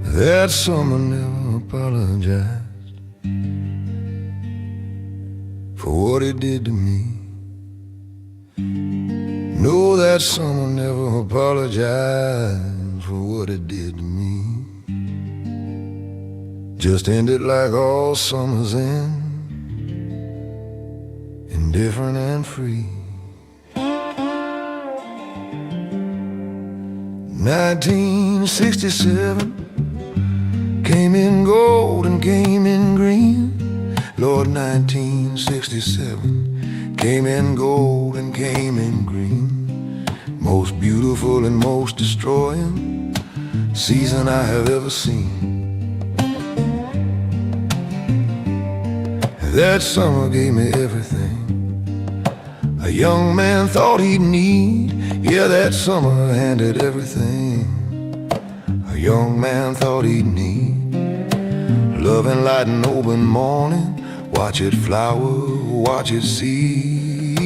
That summer never apologized for what it did to me. No, that summer never apologized for what it did to me. Just ended like all summers end, indifferent and free. 1967 came in gold and came in green. Lord, 1967 came in gold and came in green. Most beautiful and most destroying season I have ever seen. That summer gave me everything a young man thought he'd need. Yeah, that summer handed everything a young man thought he'd need. Love and light and open morning, watch it flower, watch it seed.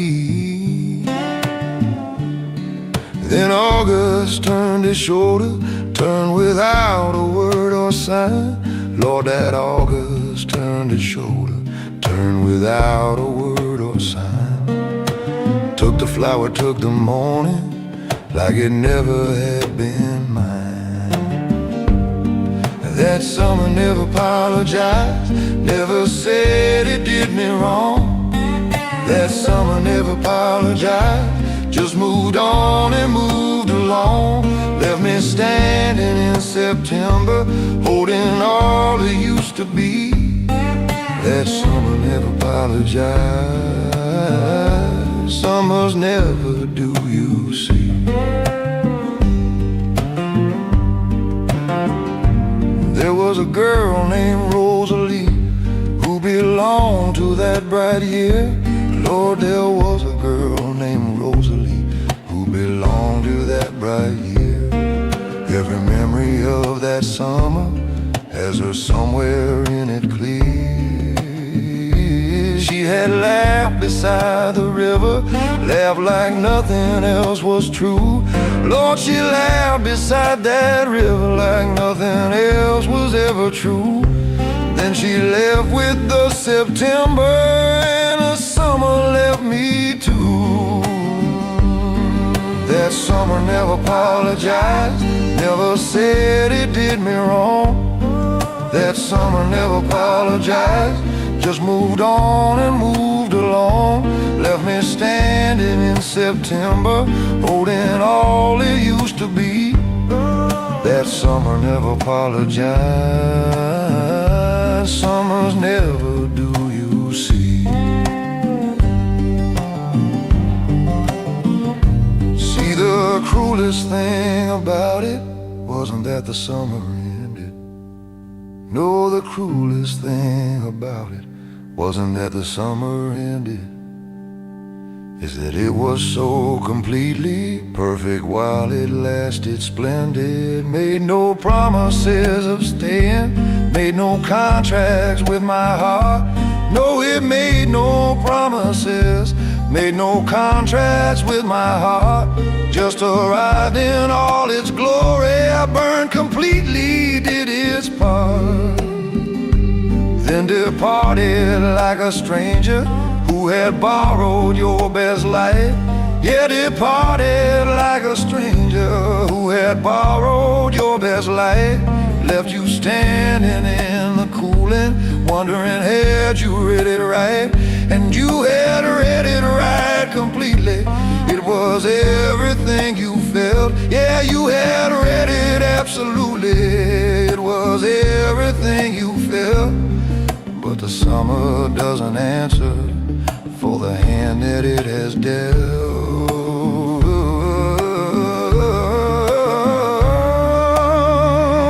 Then August turned his shoulder, turned without a word or sign. Lord, that August turned his shoulder, turned without a word or sign. Took the flower, took the morning, like it never had been mine. That summer never apologized, never said it did me wrong. That summer never apologized, just moved on and moved along. Left me standing in September, holding all it used to be. That summer never apologized, summers never do, you see. There was a girl named Rosalie who belonged to that bright year. Lord, there was a girl named Rosalie who belonged to that bright year. Every memory of that summer has her somewhere in it clear. She had laughed beside the river, laughed like nothing else was true. Lord, she laughed beside that river like nothing else was ever true. Then she left with the September, and the summer left me too. That summer never apologized, never said it did me wrong. That summer never apologized, just moved on and moved along. Left me standing in September, holding all it used to be. That summer never apologized, summers never do, you see. See, the cruelest thing about it wasn't that the summer ended. No, the cruelest thing about it wasn't that the summer ended. Is that it was so completely perfect while it lasted splendid. Made no promises of staying, made no contracts with my heart. No, it made no promises, made no contracts with my heart. Just arrived in all its glory, I burned completely, did its part. Then departed like a stranger who had borrowed your best life. Yeah, departed like a stranger who had borrowed your best life. Left you standing in the cooling, wondering had you read it right. And you had read it right completely. It was everything you felt. Yeah, you had read it absolutely. It was everything you felt. But the summer doesn't answer for the hand that it has dealt.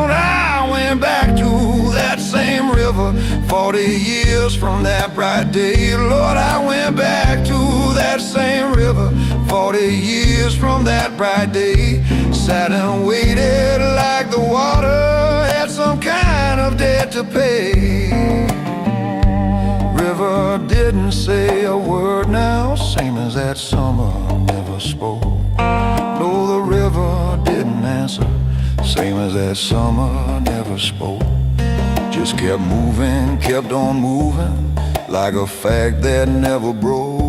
I went back to that same river 40 years from that bright day. Lord, I went back to that same river 40 years from that bright day. Sat and waited like the water had some kind of debt to pay. River didn't say a word now, same as that summer never spoke. No, the river didn't answer, same as that summer never never spoke. Just kept moving, kept on moving, like a fact that never broke.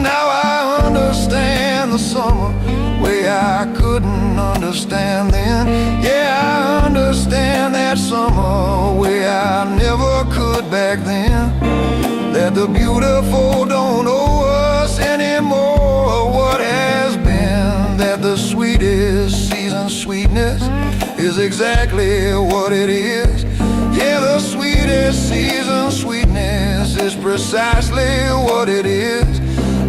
Now I understand the summer way I couldn't understand then. Yeah, I understand that summer way I never could back then. That the beautiful don't owe us anymore what has been. That the sweetest season sweetness is exactly what it is. Yeah, the sweetest season sweetness is precisely what it is.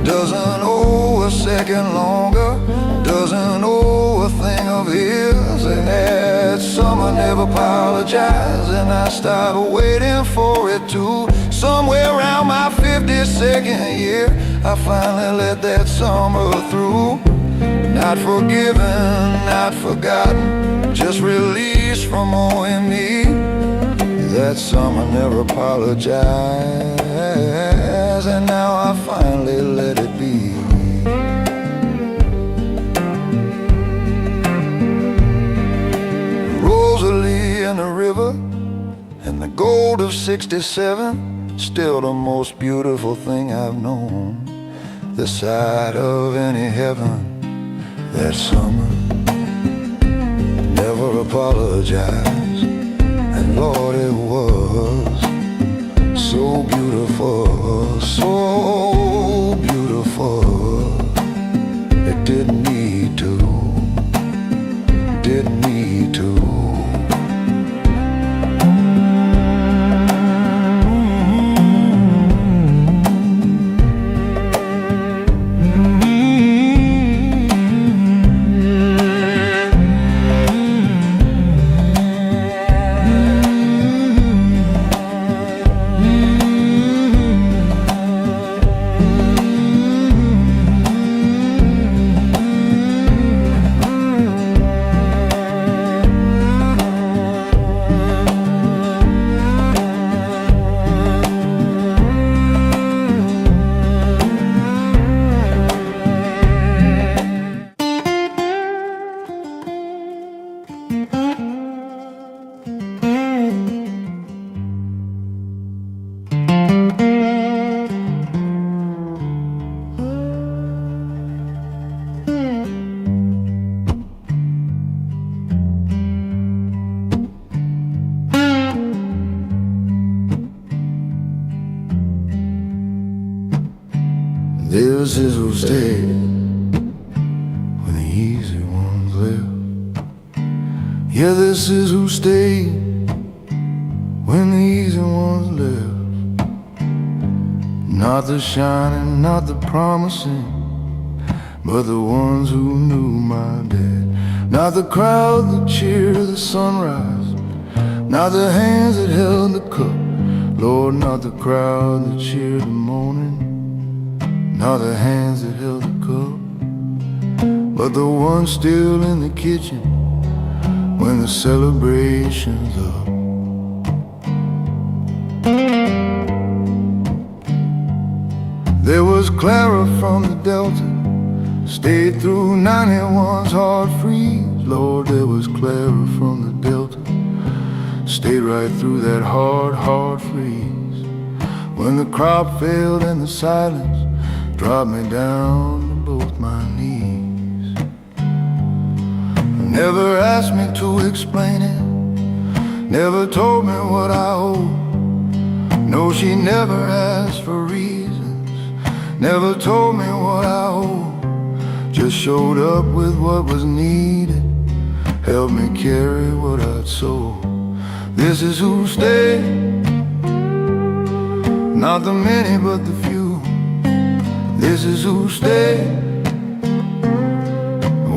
Doesn't owe a second longer, doesn't owe a thing of his. And that summer never apologized, and I started waiting for it to. Somewhere around my 52nd year, I finally let that summer through. Not forgiven, not forgotten, just released from owing me. That summer never apologized, and now I finally let it be. Rosalie in the river and the gold of '67, still the most beautiful thing I've known. The sight of any heaven that summer never apologized. And Lord, it was so beautiful, so beautiful. It didn't need to, didn't need to. This is who stayed when the easy ones left. Yeah, this is who stayed when the easy ones left. Not the shining, not the promising, but the ones who knew my dad. Not the crowd that cheered the sunrise, not the hands that held the cup. Lord, not the crowd that cheered the morning, not the hands that held the cup, but the ones still in the kitchen when the celebration's up. There was Clara from the Delta, stayed through 91's hard freeze. Lord, there was Clara from the Delta, stayed right through that hard, hard freeze. When the crop failed and the silence dropped me down to both my knees. Never asked me to explain it, never told me what I owe. No, she never asked for reasons, never told me what I owe. Just showed up with what was needed, helped me carry what I'd sold. This is who stayed, not the many but the few. This is who stayed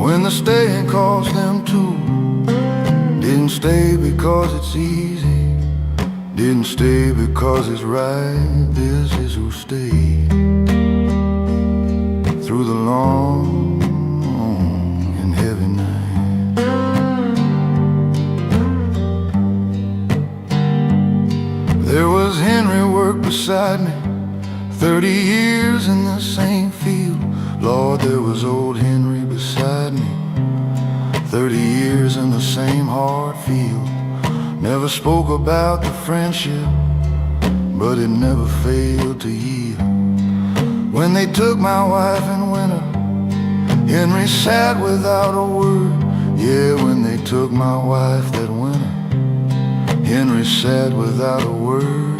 when the staying cost them too. Didn't stay because it's easy, didn't stay because it's right. This is who stayed through the long and heavy night. There was Henry worked beside me, 30 years in the same field. Lord, there was old Henry beside me, 30 years in the same hard field. Never spoke about the friendship, but it never failed to yield. When they took my wife in winter, Henry sat without a word. Yeah, when they took my wife that winter, Henry sat without a word.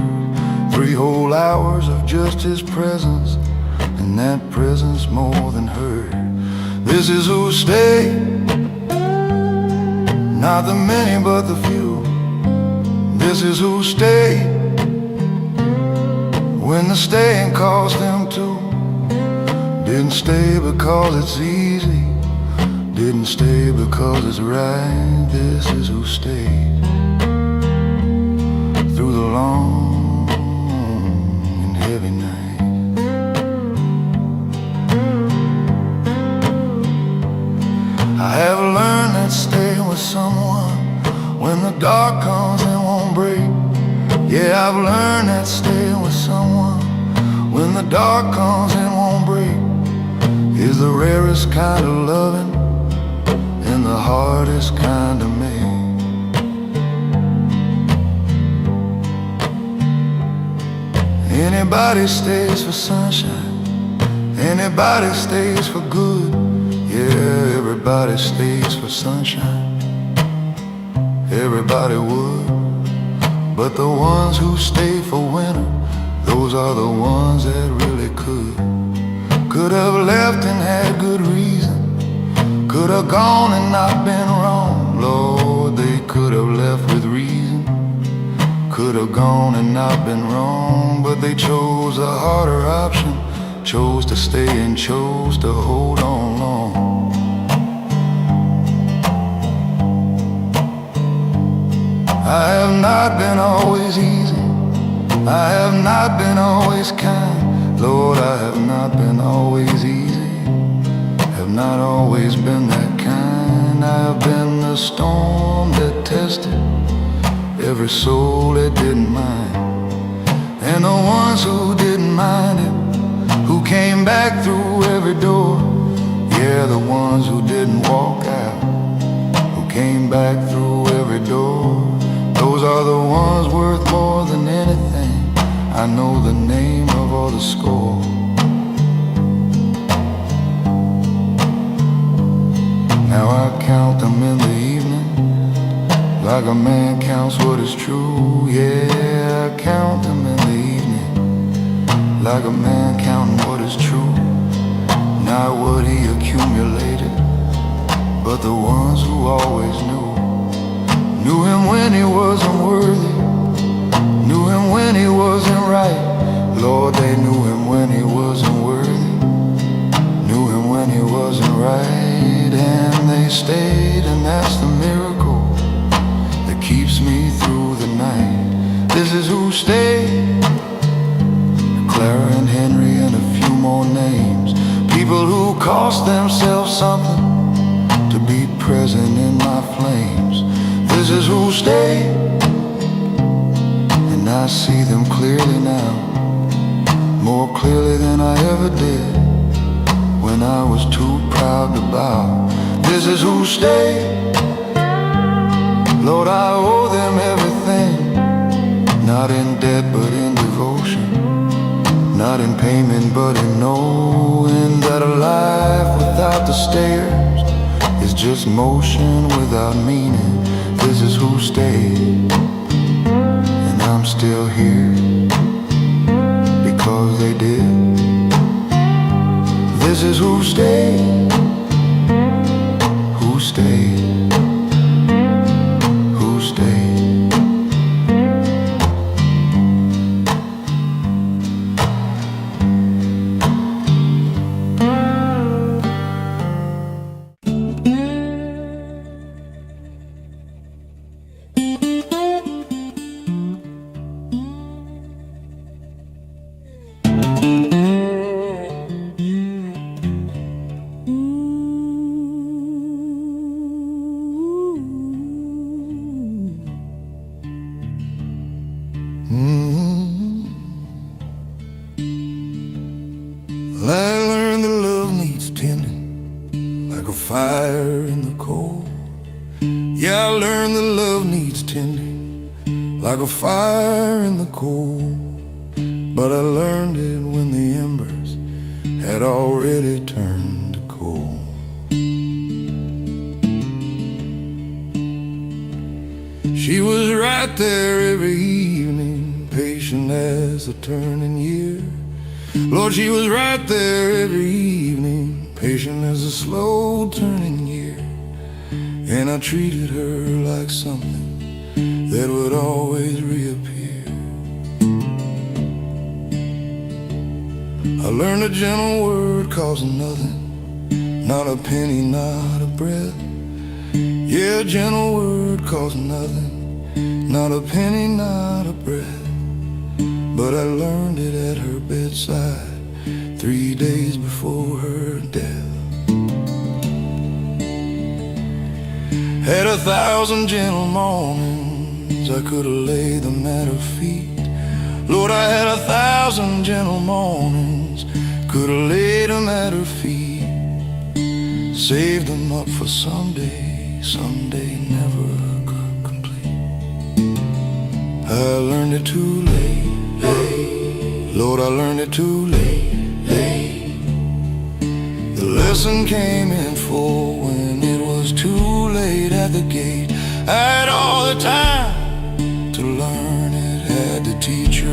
3 whole hours of just his presence, and that presence more than heard. This is who stayed, not the many but the few. This is who stayed when the staying cost them too. Didn't stay because it's easy, didn't stay because it's right. This is who stayed through the long and heavy night. I have learned that staying with someone when the dark comes and won't break. Yeah, I've learned that staying with someone when the dark comes and won't break is the rarest kind of loving and the hardest kind of make. Anybody stays for sunshine, anybody stays for good. Yeah, everybody stays for sunshine, everybody would. But the ones who stay for winter, those are the ones that really could. Could have left and had good reason, could have gone and not been wrong. Lord, they could have left with reason, could have gone and not been wrong. But they chose a harder option, chose to stay and chose to hold on long. I have not been always easy, I have not been always kind. Lord, I have not been always easy, have not always been that kind. I have been the storm that tested every soul that didn't mind, and the ones who didn't mind it, who came back through every door. Yeah, the ones who didn't walk out, who came back through every door. Those are the ones worth more than anything. I know the name of all the score. Now I count them in the evening, like a man counts what is true. Yeah, I count them in the evening, like a man counting what is true. Not what he accumulated, but the ones who always knew. Knew him when he wasn't worthy, knew him when he wasn't right. Lord, they knew him when he wasn't worthy, knew him when he wasn't right. And they stayed, and that's the miracle that keeps me through the night. This is who stayed, Clara and Henry and a few more names. People who cost themselves something to be present in my flames. This is who stayed, and I see them clearly now, more clearly than I ever did when I was too proud to bow. This is who stayed, Lord, I owe them everything, not in debt but in devotion, not in payment but in knowing that a life without the stairs is just motion without meaning. This is who stayed, and I'm still here because they did. This is who stayed, who stayed, who stayed. I learned that love needs tending, like a fire in the cold. Yeah, I learned that love needs tending, like a fire in the coal. But I learned it when the embers had already turned to coal. She was right there every evening, patient as the turning year. Lord, she was right there every evening, patient as the slow turning year. And I treated her like something that would always reappear. I learned a gentle word costs nothing, not a penny, not a breath. Yeah, a gentle word costs nothing, not a penny, not a breath. But I learned it at her bedside 3 days before her death. Had 1,000 gentle mornings, I could have laid them at her feet. Lord, I had 1,000 gentle mornings, could have laid them at her feet. Saved them up for someday, someday never could complete. I learned it too late, late. Lord, I learned it too late, late. The lesson came in full when it was too late at the gate. I had all the time to learn it, had the teacher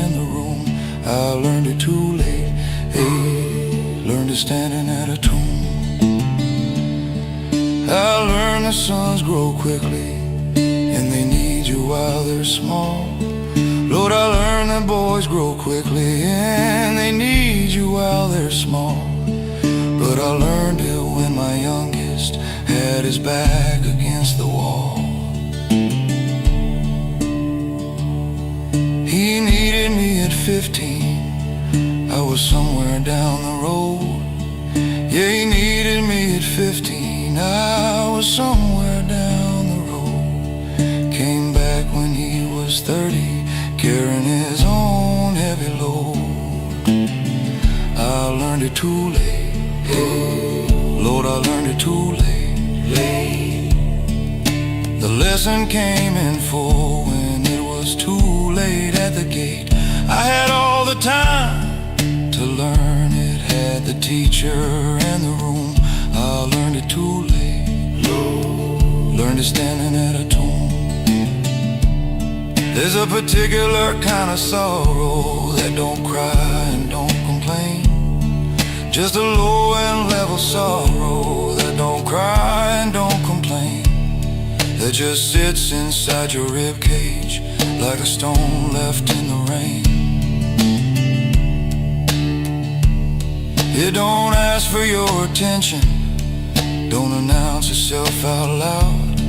in the room. I learned it too late, hey, learned it standing at a tomb. I learned the sons grow quickly, and they need you while they're small. Lord, I learned that boys grow quickly, and they need you while they're small. But I learned it when my youngest had his back against the wall. He needed me at 15, I was somewhere down the road. Yeah, he needed me at 15, I was somewhere down the road. Came back when he was 30, carrying his own heavy load. I learned it too late, hey, Lord, I learned it too late, late. The lesson came in full when it was too late at the gate. I had all the time to learn it, had the teacher in the room. I learned it too late, learned it standing at a tomb. There's a particular kind of sorrow that don't cry and don't complain. Just a low and level sorrow that don't cry and don't complain. That just sits inside your rib cage like a stone left in the rain. It don't ask for your attention, don't announce itself out loud.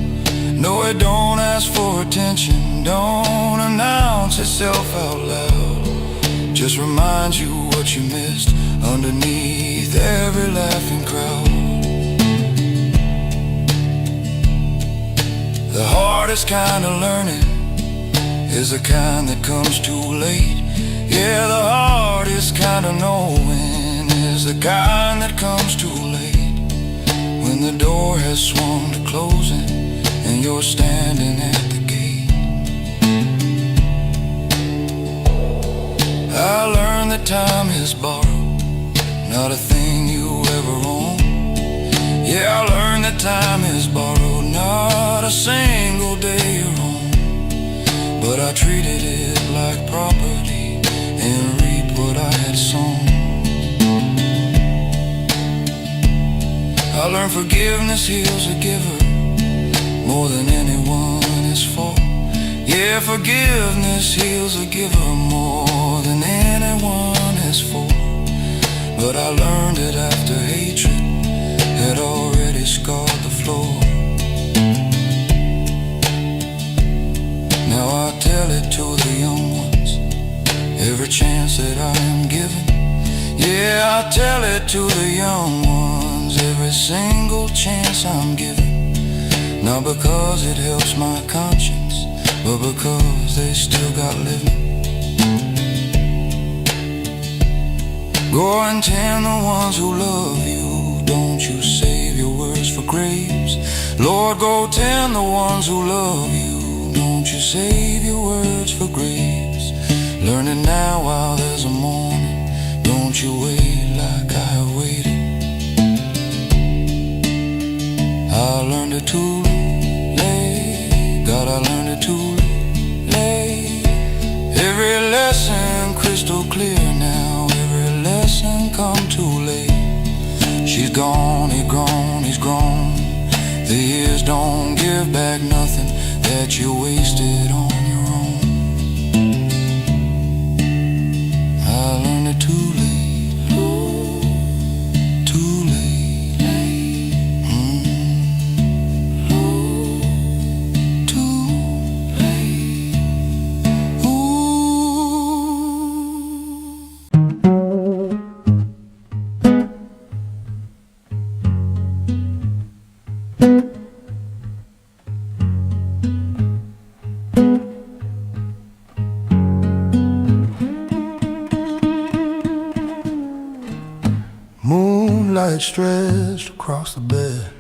No, it don't ask for attention, don't announce itself out loud. Just reminds you what you missed underneath every laughing crowd. The hardest kind of learning is the kind that comes too late. Yeah, the hardest kind of knowing is the kind that comes too late. When the door has swung to closing and you're standing at the gate. I learned that time is borrowed, not a thing you ever own. Yeah, I learned that time is borrowed, not a single day your own. But I treated it like property and reaped what I had sown. I learned forgiveness heals a giver more than anyone is for. Yeah, forgiveness heals a giver more than anyone is for. But I learned it after hatred had already scarred the floor. Now I tell it to the young ones every chance that I am given. Yeah, I tell it to the young ones every single chance I'm given. Not because it helps my conscience, but because they still got living. Go and tend the ones who love you, don't you save your words for graves. Lord, go tend the ones who love you. Don't you save your words for grace. Learn it now while there's a morning. Don't you wait like I have waited. I learned it too late. God, I learned it too late. Every lesson crystal clear now. Every lesson come too late. She's gone, he's grown, he's grown. The years don't give back nothing that you wasted on your own. I learned it too late, too late, too late. Moonlight stretched across the bed,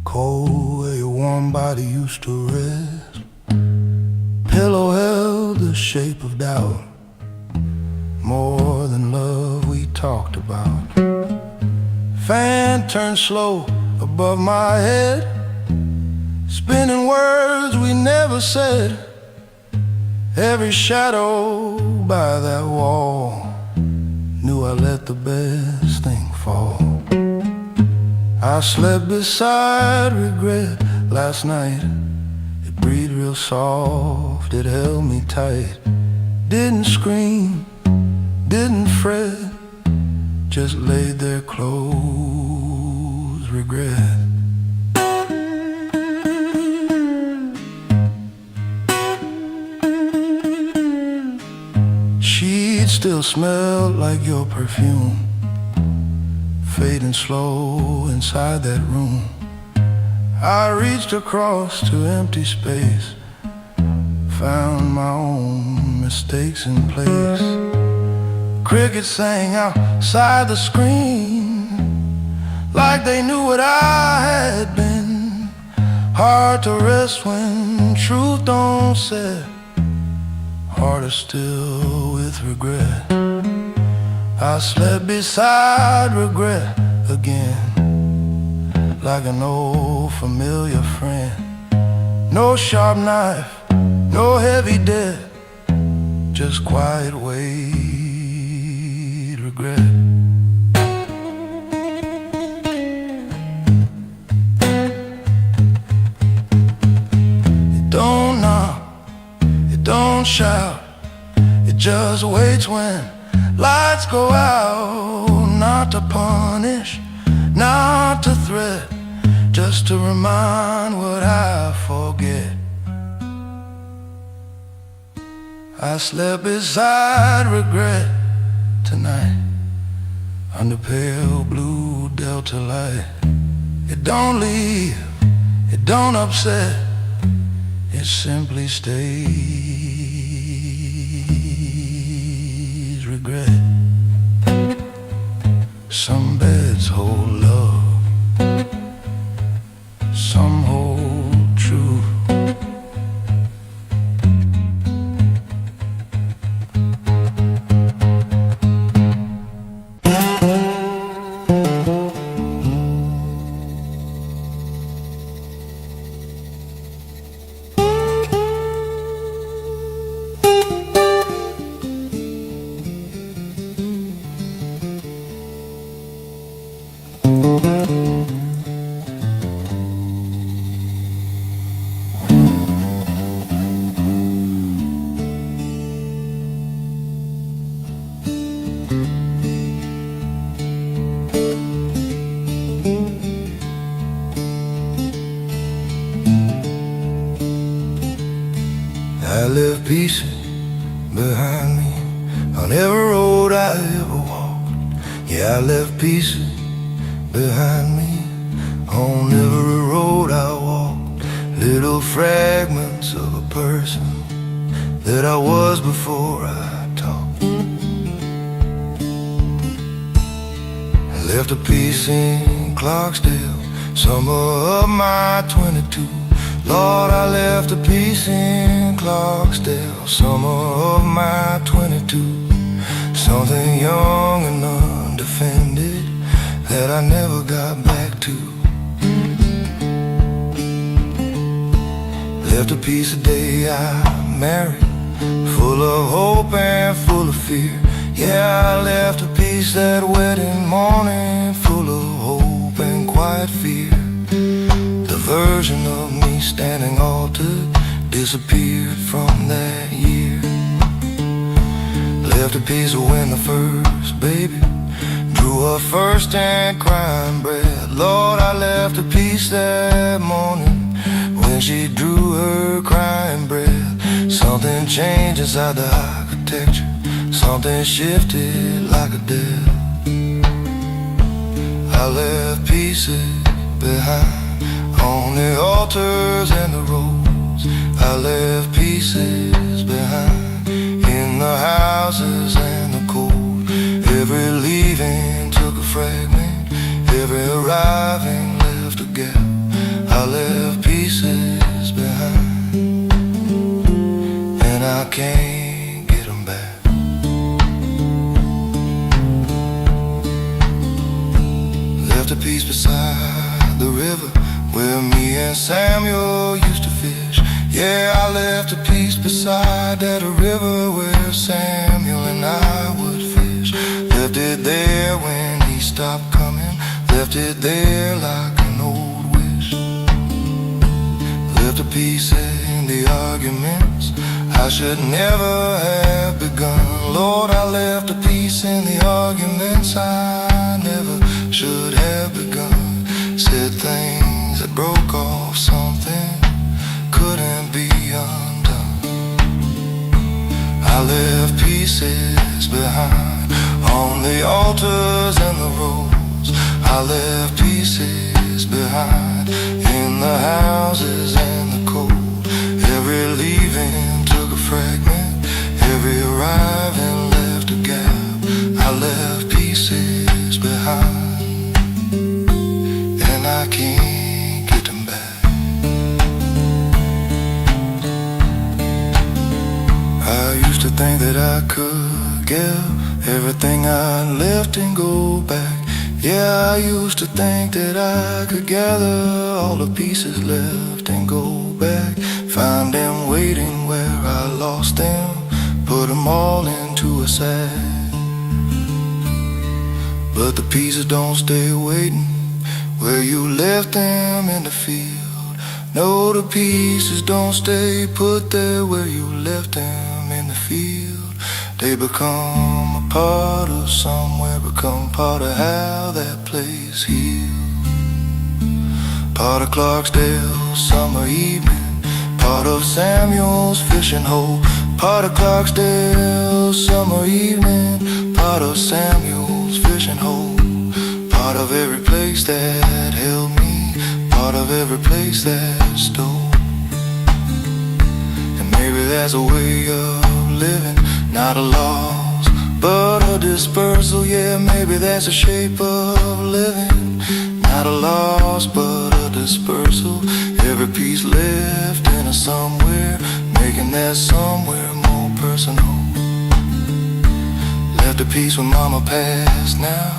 cold where your warm body used to rest. Pillow held the shape of doubt, more than love we talked about. Fan turned slow above my head, spinning words we never said. Every shadow by that wall knew I let the best thing fall. I slept beside regret last night. It breathed real soft, it held me tight. Didn't scream, didn't fret, just laid there close, regret. She'd still smell like your perfume, fading slow inside that room. I reached across to empty space, found my own mistakes in place. Crickets sang outside the screen, like they knew what I had been. Hard to rest when truth don't set, harder still with regret. I slept beside regret again, like an old familiar friend. No sharp knife, no heavy debt, just quiet weight, regret. It don't knock, it don't shout, it just waits when lights go out. Not to punish, not to threat, just to remind what I forget. I slept beside regret tonight, under pale blue delta light. It don't leave, it don't upset, it simply stays, regret. Some beds hold love, some hold truth. I left pieces behind me on every road I ever walked. Yeah, I left pieces behind me on every road I walked. Little fragments of a person that I was before I talked. I left a piece in Clarksdale, Summer of my 22. Lord, I left a piece in Clarksdale. Summer of my 22. Something young and undefended that I never got back to. Left a piece the day I married, full of hope and full of fear. Yeah, I left a piece that wedding morning, full of hope and quiet fear. The version of me standing altered disappeared from that year. Left a piece of when the first baby drew her first and crying breath. Lord, I left a piece that morning when she drew her crying breath. Something changed inside the architecture, something shifted like a death. I left pieces behind on the altars and the roads. I left pieces behind in the houses and the cold. Every leaving took a fragment, every arriving left a gap. I left pieces behind, and I can't get them back. Left a piece beside the river where me and Samuel used to fish. Yeah, I left a piece beside that river where Samuel and I would fish. Left it there when he stopped coming, left it there like an old wish. Left a piece in the arguments I should never have begun. Lord, I left a piece in the arguments I never should have begun. Said things that broke off something couldn't be undone. I left pieces behind on the altars and the roads. I left pieces behind in the houses and the cold. Every leaving took a fragment, every arriving left a gap. I left pieces behind, and I can't get them back. I used to think that I could give everything I left and go back. Yeah, I used to think that I could gather all the pieces left and go back. Find them waiting where I lost them, put them all into a sack. But the pieces don't stay waiting where you left them in the field. No, the pieces don't stay put there where you left them in the field. They become a part of somewhere, become part of how that place heals. Part of Clarksdale's summer evening, part of Samuel's fishing hole. Part of Clarksdale's summer evening, part of Samuel's fishing hole. Part of every place that held me, part of every place that stole. And maybe that's a way of living, not a loss, but a dispersal. Yeah, maybe that's a shape of living, not a loss, but a dispersal. Every piece left in a somewhere, making that somewhere more personal. Left a piece when mama passed now,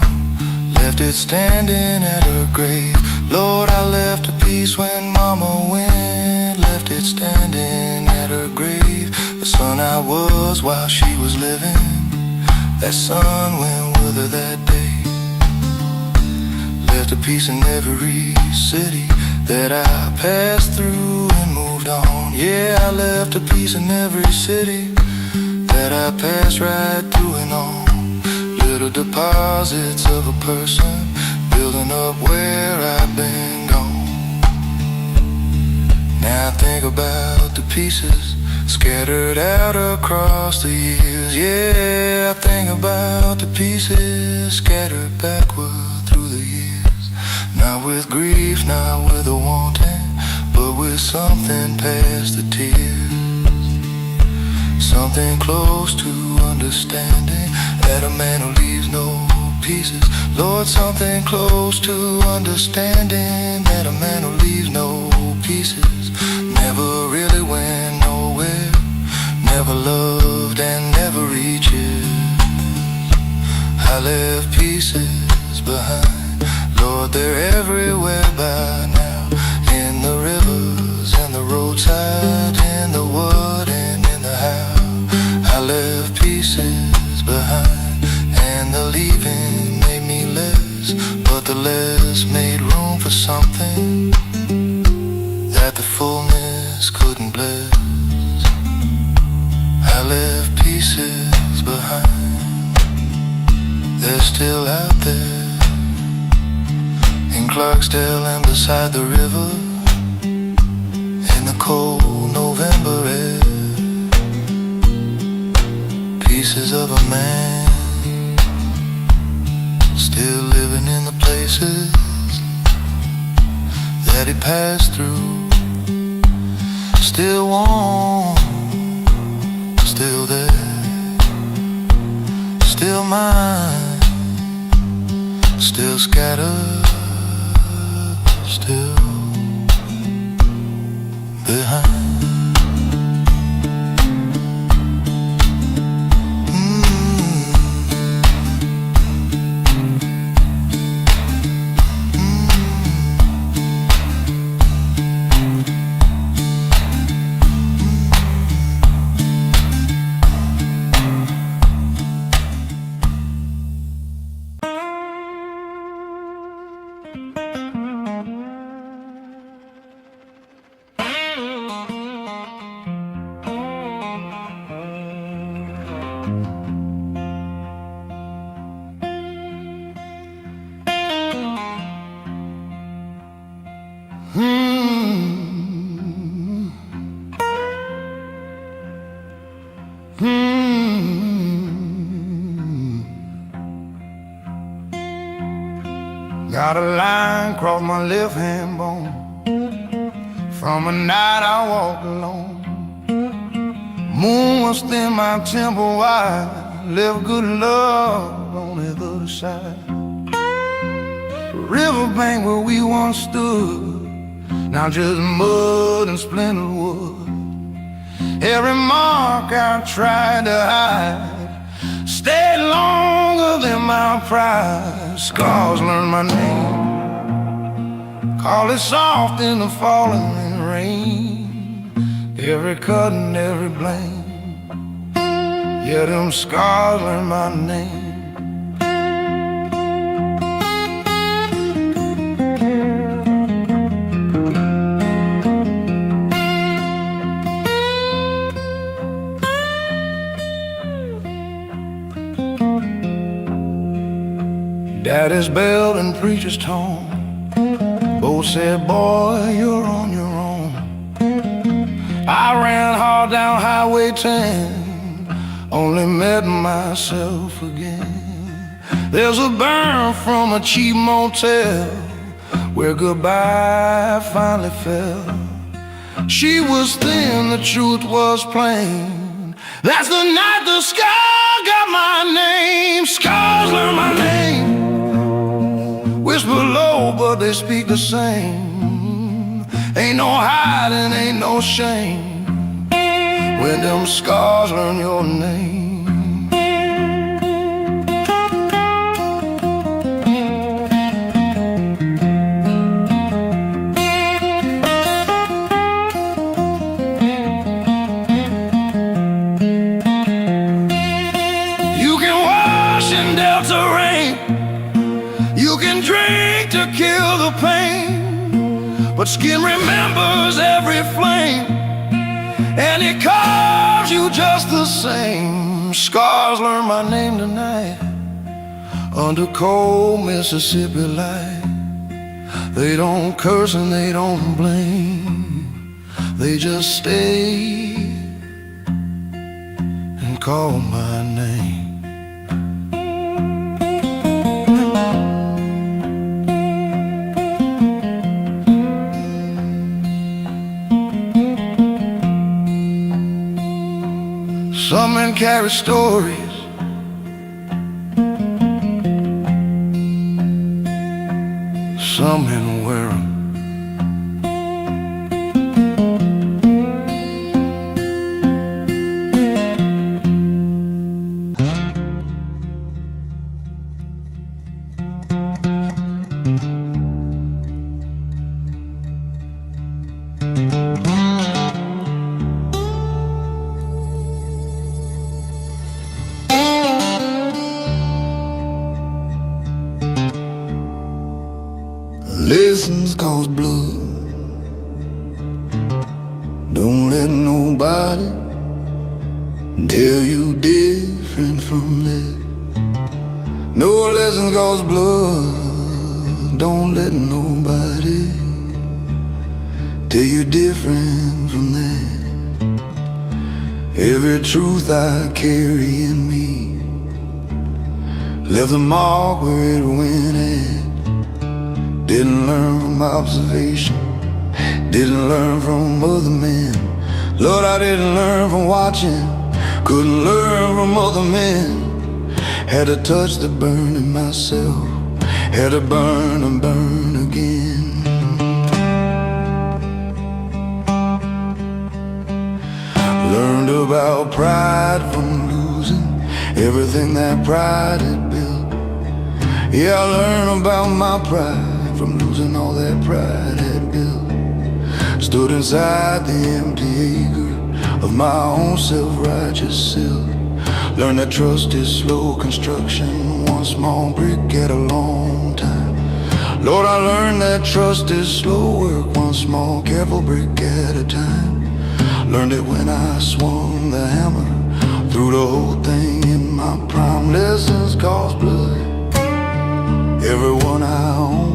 left it standing at her grave. Lord, I left a piece when mama went, left it standing at her grave. The son I was while she was living, that son went with her that day. Left a piece in every city that I passed through and moved on. Yeah, I left a piece in every city that I passed right through and on. Little deposits of a person building up where I've been gone. Now I think about the pieces scattered out across the years. Yeah, I think about the pieces scattered backward through the years. Not with grief, not with a wanting, but with something past the tears. Something close to understanding that a man who leaves no pieces. Lord, something close to understanding that a man who leaves no pieces never really went nowhere, never loved and never reaches. I left pieces behind, Lord, they're everywhere by now, in the rivers, in the roadside, in the wood and in the house. I left pieces behind, and the leaving made me less, but the less made room for something that the fullness couldn't bless. I left pieces behind, they're still out there in Clarksdale and beside the river, in the cold November air. Pieces of a man still living in the places that he passed through, still warm, still there, still mine, still scattered, still behind. Got a line across my left hand bone from a night I walked alone. Moon was thin, my temple wide, left good love on the other side. Riverbank where we once stood, now just mud and splintered wood. Every mark I tried to hide stayed longer than my pride. Scars learned my name, call it soft in the falling rain. Every cut and every blame, yeah, them scars learned my name. Daddy's bell and preacher's tone both said, boy, you're on your own. I ran hard down Highway 10, only met myself again. There's a burn from a cheap motel where goodbye finally fell. She was thin, the truth was plain. That's the night the scar got my name. Scars learn my name, whisper low, but they speak the same. Ain't no hiding, ain't no shame when them scars learn your name. You can wash in Delta rain, you can drink to kill the pain, but skin remembers every flame, and it carves you just the same. Scars learn my name tonight under cold Mississippi light. They don't curse and they don't blame, they just stay and call my name. Some men carry stories some men wear 'em. Lessons cause blood. Don't let nobody tell you different from that. No, lessons cause blood. Don't let nobody tell you different from that. Every truth I carry in me left a mark where it went at. Didn't learn from observation, didn't learn from other men. Lord, I didn't learn from watching, couldn't learn from other men. Had to touch the burn in myself, had to burn and burn again. Learned about pride from losing everything that pride had built. Yeah, I learned about my pride from losing all that pride had built. Stood inside the empty acre of my own self-righteous self. Learned that trust is slow construction, one small brick at a long time. Lord, I learned that trust is slow work, one small careful brick at a time. Learned it when I swung the hammer, threw the whole thing in my prime. Lessons cost blood, everyone I own.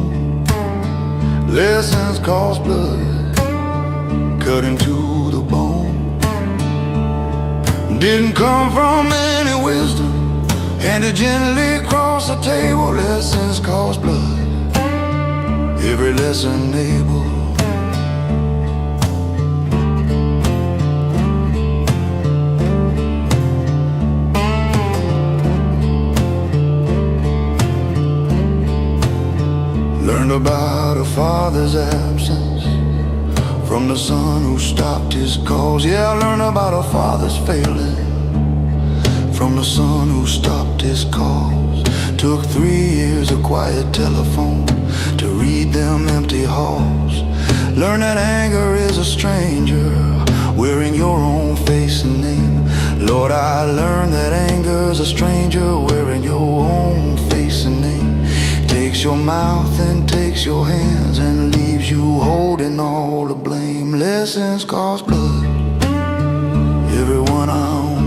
Lessons cost blood, cut into the bone. Didn't come from any wisdom, handed gently across the table. Lessons cost blood, every lesson able. Learned about a father's absence from the son who stopped his calls. Yeah, I learned about a father's failing from the son who stopped his calls. Took 3 years of quiet telephone to read them empty halls. Learned that anger is a stranger wearing your own face and name. Lord, I learned that anger is a stranger wearing your own face and name. Takes your mouth and takes your hands and leaves you holding all the blame. Lessons cost blood, everyone I own.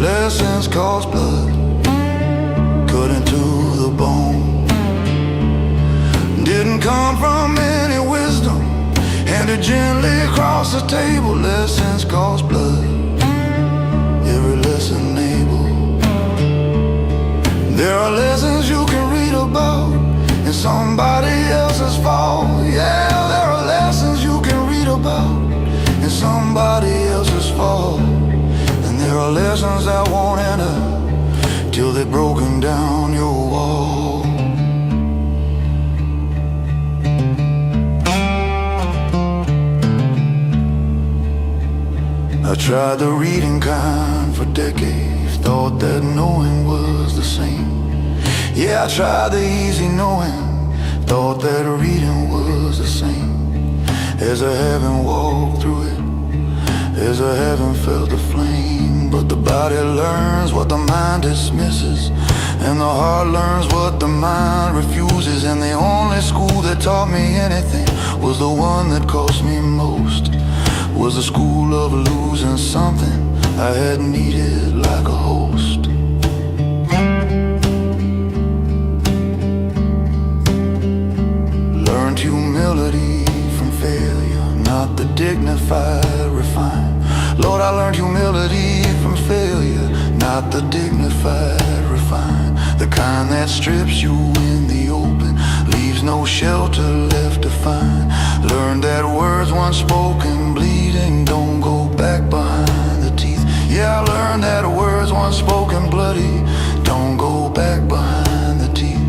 Lessons cost blood, cut into the bone. Didn't come from any wisdom, handed gently across the table. Lessons cost blood, every lesson able. There are lessons you can read about in somebody else's fall. Yeah, there are lessons you can read about in somebody else's fall. And there are lessons that won't enter till they've broken down your wall. I tried the reading kind for decades, thought that knowing was the same. Yeah, I tried the easy knowing, thought that reading was the same. As I haven't walked through it, as I haven't felt the flame. But the body learns what the mind dismisses, and the heart learns what the mind refuses. And the only school that taught me anything was the one that cost me most. Was the school of losing something I had needed like a host. Learned humility from failure, not the dignified refined. Lord, I learned humility from failure, not the dignified refined. The kind that strips you in the open, leaves no shelter left to find. Learned that words once spoken bleeding don't go back behind the teeth. Yeah, I learned that words once spoken bloody don't go back behind the teeth.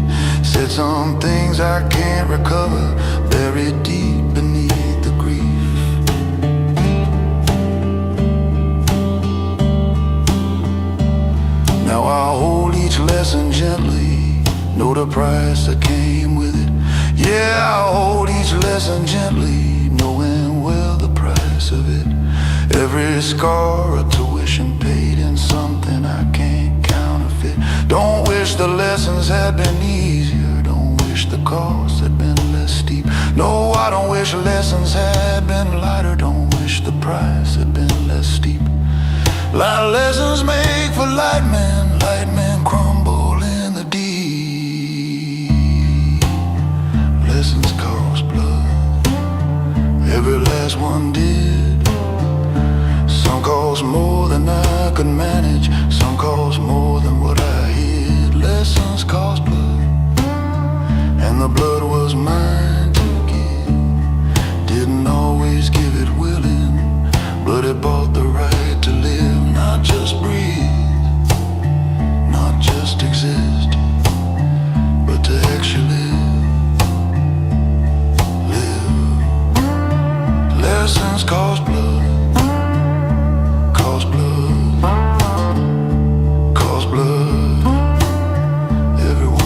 Said some things things I can't recover, buried deep beneath the grief. Now I hold each lesson gently, know the price that came with it. Yeah, I hold each lesson gently, knowing well the price of it. Every scar a tuition paid in something I can't counterfeit. Don't wish the lessons had been easier, don't wish the cost had been less steep. No, I don't wish lessons had been lighter, don't wish the price had been less steep. Like lessons make for light men crumble in the deep. Lessons cost blood, every last one did. Some cost more than I could manage, some cost more than what I hid. Lessons cost blood, and the blood was mine to give. Didn't always give it willing, but it bought the right to live. Not just breathe, not just exist, but to actually live. Lessons cost blood, cost blood, cost blood, everyone.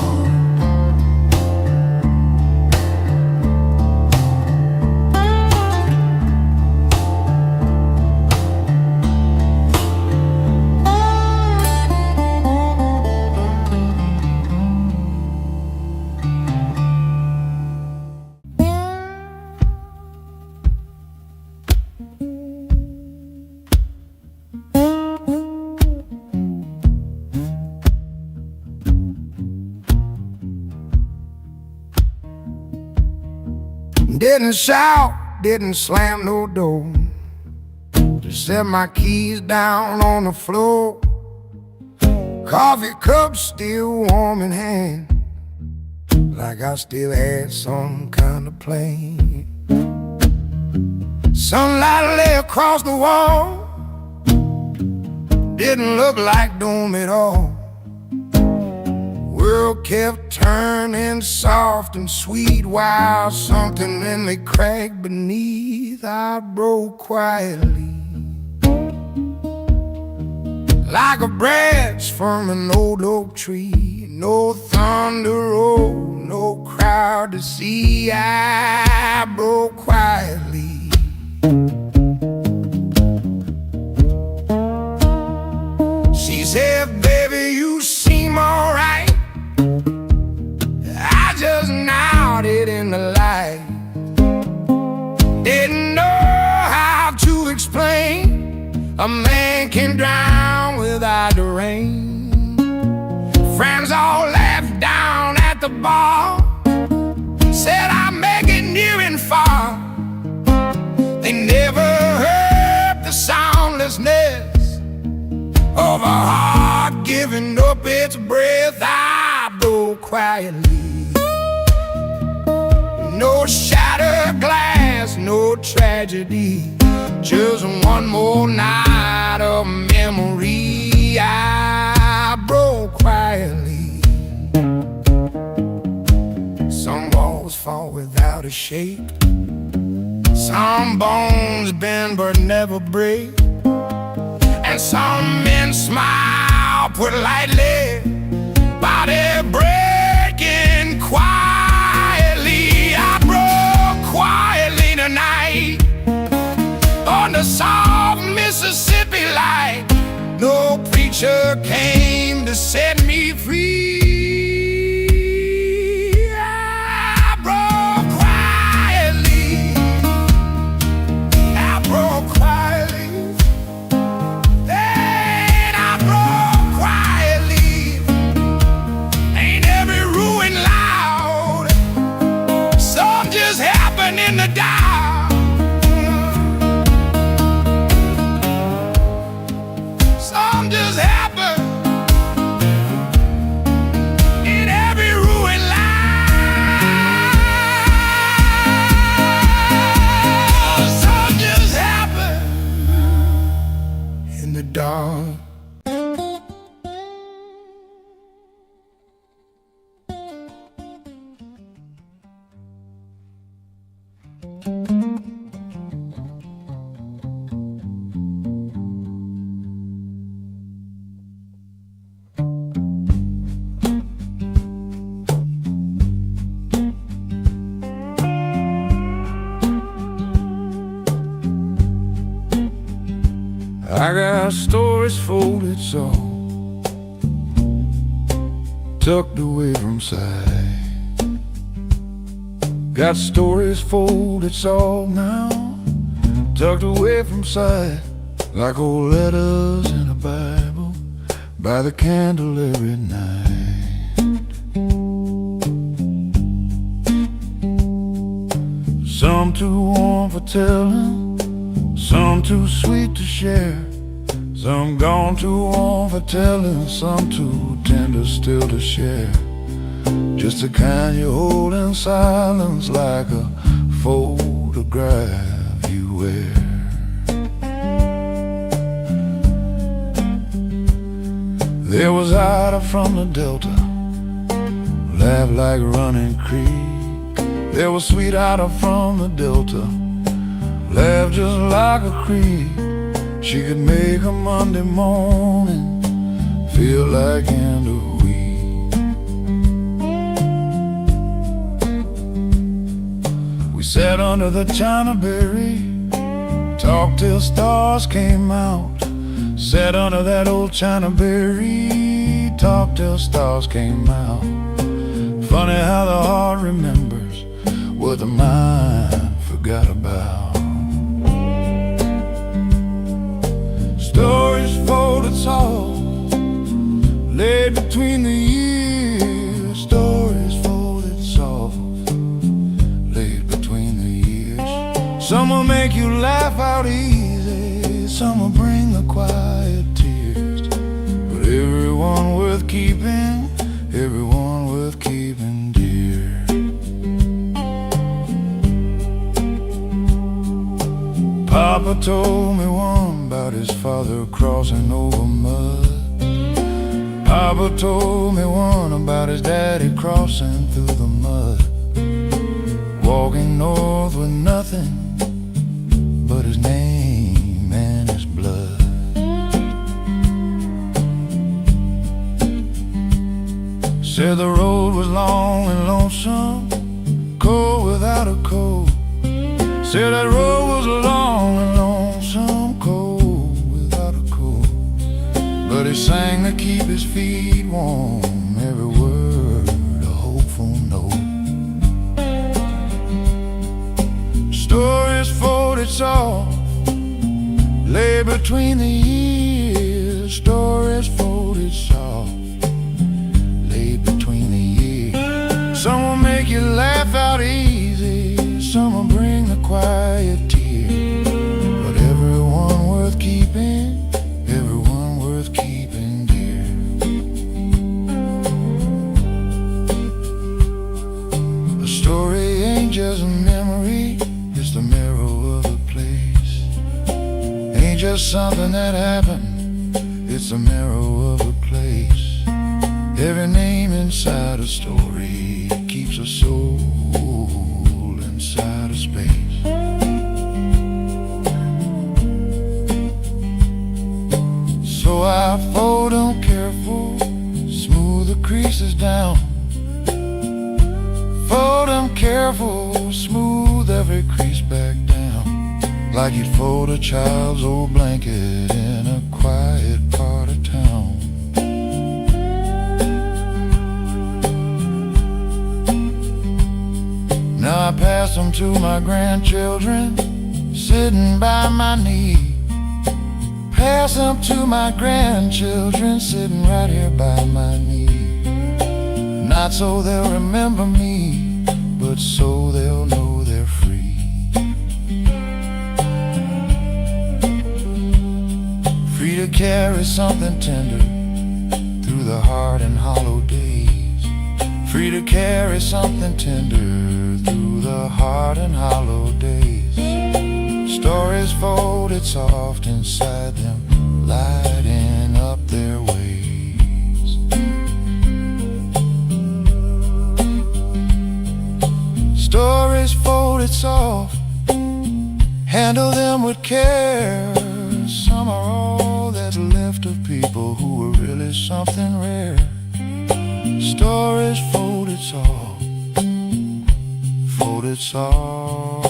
Didn't shout, didn't slam no door, just set my keys down on the floor. Coffee cup still warm in hand, like I still had some kind of plan. Sunlight lay across the wall, didn't look like doom at all. World kept turning soft and sweet, while something in me cracked beneath. I broke quietly, like a branch from an old oak tree. No thunder rolled, no crowd to see. I broke quietly. She said, baby, you seem alright. I just nodded in the light. Didn't know how to explain a man can drown without the rain. Friends all laughed down at the bar, said I make it near and far. They never heard the soundlessness of a heart giving up its breath. I broke quietly. No shattered glass, no tragedy, just one more night of memory. I broke quietly. Some walls fall without a shake, some bones bend but never break, and some men smile put lightly, body breaking quietly. I broke quietly tonight on the soft Mississippi light. No preacher came to set me free. I broke quietly. I broke quietly. Then I broke quietly. Ain't every ruin loud. Some just happen in the dark. Some just happen in every ruin loud. Some just happen in the dark. I got stories folded so tucked away from sight. Got stories folded so now tucked away from sight, like old letters in a Bible by the candle every night. Some too warm for telling, some too sweet to share, some gone too warm for telling, some too tender still to share. Just the kind you hold in silence, like a photograph you wear. There was Ida from the Delta, laughed like a running creek. There was sweet Ida from the Delta, laughed just like a creek. She could make a Monday morning feel like end of week. We sat under the China berry, talked till stars came out. Sat under that old China berry, talked till stars came out. Funny how the heart remembers what the mind forgot about. Stories folded soft, laid between the years. Stories folded soft, laid between the years. Some will make you laugh out easy, some will bring the quiet tears. But everyone worth keeping, everyone worth keeping dear. Papa told me one about his father crossing over mud. Papa told me one about his daddy crossing through the mud, walking north with nothing but his name and his blood. Said the road was long and lonesome, cold without a coat. Said that road was long and lonesome, cold without a coat. But he sang to keep his feet warm, every word a hopeful note. Stories folded soft, lay between the years. Stories folded soft, lay between the years. Some will make you laugh out easy, some will bring the quiet tear. But everyone worth keeping, everyone worth keeping dear. A story ain't just a memory, it's the marrow of a place. Ain't just something that happened, it's the marrow of a place. Every name inside a story keeps a soul inside a space. So I fold them careful, smooth the creases down. Fold them careful, smooth every crease back down, like you'd fold a child's old blanket in a quiet part of town. Now I pass them to my grandchildren, sitting by my knee. Pass them to my grandchildren, sitting right here by my knee. Not so they'll remember me, but so they'll know they're free. Free to carry something tender through the hard and hollow days. Free to carry something tender through the hard and hollow days. Stories folded soft inside them, lighting up their ways. Stories folded soft, handle them with care. Some are all that's left of people who were really something rare. Stories folded soft, folded soft.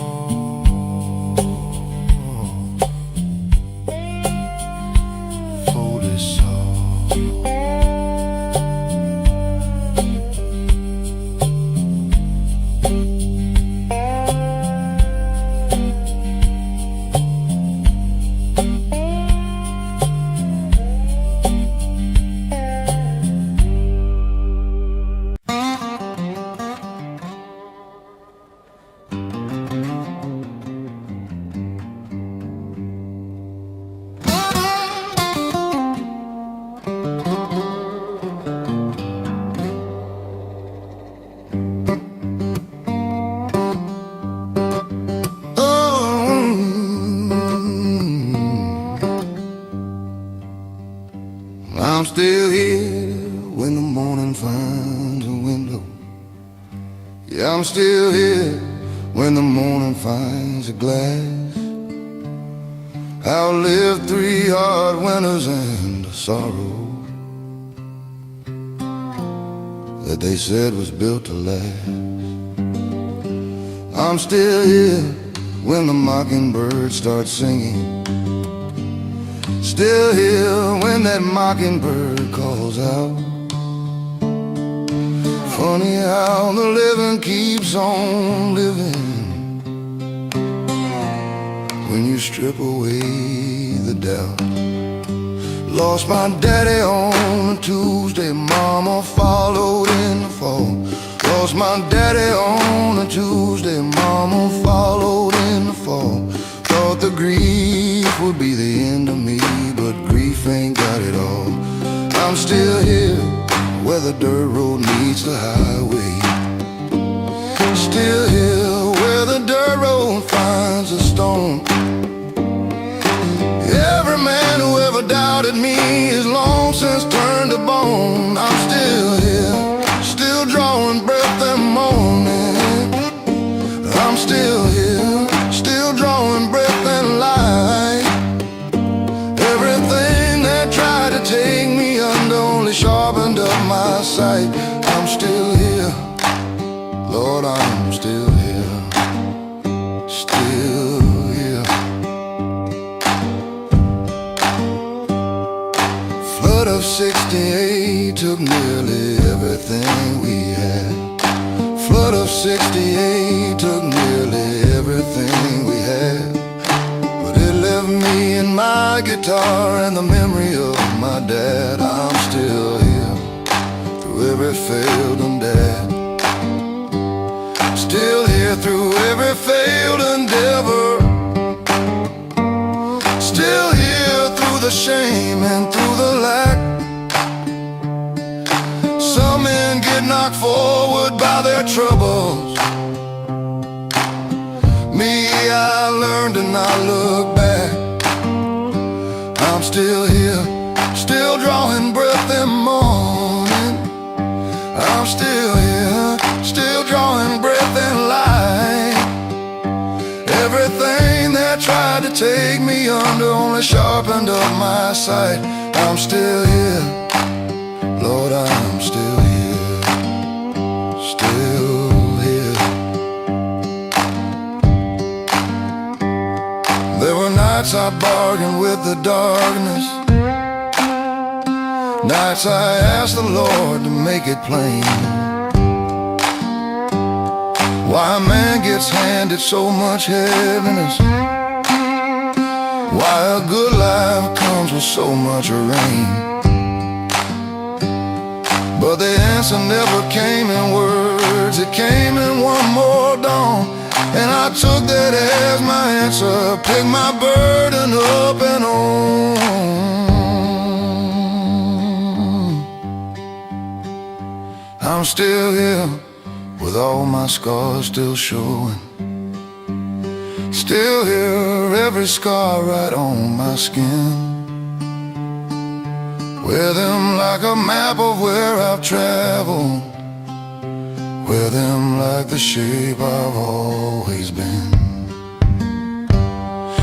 I'm still here when the morning finds a glass. I'll live 3 hard winters and a sorrow that they said was built to last. I'm still here when the mockingbird starts singing. Still here when that mockingbird calls out. Funny how the living keeps on living when you strip away the doubt. Lost my daddy on a Tuesday, mama followed in the fall. Lost my daddy on a Tuesday, mama followed in the fall. Thought the grief would be the end of me, but grief ain't got it all. I'm still here where the dirt road meets the highway. Still here where the dirt road finds a stone. Every man who ever doubted me is long since turned to bone. I'm still here, still drawing breath and moaning. I'm still here, still drawing breath and light. Everything that tried to take me under only sharpened up my sight. I'm still here, Lord, I'm still here, still here. Flood of '68 took nearly everything we had. Flood of '68 took nearly everything we had. But it left me and my guitar and the memory of my dad. I'm still here through every failed and dad. Still here through every failed endeavor. Still here through the shame and through the lack. Some men get knocked forward by their troubles. Me, I learned to not look back. I'm still here, still drawing breath and mourning. I'm still here, still drawing breath and light. Everything that tried to take me under only sharpened up my sight. I'm still here, Lord, I'm still here, still here. There were nights I bargained with the darkness, nights I asked the Lord to make it plain. Why a man gets handed so much heaviness, why a good life comes with so much rain. But the answer never came in words, it came in one more dawn. And I took that as my answer, picked my burden up and on. I'm still here with all my scars still showing. Still here, every scar right on my skin. Wear them like a map of where I've traveled. Wear them like the shape I've always been.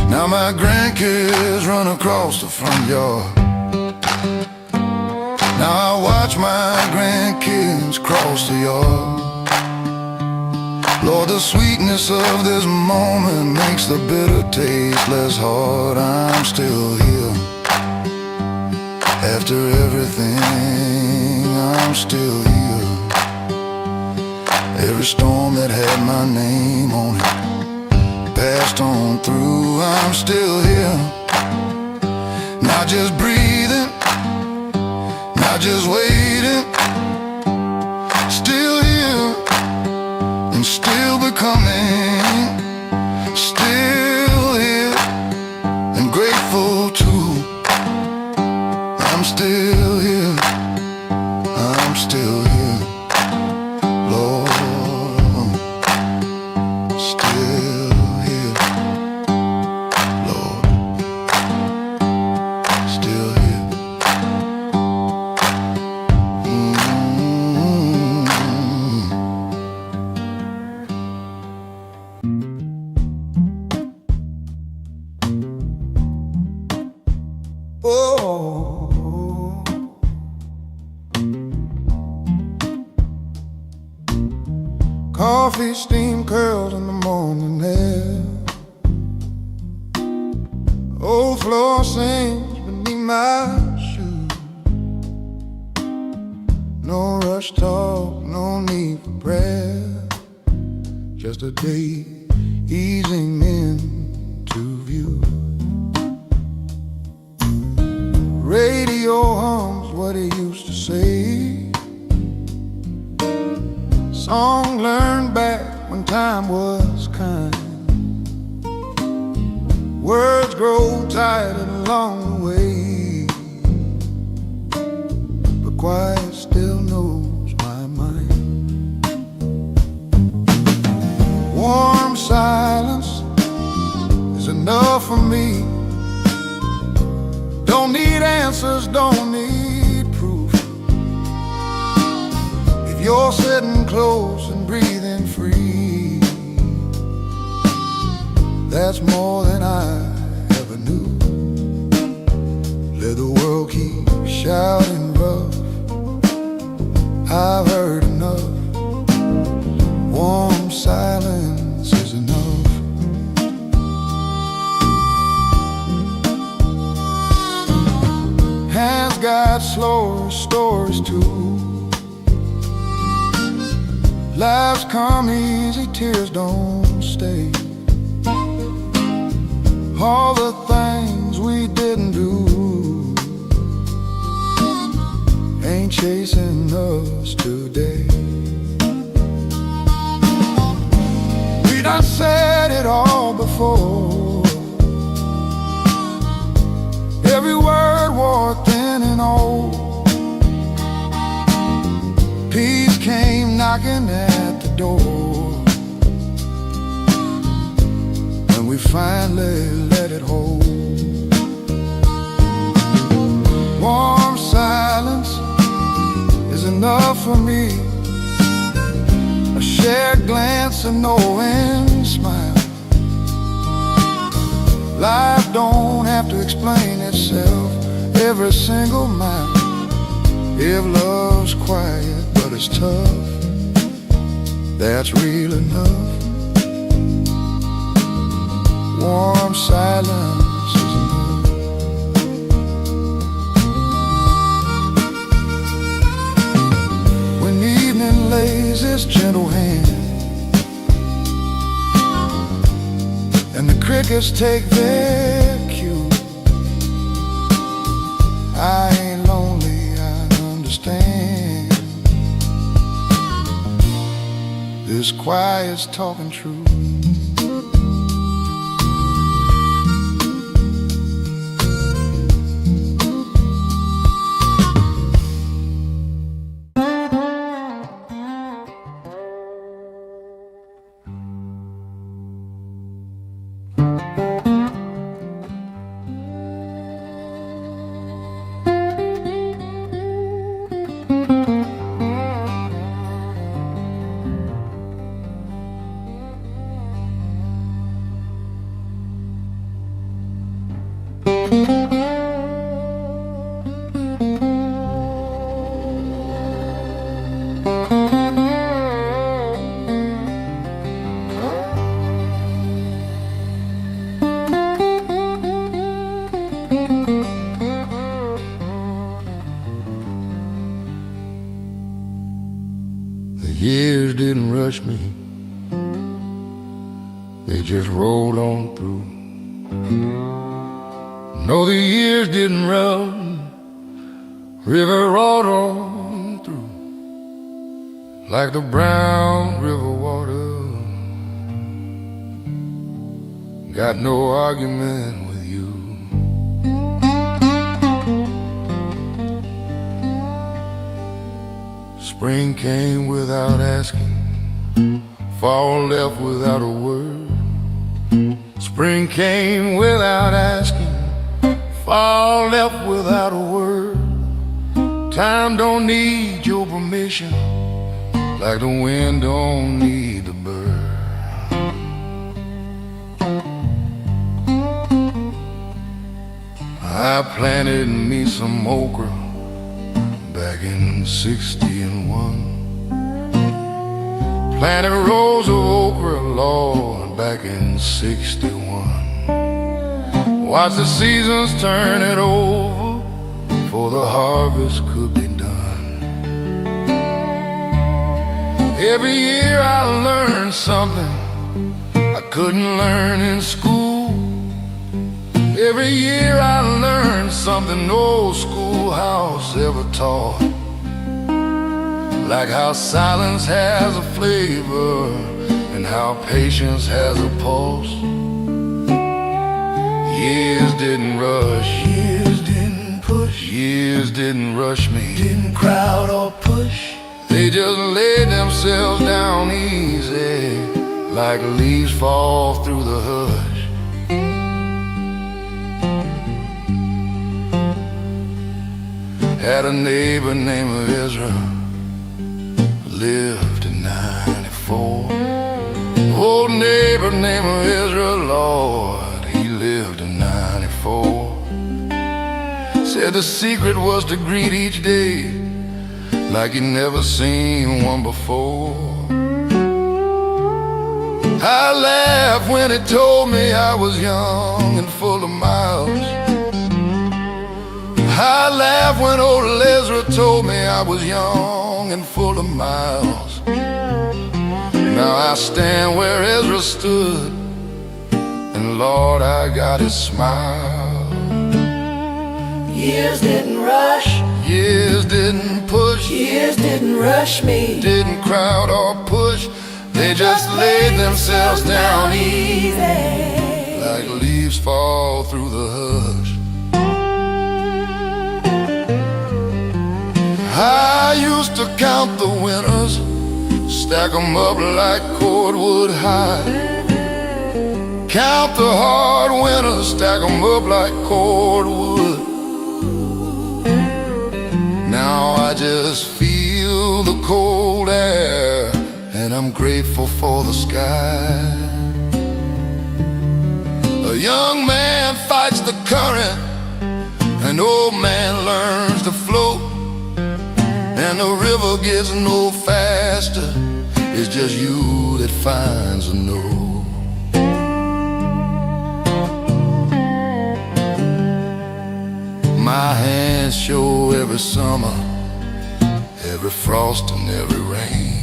Now my grandkids run across the front yard. Now I watch my grandkids cross the yard. Lord, the sweetness of this moment makes the bitter taste less hard. I'm still here after everything, I'm still here. Every storm that had my name on it passed on through. I'm still here, not just breathing, not just waiting. Still here and still becoming. Still here and grateful too. I'm still here, I'm still here, Lord, still here, Lord, still here. Oh, coffee steam curls in the morning air. Old floor sings beneath my shoes. No rush talk, no need for prayer. Just a day easing into view. Radio hums what he used to say. Song learned back when time was kind. Words grow tired along the way, but quiet still knows my mind. Warm silence is enough for me. Don't need answers, don't need proof. If you're sitting close and breathing free, that's more than I ever knew. Let the world keep shouting rough. I've heard enough. Warm silence is enough. Hands got slower stories too. Lives come easy, tears don't stay. All the things we didn't do ain't chasing us today. We done said it all before. Every word wore thin and old. Peace came knocking at the door, and we finally let it hold. Warm silence is enough for me. A shared glance, a knowing smile. Life don't have to explain itself every single mile. If love's quiet but it's tough, that's real enough. Warm silence is enough. When evening lays its gentle hand and the crickets take their cue, I ain't lonely, I understand. This quiet's talking true. The years didn't rush me, they just rolled on through. No, the years didn't run, river rolled on through. Like the brown river water, got no argument with you. Spring came without asking, fall left without a word. Spring came without asking, fall left without a word. Time don't need your permission, like the wind don't need the bird. I planted me some okra back in '61. Planted rows of okra, Lord, back in '61. Watched the seasons turn it over before the harvest could be done. Every year I learned something I couldn't learn in school. Every year I learned something no schoolhouse ever taught. Like how silence has a flavor and how patience has a pulse. Years didn't rush, years didn't push, years didn't rush me, didn't crowd or push. They just laid themselves down easy, like leaves fall through the hush. Had a neighbor named Israel, lived in '94. Old neighbor named Israel, Lord, he lived in '94. Said the secret was to greet each day like you'd never seen one before. I laughed when he told me I was young and full of miles. I laughed when old Ezra told me I was young and full of miles. Now I stand where Ezra stood, and Lord, I got his smile. Years didn't rush, years didn't push, years didn't rush me, didn't crowd or push. They just laid themselves down easy, like leaves fall through the hush. I used to count the winners, stack 'em up like cordwood high. Count the hard winners, stack 'em up like cordwood. Now I just feel the cold air, and I'm grateful for the sky. A young man fights the current, an old man learns to float. And the river gets no faster, it's just you that finds a note. My hands show every summer, every frost and every rain.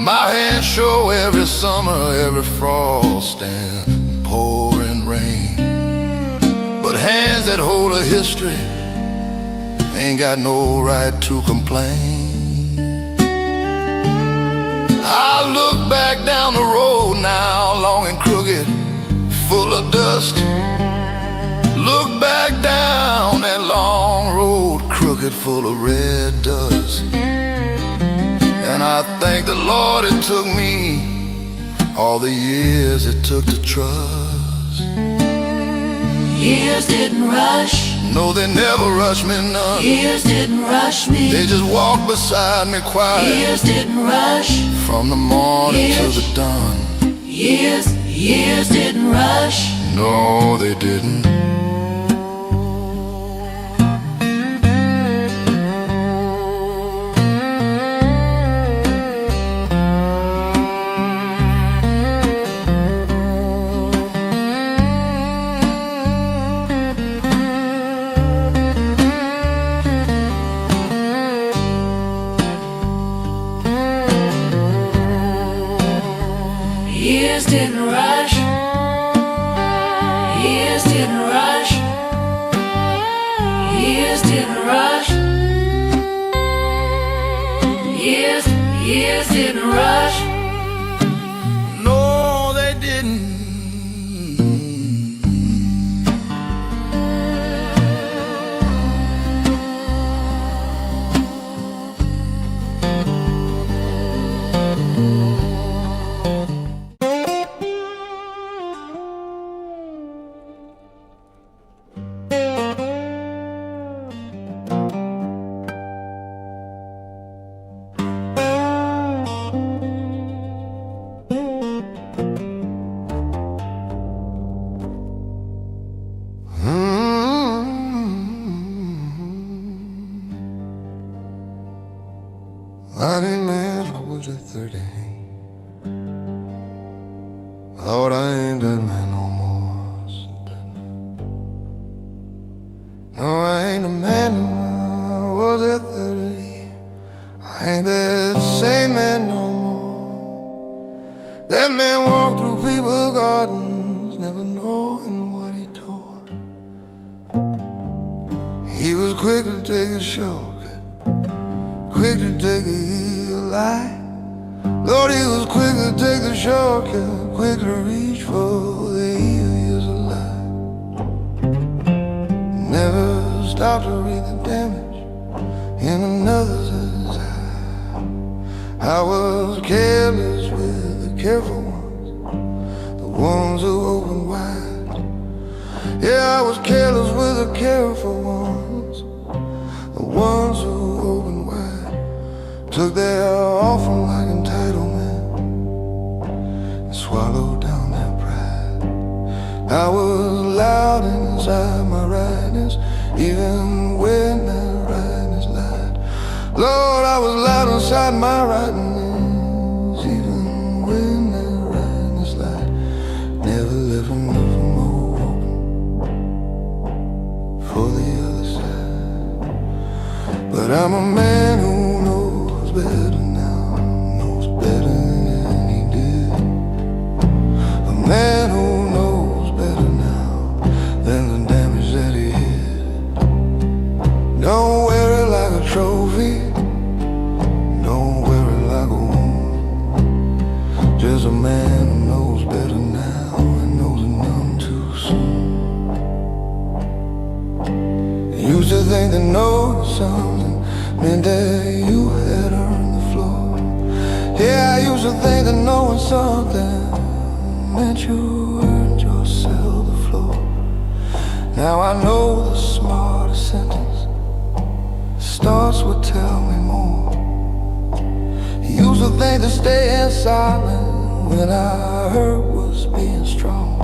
My hands show every summer, every frost and pouring rain. But hands that hold a history ain't got no right to complain. I look back down the road now, long and crooked, full of dust. Look back down that long road, crooked, full of red dust. And I thank the Lord it took me all the years it took to trust. years didn't rush. No, they never rushed me none. Years didn't rush me. They just walked beside me quiet. Years didn't rush. From the morning to the dawn. Years didn't rush. No, they didn't. Years didn't rush. Years didn't rush. Years didn't rush. Years didn't rush. No, they didn't. Mighty man, I was at 30. Lord, I ain't that man no more. No, I ain't the man I was at 30. I ain't that same man no more. That man walked through people's gardens, never knowing what he tore. He was quick to take a shortcut, quick to take a easy lie. Lord, he was quick to take the shortcut, quick to reach for the easiest alive. Never stopped to read the damage in another's eye. I was careless with the careful ones, the ones who open wide. Yeah, I was careless with the careful ones, the ones who open wide. Took their offering like entitlement and swallowed down their pride. I was loud inside my rightness, even when that rightness lied. Lord, I was loud inside my rightness, even when that rightness lied. Never living nothing more open for the other side. But I'm a man who knows better now, knows better than he did. A man who knows better now than the damage that he did. Don't wear it like a trophy, don't wear it like a wound. Just a man who knows better now and knows it none too soon. Used to think that knowing something meant that you had earned the floor. Yeah, I used to think that knowing something meant you earned yourself the floor. Now I know the smartest sentence starts with tell me more. Used to think that staying silent when I heard was being strong.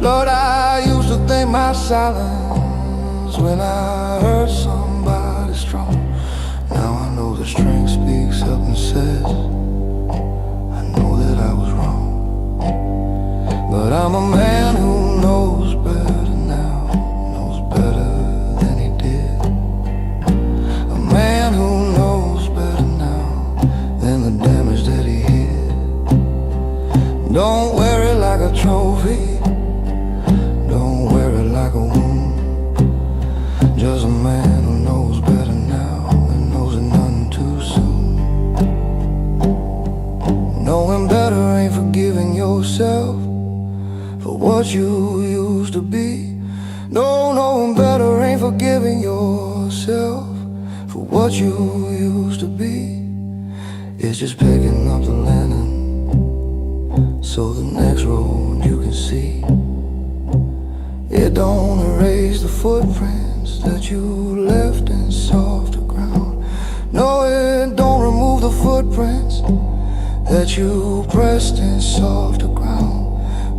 Lord, I used to think my silence when I heard somebody strong. Now I know the strength speaks up and says I know that I was wrong. But I'm a man who knows better now, knows better than he did. A man who knows better now than the damage that he hid. Don't wear it like a trophy, don't wear it like a wound. Just a man who knows better now and knows it none too soon. Knowing better ain't forgiving yourself for what you used to be. No, knowing better ain't forgiving yourself for what you used to be. It's just picking up the linen so the next road you can see. It don't erase the footprints that you left in softer ground. No, it don't remove the footprints that you pressed in softer ground.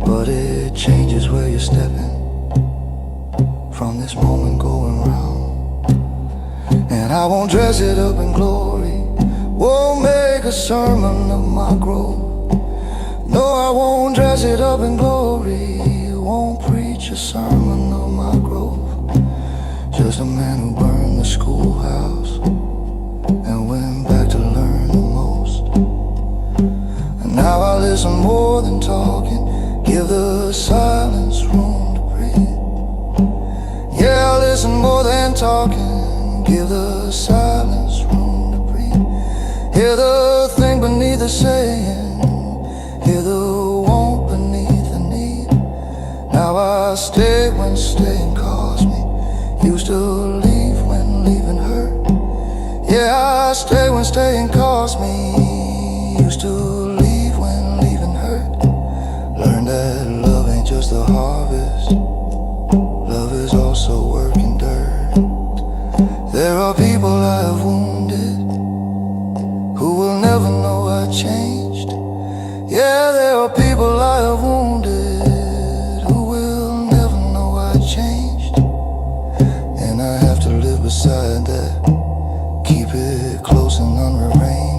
But it changes where you're stepping from this moment going round. And I won't dress it up in glory, won't make a sermon of my growth. No, I won't dress it up in glory, won't preach a sermon of my growth. Just a man who burned the schoolhouse and went back to learn the most. And now I listen more than talking, give the silence room to breathe. Yeah, I listen more than talking, give the silence room to breathe. Hear the thing beneath the saying, hear the want beneath the need. Now I stay when staying cost me, used to leave when leaving hurt. Yeah, I stay when staying cost me, used to leave when leaving hurt. Learn that love ain't just a harvest, love is also work and dirt. There are people I have wounded who will never know I changed. Yeah, there are people I have wounded who will never know I changed. And I have to live beside that, keep it close and unrearranged.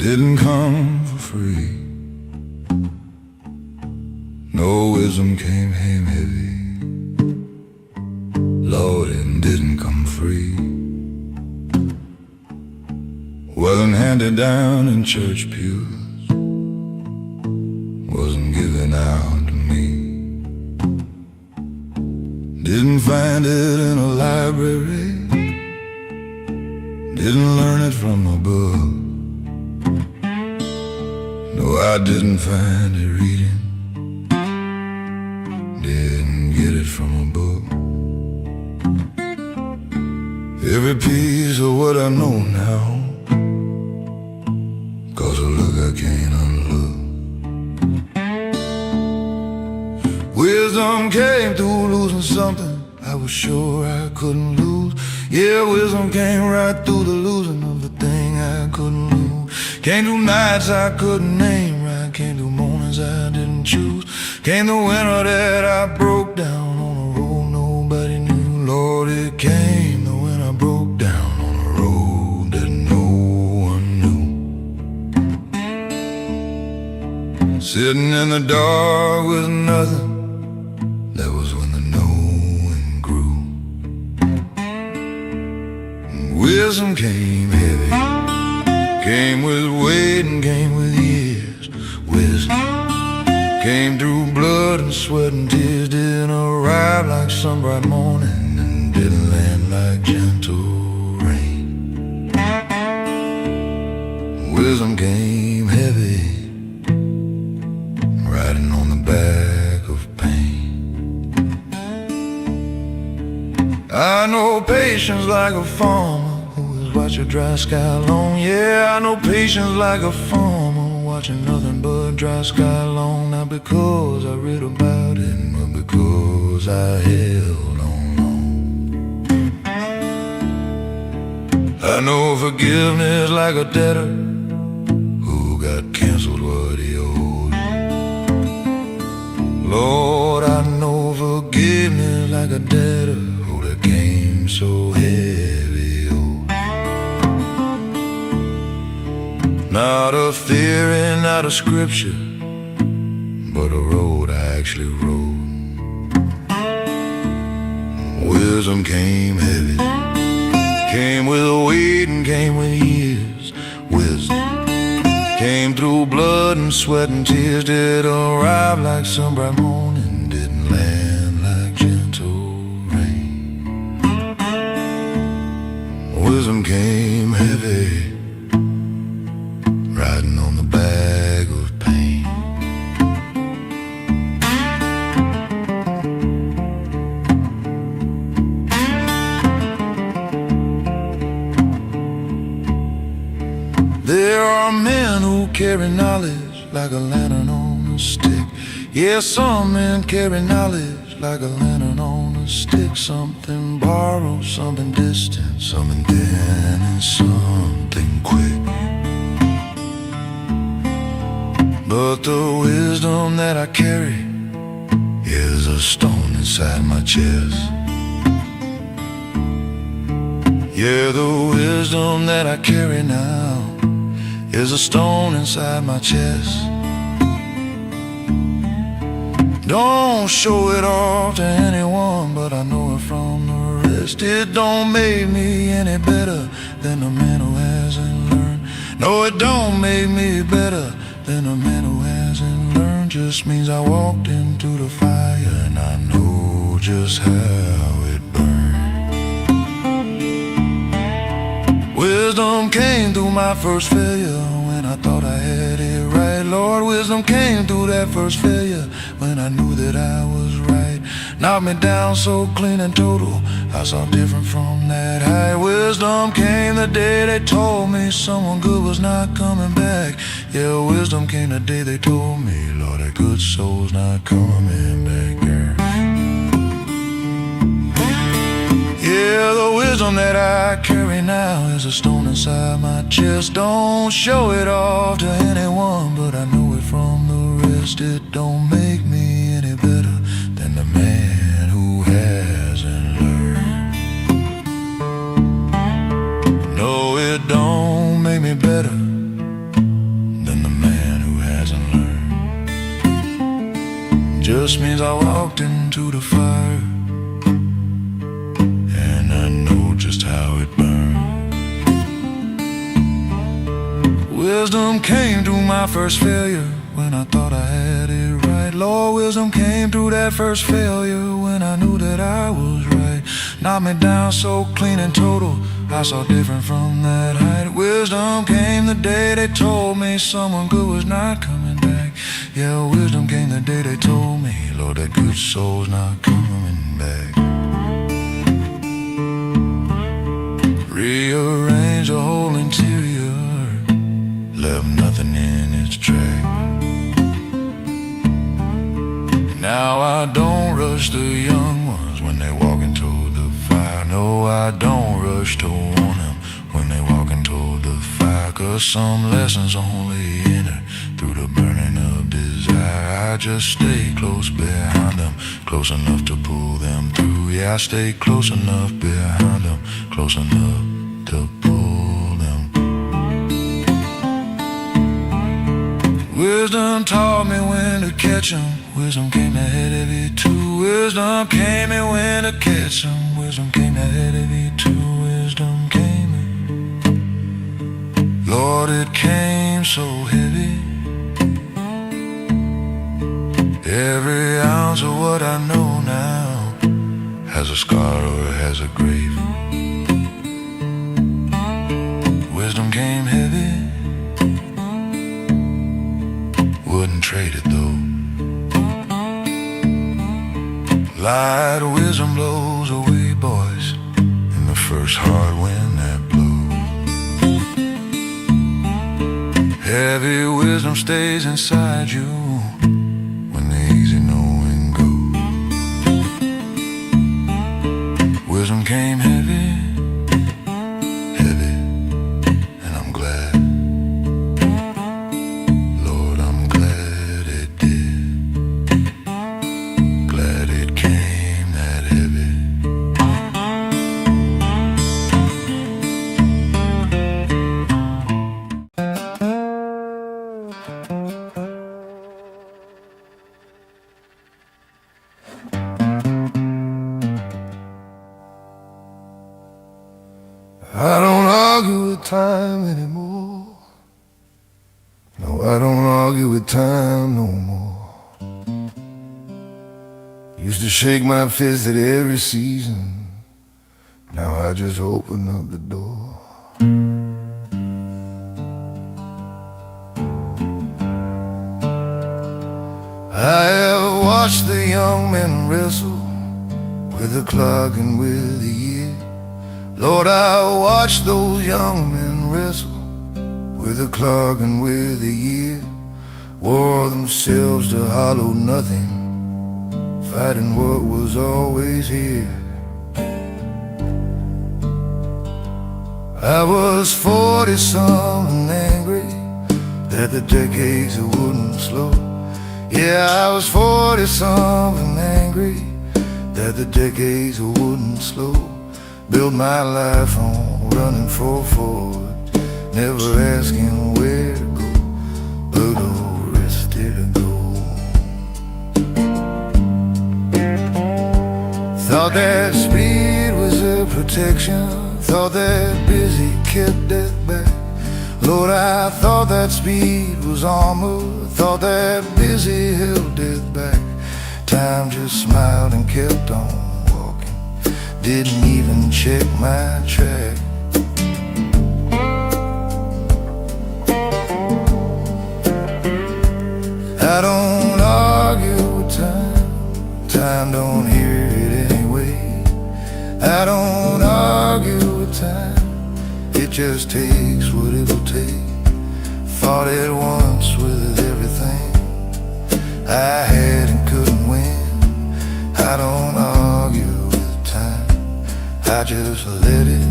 didn't come for free. No wisdom came heavy. Lord, it didn't come free. Wasn't handed down in church pews, wasn't given out to me. Didn't find it in a library, didn't learn it from a book. No, I didn't find it reading, didn't get it from a book. Every piece of what I know now, 'cause a look I can't unlook. Wisdom came through losing something I was sure I couldn't lose. Yeah, wisdom came right through the losing of the thing I couldn't lose. Came through nights I couldn't name right, came through mornings I didn't choose. Came the winter that I broke down on a road nobody knew. Lord, it came the when I broke down on a road that no one knew. Sitting in the dark with nothing, that was when the knowing grew. Wisdom came heavy, came with weight and came with years. Wisdom came through blood and sweat and tears, didn't arrive like some bright morning and didn't land like gentle rain. Wisdom came heavy, riding on the back of pain. I know patience like a farmer who has watched a dry sky long. Yeah, I know patience like a farmer watching nothing but dry sky long. Not because I read about it, but because I held on long. I know forgiveness like a debtor who got canceled what he owed. Lord, I know forgiveness like a debtor that came so heavy, oh. Not a theory, not a scripture, but a road I actually rode. Wisdom came heavy, came with weight and came with years. Wisdom came through blood and sweat and tears, did arrive like some bright morning, didn't land like gentle rain. Wisdom came heavy, riding on the bag of pain. There are men who carry knowledge like a lantern on a stick. Yeah, some men carry knowledge like a lantern on a stick. Something borrowed, something distant, something thin and something quick. But the wisdom that I carry is a stone inside my chest. Yeah, the wisdom that I carry now is a stone inside my chest. Don't show it off to anyone, but I know it from the rest. It don't make me any better than a man who hasn't learned. No, it don't make me better than a man who hasn't learned. Just means I walked into the fire and I know just how it burned. Wisdom came through my first failure when I thought I had it right. Lord, wisdom came through that first failure when I knew that I was right. Knocked me down so clean and total, I saw different from that high. Wisdom came the day they told me someone good was not coming back. Yeah, wisdom came the day they told me, Lord, that good soul's not coming back, girl. Yeah, the wisdom that I carry now is a stone inside my chest. Don't show it off to anyone, but I know it from the rest. It don't make me any better than the man who hasn't learned. No, it don't make me better just means I walked into the fire, and I know just how it burned. Wisdom came through my first failure when I thought I had it right. Lord, wisdom came through that first failure when I knew that I was right. Knocked me down so clean and total, I saw different from that height. Wisdom came the day they told me someone good was not coming back. Yeah, wisdom came the day they told me, Lord, that good soul's not coming back. Rearrange the whole interior, left nothing in its track. Now I don't rush the young ones when they walking toward the fire. No, I don't rush to warn them when they walking toward the fire. 'Cause some lessons only enter through the burning of desire. I just stay close behind them, close enough to pull them through. Yeah, I stay close enough behind them, close enough to pull them. Wisdom taught me when to catch 'em. Wisdom came ahead of it too. Wisdom came and when to catch 'em. Wisdom came ahead of it too. Wisdom came in. Lord, it came so heavy. Every ounce of what I know now has a scar or has a grave. Wisdom came heavy, wouldn't trade it though. Light wisdom blows away, boys, in the first hard wind that blows. Heavy wisdom stays inside you when the easy knowing goes. Wisdom came heavy, heavy, and I'm glad. Lord, I'm glad it did. Glad it came that heavy. I don't argue with time anymore. No, I don't argue with time no more. Used to shake my fist at every season. Now I just open up the door. I have watched the young men wrestle with the clock and with the year. Lord, I watched those young men wrestle with the clock and with the year. Wore themselves to hollow nothing, fighting what was always here. I was 40-something angry that the decades wouldn't slow. Yeah, I was 40-something angry that the decades wouldn't slow. Built my life on running forward, never asking where to go, but oh, rested to go. Thought that speed was a protection, thought that busy kept death back. Lord, I thought that speed was armor, thought that busy held death back. Time just smiled and kept on walking, didn't even check my track. I don't argue with time, time don't hear it anyway. I don't argue with time, it just takes what it'll take. Fought it once with everything I had and couldn't win. I don't argue with time, I just let it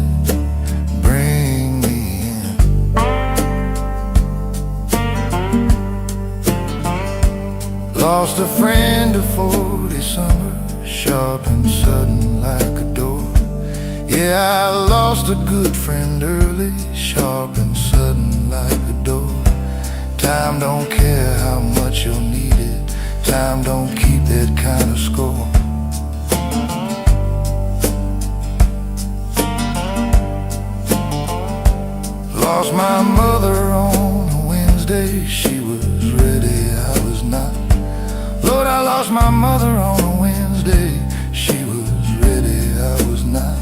bring me in. Lost a friend to 40 summers, sharp and sudden like a door. Yeah, I lost a good friend early, sharp and sudden like a door. Time don't care how much you'll need it, time don't keep they'd kind of score. Lost my mother on a Wednesday, she was ready, I was not. Lord, I lost my mother on a Wednesday, she was ready, I was not.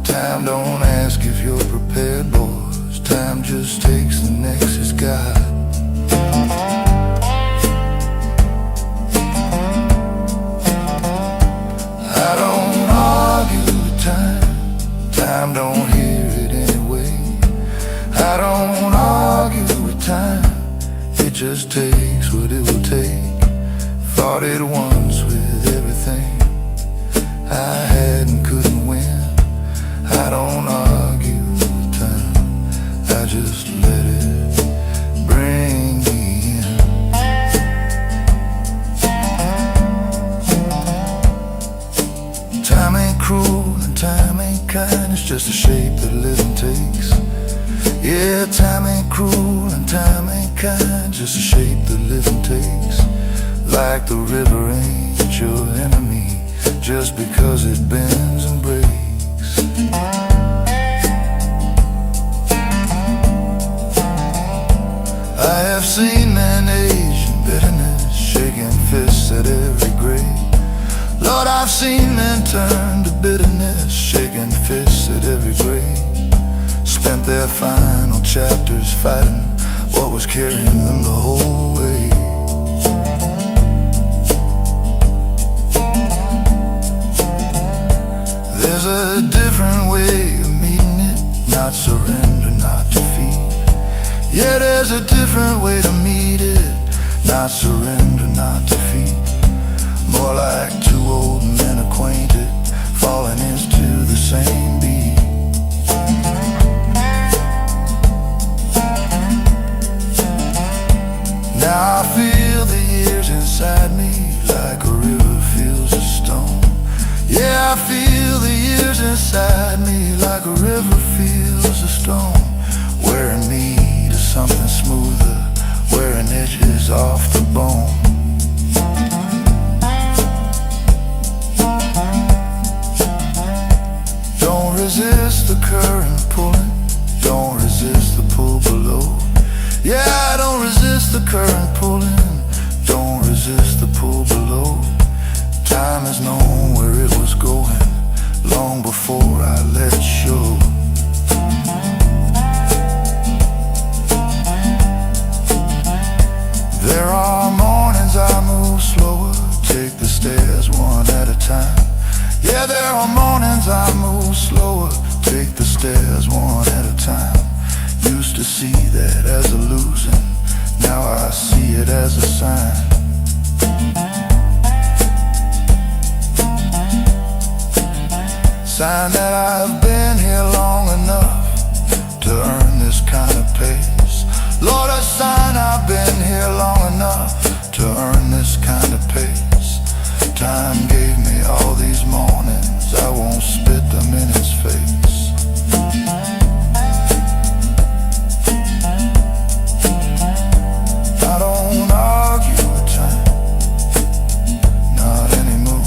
Time don't ask if you're prepared, boys. Time just takes the next is God. I don't argue with time, time don't hear it anyway. I don't argue with time, it just takes what it will take. Fought it once with everything I had and couldn't win. I don't argue with time, I just let it bring me in. Time ain't cruel and time ain't kind, it's just a shape that living takes. Yeah, time ain't cruel and time ain't kind, just a shape that living takes. Like the river ain't your enemy, just because it bends and breaks. I have seen men age in bitterness, shaking fists at every grave. Lord, I've seen men turn to bitterness, shaking fists at every grave. Spent their final chapters fighting what was carrying them the whole way. There's a different way of meeting it, not surrender, not defeat. Yeah, there's a different way to meet it, not surrender, not defeat. More like two old men acquainted, falling into the same beat. Now I feel the years inside me like a river feels a stone. Yeah, I feel the years inside me like a river feels a stone, wearing me to something smoother, wearing edges off the bone. Don't resist the current pulling, don't resist the pull below. Yeah, don't resist the current pulling, don't resist the pull below. Time has known where it was going, long before I let it show. There are mornings I move slower, take the stairs one at a time. Yeah, there are mornings I move slower, take the stairs one at a time. Used to see that as a losing, now I see it as a sign. Sign that I've been here long enough to earn this kind of pace. Lord, a sign I've been here long enough to earn this kind of pace. Time gave me all these mornings, I won't spit them in its face. I don't argue with time, not anymore.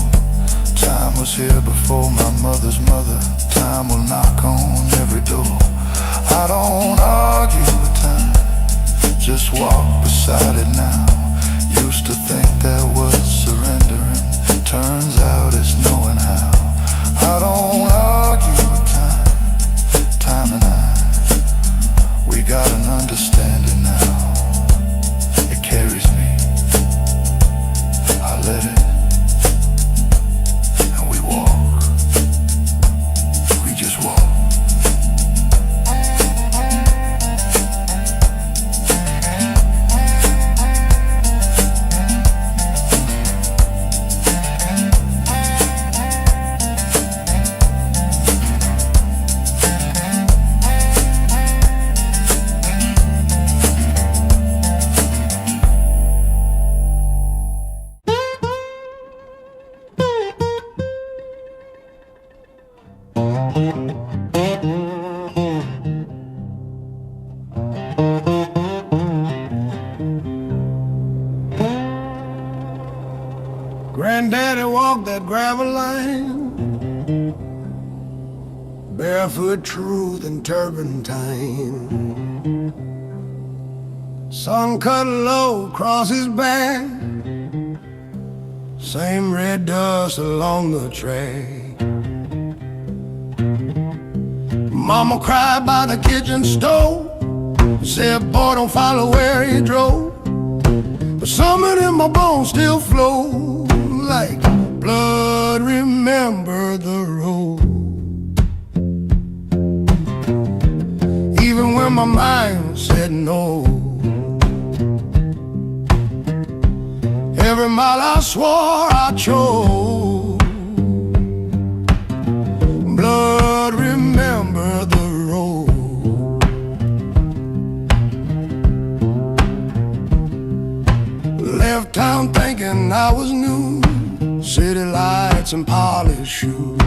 Time was here before my mother's mother, time will knock on every door. I don't argue with time, just walk beside it now. Used to think that was surrendering, turns out it's knowing how. I don't argue with time, time and I, we got an understanding now. It carries me, I let it, and we walk, we just walk. that gravel line, barefoot truth and turpentine. Sun cut low across his back, same red dust along the track. Mama cried by the kitchen stove, said, boy, don't follow where he drove. But something in my bones still flow like blood. Remember the road. Even when my mind said no, every mile I swore I chose. Blood, remember the road. Left town thinking I was new, city lights and polished shoes.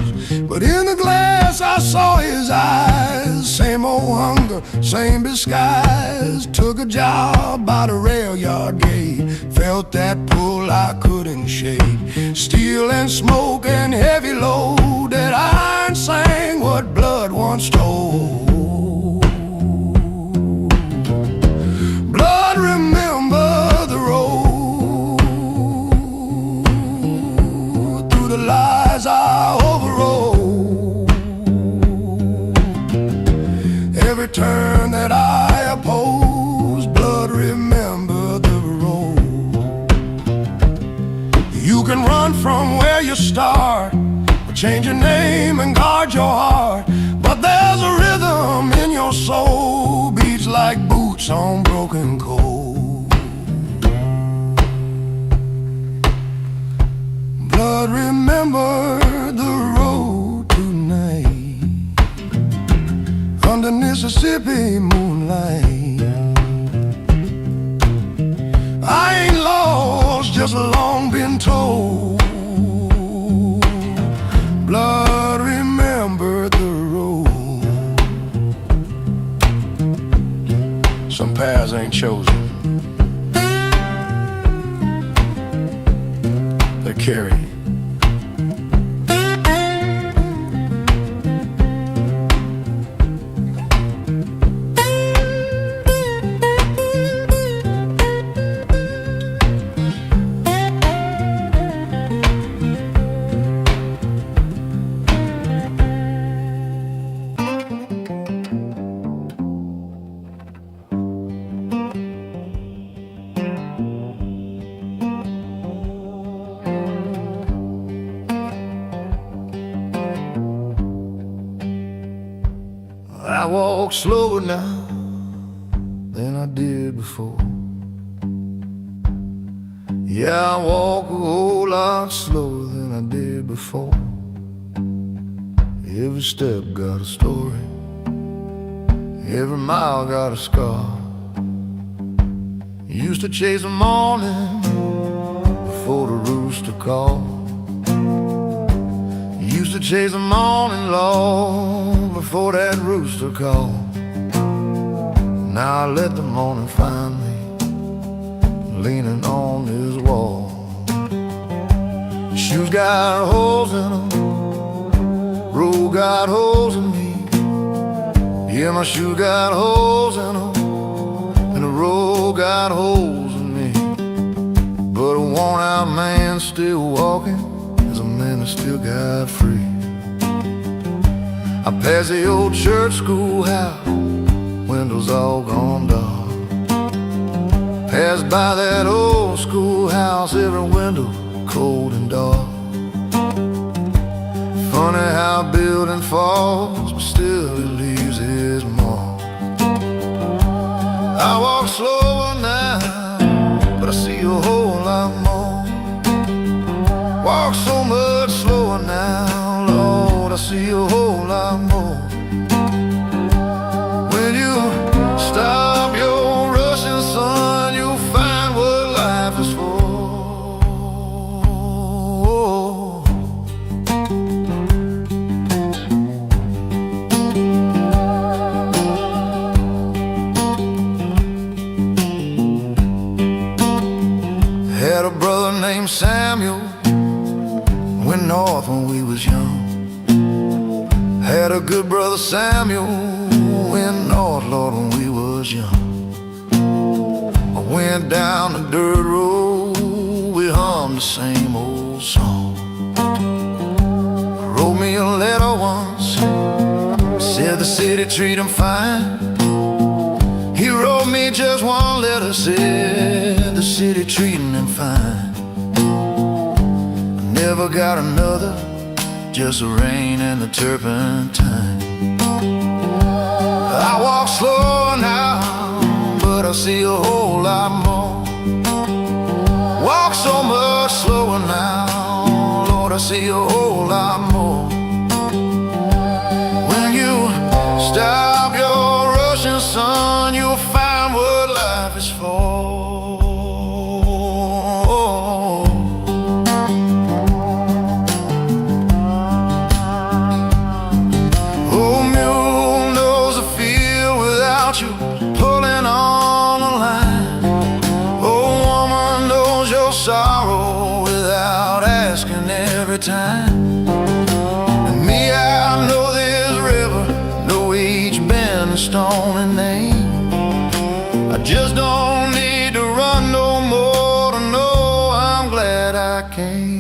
But in the glass I saw his eyes, same old hunger, same disguise. Took a job by the rail yard gate, felt that pull I couldn't shake. Steel and smoke and heavy load, that iron sang what blood once told. Blood, remember the road. Through the lies I overrode, every turn that I opposed. Blood, remember the road. You can run from where you start, change your name and guard your heart, but there's a rhythm in your soul, beats like boots on broken coal. Blood, remember the road tonight, under Mississippi moonlight. I ain't lost, just long been told. Blood, remember the road. Some paths ain't chosen, they're carried. I walk slower now than I did before. Yeah, I walk a whole lot slower than I did before. Every step got a story, every mile got a scar. Used to chase the morning before the rooster called. Used to chase the morning long before that rooster called. Now I let the morning find me leaning on his wall. Shoes got holes in them, road got holes in me. Yeah, my shoes got holes in them, and the road got holes in me. But a worn out man still walking is a man that still got free. I pass the old church schoolhouse, windows all gone dark. Pass by that old schoolhouse, every window cold and dark. Funny how a building falls, but still it leaves its mark. I walk slower now, but I see a whole lot more. Walk so much slower now, Lord, I see a whole lot more. When you stop your rushing, son, you'll find what life is for. Had a brother named Samuel. When we was young. Had a good brother Samuel in North, Lord, when we was young. I went down the dirt road, we hummed the same old song. Wrote me a letter once, said the city treat him fine. He wrote me just one letter, said the city treating him fine. I never got another, just the rain and the turpentine. I walk slower now, but I see a whole lot more. Walk so much slower now, Lord, I see a whole lot more. When you stop your rushing, son, you'll find what life is for. Old mule knows the field without you pulling on the line. Old woman knows your sorrow without asking every time. And me, I know this river, know each bend and stone and name. I just don't need to run no more to know I'm glad I came.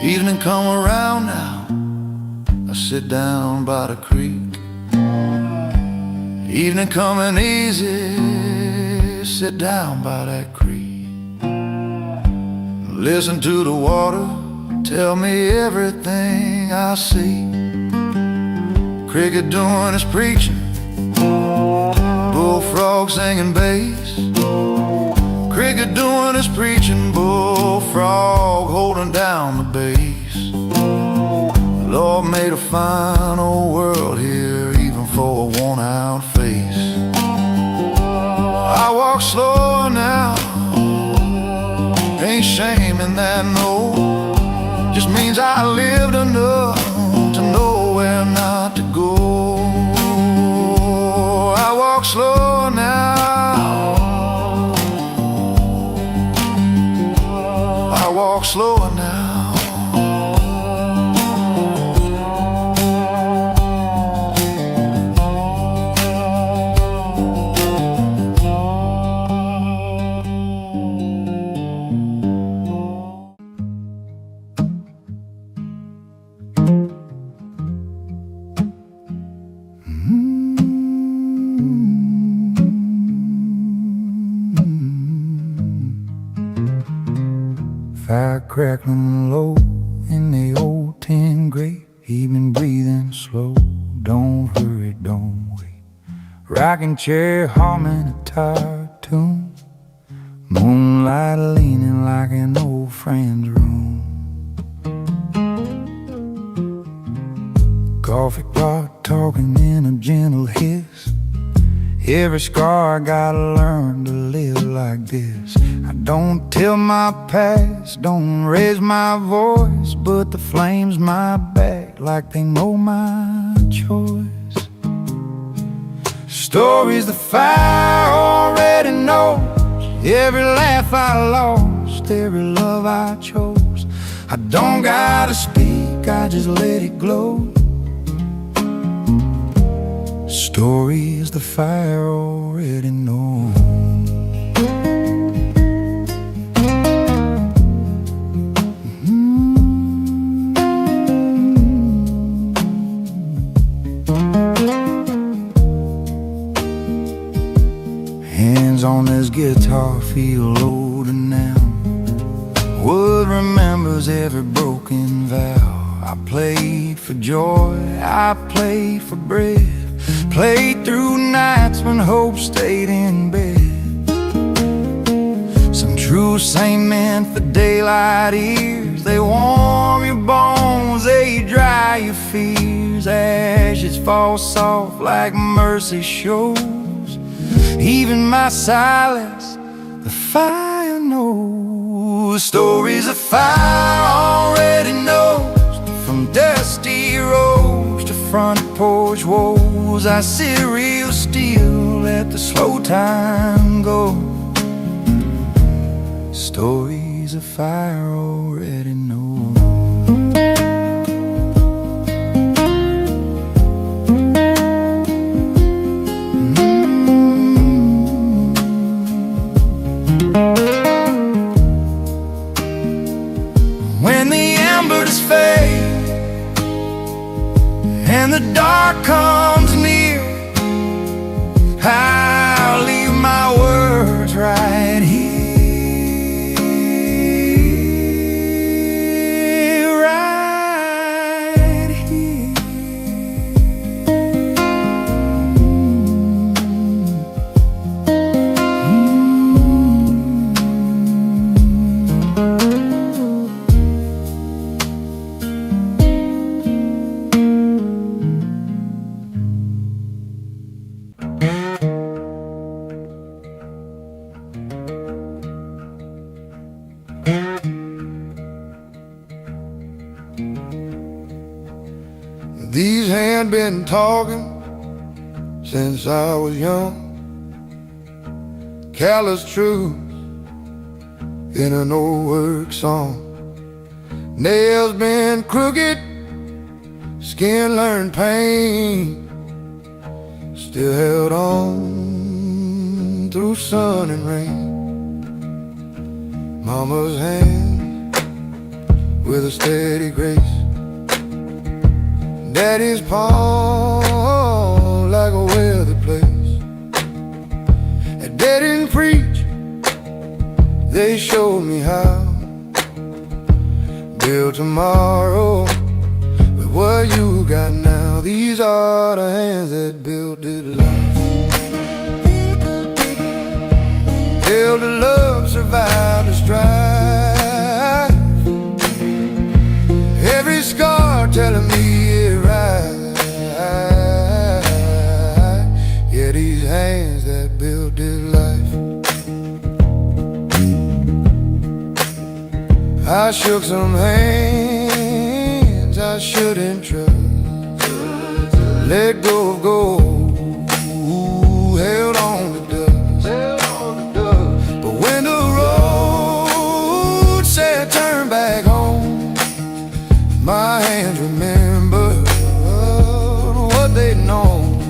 Evening come around now, I sit down by the creek. Evening coming easy, sit down by that creek. Listen to the water, tell me everything I see. Cricket doing his preaching, bullfrog singing bass. Cricket doing his preaching, bullfrog holding down the bass. Lord made a fine old world here, even for a worn-out face. I walk slower now, ain't shame in that, no. Just means I lived enough to know where not to go. I walk slower now, I walk slower now. Fire crackling low in the old tin grate. He been breathing slow, don't hurry, don't wait. Rocking chair humming a tired tune. Moonlight leaning like an old friend's room. Coffee pot talking in a gentle hiss. Every scar I gotta learn to live like this. I don't tell my past, don't raise my voice, but the flames my back like they know my choice. Stories the fire already knows. Every laugh I lost, every love I chose. I don't gotta speak, I just let it glow. Stories the fire already knows. Hands on this guitar feel older now. Wood remembers every broken vow. I played for joy, I played for bread. Played through nights when hope stayed in bed. Some truths ain't meant for daylight ears. They warm your bones, they dry your fears. Ashes fall soft like mercy shows. Even my silence, the fire knows. Stories of fire already knows. From dusty roads to front George woes, I sit real still, let the slow time go. Stories of fire already know. When the embers fade and the dark comes near, I'll leave my words right here, right here. These hands been talking since I was young. Callous truth in an old work song. Nails been crooked, skin learned pain, still held on through sun and rain. Mama's hand with a steady grace, Daddy's palm like a weather place. And they didn't preach, they showed me how. Build tomorrow with what you got now. These are the hands that built this life. Built the love, survived the strife. Every scar telling me it right. Yeah, these hands that built this life. I shook some hands I shouldn't trust. Let go of gold, held on to dust. But when the road said turn back home, my hands remembered what they'd known.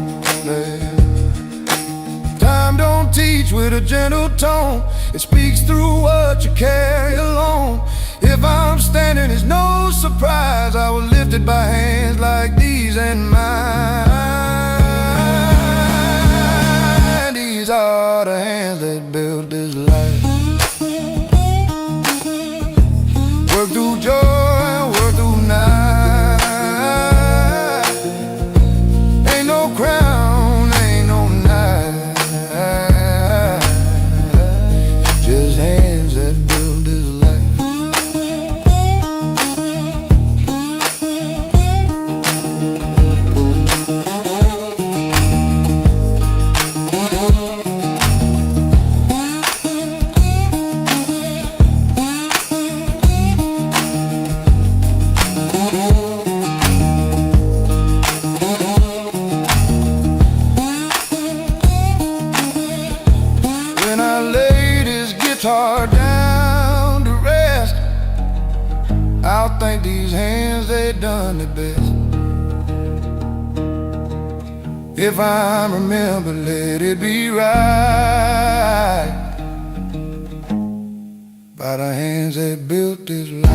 Time don't teach with a gentle tone, it speaks through what you carry alone. If I'm standing, it's no surprise I was lifted by hands like these and mine. These are the hands that built this life. Work through joy, work through night. Ain't no crown, ain't no night. Just hands that built this life. When I lay this guitar down to rest, I'll thank these hands, they done the best. If I remember, let it be right by the hands that built this life.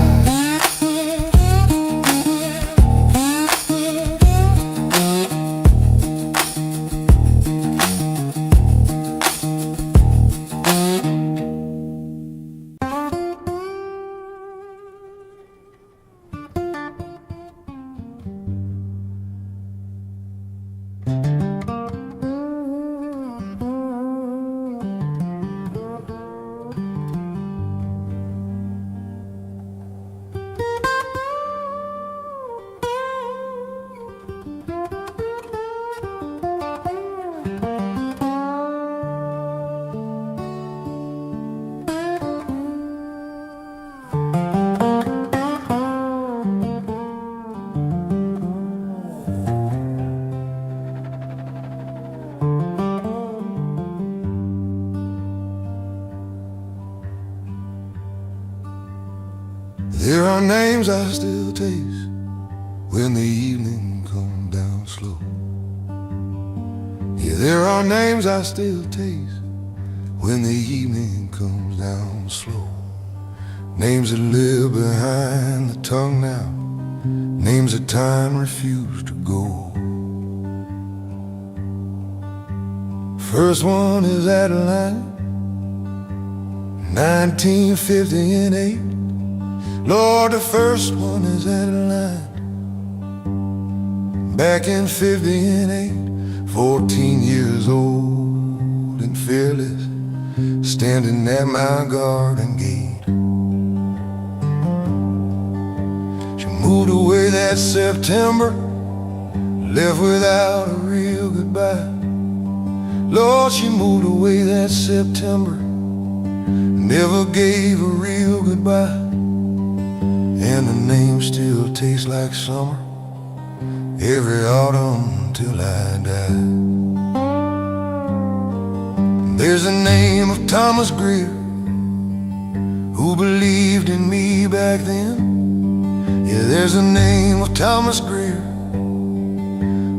There are names I still taste when the evening comes down slow. Yeah, there are names I still taste when the evening comes down slow. Names that live behind the tongue now, names that time refused to go. First one is Adeline, 1958. Lord, the first one is Adeline, back in 58. 14 years old and fearless, standing at my garden gate. She moved away that September, left without a real goodbye. Lord, she moved away that September, never gave a real goodbye. And the name still tastes like summer, every autumn till I die. There's the name of Thomas Greer, who believed in me back then. Yeah, there's the name of Thomas Greer,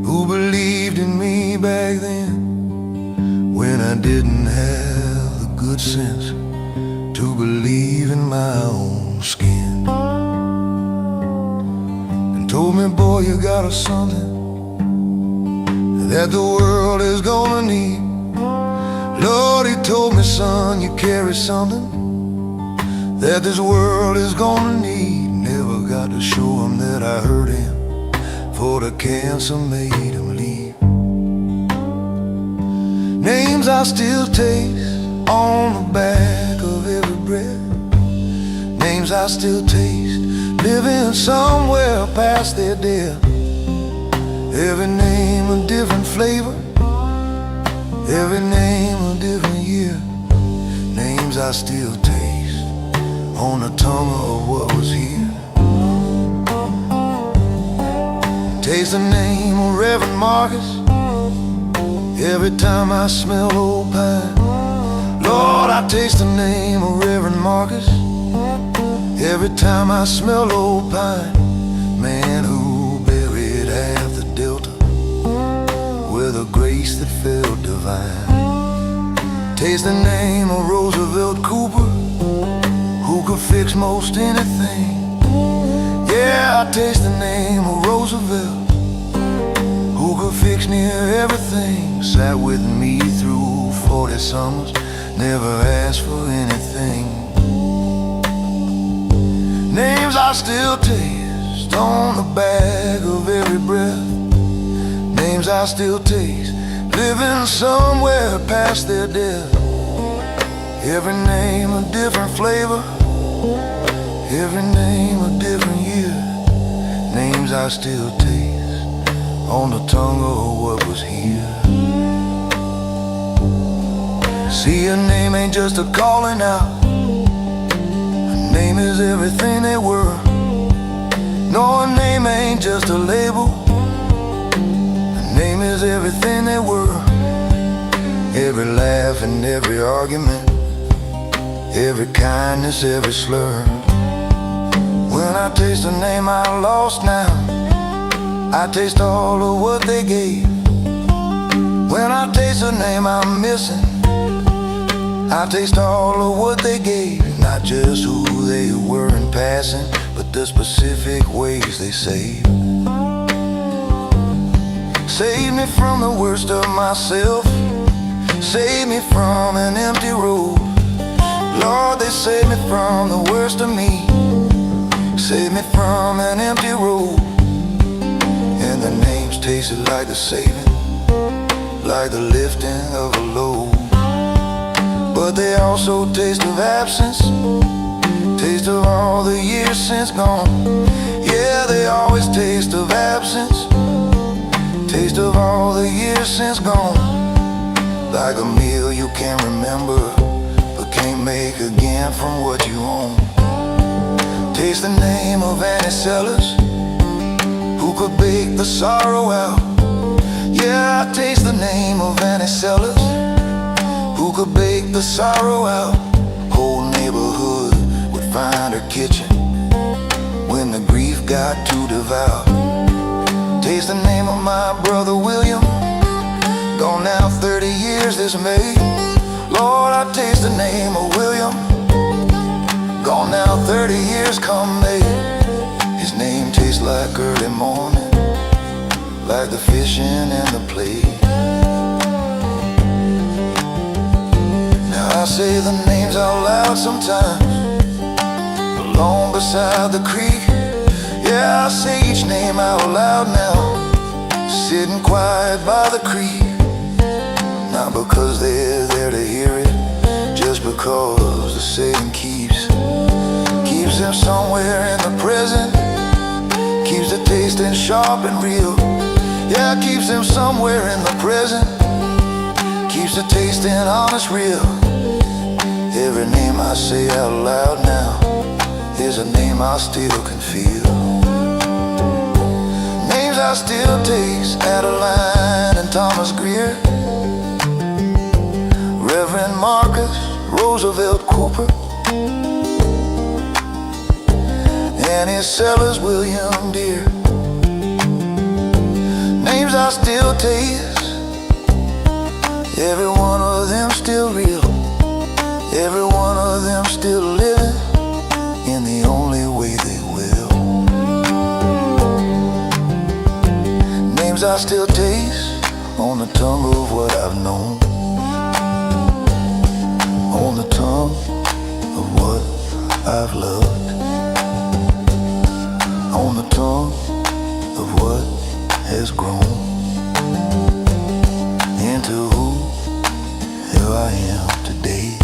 who believed in me back then, when I didn't have the good sense to believe in my own skin. And told me, boy, you got a something that the world is gonna need. Lord, he told me, son, you carry something that this world is gonna need. Never got to show him that I hurt him, for the cancer made him leave. Names I still taste on the back of every breath. Names I still taste, living somewhere past their death. Every name a different flavor, every name a different year. Names I still taste on the tongue of what was here. Taste the name of Reverend Marcus every time I smell old pine. Lord, I taste the name of Reverend Marcus every time I smell old pine. Man who buried half the Delta with a grace that felt divine. Taste the name of Roosevelt Cooper, who could fix most anything. Yeah, I taste the name of Roosevelt, who could fix near everything. Sat with me through 40 summers, never asked for anything. Names I still taste on the back of every breath. Names I still taste, living somewhere past their death. Every name a different flavor, every name a different year. Names I still taste on the tongue of what was here. See, a name ain't just a calling out, a name is everything they were. No, a name ain't just a label, a name is everything they were. Every laugh and every argument, every kindness, every slur. When I taste a name I lost now, I taste all of what they gave. When I taste a name I'm missing, I taste all of what they gave. Not just who they were in passing, but the specific ways they saved. Saved me from the worst of myself, saved me from an empty road. Lord, they saved me from the worst of me, saved me from an empty road. And the names tasted like the saving, like the lifting of a load. But they also taste of absence, taste of all the years since gone. Yeah, they always taste of absence, taste of all the years since gone. Like a meal you can't remember, but can't make again from what you own. Taste the name of Annie Sellers, who could bake the sorrow out. Yeah, I taste the name of Annie Sellers, who could bake the sorrow out. Whole neighborhood would find her kitchen got to devour. Taste the name of my brother William, gone now 30 years this May. Lord, I taste the name of William, gone now 30 years come May. His name tastes like early morning, like the fishing and the play. Now I say the names out loud sometimes, alone beside the creek. Yeah, I say each name out loud now, sitting quiet by the creek. Not because they're there to hear it, just because the saying keeps them somewhere in the present, keeps the tasting sharp and real. Yeah, keeps them somewhere in the present, keeps the tasting honest real. Every name I say out loud now is a name I still can feel. Names I still taste, Adeline and Thomas Greer, Reverend Marcus, Roosevelt Cooper, Annie Sellers, William Deere. Names I still taste, every one of them still real, every one of them still living in the only way they will. Names I still taste on the tongue of what I've known, on the tongue of what I've loved, on the tongue of what has grown into who I am today.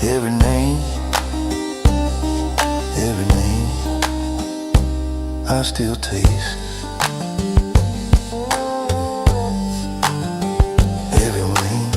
Every name I still taste. Every name.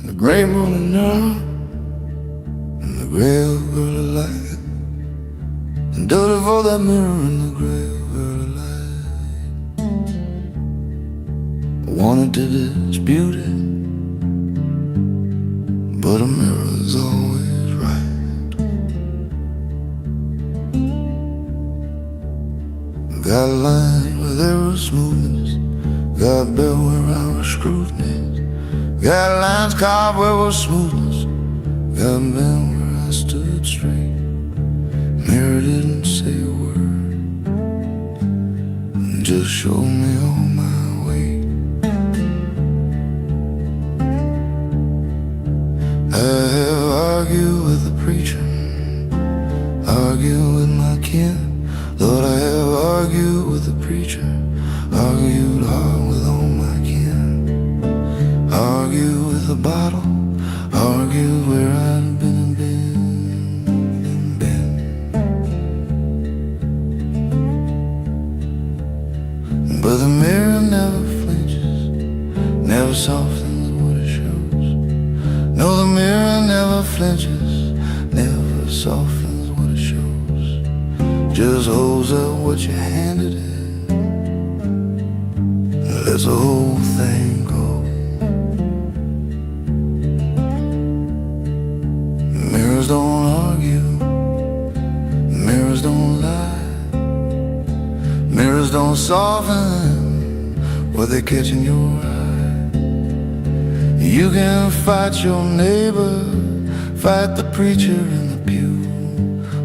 The gray morning now, and the gray early light, and dirty for that mirror in the gray early light. I wanted to dispute it, but a mirror's always right. Got a line where there was smoothness, got a bell where I was scrutiny. Got lines carved where was smoothness, got a bell where I stood straight. Mirror didn't say a word, just showed me on my way. I have argued with the preacher, argued with my kin. Lord, I have argued with the preacher, argued hard with all my kin. Argue with the bottle, argue where I've been. But the mirror never flinches, never softens what it shows. No, the mirror never flinches, never softens what it shows. Just holds up what you handed it, and lets the whole thing go. Mirrors don't argue, mirrors don't lie, mirrors don't soften what they catch in your eye. You can fight your neighbor, fight the preacher in the pew.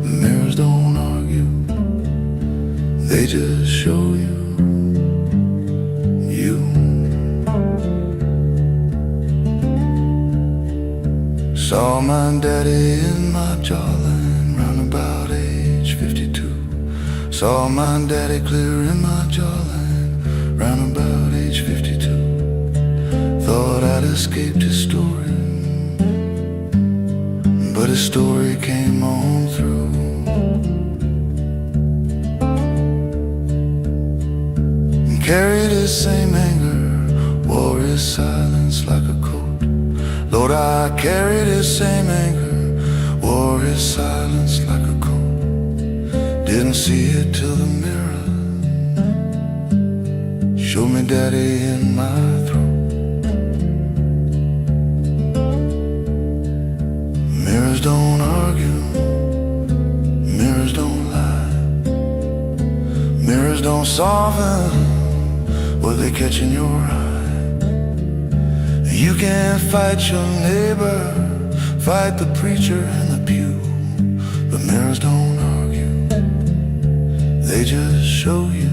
Mirrors don't argue, they just show you. Saw my daddy in my jawline round about age 52. Saw my daddy clear in my jawline round about age 52. Thought I'd escaped his story, but his story came on through. carried his same anger, wore his silence like a coat. Lord, I carried his same anger, wore his silence like a coat. Didn't see it till the mirror showed me daddy in my throat. Mirrors don't argue, mirrors don't lie, mirrors don't soften what they catch in your eye. You can't fight your neighbor, fight the preacher in the pew, but mirrors don't argue, they just show you.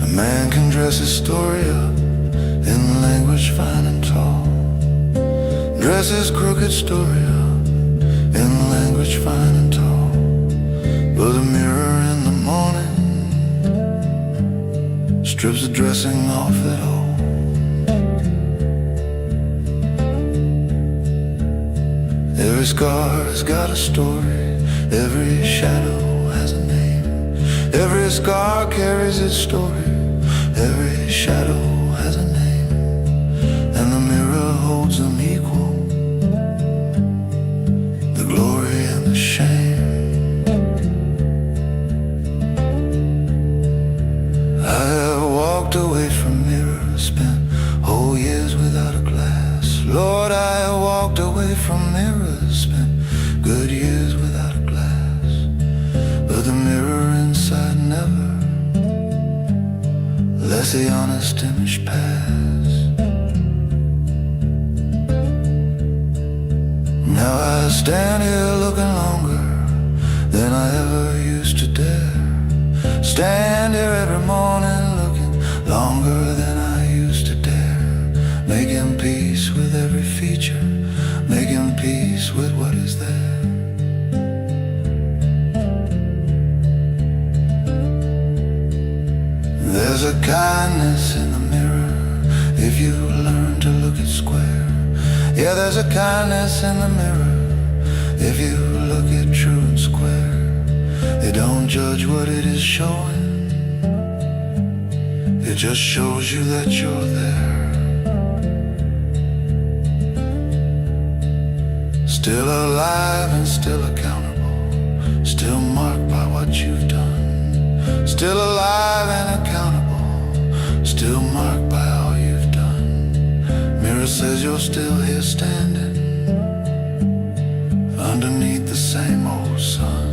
A man can dress his story up in language fine and tall, dress his crooked story up in language fine and tall, but a mirror in the morning strips the dressing off it all. Every scar has got a story, every shadow has a name. Every scar carries its story, every shadow has a name, and the mirror holds them equal, the glory and the shame. I have walked away from mirrors, spent whole years without a glass. Lord, I have walked away from mirrors, spent good years without a glass, but the mirror inside never lets the honest image pass. Now I stand here looking longer than I ever used to dare. Stand here every morning looking longer than I used to dare, making peace with every feature, making peace with what is there. There's a kindness in the mirror if you learn to look it square. Yeah, there's a kindness in the mirror if you look it true and square. They don't judge what it is showing, it just shows you that you're there. Still alive and still accountable, still marked by what you've done. Still alive and accountable, still marked by all you've done. Mirror says you're still here standing underneath the same old sun.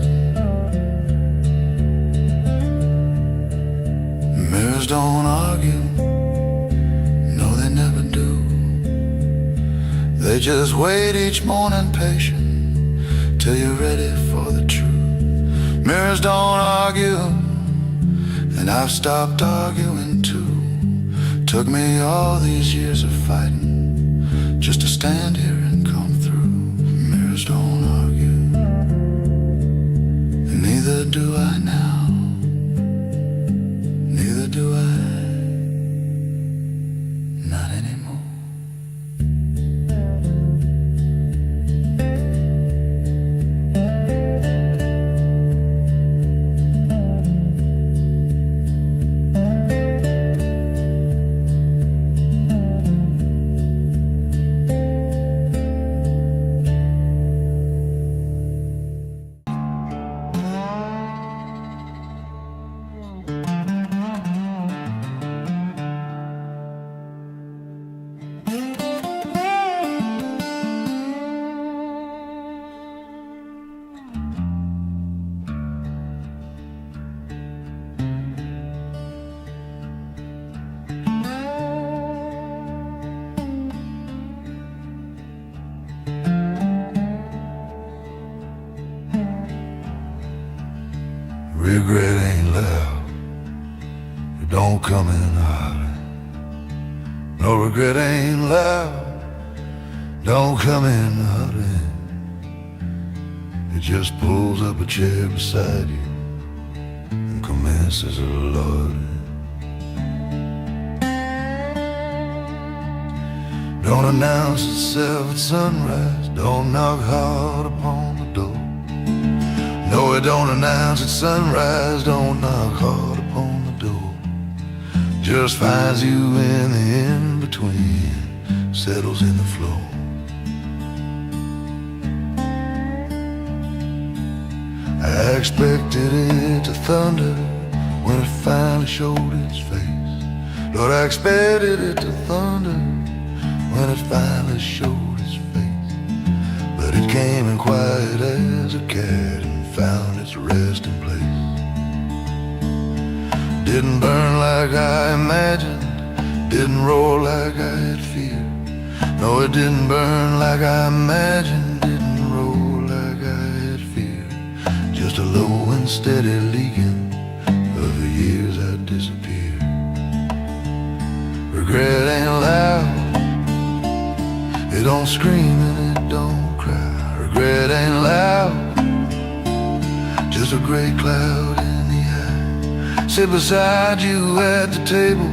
Mirrors don't argue, no they never do. They just wait each morning patient till you're ready for the truth. Mirrors don't argue, and I've stopped arguing too. Took me all these years of fighting just to stand here and come through. Mirrors don't argue, and neither do I now. Neither do I, not anymore. Regret ain't loud, it don't come in a hurry. No, regret ain't loud, don't come in a hurry. It just pulls up a chair beside you and commences a lordy. Don't announce itself at sunrise, don't knock hard upon the door. No, it don't announce its sunrise, don't knock hard upon the door. Just finds you in the in-between, settles in the floor. I expected it to thunder when it finally showed its face. Lord, I expected it to thunder when it finally showed its face. But it came in quiet as a cat and found its resting place. Didn't burn like I imagined, didn't roar like I had feared. No, it didn't burn like I imagined, didn't roar like I had feared. Just a low and steady leaking of the years I disappeared. Regret ain't loud, it don't scream and it don't cry. Regret ain't loud, just a gray cloud in the eye. Sit beside you at the table,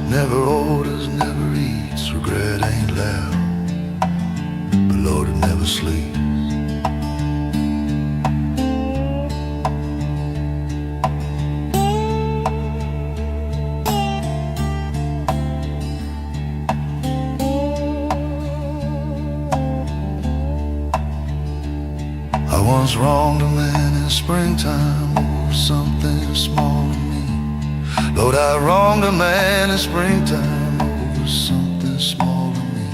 never orders, never eats. Regret ain't loud, but Lord, it never sleeps. I once wronged a man in springtime over something small to me. Lord, I wronged a man in springtime over something small to me.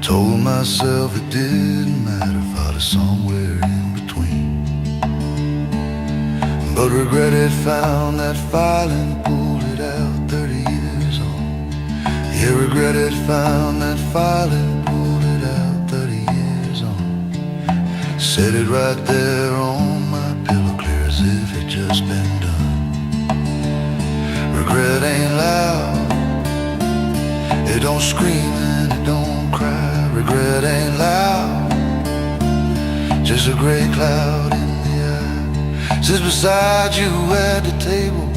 Told myself it didn't matter, thought of somewhere in between. But regret it found that file and pulled it out 30 years on. Yeah, regret it found that file and pulled it out 30 years on. Set it right there on my pillow, clear as if it just been done. Regret ain't loud, it don't scream and it don't cry. Regret ain't loud, just a gray cloud in the eye. Sits beside you at the table,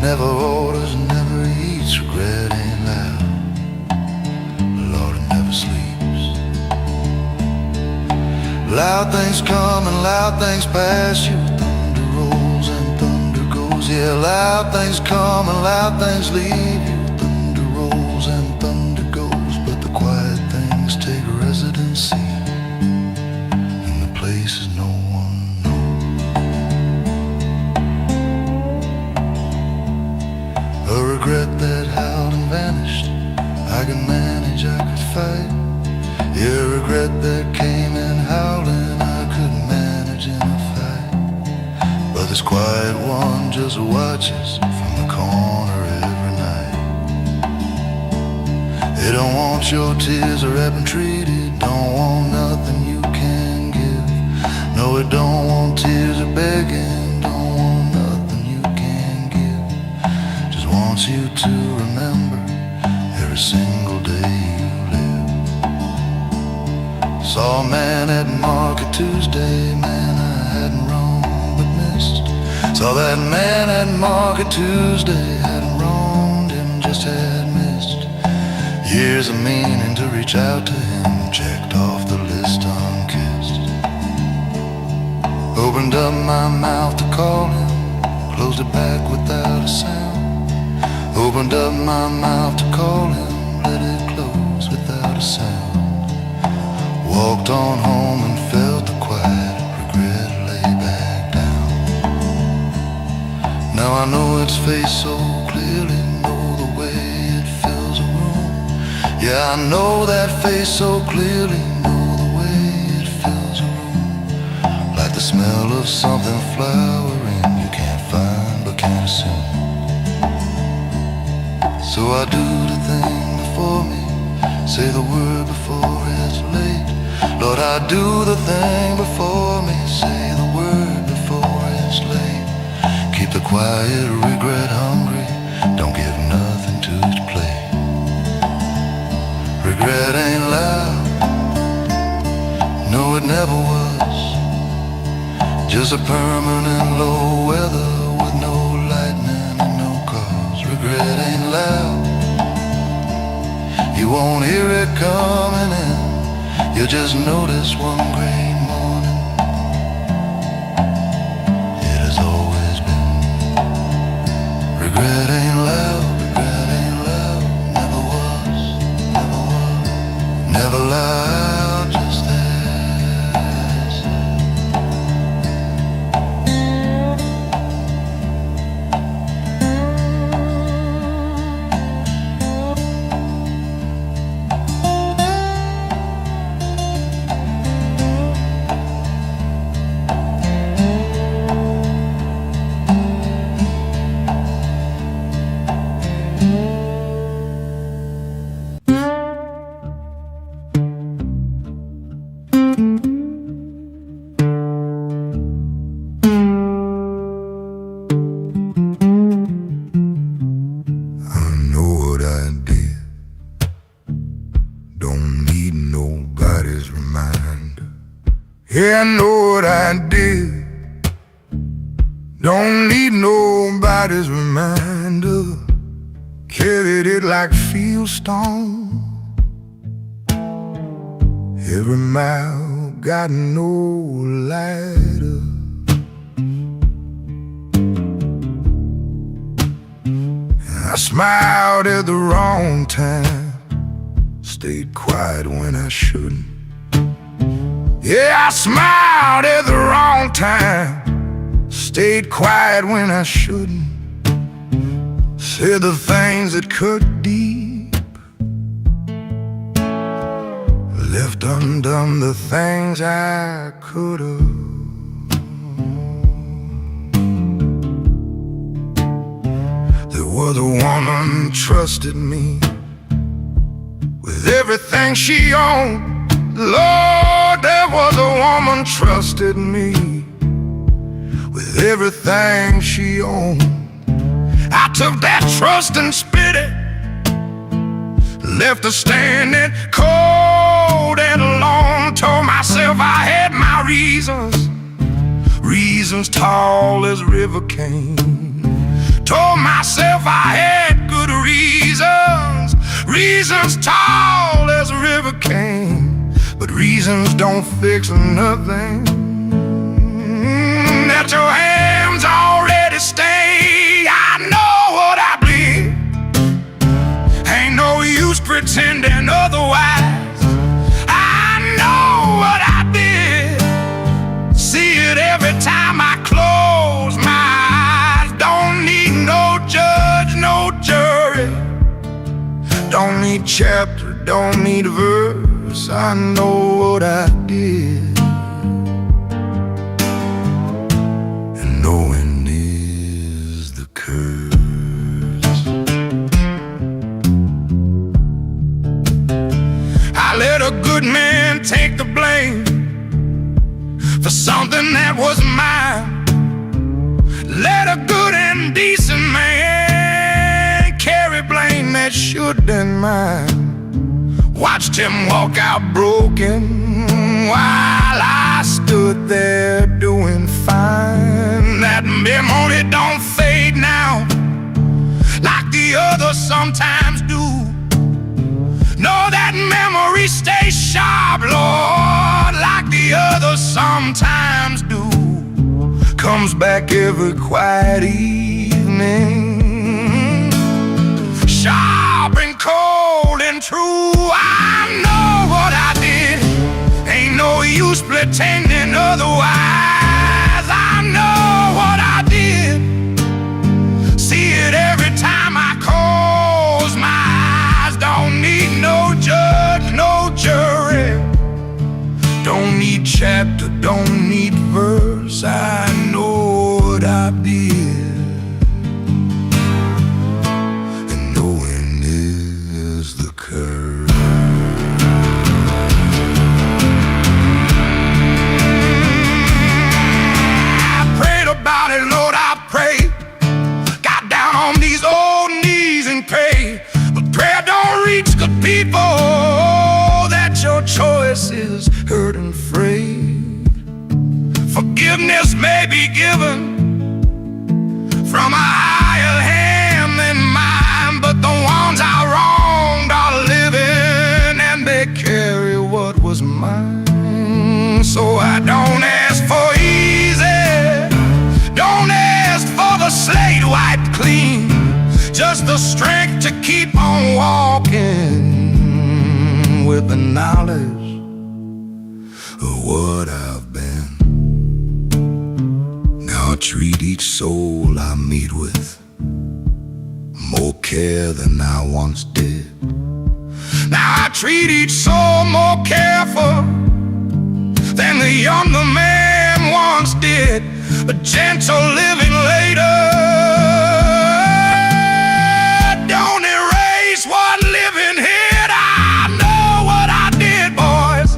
never orders, never eats. Regret ain't loud, Lord, it never sleeps. Loud things come and loud things pass you. Thunder rolls and thunder goes. Yeah, loud things come and loud things leave you. Thunder rolls and thunder goes. But the quiet things take residency in the places no one knows. A regret that howled and vanished, I could manage, I could fight. Yeah, regret that came in howling, I couldn't manage in a fight. But this quiet one just watches from the corner every night. They don't want your tears or have been treated, don't want nothing you can give. No, it don't want tears or begging, don't want nothing you can give. Just wants you to remember every single day you live. Saw a man at Market Tuesday, man I hadn't wronged but missed. Saw that man at Market Tuesday, hadn't wronged him, just had missed. Years of meaning to reach out to him, checked off the list unkissed. Opened up my mouth to call him, closed it back without a sound. Opened up my mouth to call him, let it close without a sound. Walked on home and felt the quiet regret lay back down. Now I know its face so clearly, know the way it fills a room. Yeah, I know that face so clearly, know the way it fills a room. Like the smell of something flowering you can't find but can't assume. So I do the thing before me, say the word before it's late. Lord, I do the thing before me, say the word before it's late. Keep the quiet regret hungry, don't give nothing to its plate. Regret ain't loud, no it never was. Just a permanent low weather with no lightning and no cause. Regret ain't loud, you won't hear it coming in. You'll just notice one great morning Yeah, I know what I did. Don't need nobody's reminder. Carried it like fieldstone. Every mile got no lighter. I smiled at the wrong time, stayed quiet when I shouldn't. Yeah, I smiled at the wrong time, stayed quiet when I shouldn't. Said the things that cut deep, left undone the things I could've. There was a woman trusted me with everything she owned. Lord, there was a woman trusted me with everything she owned. I took that trust and spit it, left her standing cold and alone. Told myself I had my reasons, reasons tall as river came. Told myself I had good reasons, reasons tall as a river came. But reasons don't fix nothing that your hands already stay. I know what I did, ain't no use pretending otherwise. I know what I did, see it every time I close my eyes. Don't need no judge, no jury, don't need chapter, don't need verse. I know what I did, and knowing is the curse. I let a good man take the blame for something that was mine. Let a good and decent man carry blame that should have been mine. Watched him walk out broken while I stood there doing fine. That memory don't fade now like the others sometimes do. No, that memory stays sharp, Lord, like the others sometimes do. Comes back every quiet evening, sharp and cold and true. I know what I did, ain't no use pretending otherwise. I know what I did, see it every time I close my eyes. Don't need no judge, no jury, don't need chapter, don't need verse. I know what I did, and knowing is the curse. Lord, I pray, got down on these old knees and pray, but prayer don't reach good people that your choice is hurt and frayed. Forgiveness may be given from a higher hand than mine, but the ones I wronged are living and they carry what was mine. So I don't ask for easy, don't ask for the slate wiped clean, just the strength to keep on walking with the knowledge of what I've been. Now I treat each soul I meet with more care than I once did. Now I treat each soul more careful than the younger man once did. A gentle living later don't erase what living hid. I know what I did, boys,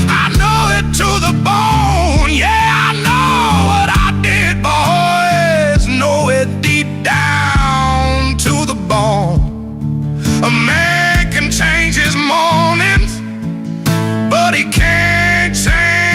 I know it to the bone. Yeah, I know what I did, boys, know it deep down to the bone. A man can change his mornings, but he can't change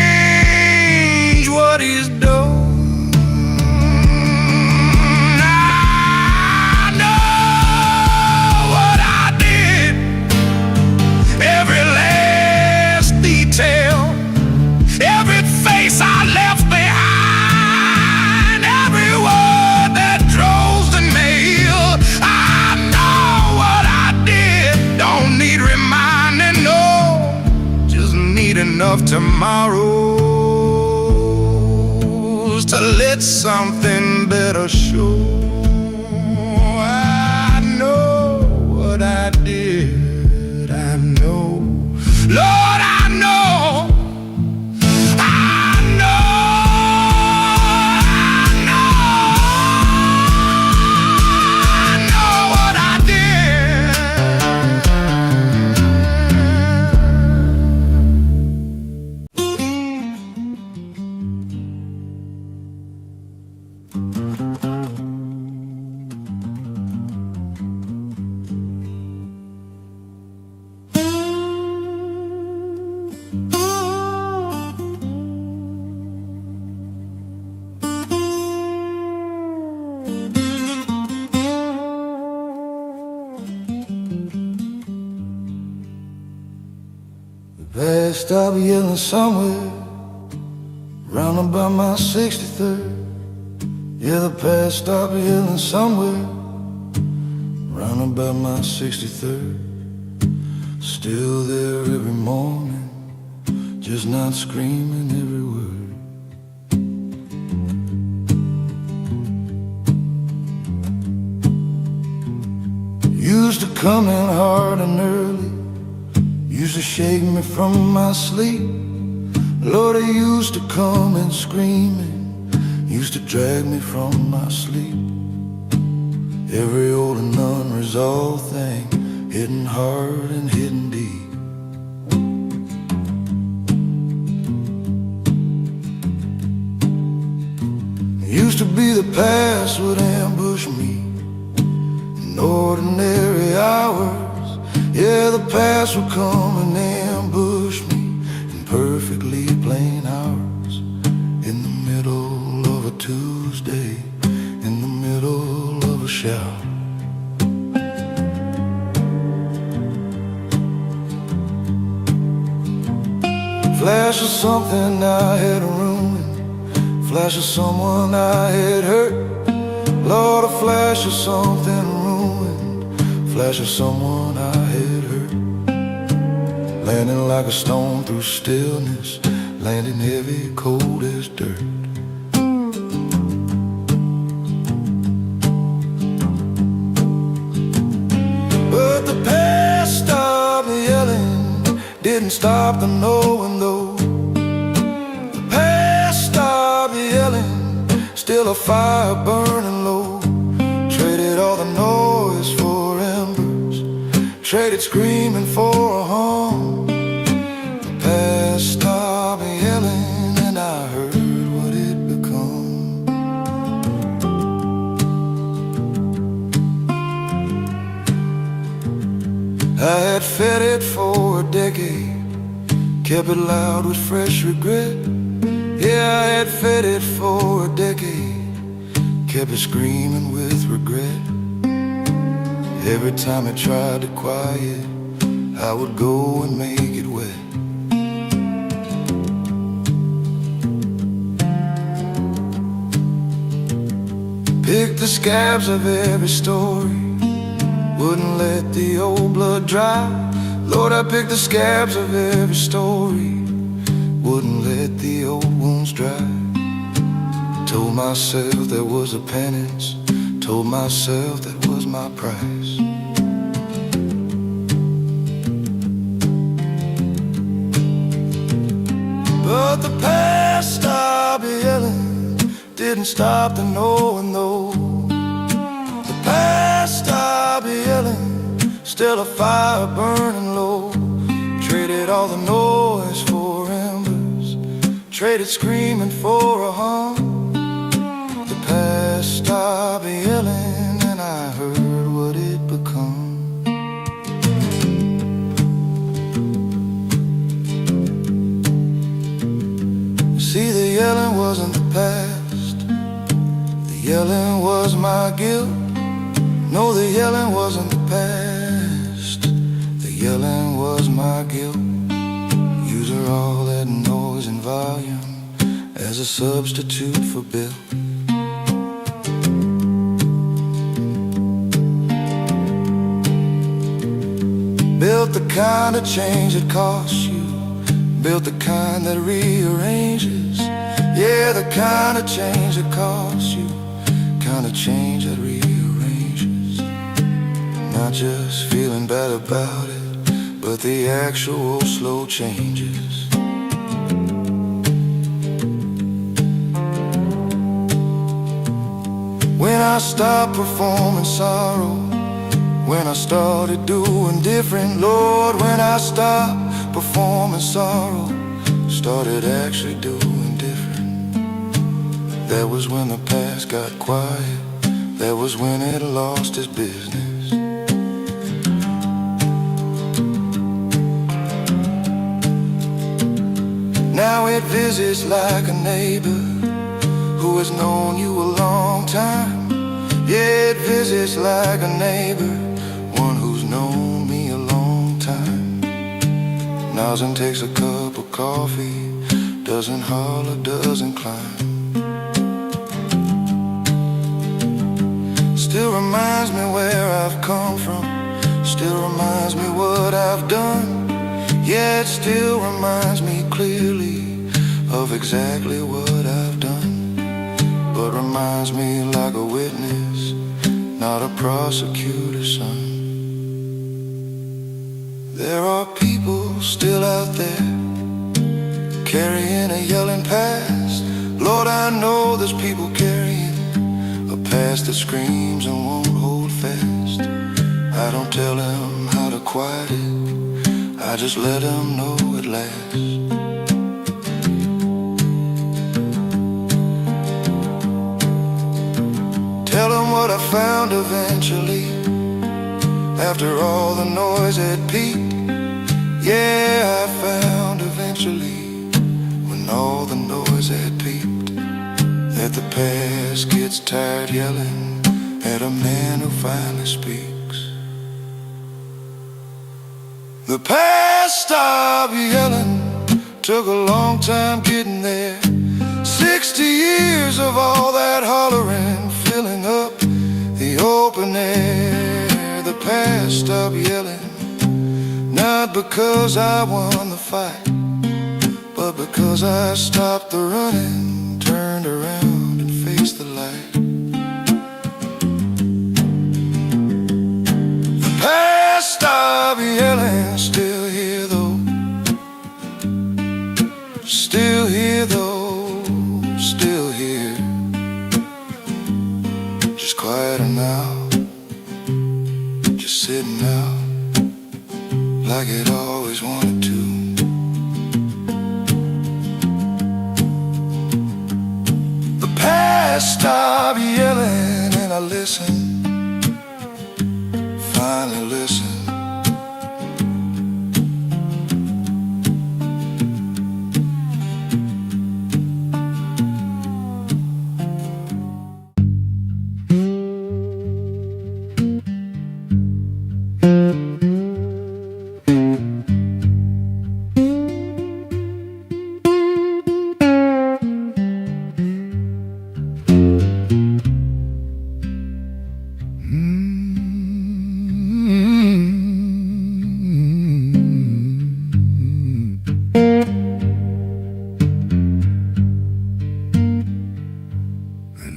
of tomorrows to let something better show. I know what I did, I know, Lord, I know, I know, I know what I did. Best I'll be yelling somewhere round about my 63rd. Yeah, the past I'll be yelling somewhere round about my 63rd. Still there every morning, just not screaming every word. Used to come in hard and early, used to shake me from my sleep. Lord, I used to come in screaming, used to drag me from my sleep. Every old and unresolved thing, hitting hard and hitting deep. Used to be the past would ambush me in ordinary hours. Yeah, the past would come and ambush me in perfectly plain hours. In the middle of a Tuesday, in the middle of a shower. Flash of something I had ruined, flash of someone I had hurt. Lord, a flash of something ruined, flash of someone I had hurt. Landing like a stone through stillness, landing heavy, cold as dirt. But the past stopped yelling, didn't stop the knowing though. The past stopped yelling, still a fire burning low. Traded all the noise for embers, traded screaming for a home. The past stopped yelling and I heard what it become. I had fed it for a decade, kept it loud with fresh regret. Yeah, I had fed it for a decade, kept it screaming with regret. Every time it tried to quiet, I would go and make it wet. Picked the scabs of every story, wouldn't let the old blood dry. Lord, I picked the scabs of every story, wouldn't let the old wounds dry. Told myself there was a penance, told myself that was my price. But the past stopped yelling, didn't stop the knowing though. The past stopped yelling, still a fire burning low. Traded all the noise for embers, traded screaming for a hum. The past stopped yelling and I heard what it become. See, the yelling wasn't the past, the yelling was my guilt. No, the yelling wasn't the past, the yelling was my guilt. Using all that noise and volume as a substitute for Bill. Built the kind of change that costs you, built the kind that rearranges. Yeah, the kind of change that costs you, kind of change that rearranges. Not just feeling bad about it, but the actual slow changes. When I stopped performing sorrow, when I started doing different, Lord, when I stopped performing sorrow, started actually doing different. That was when the past got quiet, that was when it lost its business. Now it visits like a neighbor who has known you a long time. Yeah, it visits like a neighbor, one who's known me a long time. Nods and takes a cup of coffee, doesn't holler, doesn't climb. Still reminds me where I've come from, still reminds me what I've done. Yeah, it still reminds me clearly of exactly what I've done, but reminds me like a witness, not a prosecutor's son. There are people still out there carrying a yelling past. Lord, I know there's people carrying a past that screams and won't hold fast. I don't tell them how to quiet it, I just let them know at last. Tell them what I found eventually, after all the noise had peaked. Yeah, I found eventually, when all the noise had peaked, that the past gets tired yelling at a man who finally speaks. The past stopped yelling, took a long time getting there. 60 years of all that hollering, filling up the open air. The past stopped yelling, not because I won the fight, but because I stopped the running, turned around and faced the light. The past stopped yelling, still here though, still here though, still here, just quieter now, just sitting out like it always wanted to. The past stopped yelling and I listened, finally listened.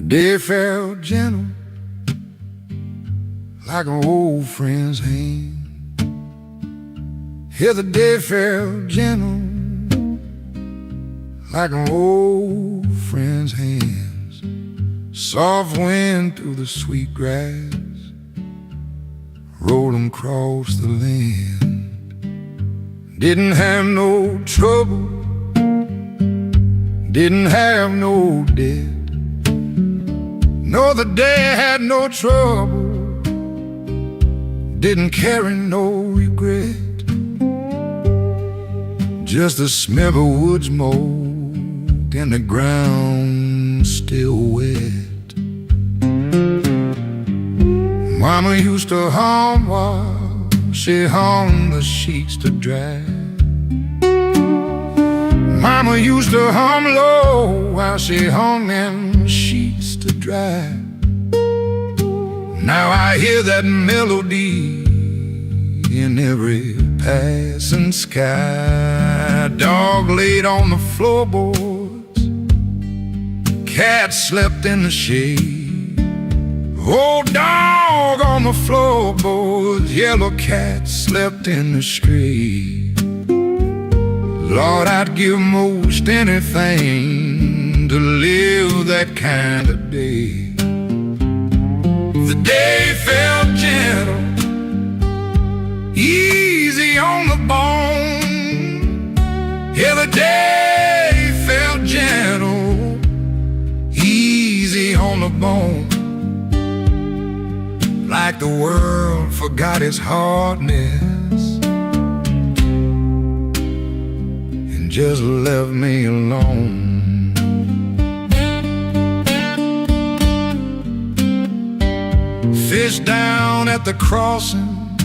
Day felt gentle, like an old friend's hand. Here the day felt gentle, like an old friend's hands. Soft wind through the sweet grass, rolled 'em across the land. Didn't have no trouble, didn't have no debt. No, the day had no trouble, didn't carry no regret. Just the smell of wood smoke and the ground still wet. Mama used to hum while she hung the sheets to dry. Mama used to hum low while she hung them sheets to dry. Now I hear that melody in every passing sky. Dog laid on the floorboards, cat slept in the shade. Old dog on the floorboards, yellow cat slept in the shade. Lord, I'd give most anything to live that kind of day. The day felt gentle, easy on the bone. Yeah, the day felt gentle, easy on the bone. Like the world forgot its hardness and just left me alone. Fish down at the crossing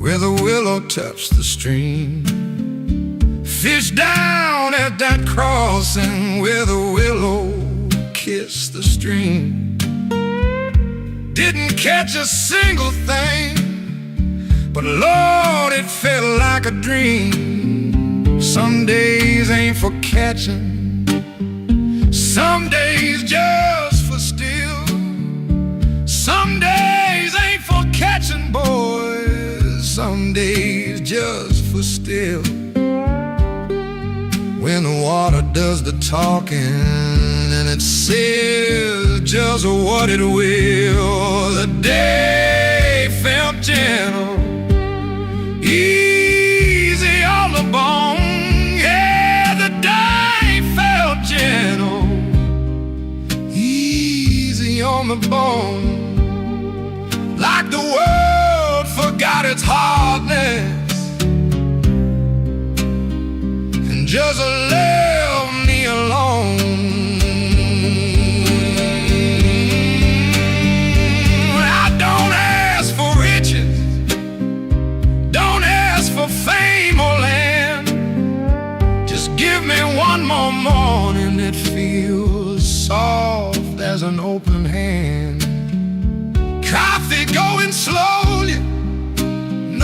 where the willow touched the stream. Fish down at that crossing where the willow kissed the stream. Didn't catch a single thing, but Lord, it felt like a dream. Some days ain't for catching, some days just for still. Some days ain't for catching, boys, some days just for still. When the water does the talking and it says just what it will, the day felt gentle, easy on the bone. Yeah, the day felt gentle, easy on the bone. Like the world forgot its hardness and just left me alone. I don't ask for riches, don't ask for fame or land. Just give me one more morning that feels soft as an open hand. Coffee going slowly,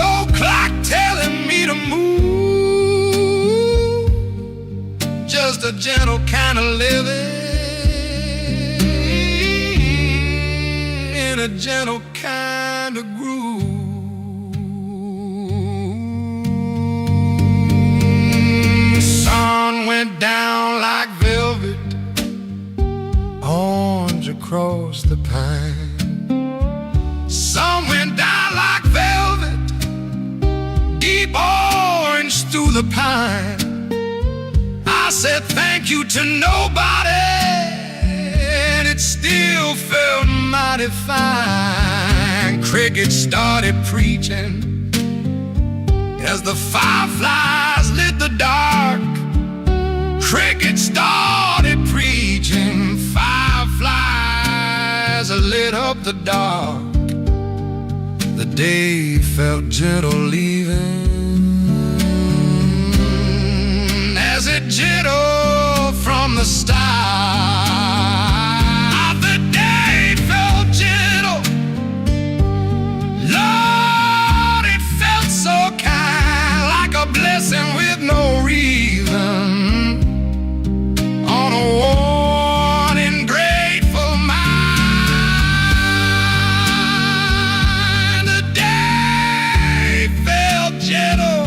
no clock telling me to move. Just a gentle kind of living in a gentle kind of groove. Sun went down like velvet, orange across the pine. Sun went down like velvet, deep orange through the pine. I said thank you to nobody, and it still felt mighty fine. Crickets started preaching as the fireflies lit the dark. Crickets started preaching, fireflies lit up the dark. The day felt gentle leaving, as it gentle from the start. The day felt gentle, Lord, it felt so kind, like a blessing with no reason. On a worn and grateful mind, the day felt gentle.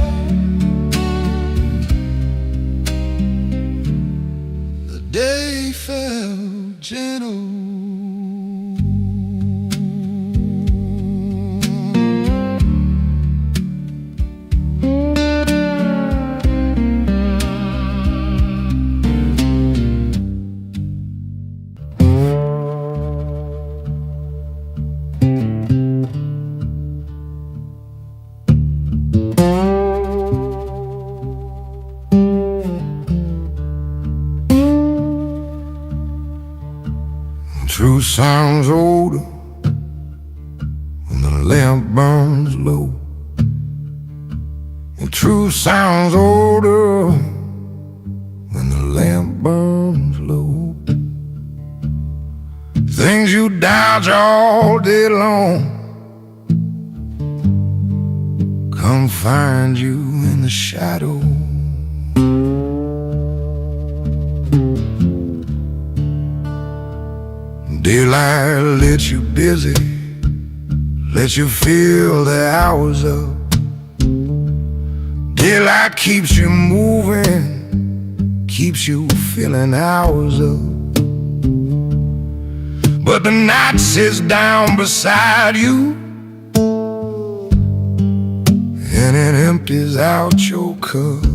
The day felt gentle. Truth sounds older when the lamp burns low. And truth sounds older when the lamp burns low. Things you dodge all day long come find you in the shadow. Daylight lets you busy, lets you feel the hours up. Daylight keeps you moving, keeps you feeling hours up. But the night sits down beside you, and it empties out your cup.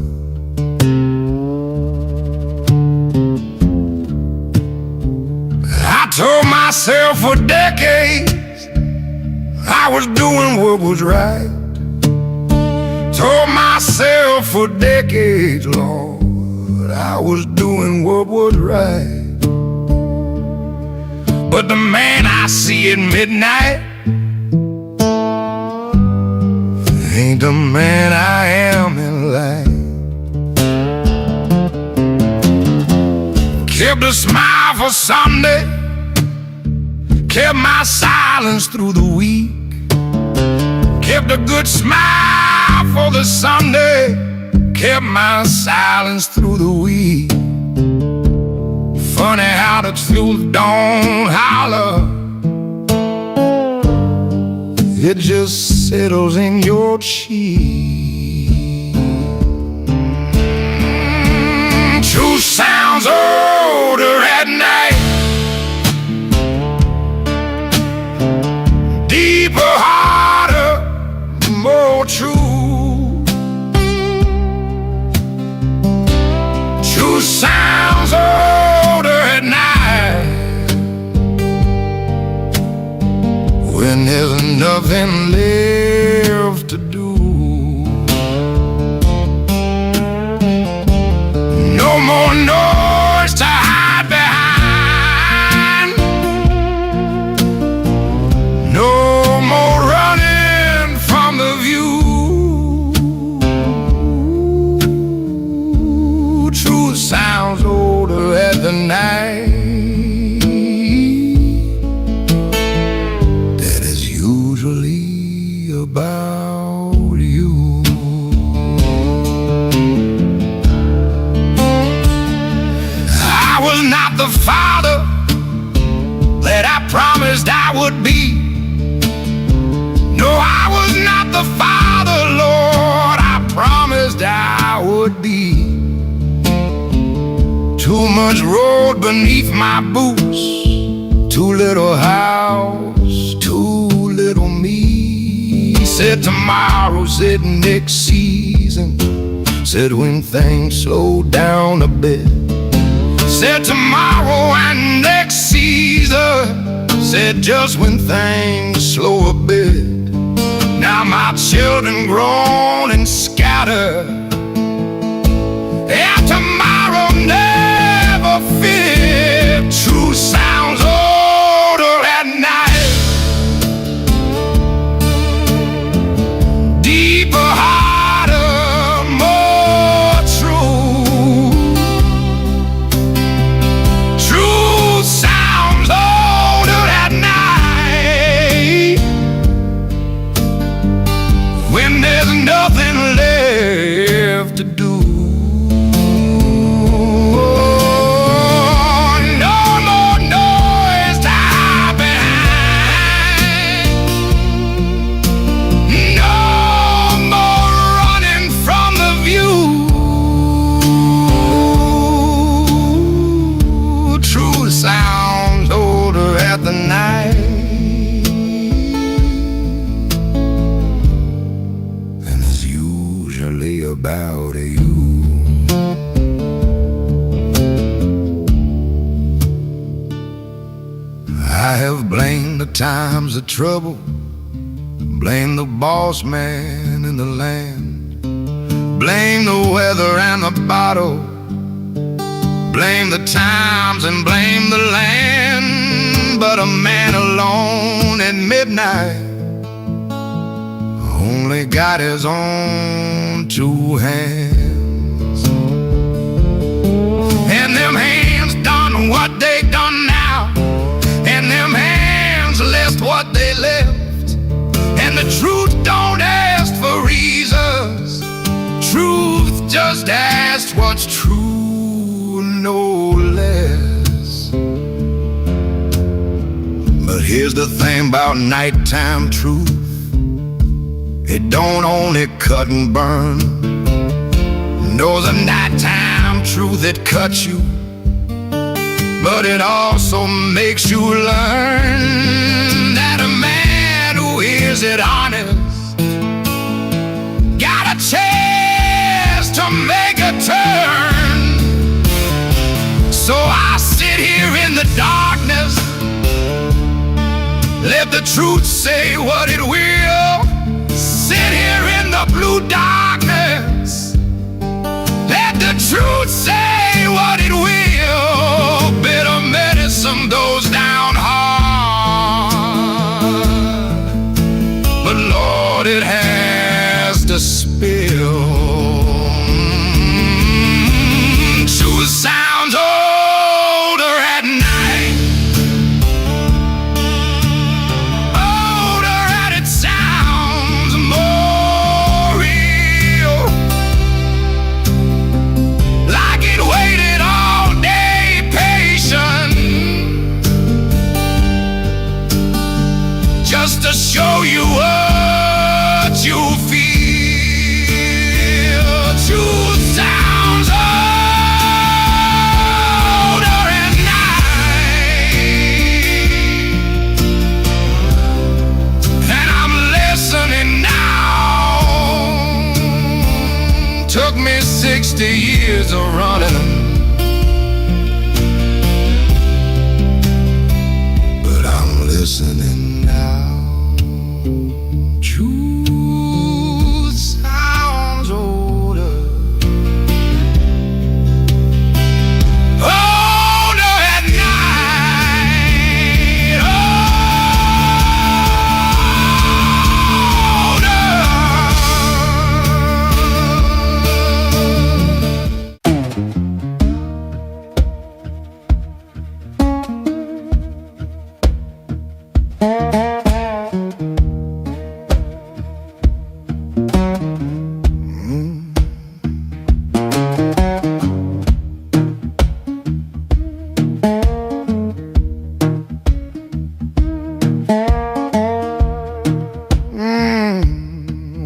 I told myself for decades I was doing what was right. Told myself for decades, Lord, I was doing what was right. But the man I see at midnight ain't the man I am in life. Kept a smile for Sunday, kept my silence through the week. Kept a good smile for the Sunday, kept my silence through the week. Funny how the truth don't holler, it just settles in your cheek. Truth sounds older at night, deeper, harder, more true. Truth sounds older at night, when there's nothing left to do. No more noise to hide behind, no more running from the view. Truth sounds older at the night, that is usually about you. I was not the father that I promised I would be. No, I was not the father, Lord, I promised I would be. Too much road beneath my boots, too little house, too little me. Said tomorrow, said next season, said when things slow down a bit. Said tomorrow and next season, said just when things slow a bit. Now my children grown and scattered, and tomorrow never fit. Truth sounds older at night, deeper, harder, more true. Truth sounds older at night, when there's nothing left to do. Sounds older at the night, and it's usually about you. I have blamed the times of trouble, blamed the boss man in the land, blamed the weather and the bottle, blame the times and blame the land. But a man alone at midnight only got his own two hands, and them hands done what they done now, and them hands left what they left. And the truth don't ask for reasons, truth, just ask what's true, no less. But here's the thing about nighttime truth: it don't only cut and burn. No, the nighttime truth, it cuts you, but it also makes you learn that a man who is it honest got a chance to make a turn. So I sit here in the darkness, let the truth say what it will. Sit here in the blue darkness, let the truth say what it will. Bitter medicine goes down hard, but Lord, it has to spill. Truth sounds older at night, older and it sounds more real, like it waited all day patient just to show you what you feel. Truth sounds older at night, and I'm listening now. Took me 60 years of running, but I'm listening now. Truth sounds older, older at night,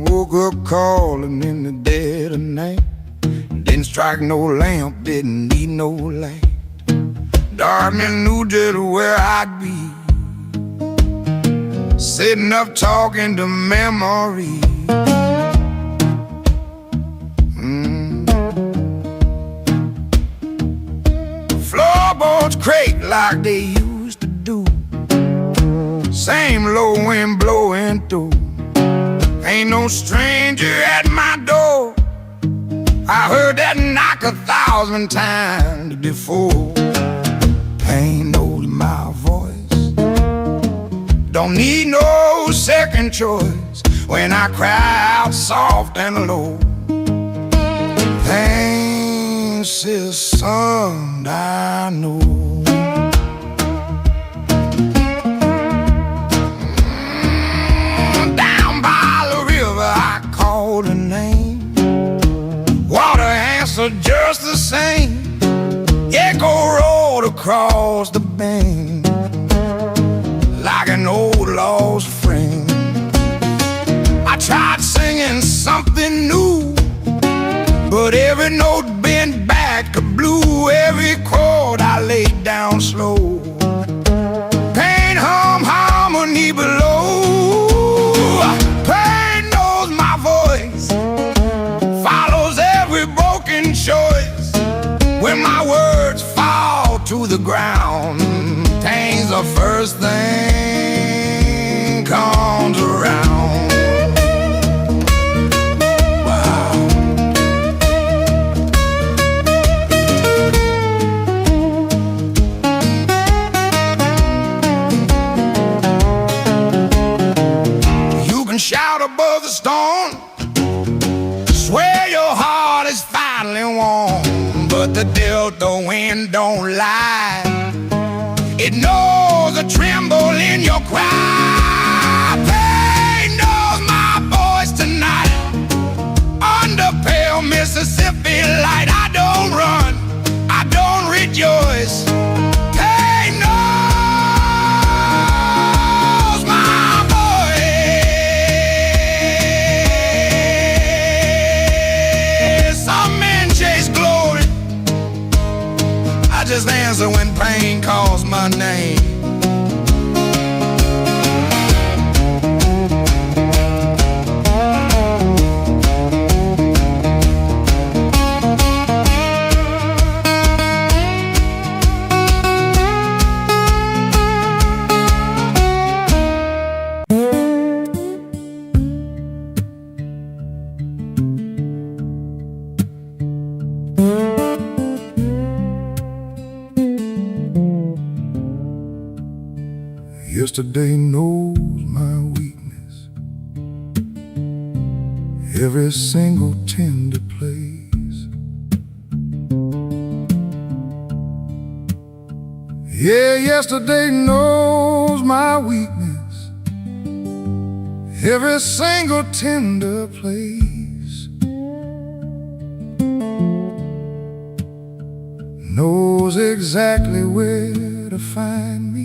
woke up calling in the dead of night. Didn't strike no lamp, didn't need no light. Darkness knew just where I'd be, sitting up talking to memory. Floorboards creak like they used to do, same low wind blowing through. Ain't no stranger at my door, I heard that knock 1,000 times before. Pain knows my voice, don't need no second choice when I cry out soft and low. Pain says, son, I know. Down by the river I called her name, water answered just the same. Echo rolled across the bank like an old lost friend. I tried singing something new, but every note bent back to blue. Every chord I laid down slow. Pain hum harmony below. Pain knows my voice, follows every broken choice. When my words fall to the ground, pain's the first thing comes around. Wow. You can shout above the storm, swear your heart is finally warm, but the Delta wind don't lie. It knows a tremble in your cry. Pain knows my voice tonight, under pale Yesterday knows my weakness, every single tender place. Yeah, yesterday knows my weakness, every single tender place. Knows exactly where to find me,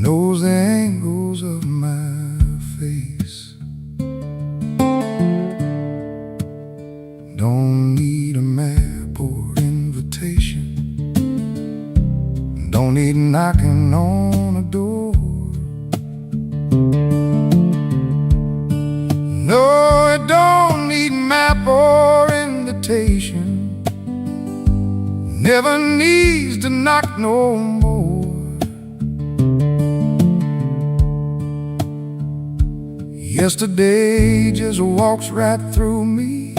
knows the angles of my face. Don't need a map or invitation, don't need knocking on a door. No, it don't need map or invitation, never needs to knock no more. Yesterday just walks right through me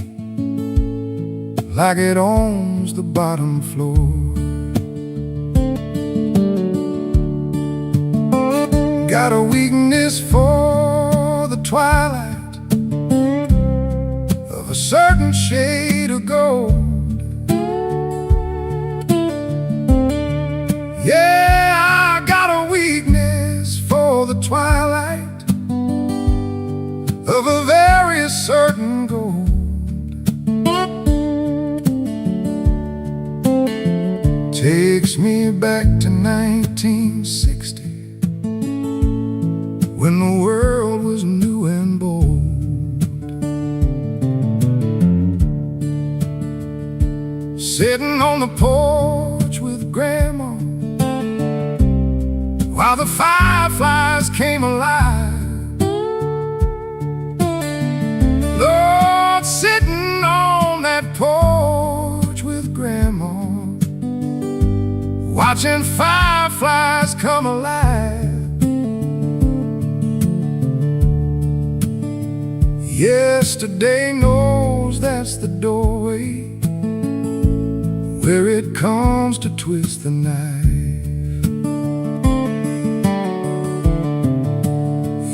like it owns the bottom floor. Got a weakness for the twilight of a certain shade of gold. Yeah, I got a weakness for the twilight of a very certain gold. Takes me back to 1960, when the world was new and bold. Sitting on the porch with Grandma while the fireflies came alive. Lord, sitting on that porch with Grandma, watching fireflies come alive. Yesterday knows that's the doorway where it comes to twist the knife.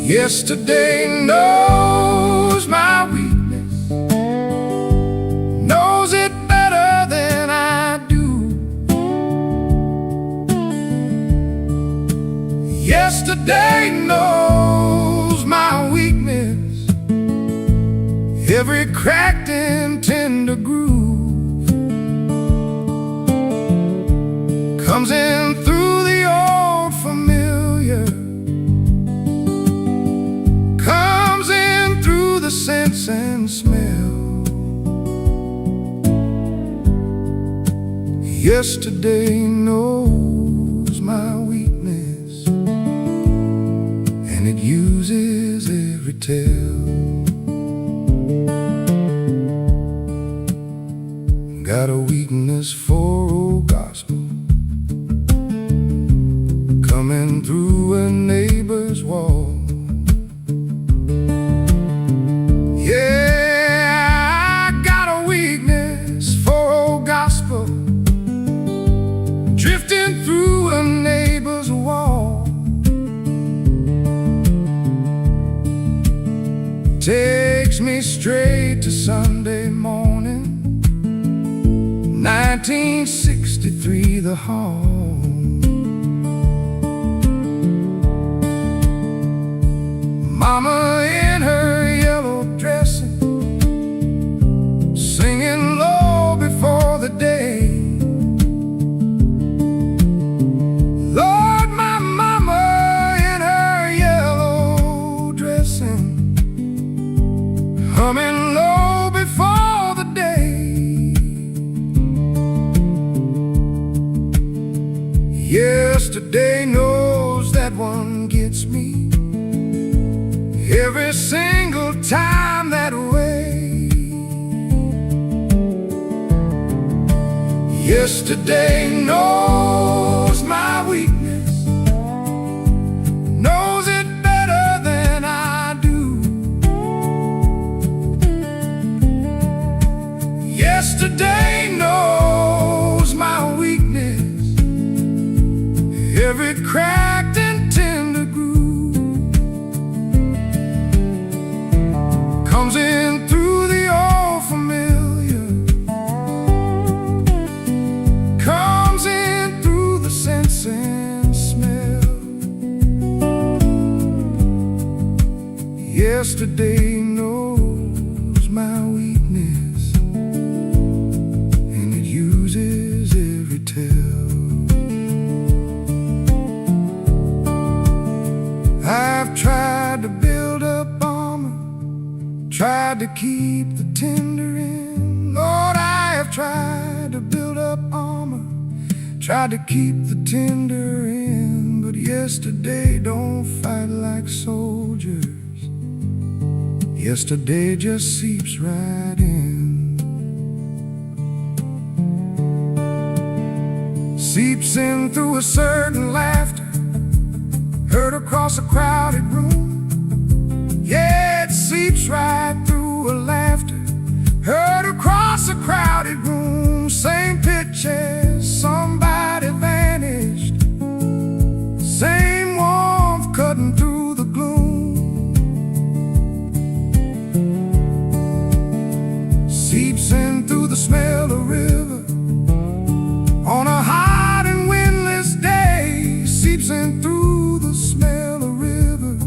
Yesterday knows my weakness, knows it better than I do. Yesterday knows my weakness, every cracked and tender groove. Comes in through the old familiar, comes in through the sense and smell. Yesterday knows my weakness, and it uses every tell. Got a weakness for old gospel, coming through a neighbor's wall. Yeah, I got a weakness for old gospel, drifting through a neighbor's wall. Takes me straight to Sunday morning, 1963, the hall. Mama in her yellow dressing, singing low before the day. Lord, my mama in her yellow dressing, humming low before the day. Yesterday knows that one gets me every single time that way. Yesterday knows my weakness, knows it better than I do. Yesterday knows my weakness, every cracked and yesterday knows my weakness, and it uses every tell. I've tried to build up armor, tried to keep the tender in. Lord, I have tried to build up armor, tried to keep the tender in. But yesterday don't fight like soldiers. Yesterday just seeps right in. Seeps in through a certain laughter, heard across a crowded room. Yeah, it seeps right through a laughter, heard across a crowded room. Same pitch as somebody vanished, same warmth cutting through the gloom. Seeps in through the smell of river on a hot and windless day. Seeps in through the smell of river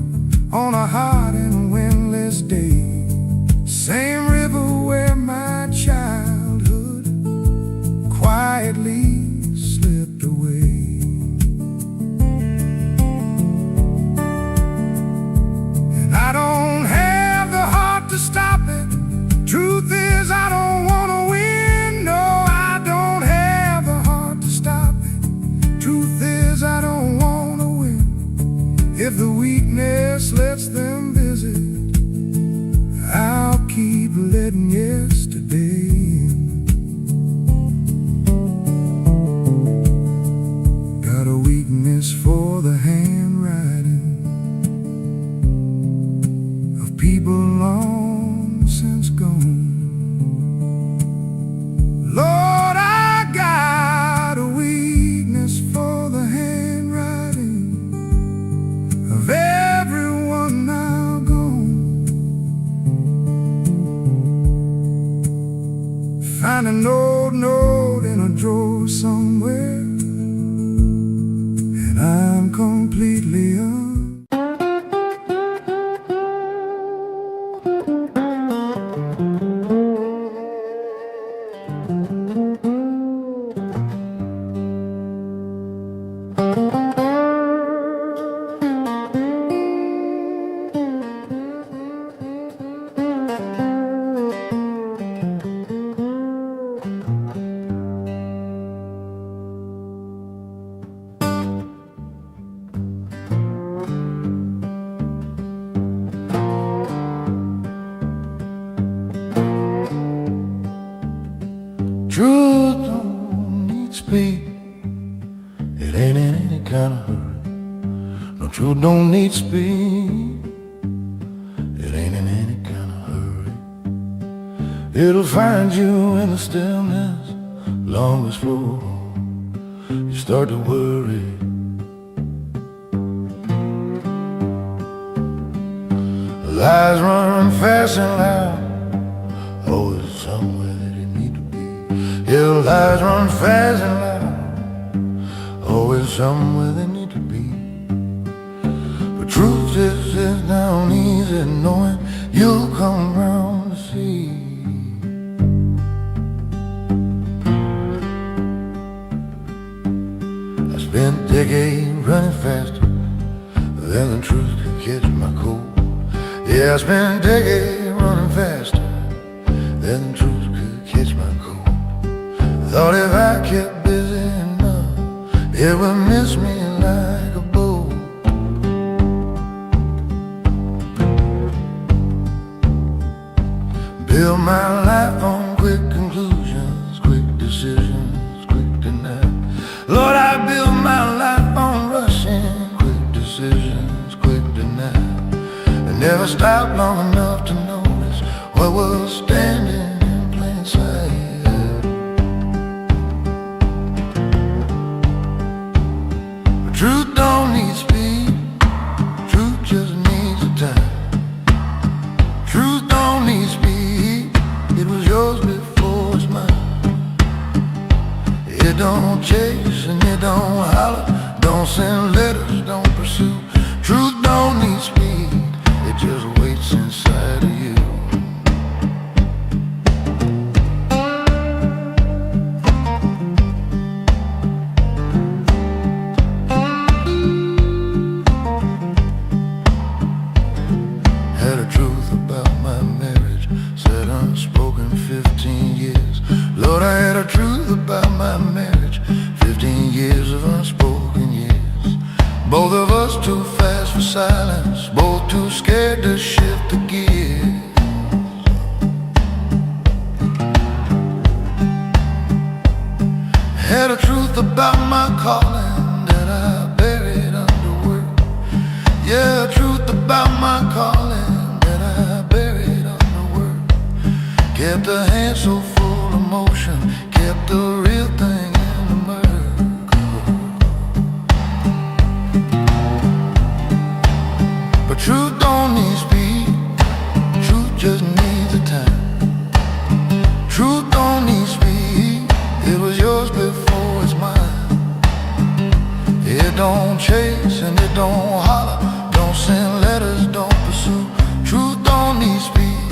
on a hot and windless day. Same river where my childhood quietly slipped away. And I don't have the heart to stop it. Truth is, I don't want to win. No, I don't have the heart to stop it. Truth is, I don't want to win. If the weakness lets them visit, I'll keep letting yesterday in. Got a weakness for the handwriting of people long since gone. Lord, I got a weakness for the handwriting of everyone now gone. Find an old note in a drawer somewhere, and I'm completely truth don't need speed. It ain't in any kind of hurry. No, truth don't need speed. It ain't in any kind of hurry. It'll find you in the stillness long before you start to worry. Lies run fast and loud, always somewhere that you need to be. Yeah, lies run fast and loud, always somewhere they need to be. But truth is down easy, knowing you'll come round to see. I spent decades running faster than the truth could catch my cold. Yeah, I spent decades running faster than the truth could catch my cold. Thought if I kept busy enough, it would miss me like a bow. Build my life on quick conclusions, quick decisions, quick denial. Lord, I build my life on rushing, quick decisions, quick denial. Never stopped long enough to notice what was standing in plain sight. But truth don't need speed, truth just needs the time. Truth don't need speed, it was yours before it's mine. It don't chase and it don't holler, don't send letters, don't pursue. Truth don't need speed, it just waits and my marriage, 15 years of unspoken years. Both of us too fast for silence, both too scared to shift the gears. Had a truth about my calling that I buried under work. Yeah, a truth about my calling that I buried under work. Kept a hand so full of motion, kept the real thing in the murk. But truth don't need speed, truth just needs the time. Truth don't need speed, it was yours before it's mine. It don't chase and it don't holler, don't send letters, don't pursue. Truth don't need speed,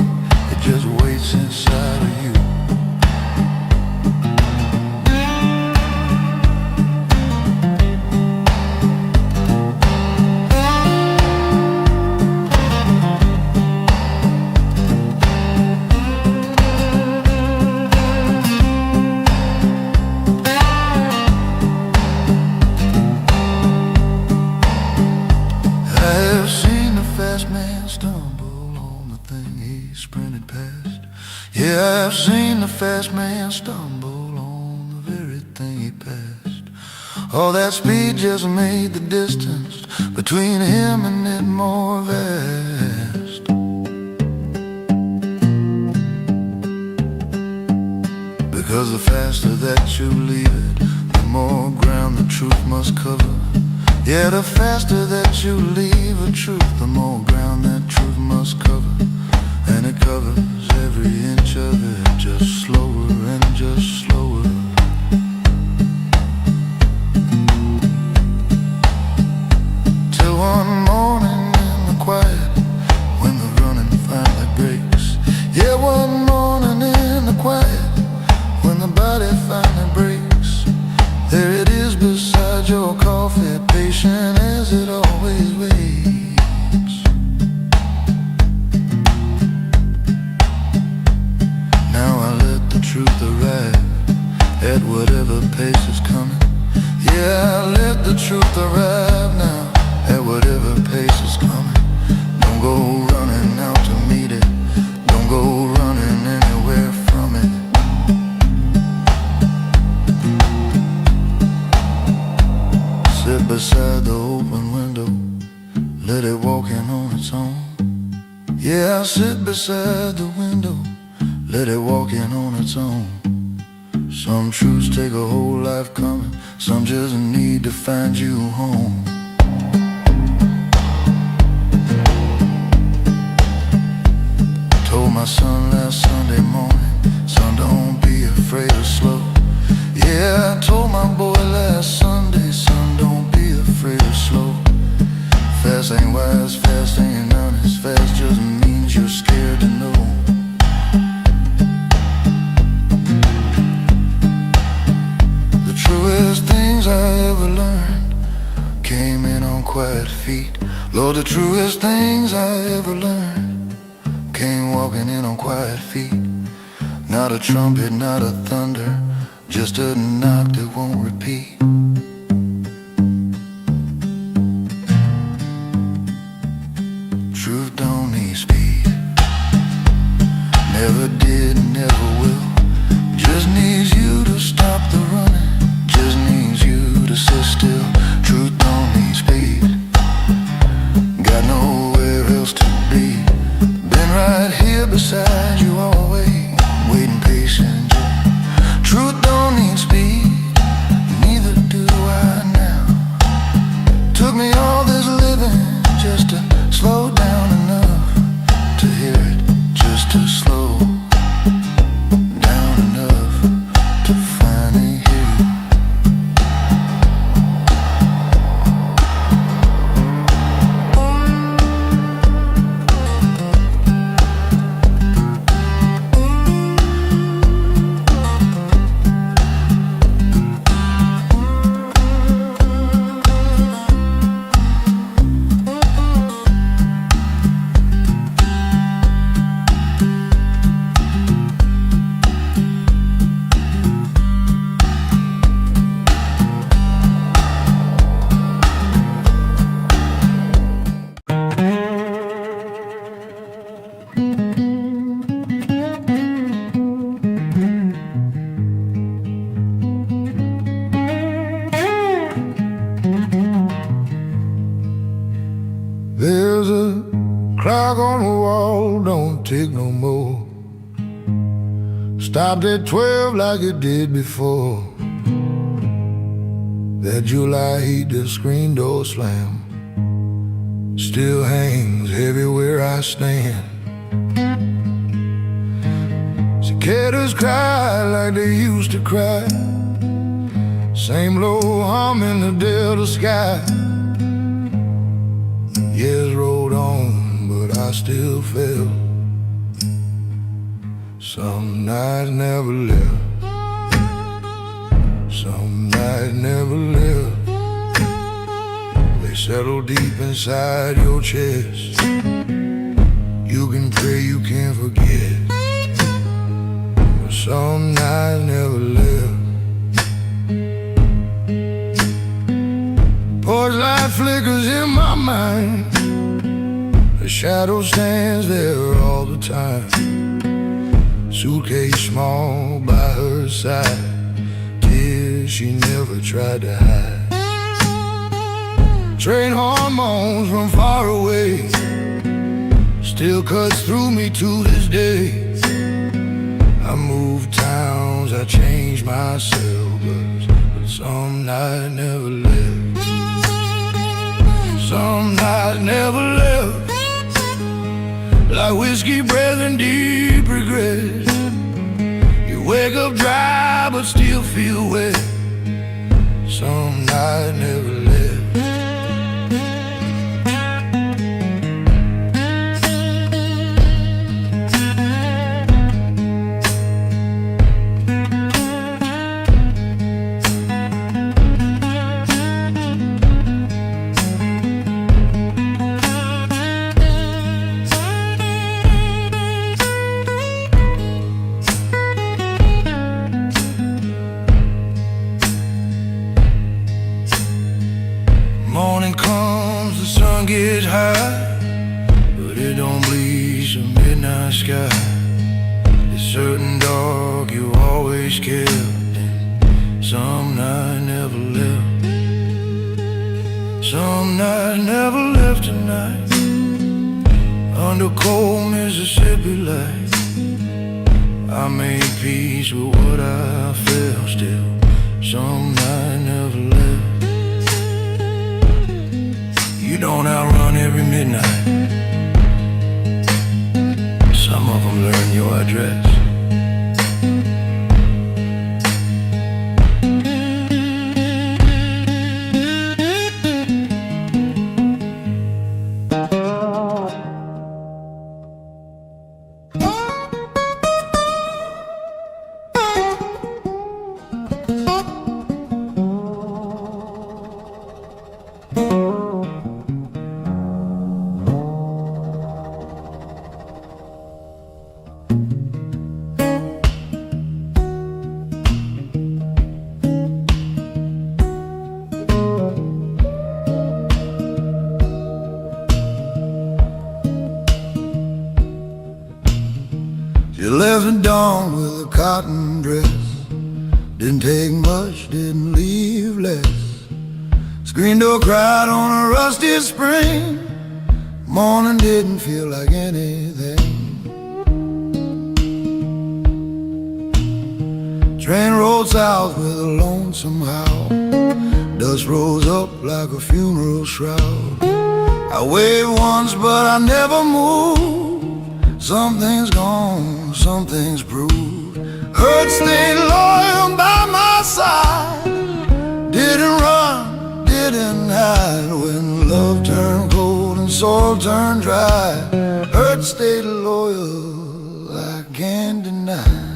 it just waits inside of you. Yeah, I've seen the fast man stumble on the very thing he passed. All that speed just made the distance between him and it more vast. Because the faster that you leave it, the more ground the truth must cover. Yeah, the faster that you leave a truth, the more ground that truth must cover. And it covers every inch of it, just slower and just slower. Till one morning in the quiet, when the running finally breaks. Yeah, one morning in the quiet, when the body finally breaks. There it is beside your coffee, patient as it always waits. Truth arrive at whatever pace is coming. Yeah, let the truth arrive now at whatever pace is coming. Don't go running out to meet it, don't go running anywhere from it. Sit beside the open window, let it walk in on its own. Yeah, I'll sit beside the window, let it walk in on its own. Some truths take a whole life coming, some just need to find you home. Told my son last Sunday morning, son, don't be afraid of slow. Yeah, I told my boy last Sunday, son, don't be afraid of slow. Fast ain't wise, fast ain't honest, fast just means you're scared to know. Truest things I ever learned came in on quiet feet. Lord, the truest things I ever learned came walking in on quiet feet. Not a trumpet, not a thunder, just a knock that won't repeat. Truth don't need speed, never did, never will. Just needs you to stop the running, just needs you to sit still. Truth don't need speed, got nowhere else to be. Been right here beside you always, waiting patiently. Truth don't need speed, neither do I now. Took me all this living just to slow down enough to hear it, just to slow down. Clock on the wall don't tick no more. Stopped at 12 like it did before. That July heat, the screen door slam, still hangs heavy where I stand. Cicadas cry like they used to cry. Same low hum in the Delta sky. Years rolled on, but I still felt some nights never left. Some nights never left. They settle deep inside your chest. You can pray, you can't forget, but some nights never left. Porch light flickers in my mind. The shadow stands there all the time. Suitcase small by her side. Tears she never tried to hide. Train hormones from far away still cuts through me to this day. I moved towns, I changed myself, but some night never left. Some nights never left. Like whiskey breath and deep regret. You wake up dry but still feel wet. Some nights never left. Morning comes, the sun gets high, but it don't bleach the midnight sky. It's certain dark you always kept, and some night never left. Some night never left tonight. Under cold Mississippi light, I made peace with what I felt still. Some night never left. You don't outrun every midnight. Some of them learn your address. You left at dawn with a cotton dress. Didn't take much, didn't leave less. Screen door cried on a rusty spring. Morning didn't feel like anything. Train rolled south with a lonesome howl. Dust rose up like a funeral shroud. I waved once but I never moved. Something's gone, something's proved. Hurt stayed loyal by my side. Didn't run, didn't hide. When love turned cold and soil turned dry, hurt stayed loyal, I can't deny.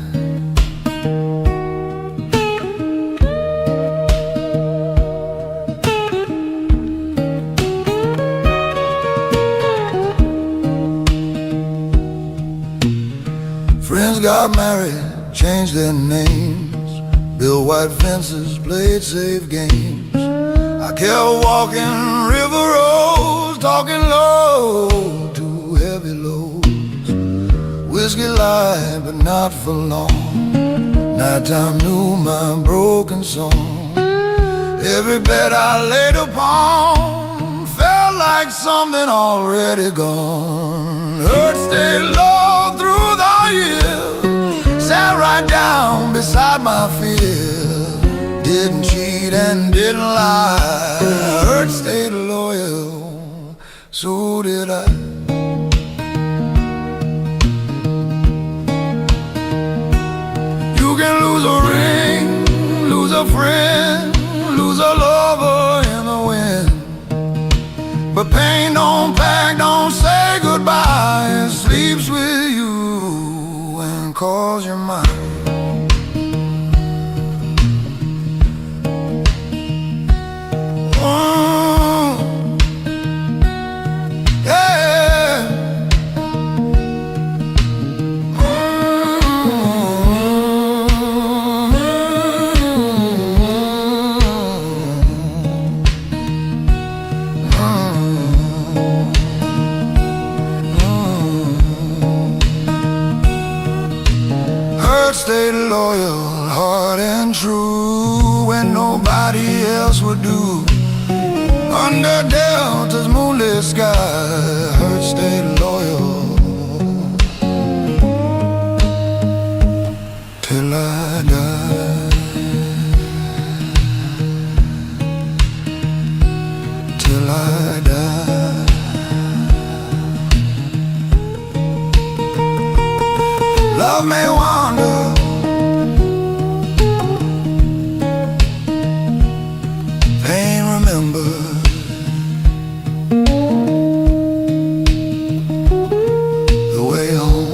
Friends got married, changed their names, built white fences, played safe games. I kept walking river roads, talking low to heavy loads. Whiskey light, but not for long. Nighttime knew my broken song. Every bed I laid upon felt like something already gone. Hurt stayed low through the years, sat right down beside my fear. Didn't cheat and didn't lie. Hurt stayed loyal, so did I. You can lose a ring, lose a friend, lose a lover in the wind, but pain don't pack, don't say goodbye. It sleeps with you and calls you mine. Stayed loyal, hard and true, when nobody else would do. Under Delta's moonlit sky, Hurt stayed loyal till I die. Till I die. Love may wander, pain remember. The way home.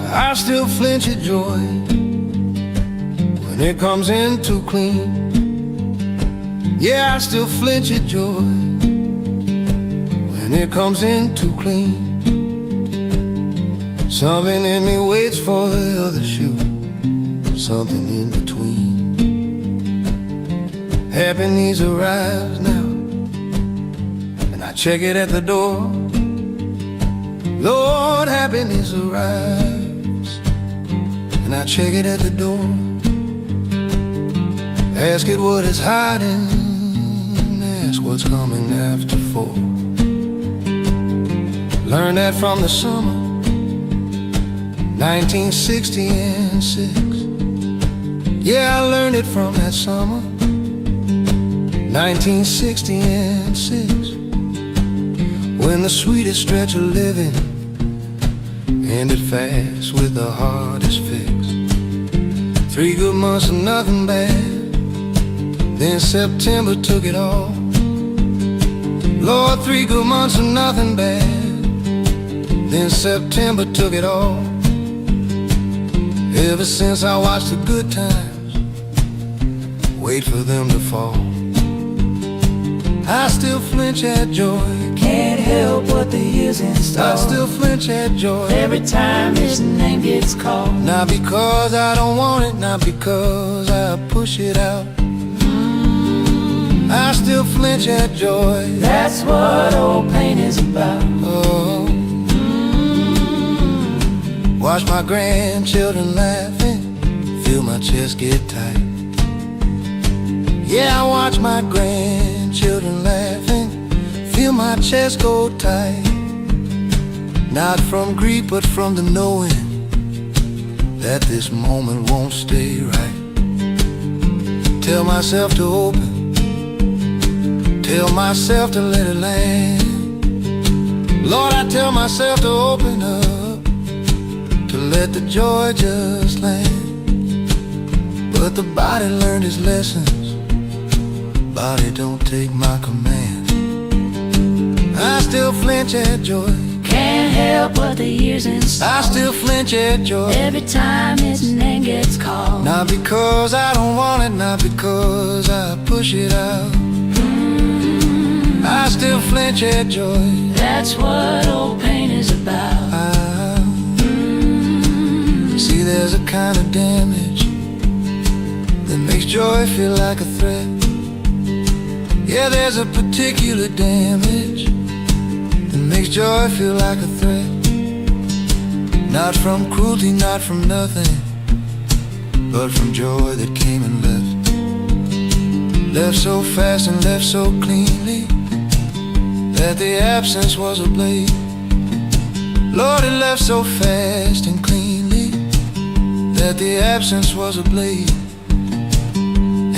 I still flinch at joy when it comes in too clean. Yeah, I still flinch at joy when it comes in too clean. Something in me waits for the other shoe, something in between. Happiness arrives now, and I check it at the door. Lord, happiness arrives, and I check it at the door. Ask it what it's hiding, ask what's coming after 4. Learned that from the summer 1960 and 6. Yeah, I learned it from that summer 1960 and 6, when the sweetest stretch of living ended fast with the hardest fix. 3 good months of nothing bad, then September took it all. Lord, 3 good months of nothing bad, then September took it all. Ever since I watched the good times wait for them to fall, I still flinch at joy. Can't help what the years install. I still flinch at joy Every time his name gets called. Not because I don't want it, not because I push it out. I still flinch at joy. That's what old pain is about. Oh. Watch my grandchildren laughing, feel my chest get tight. Yeah, I watch my grandchildren laughing, feel my chest go tight. Not from grief, but from the knowing that this moment won't stay right. Tell myself to open, tell myself to let it land. Lord, I tell myself to open up, to let the joy just land. But the body learned its lessons, body don't take my command. I still flinch at joy. Can't help what the years install. I still flinch at joy Every time his name gets called. Not because I don't want it, not because I push it out. I still flinch at joy. That's what old pain is about. See, there's a kind of damage that makes joy feel like a threat. Yeah, there's a particular damage that makes joy feel like a threat. Not from cruelty, not from nothing, but from joy that came and left. Left so fast and left so cleanly that the absence was a blade. Lord, it left so fast and cleanly that the absence was a blade.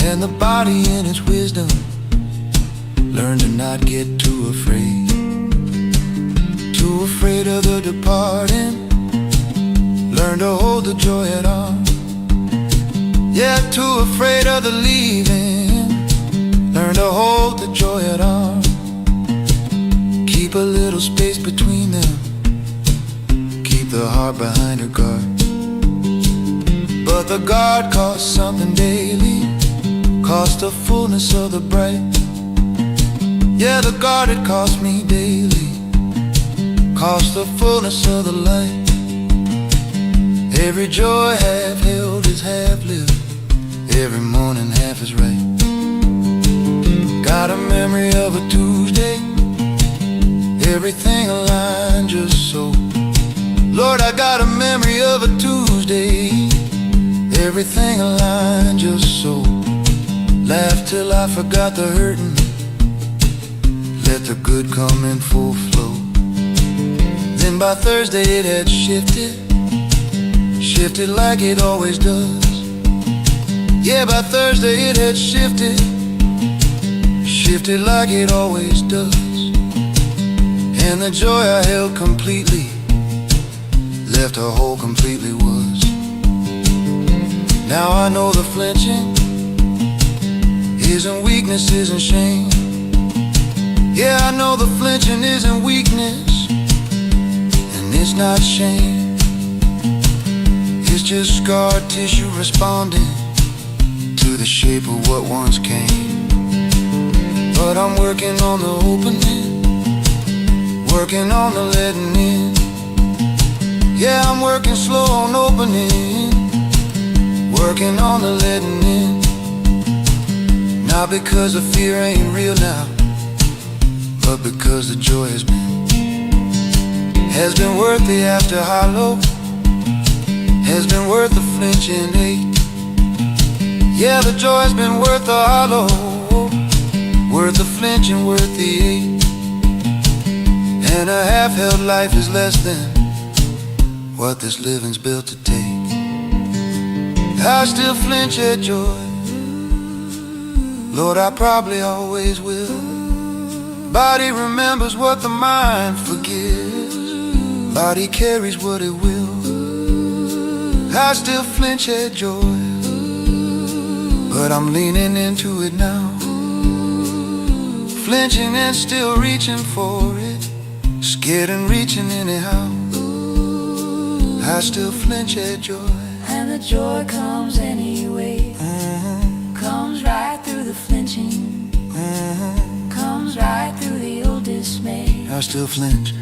And the body in its wisdom learned to not get too afraid. Too afraid of the departing, learn to hold the joy at arms. Yeah, too afraid of the leaving, learn to hold the joy at arms. Keep a little space between them, keep the heart behind her guard. But the guard costs something daily, costs the fullness of the bright. Yeah, the guard it costs me daily, costs the fullness of the light. Every joy half held is half lived, every morning half is right. Got a memory of a Tuesday, everything aligned just so. Lord, I got a memory of a Tuesday, everything aligned just so. Laughed till I forgot the hurting, let the good come in full flow. Then by Thursday it had shifted, shifted like it always does. Yeah, by Thursday it had shifted, shifted like it always does. And the joy I held completely left a hole completely was. Now I know the flinching isn't weakness, isn't shame. Yeah, I know the flinching isn't weakness, and it's not shame. It's just scar tissue responding to the shape of what once came. But I'm working on the opening, working on the letting in. Yeah, I'm working slow on opening, working on the letting in. Not because the fear ain't real now, but because the joy has been worth the after hollow, has been worth the flinching ache. Yeah, the joy has been worth the hollow, worth the flinching, worth the ache. And a half-held life is less than what this living's built to take. I still flinch at joy, Lord, I probably always will. Body remembers what the mind forgives, body carries what it will. I still flinch at joy, but I'm leaning into it now. Flinching and still reaching for it, scared and reaching anyhow. I still flinch at joy, And the joy comes anyway, comes right through the flinching, comes right through the old dismay. I still flinch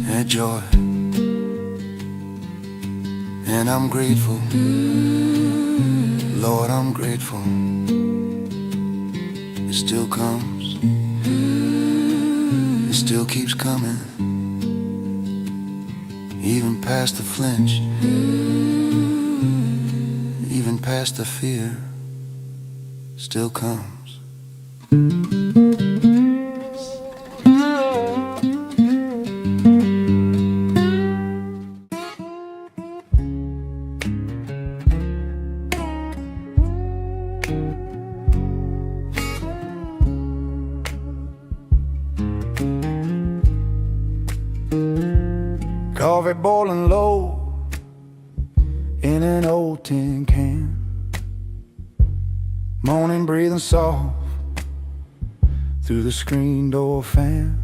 at joy, and I'm grateful, Lord, I'm grateful. It still comes, it still keeps coming, even past the flinch, even past the fear, still comes. Coffee boiling low in an old tin can, morning breathing soft through the screen door fan.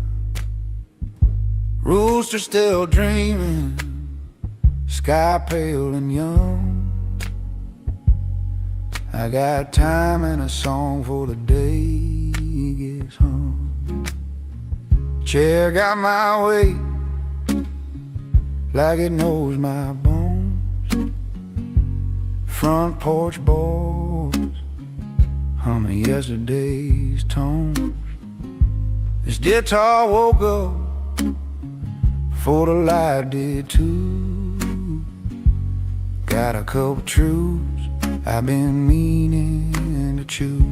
Rooster still dreaming, sky pale and young. I got time and a song for the day gets hung. Chair got my weight like it knows my bones. Front porch boys humming yesterday's tones. This guitar woke up before the light did too. Got a couple truths I've been meaning to chew.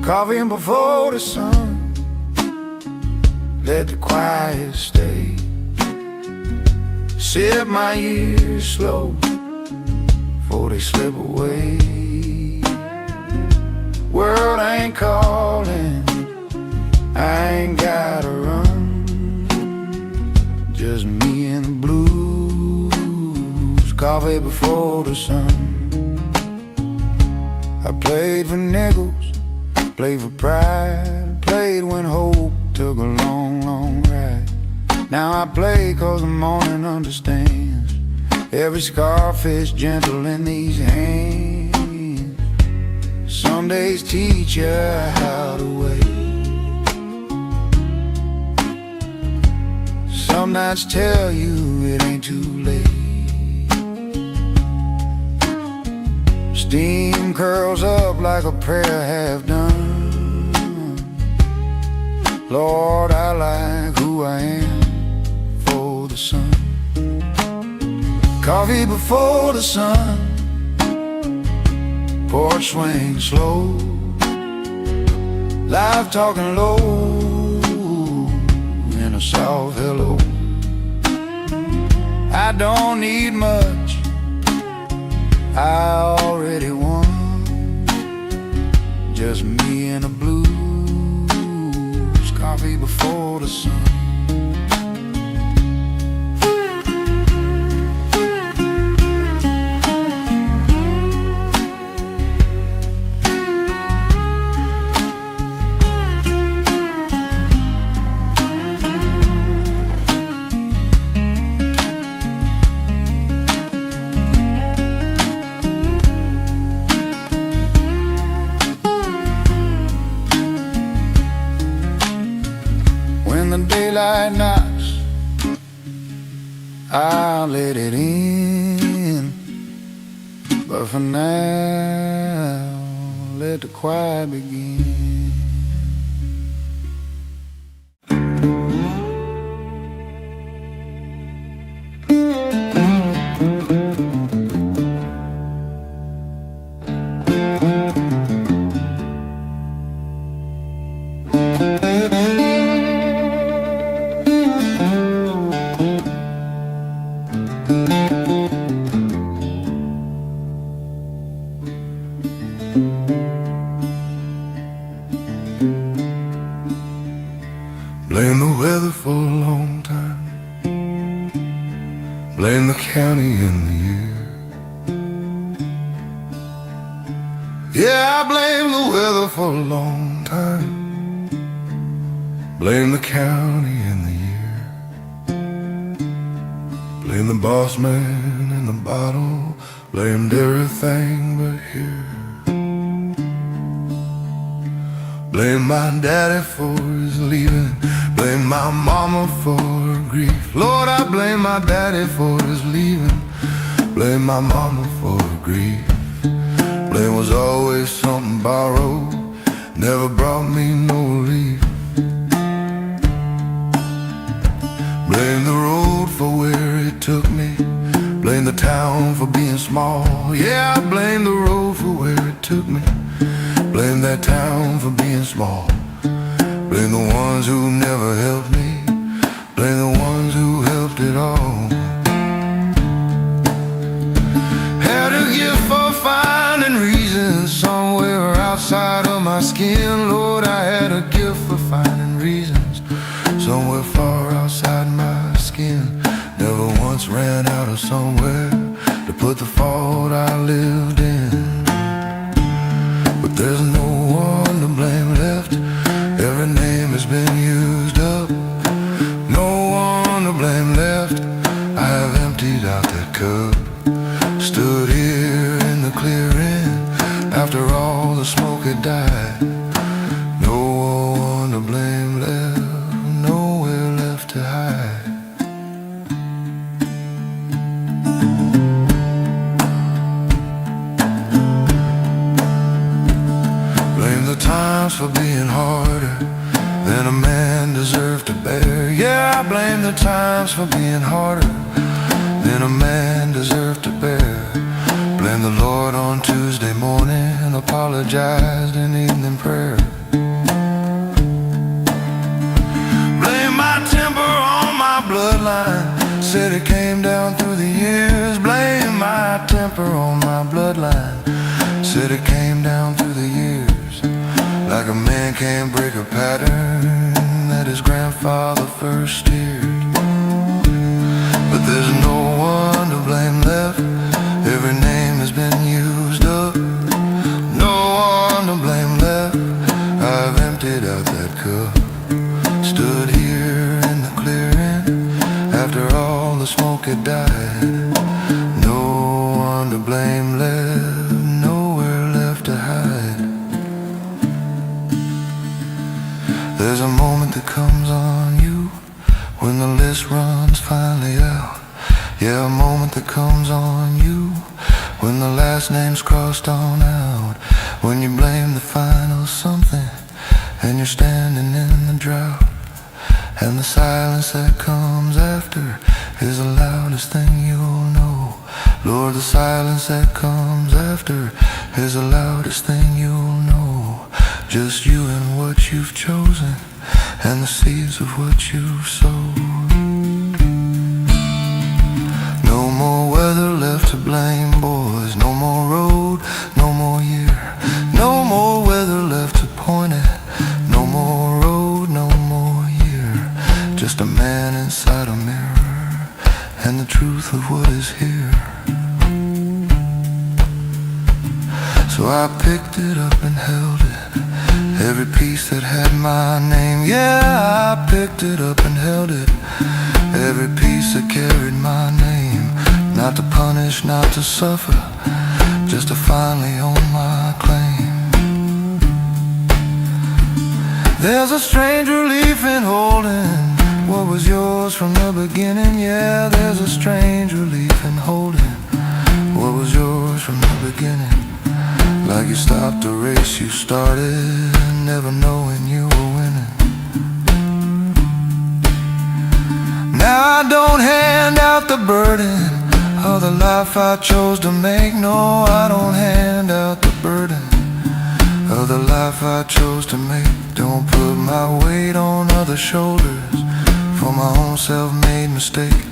Coffee before the sun, let the quiet stay. Sip my years slow before they slip away. World ain't calling, I ain't gotta run. Just me and the blues. Coffee before the sun. I played for nickels, played for pride, played when hope took a long, long ride. Now I play 'cause the morning understands. Every scarfish gentle in these hands. Some days teach you how to wait. Some nights tell you it ain't too late. Steam curls up like a prayer half done. Lord, I like who I am for the sun. Coffee before the sun, porch swing slow, live talking low in a soft hello. I don't need much, I already won. Just me and the blues. Coffee before the sun. The daylight knocks, I'll let it in. But for now, let the quiet begin. Blame the weather for a long time, blame the county and the year. Yeah, I blame the weather for a long time, blame the county and the year. Blame the boss man and the bottle, blamed everything but here. Blame my daddy for his leaving, blame my mama for her grief. Lord, I blame my daddy for his leaving, blame my mama for her grief. Blame was always something borrowed, never brought me no relief. Blame the road for where it took me, blame the town for being small. Yeah, I blame the road for where it took me, blame that town for being small. Blame the ones who never helped me, blame the ones who helped it all. Had a gift for finding reasons somewhere outside of my skin. Lord, I had a gift for finding reasons somewhere far outside my skin. Never once ran out of somewhere to put the fault I lived in. But there's no one to blame left, every name has been used up. cup. Stood here in the clearing after all the smoke had died. No one to blame left, nowhere left to hide. Blame the times for being harder than a man deserved to bear. Yeah, I blame the times for being harder than a man deserved to bear. Blame the Lord on Tuesday morning and apologized in evening prayer. Blame my temper on my bloodline, said it came down through the years. Blame my temper on my bloodline, said it came down through the years. Like a man can't break a pattern that his grandfather first steered. But there's no one to blame left, every name has been used up. No one to blame left, I've emptied out that cup. Stood here in the clearing after all the smoke had died. No one to blame left, nowhere left to hide. There's a moment that comes on you when the list runs finally out. Yeah, a moment that comes on you when the last name's crossed on out. When you blame the final something and you're standing in the drought, and the silence that comes after is the loudest thing you'll know. Lord, the silence that comes after is the loudest thing you'll know. Just you and what you've chosen, and the seeds of what you've sown. No more weather left to blame, boys. No more road, no more year. No more weather left to point at. No more road, no more year. Just a man inside a mirror, and the truth of what is here. So I picked it up and held it, every piece that had my name. Yeah, I picked it up and held it, every piece that carried my name. Not to punish, not to suffer, just to finally own my claim. There's a strange relief in holding what was yours from the beginning. Yeah, there's a strange relief in holding what was yours from the beginning. Like you stopped a race you started, never knowing you were winning. Now I don't hand out the burden of the life I chose to make. No, I don't hand out the burden of the life I chose to make. Don't put my weight on other shoulders for my own self-made mistake.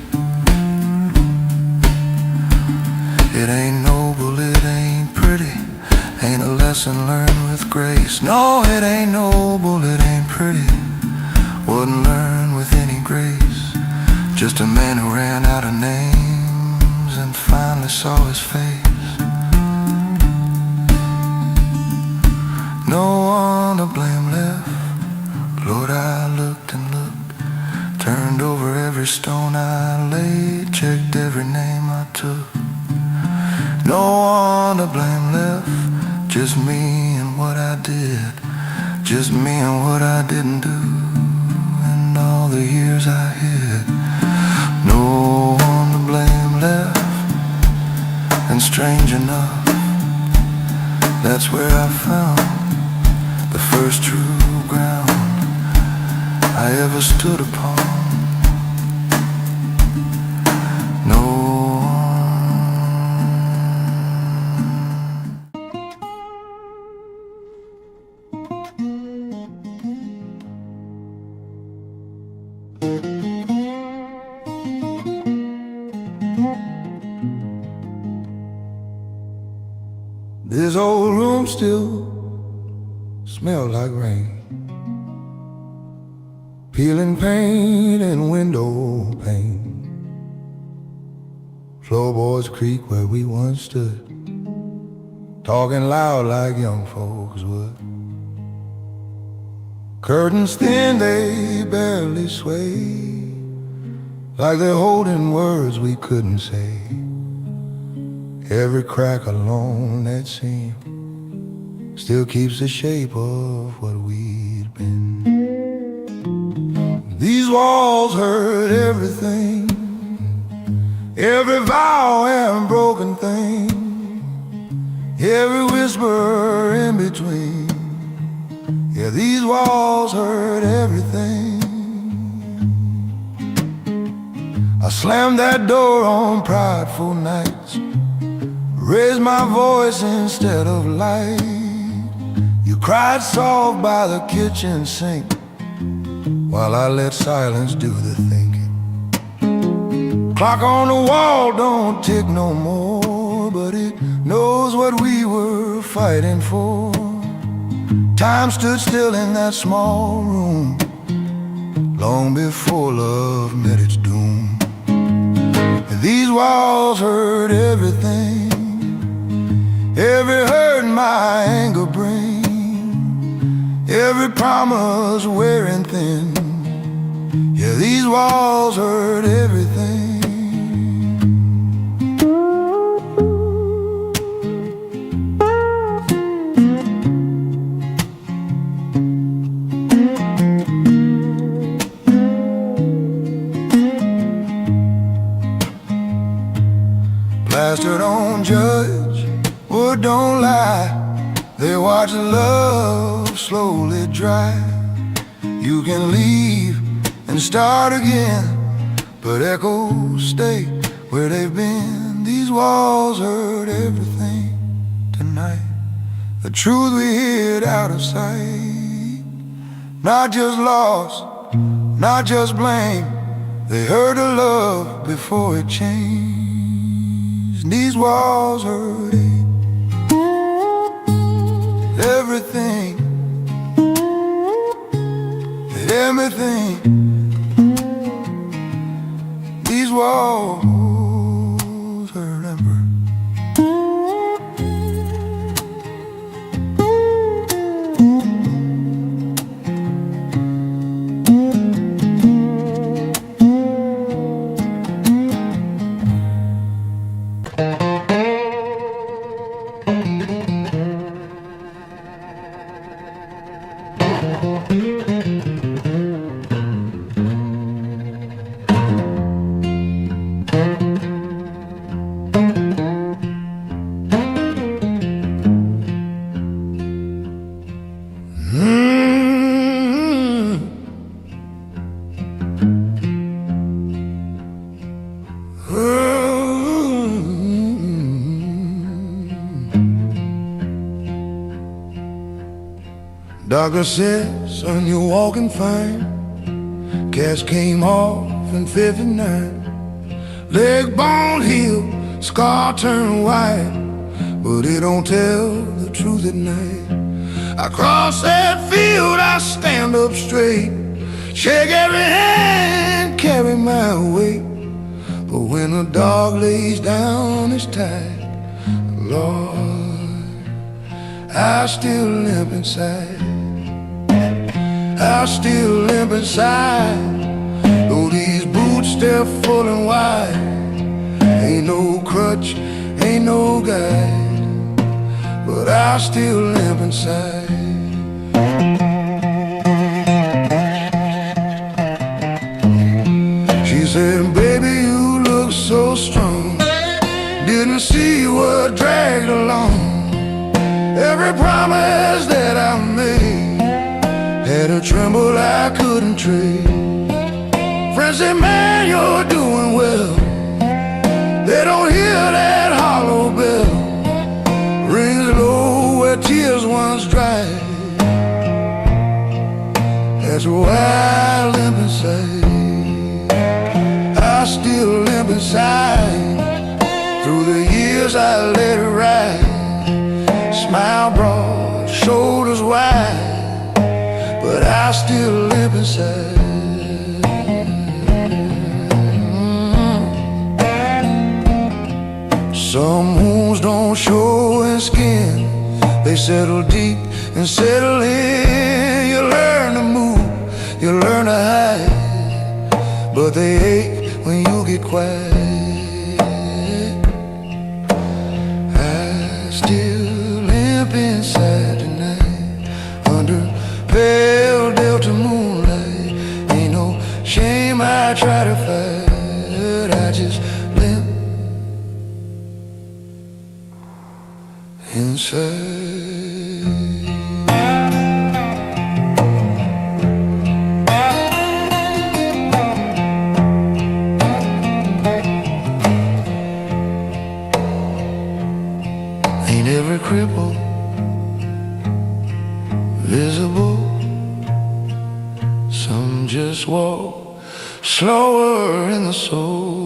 It ain't noble, it ain't pretty, ain't a lesson learned with grace. No, it ain't noble, it ain't pretty, wasn't learned with any grace. Just a man who ran out of names and finally saw his face. No one to blame left. Lord, I looked and looked, turned over every stone I laid, checked every name I took. No one to blame left, just me and what I did, just me and what I didn't do, and all the years I hid. No one to blame left, and strange enough, that's where I found the first true ground I ever stood upon. No This old room still smells like rain, peeling paint and window pane. Floorboards creak where we once stood, talking loud like young folks would. Curtains thin, they barely sway, like they're holding words we couldn't say. Every crack along that seam still keeps the shape of what we'd been. These walls hurt everything, every vow and broken thing, every whisper in between. Yeah, these walls hurt everything. I slammed that door on prideful nights, raised my voice instead of light. You cried soft by the kitchen sink, while I let silence do the thinking. Clock on the wall don't tick no more, but it knows what we were fighting for. Time stood still in that small room long before love met its doom. These walls hurt everything, every hurt my anger brings, every promise wearing thin. Yeah, these walls hurt everything. Plaster don't judge, wood don't lie. They watch love slowly dry. You can leave and start again, but echoes stay where they've been. These walls hurt everything tonight. The truth we hid out of sight. Not just loss, not just blame. They hurt a love before it changed. These walls hurt everything, everything. These walls hurt ever. Doctor said, son, you're walking fine. Cast came off in 59. Leg bone healed, scar turned white, but it don't tell the truth at night. I cross that field, I stand up straight, shake every hand, carry my weight. But when the dog lays down his tide, Lord, I still limp inside. I still limp inside, though these boots they're full and wide. Ain't no crutch, ain't no guide, but I still limp inside. She said, baby, you look so strong, didn't see what dragged along. Every promise that I made had a tremble I couldn't trade. Friends say, man, you're doing well. They don't hear that hollow bell, rings low where tears once dried. That's why I limp inside. I still limp inside. Through the years I let it ride. Smile broad, shoulders wide, but I still limp inside. Some wounds don't show in skin, they settle deep and settle in. You learn to move, you learn to hide, but they ache when you get quiet. inside. Ain't every cripple visible? Some just walk slower in the soul.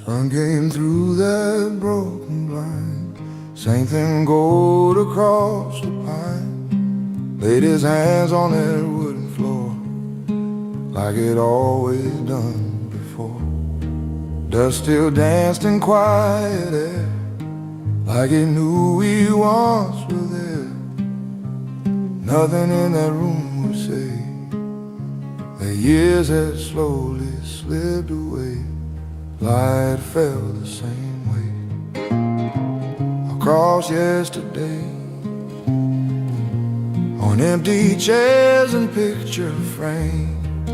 Sun came through that broken blind, sang them gold across the pine, laid his hands on that wooden floor like it always done before. Dust still danced in quiet air, like it knew we once were there. Nothing in that room would say that years had slowly slipped away. Light fell the same way across yesterday, on empty chairs and picture frames.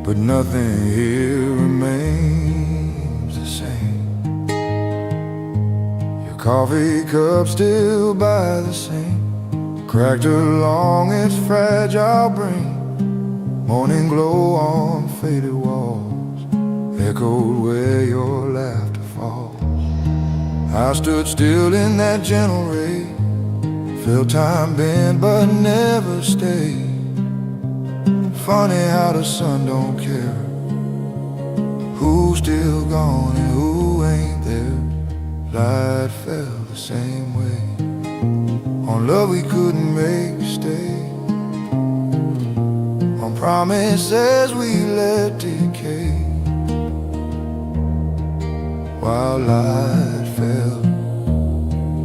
But nothing here remains the same. Your coffee cup still by the sink, cracked along its fragile brink. Morning glow on faded walls echoed where your laughter falls. I stood still in that gentle ray, felt time bend but never stay. Funny how the sun don't care who's still gone and who ain't there. Light fell the same way on love we couldn't make stay, on promises we let decay, while light fell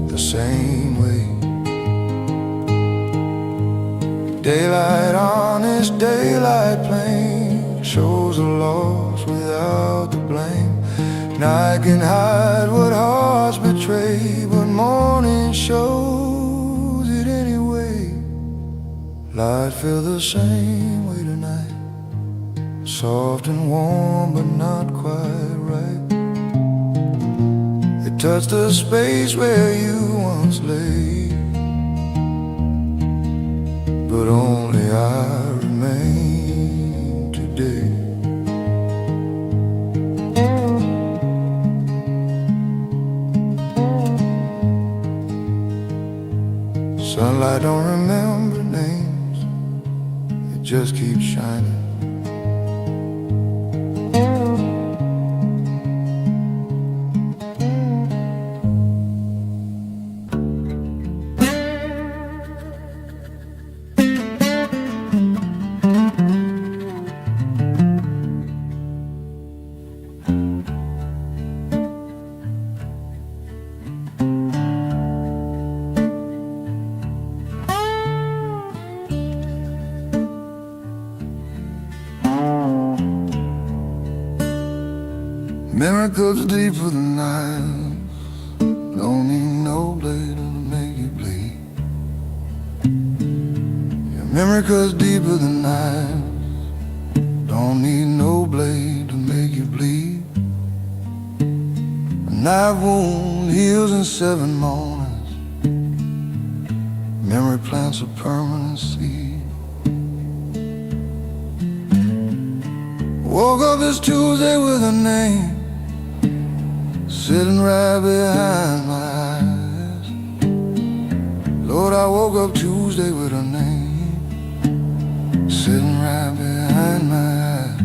the same way. Daylight, honest daylight plain, shows the loss without the blame. Night can hide what hearts betray, but morning shows it anyway. Light fell the same way tonight, soft and warm but not quite right. It touched the space where you once lay, but only I remain today. Sunlight don't remember names, it just keeps shining. Memory cuts deeper than knives, don't need no blade to make you bleed. Your memory cuts deeper than knives, don't need no blade to make you bleed. A knife wound heals in 7 mornings, memory plants a permanent seed. Woke up this Tuesday with a name sitting right behind my eyes. Lord, I woke up Tuesday with her name sitting right behind my eyes.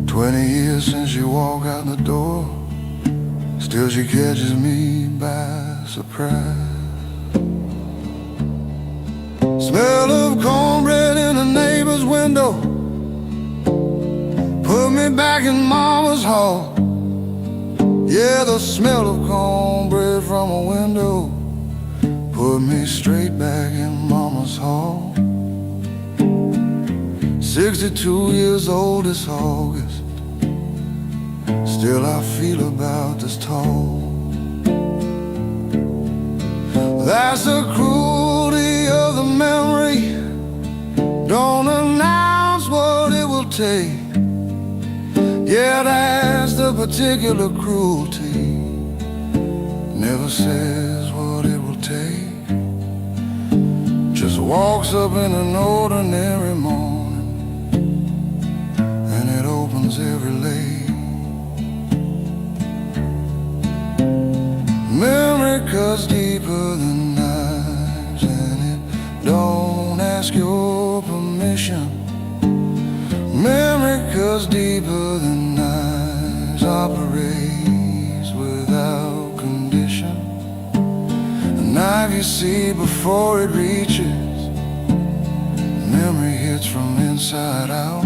20 years since she walked out the door, still she catches me by surprise. Smell of cornbread in a neighbor's window put me me back in Mama's hall. Yeah, the smell of cornbread from a window put me straight back in Mama's hall. 62 years old this August, still I feel about this tall. That's the cruelty of the memory. Don't announce what it will take. Yeah, that's the particular cruelty. Never says what it will take. Just walks up in an ordinary morning, and it opens every lane. Memory cuts deeper than knives, and it don't ask your permission. Memory cuts deeper than knives, operates without condition. The knife you see before it reaches, memory hits from inside out.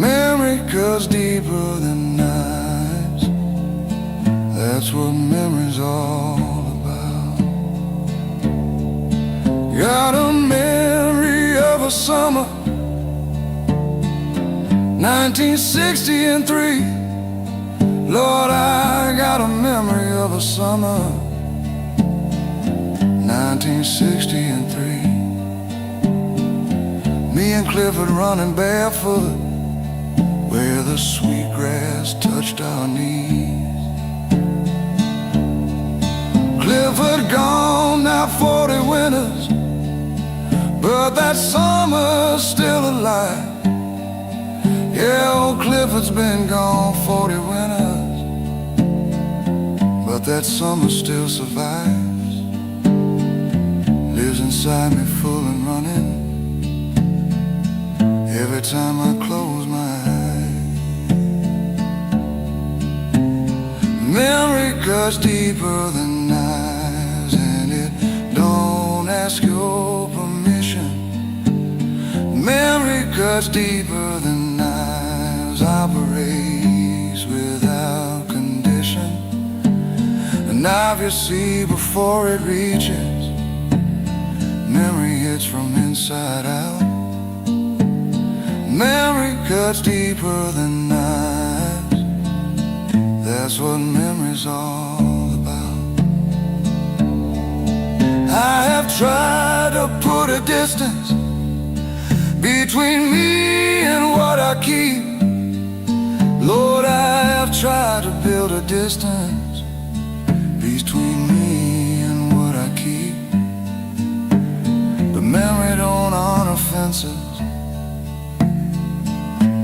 Memory cuts deeper than knives, that's what memory's all about. Got a memory of a summer 1963. Lord, I got a memory of a summer 1963. Me and Clifford running barefoot where the sweet grass touched our knees. Clifford gone now 40 winters, but that summer's still alive. Yeah, old Clifford's been gone 40 winters, but that summer still survives. Lives inside me full and running every time I close my eyes. Memory cuts deeper than knives, and it don't ask your permission. Memory cuts deeper than knives, operates without condition. The knife you see before it reaches, memory hits from inside out. Memory cuts deeper than knives, that's what memory's all about. I have tried to put a distance between me and what I keep. Lord, I have tried to build a distance between me and what I keep. But memory don't honor fences,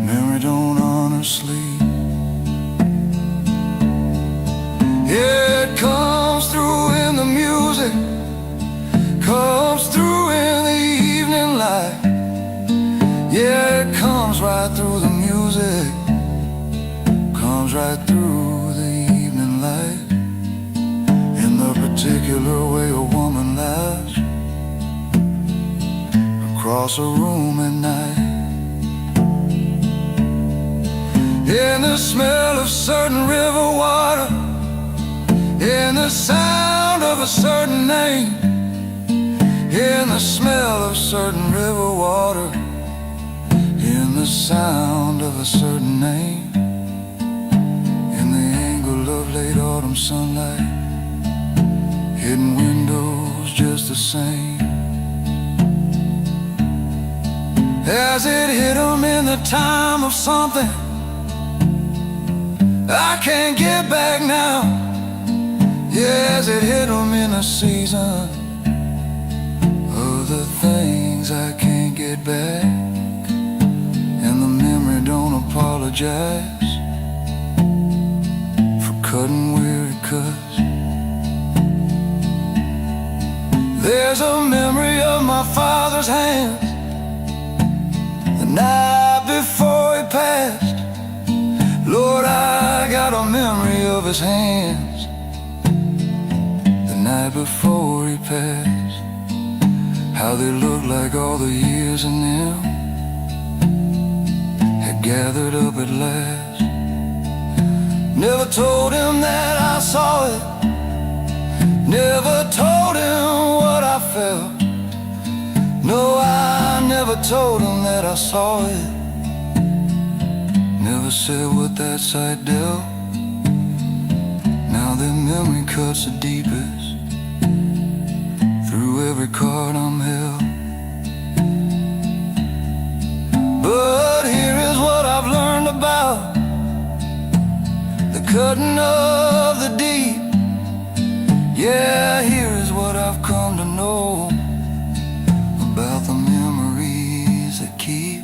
memory don't honor sleep. Yeah, it comes through in the music, comes through in the evening light. Yeah, it comes right through the music, comes right through the evening light. In the particular way a woman laughs across a room at night. In the smell of certain river water, in the sound of a certain name, in the smell of certain river water, in the sound of a certain name, in the angle of late autumn sunlight, hidden windows just the same. As it hit 'em in the time of something I can't get back now. Yeah, as it hit 'em in the season of the things I can't get back. And the memory don't apologize for cutting where it cuts. There's a memory of my father's hands the night before he passed. Lord, I got a memory of his hands the night before he passed. How they looked like all the years in them had gathered up at last. Never told him that I saw it, never told him what I felt. No, I never told him that I saw it, never said what that sight dealt. Now that memory cuts the deepest through every card I'm held. But here is what I've learned about the cutting of the deep. Yeah, here is what I've come to know about the memories that keep,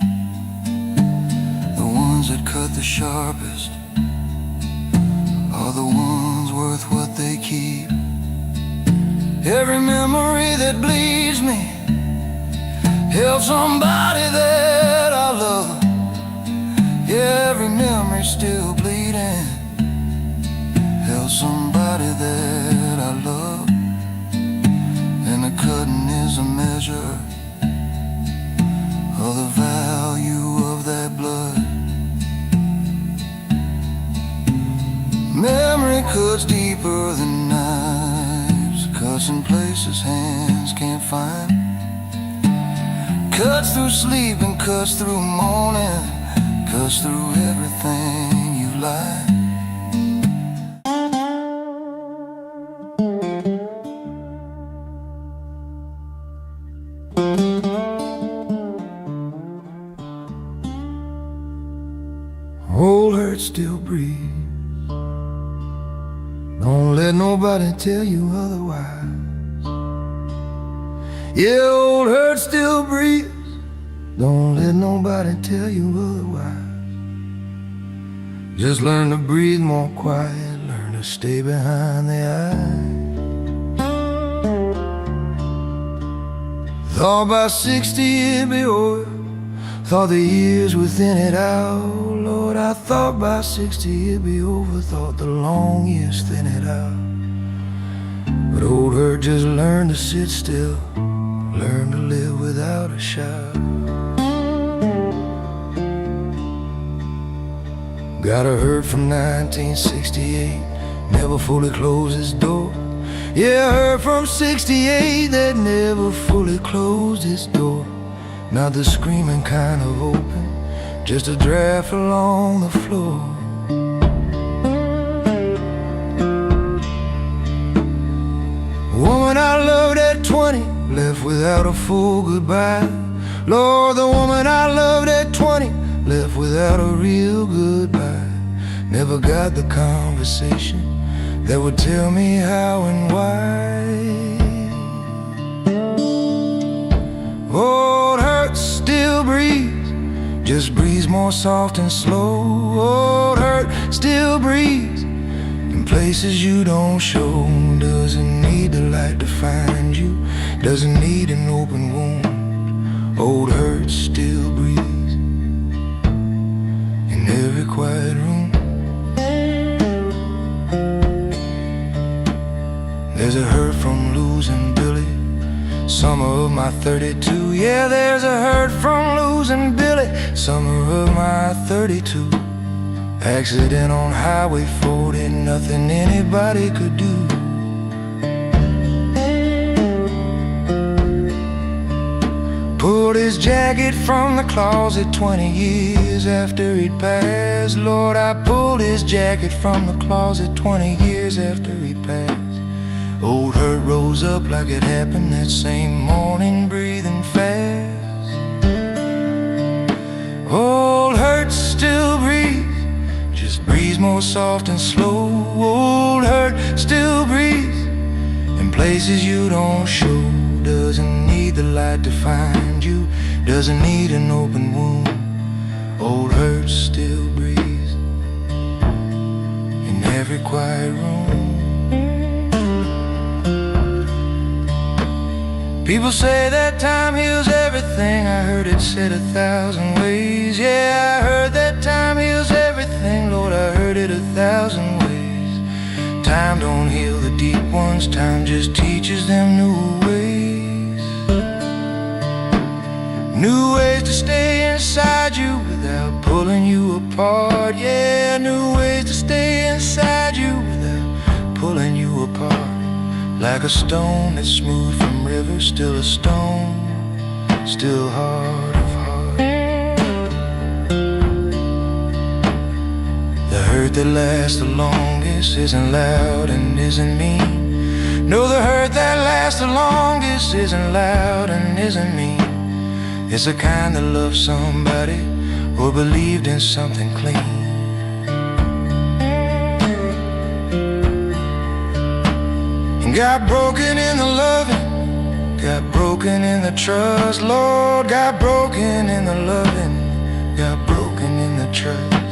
the ones that cut the sharpest are the ones worth what they keep. Every memory that bleeds me held somebody that I love. Yeah, every memory still bleeding held somebody that I love. And the cutting is a measure of the value of that blood. Memory cuts deeper than knives, cuts in places hands can't find, cuts through sleep and cuts through morning, cuts through everything you like. Old hurt still breathes, don't let nobody tell you otherwise. Yeah, old hurt still breathes, don't let nobody tell you otherwise. Just learn to breathe more quiet, learn to stay behind the eyes. Thought by 60 it'd be over, thought the years would thin it out. Lord, I thought by 60 it'd be over, thought the long years thin it out. But old hurt just learned to sit still, learn to live without a shout. Got a hurt from 1968, never fully closed its door. Yeah, I heard from 68 that never fully closed its door. Not the screaming kind of open, just a draft along the floor. Woman I loved at 20, left without a full goodbye. Lord, the woman I loved at 20, left without a real goodbye. Never got the conversation that would tell me how and why. Old hurt still breathes, just breathes more soft and slow. Old hurt still breathes in places you don't show. Doesn't need the light to find you, doesn't need an open wound. Old hurt still breathes in every quiet room. There's a hurt from losing Billy, summer of my 32. Yeah, there's a hurt from losing Billy, summer of my 32. Accident on Highway 40, nothing anybody could do. Pulled his jacket from the closet 20 years after he'd passed. Lord, I pulled his jacket from the closet 20 years after he passed. Old hurt rose up like it happened that same morning, breathing fast. Old hurt still breathes, just breathes more soft and slow. Old hurt still breathes in places you don't show. Doesn't need the light to find you, doesn't need an open wound. Old hurt still breathes in every quiet room. People say that time heals everything, I heard it said 1,000 ways. Yeah, I heard that time heals everything, Lord, I heard it 1,000 ways. Time don't heal the deep ones, time just teaches them new ways. New ways to stay inside you without pulling you apart. Yeah, new ways to stay inside you without pulling you apart. Like a stone that's smooth from rivers, still a stone, still heart of heart. The hurt that lasts the longest isn't loud and isn't mean. No, the hurt that lasts the longest isn't loud and isn't mean. It's the kind that loves somebody or believed in something clean. And got broken in the loving, got broken in the trust. Lord, got broken in the loving, got broken in the trust.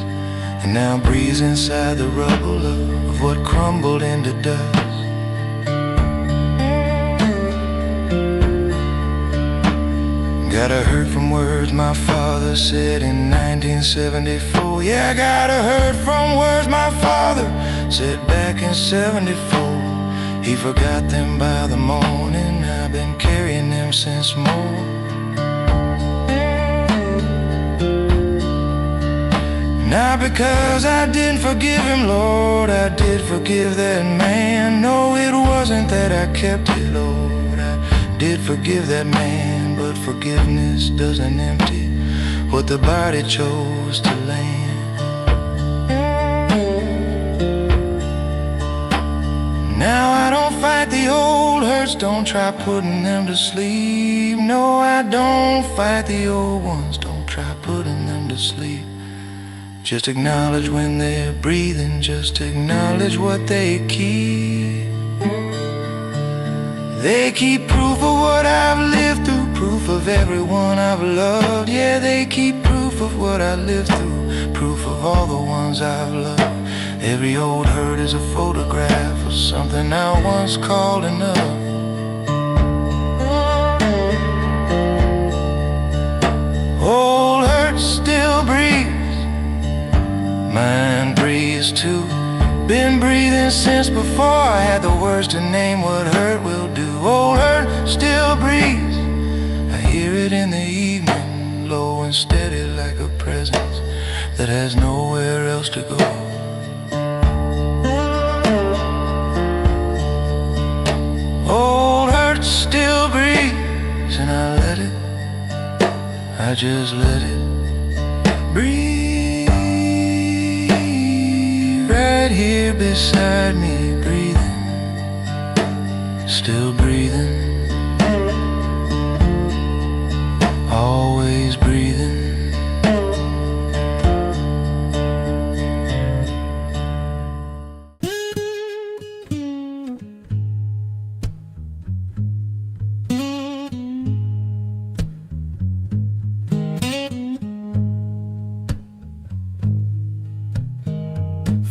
And now breathes inside the rubble of what crumbled into dust. Got a hurt from words my father said in 1974. Yeah, I got a hurt from words my father said back in 74. He forgot them by the morning, I've been carrying them since more. Not because I didn't forgive him, Lord, I did forgive that man. No, it wasn't that I kept it, Lord, I did forgive that man. But forgiveness doesn't empty what the body chose to land. Now I don't fight the old hurts, don't try putting them to sleep. No, I don't fight the old ones, don't try putting them to sleep. Just acknowledge when they're breathing, just acknowledge what they keep. They keep proof of what I've lived through, proof of everyone I've loved. Yeah, they keep proof of what I lived through, proof of all the ones I've loved. Every old hurt is a photograph of something I once called enough. Old hurt still breathes, mine breathes too. Been breathing since before I had the words to name what hurt will do. Old hurt still breathes, I hear it in the evening, low and steady like a presence that has nowhere else to go. Old hurt still breathes, and I let it, I just let it breathe. Right here beside me, breathing, still breathing, always breathing.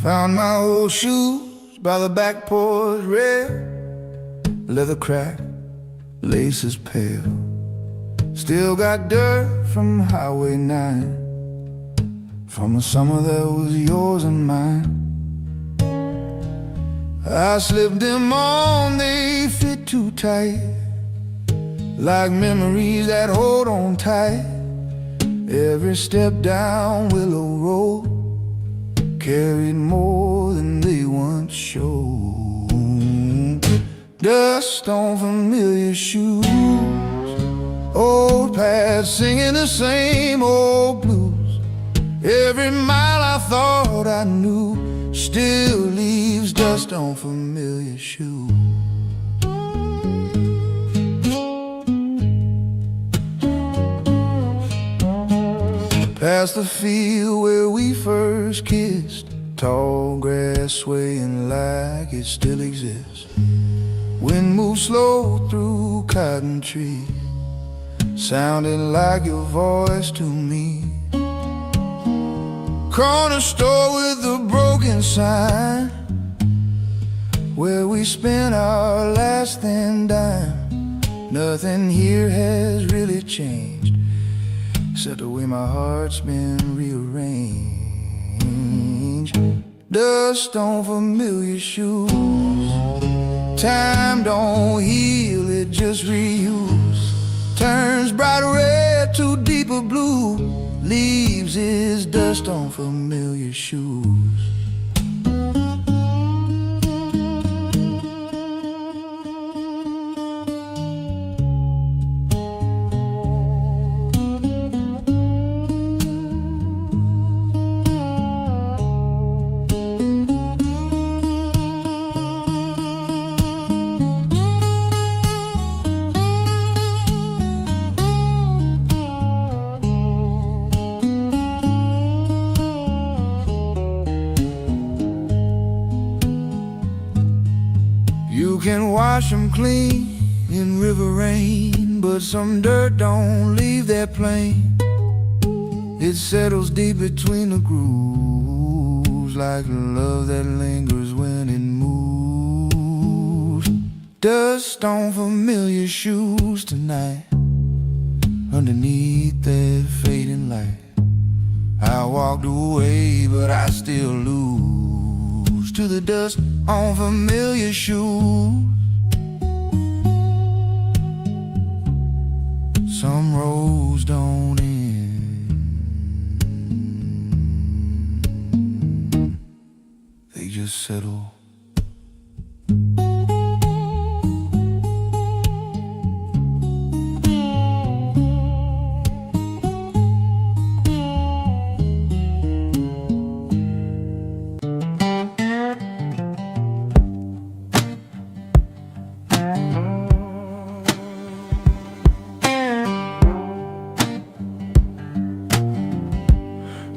Found my old shoes by the back porch rail, leather cracked, laces pale. Still got dirt from Highway 9, from a summer that was yours and mine. I slipped them on, they fit too tight, like memories that hold on tight. Every step down Willow Road carried more than they once showed. Dust on familiar shoes, old past singing the same old blues. Every mile I thought I knew still leaves dust on familiar shoes. Past the field where we first kissed, tall grass swaying like it still exists. Wind moves slow through cotton trees, sounding like your voice to me. Corner store with a broken sign, where we spent our last thin dime. Nothing here has really changed, except the way my heart's been rearranged. Dust on familiar shoes, time don't heal, it just reuse. Turns bright red to deeper blue, leaves his dust on familiar shoes. You can wash them clean in river rain, but some dirt don't leave that plain. It settles deep between the grooves, like love that lingers when it moves. Dust on familiar shoes tonight, underneath that fading light. I walked away, but I still lose to the dust on familiar shoes. Some roads don't end, they just settle.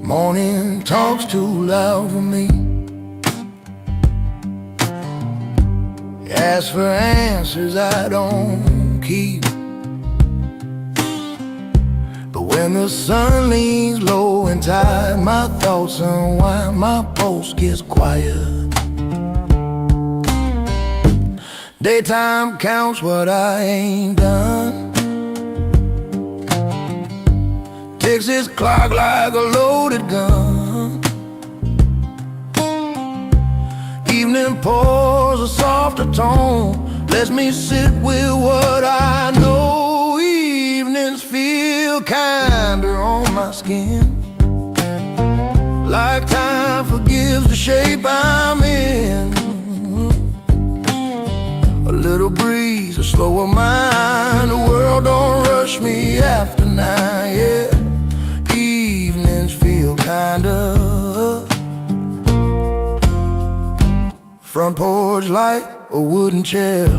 Morning talks too loud for me. Ask for answers I don't keep. But when the sun leans low and tired, my thoughts unwind, my pulse gets quiet. Daytime counts what I ain't done. Ticks his clock like a loaded gun. Evening pours a softer tone, lets me sit with what I know. Evenings feel kinder on my skin, like time forgives the shape I'm in. A little breeze, a slower mind, the world don't rush me after 9, yeah. Evenings feel kinda. Front porch light, a wooden chair,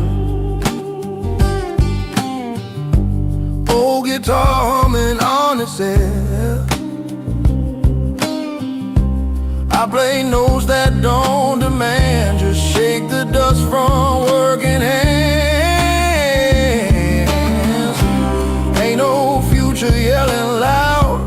old guitar humming on itself. I play notes that don't demand, just shake the dust from working hands. Ain't no future yelling loud,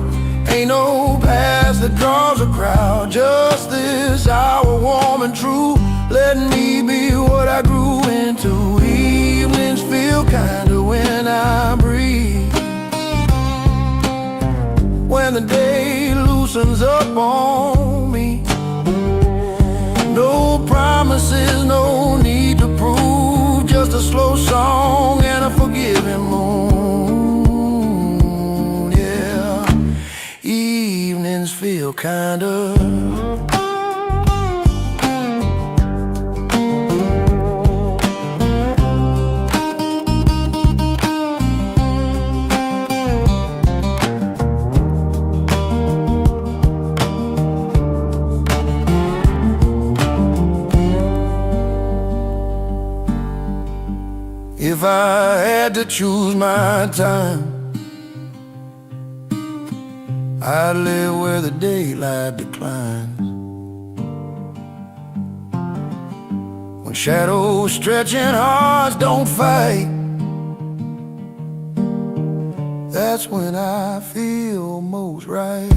ain't no past that draws a crowd. Just this hour warm and true, letting me be what I grew into. Evenings feel kinder when I breathe, when the day loosens up on me. No promises, no need to prove, just a slow song and a forgiving moon, yeah. Evenings feel kinder. If I had to choose my time, I'd live where the daylight declines, when shadows stretch and hearts don't fight. That's when I feel most right.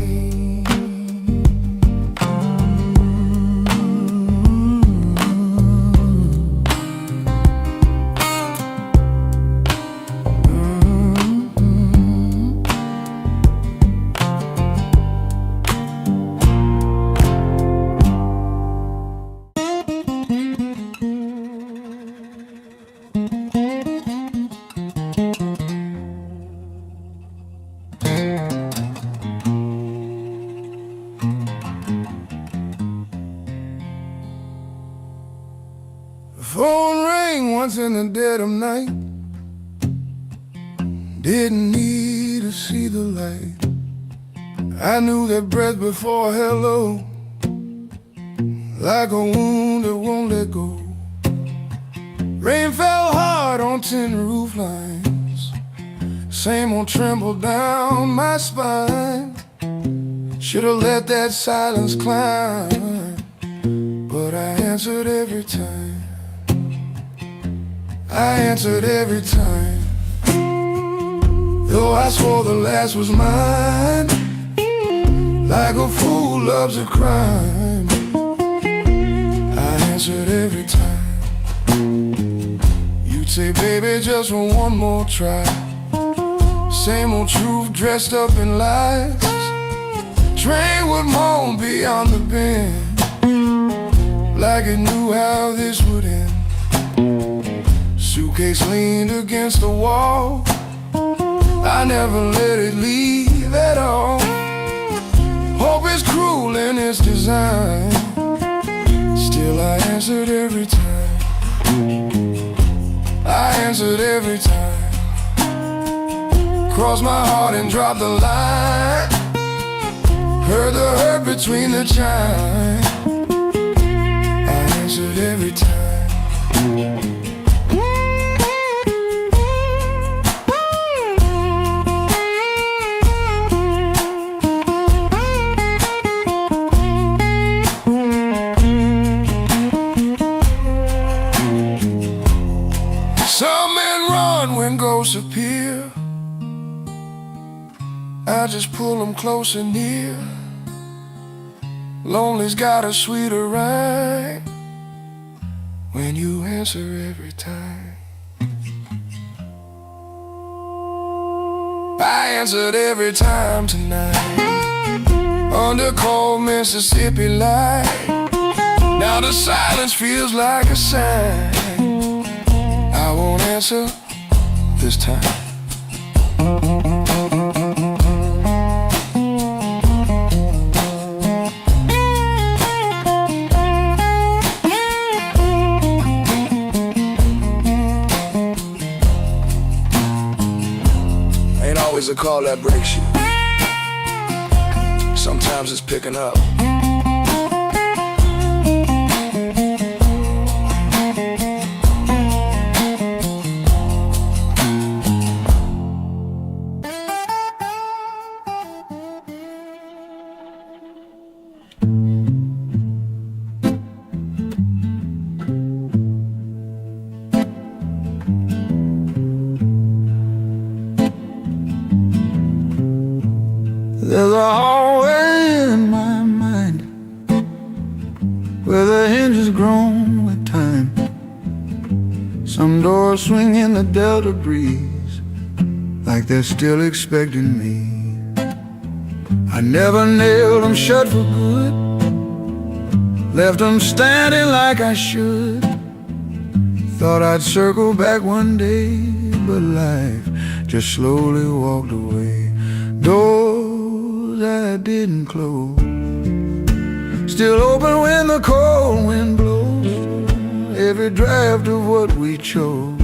silence in the dead of night. Didn't need to see the light. I knew that breath before hello, like a wound that won't let go. Rain fell hard on tin roof lines. Same old tremble down my spine. Should've let that silence climb, but I answered every time. I answered every time. Though I swore the last was mine, like a fool loves a crime, I answered every time. You'd say, baby, just one more try. Same old truth dressed up in lies. Train would moan beyond the bend, like it knew how this would end. Suitcase leaned against the wall. I never let it leave at all. Hope is cruel in its design. Still I answered every time. I answered every time. Crossed my heart and dropped the line. Heard the hurt between the chime. I answered every time. Some men run when ghosts appear. I just pull them close and near. Lonely's got a sweeter rhyme when you answer every time. I answered every time tonight, under cold Mississippi light. Now the silence feels like a sign. I won't answer this time. Ain't always a call that breaks you. Sometimes it's picking up. There's a hallway in my mind where the hinges grown with time. Some doors swing in the delta breeze, like they're still expecting me. I never nailed them shut for good, left them standing like I should. Thought I'd circle back one day, but life just slowly walked away. Doors I didn't close, still open when the cold wind blows. Every draft of what we chose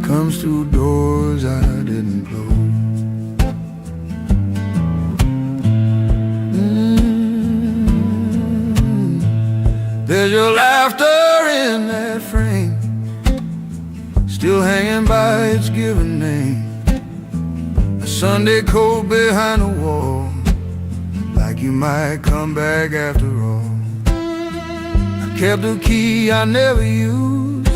comes through doors I didn't close. There's your laughter in that frame, still hanging by its given name. A Sunday coat behind a wall, like you might come back after all. I kept a key I never used,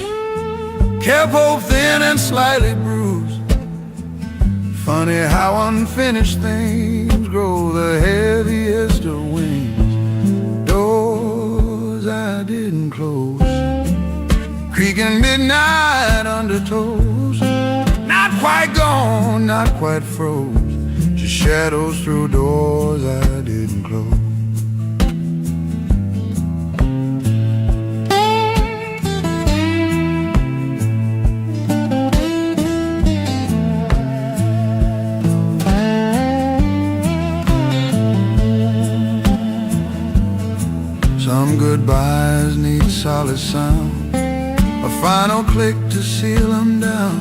kept hope thin and slightly bruised. Funny how unfinished things grow the heaviest of wings. Doors I didn't close, creaking midnight undertows. Not quite gone, not quite froze, just shadows through doors I didn't close. Some goodbyes need solid sound, a final click to seal them down.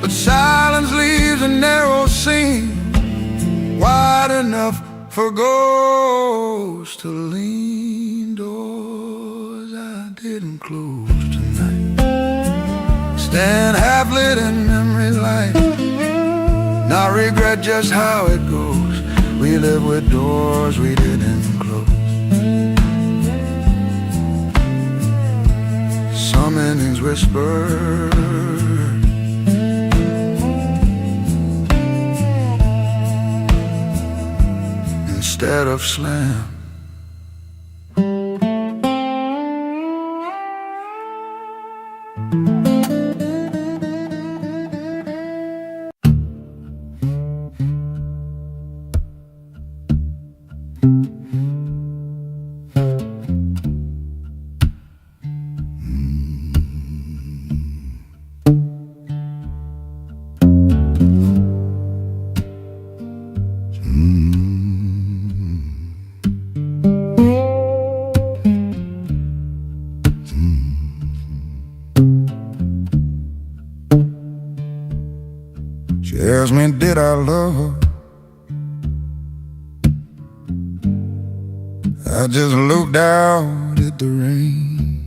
But silence leaves a narrow seam wide enough for ghosts to lean. Doors I didn't close tonight stand half lit in memory light. Now regret just how it goes. We live with doors we didn't close. Some endings whisper, instead of slam. She asked me, did I love her? I just looked out at the rain.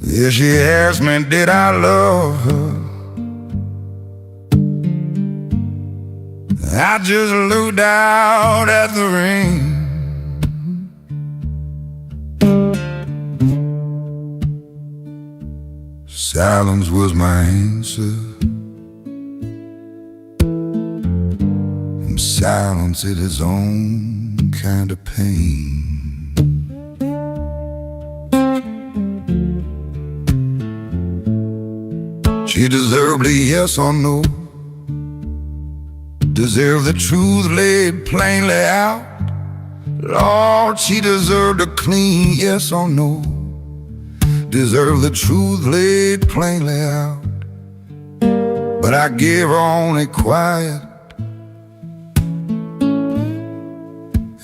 Yeah, she asked me, did I love her? I just looked out at the rain. Silence was my answer, and silence is its own kind of pain. She deserved a yes or no, deserved the truth laid plainly out. Lord, she deserved a clean yes or no, deserve the truth laid plainly out. But I gave her only quiet,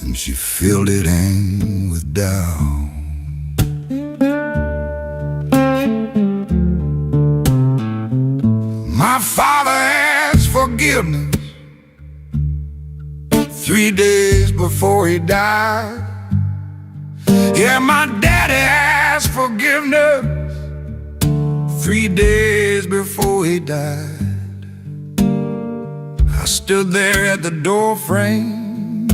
and she filled it in with doubt. My father asked forgiveness 3 days before he died. Yeah, my daddy asked forgiveness 3 days before he died. I stood there at the door frame,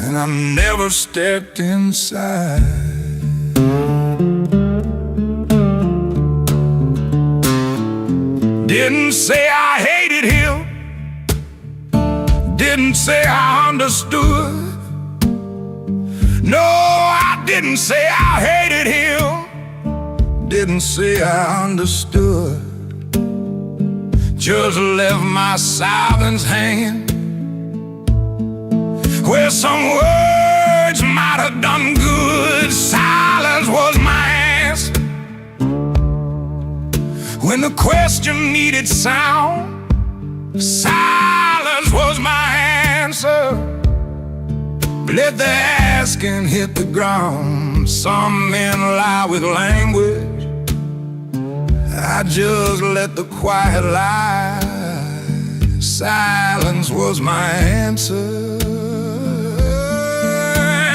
and I never stepped inside. Didn't say I hated him, didn't say I understood. No, I didn't say I hated him, didn't say I understood. Just left my silence hanging where some words might have done good. Silence was my answer when the question needed sound. Silence was my answer. Let the asking hit the ground. Some men lie with language, I just let the quiet lie. Silence was my answer,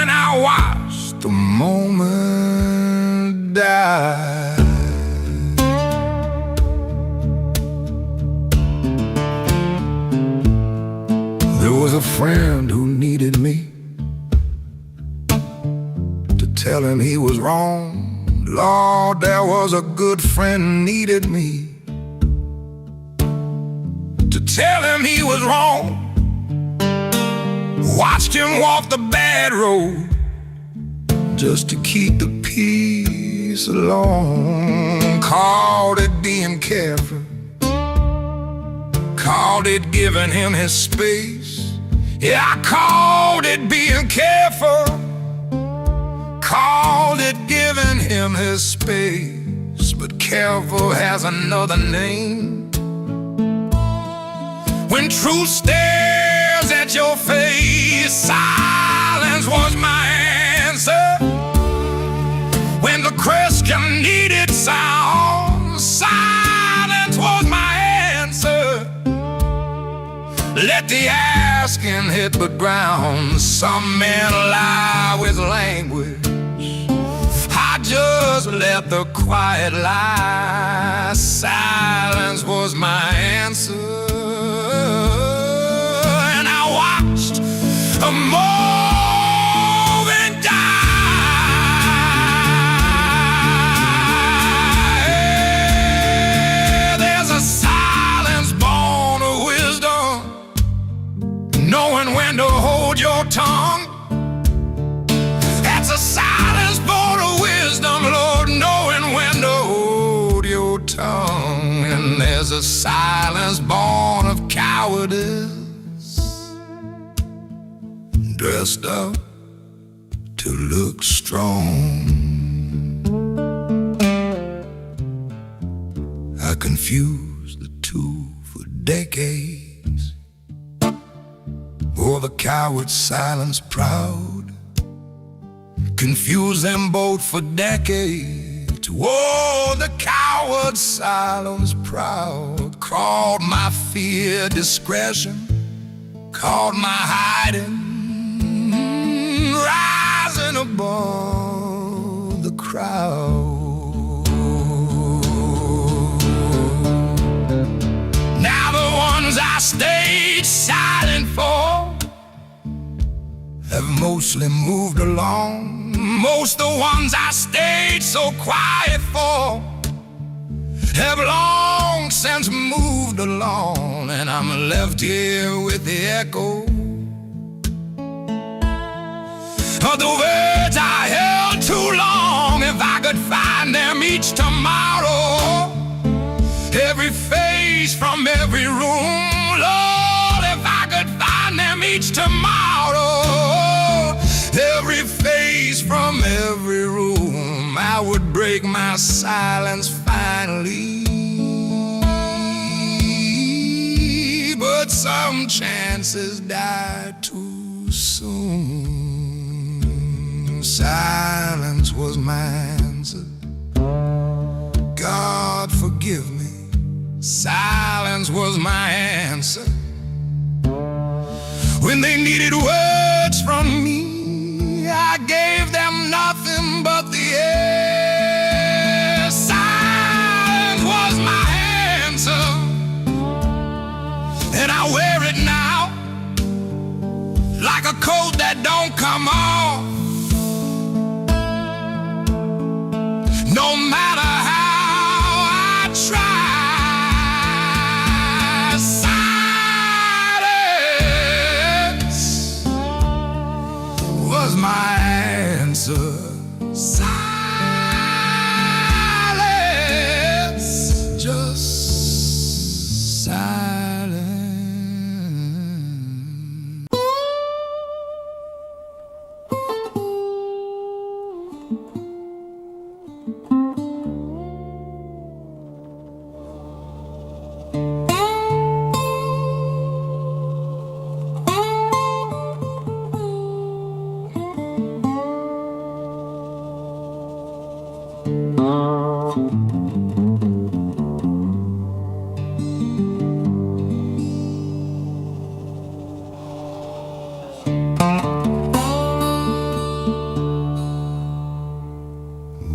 and I watched the moment die. There was a friend who needed me to tell him he was wrong. Lord, there was a good friend needed me to tell him he was wrong. Watched him walk the bad road just to keep the peace alone. Called it being careful, called it giving him his space. Yeah, I called it being careful, called it giving him his space. But careful has another name. When truth stares at at your face. Silence was my answer when the question needed sound. Silence was my answer. Let the asking hit the ground. Some men lie with language. I just let the quiet lie. Silence was my answer. And I watched a moment die. There's a silence born of wisdom, knowing when to hold your tongue. That's a silence born of wisdom, Lord, knowing when to hold your tongue. And there's a silence born of cowardice, dressed up to look strong. I confused the two for decades. Oh, the coward silence proud, confused them both for decades. Oh, the coward silence proud, called my fear discretion, called my hiding rising above the crowd. Now the ones I stayed silent for have mostly moved along. Most the ones I stayed so quiet for have long since moved along. And I'm left here with the echo of the words I held too long. If I could find them each tomorrow, every face from every room, Lord, if I could find them each tomorrow, every face from every room, I would break my silence finally. But some chances die too soon. Silence was my answer. God forgive me. Silence was my answer. When they needed words from me, I gave them nothing but the air. Silence was my answer, and I wear it now like a coat that don't come off. No matter how I try, silence was my answer. Silence, just silence.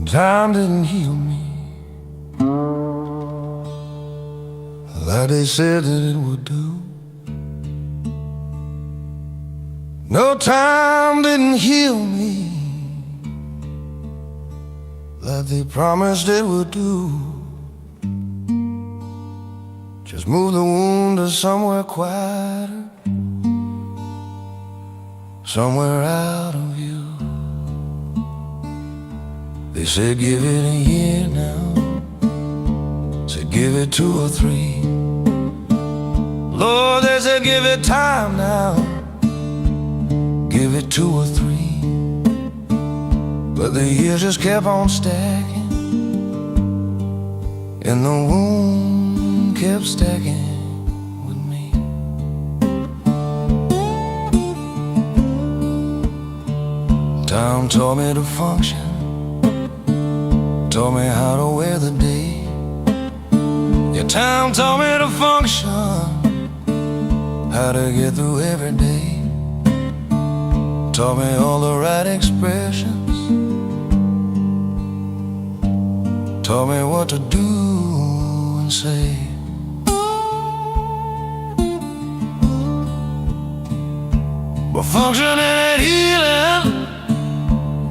Time didn't heal me like they said that it would do. No, time didn't heal me like they promised it would do. Just move the wound to somewhere quieter, somewhere out of view. They said give it a year now, said give it 2 or 3. Lord, they said give it time now, give it 2 or 3. But the years just kept on stacking, and the wound kept stacking with me. Time taught me to function, taught me how to wear the day. Yeah, time taught me to function, how to get through every day. Taught me all the right expressions, taught me what to do and say. But functioning and healing,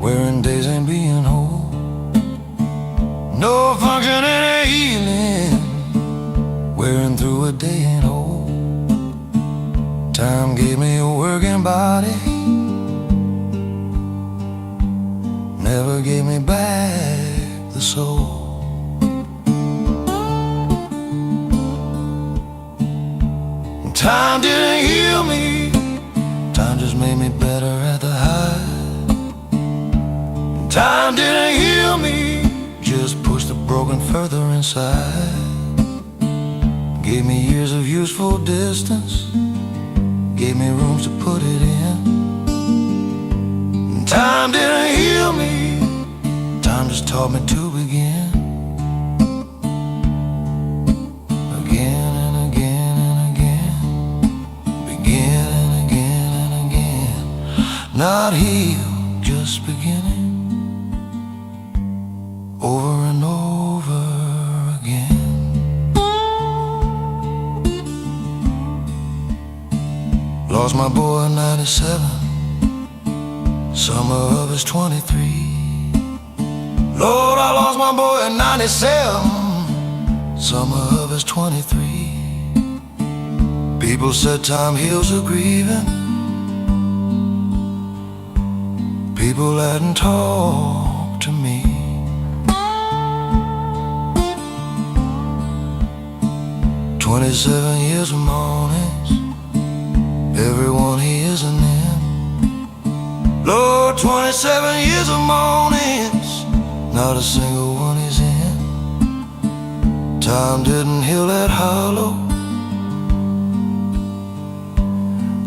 wearing days and being whole. No functioning and healing, wearing through a day ain't whole. Time gave me a working body, never gave me back the soul. Time didn't heal me, time just made me better at the high. Time didn't heal me, just pushed the broken further inside. Gave me years of useful distance, gave me rooms to put it in. Time didn't heal me, time just taught me to begin. Again and again and again, begin and again and again. Not healed, just beginning, over and over again. Lost my boy in '97, summer of his 23. Lord, I lost my boy in '97, summer of his 23. People said time heals the grieving, people hadn't talked to me. 27 years of mornings, everyone he isn't in. Lord, 27 years of mornings, not a single one he's in. Time didn't heal that hollow,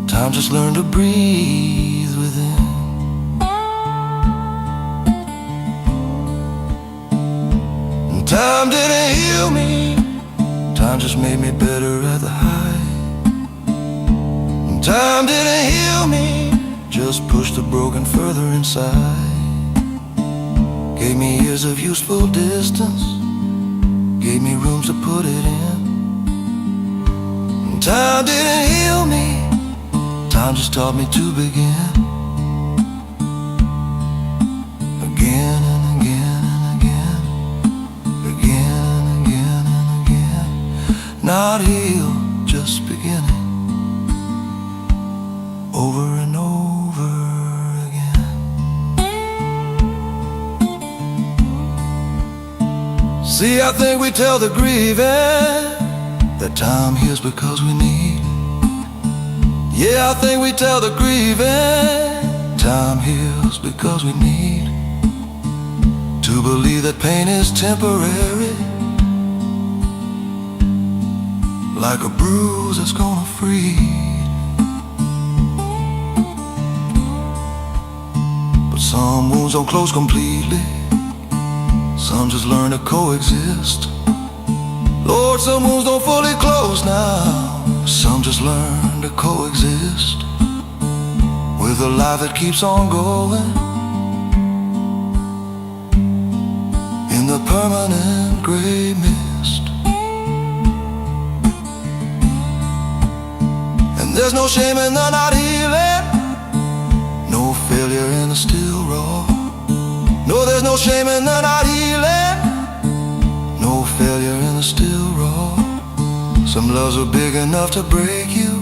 time just learned to breathe within. And time didn't heal me, time just made me better at the high. And time didn't heal me, just pushed the broken further inside. Gave me years of useful distance, gave me rooms to put it in. And time didn't heal me, time just taught me to begin. Again and again and again, again and again and again. Not healed, just beginning, over and over again. See, I think we tell the grieving that time heals because we need. Yeah, I think we tell the grieving time heals because we need to believe that pain is temporary, like a bruise that's gonna freeze. But some wounds don't close completely, some just learn to coexist. Lord, some wounds don't fully close now, some just learn to coexist with a life that keeps on going in the permanent gray mist. And there's no shame in the not healing, no failure in the still raw. No, there's no shame in the not healing, no failure in the still raw. Some loves are big enough to break you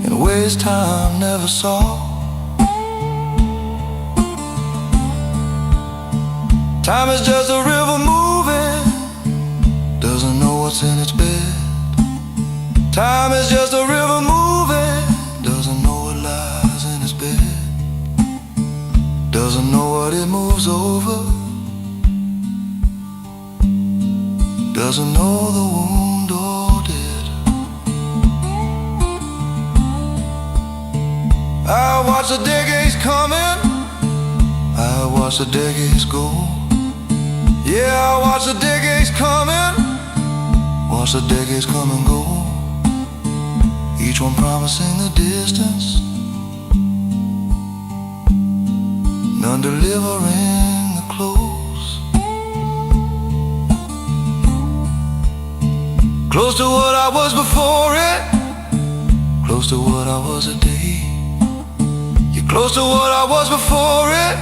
in ways time never saw. Time is just a river moving, doesn't know what's in its bed. Time is just a river moving, doesn't know what lies in its bed. Doesn't know what it moves over, doesn't know the wound or dead. watch the decades coming, I watch the decades go. Yeah, I watch the decades coming, watch the decades come and go. Each one promising the distance, none delivering the close. Close to what I was before it, close to what I was a day. You're close to what I was before it,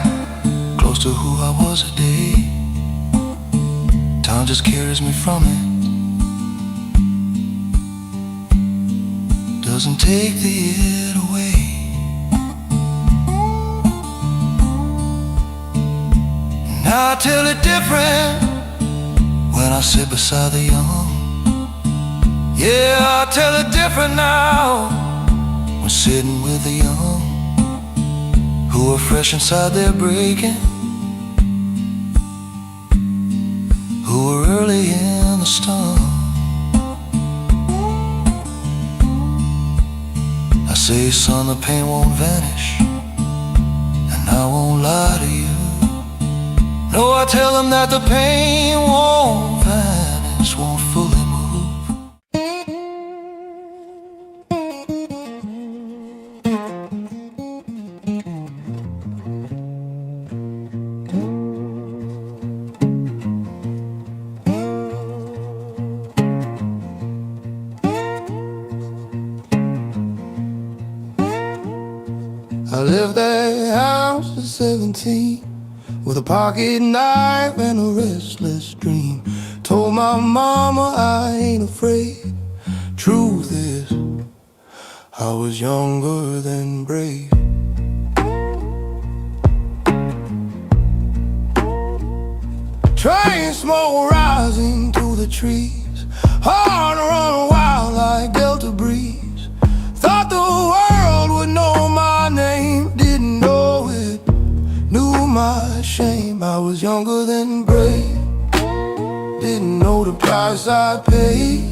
close to who I was a day. Time just carries me from it, doesn't take the it away. And I tell it different when I sit beside the young. Yeah, I tell it different now when sitting with the young, who are fresh inside their breaking, who are early in the storm. I say, son, the pain won't vanish, and I won't lie to you. No, I tell them that the pain won't vanish, won't fully move. I left that house at 17 with a pocket knife and a restless dream. Told my mama I ain't afraid. Truth is, I was younger than brave. Train smoke rising through the trees, horn run wild like Delta breeze. Thought the world would know my name, didn't know it, knew my shame. I was younger than brave, didn't know the price I'd pay.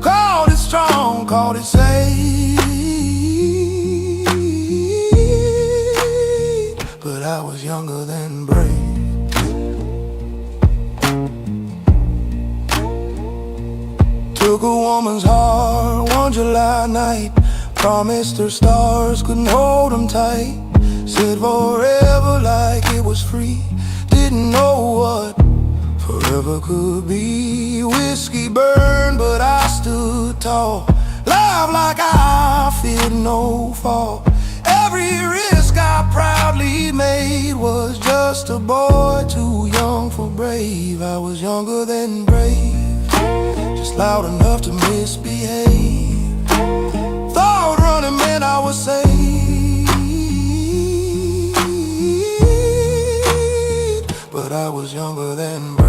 Called it strong, called it safe, but I was younger than brave. Took a woman's heart one July night, promised her stars couldn't hold them tight. Said forever like it was free, didn't know what forever could be. Whiskey burned but I stood tall, love like I feared no fall. Every risk I proudly made was just a boy too young for brave. I was younger than brave, just loud enough to misbehave. Thought running meant I was safe, but I was younger than brave.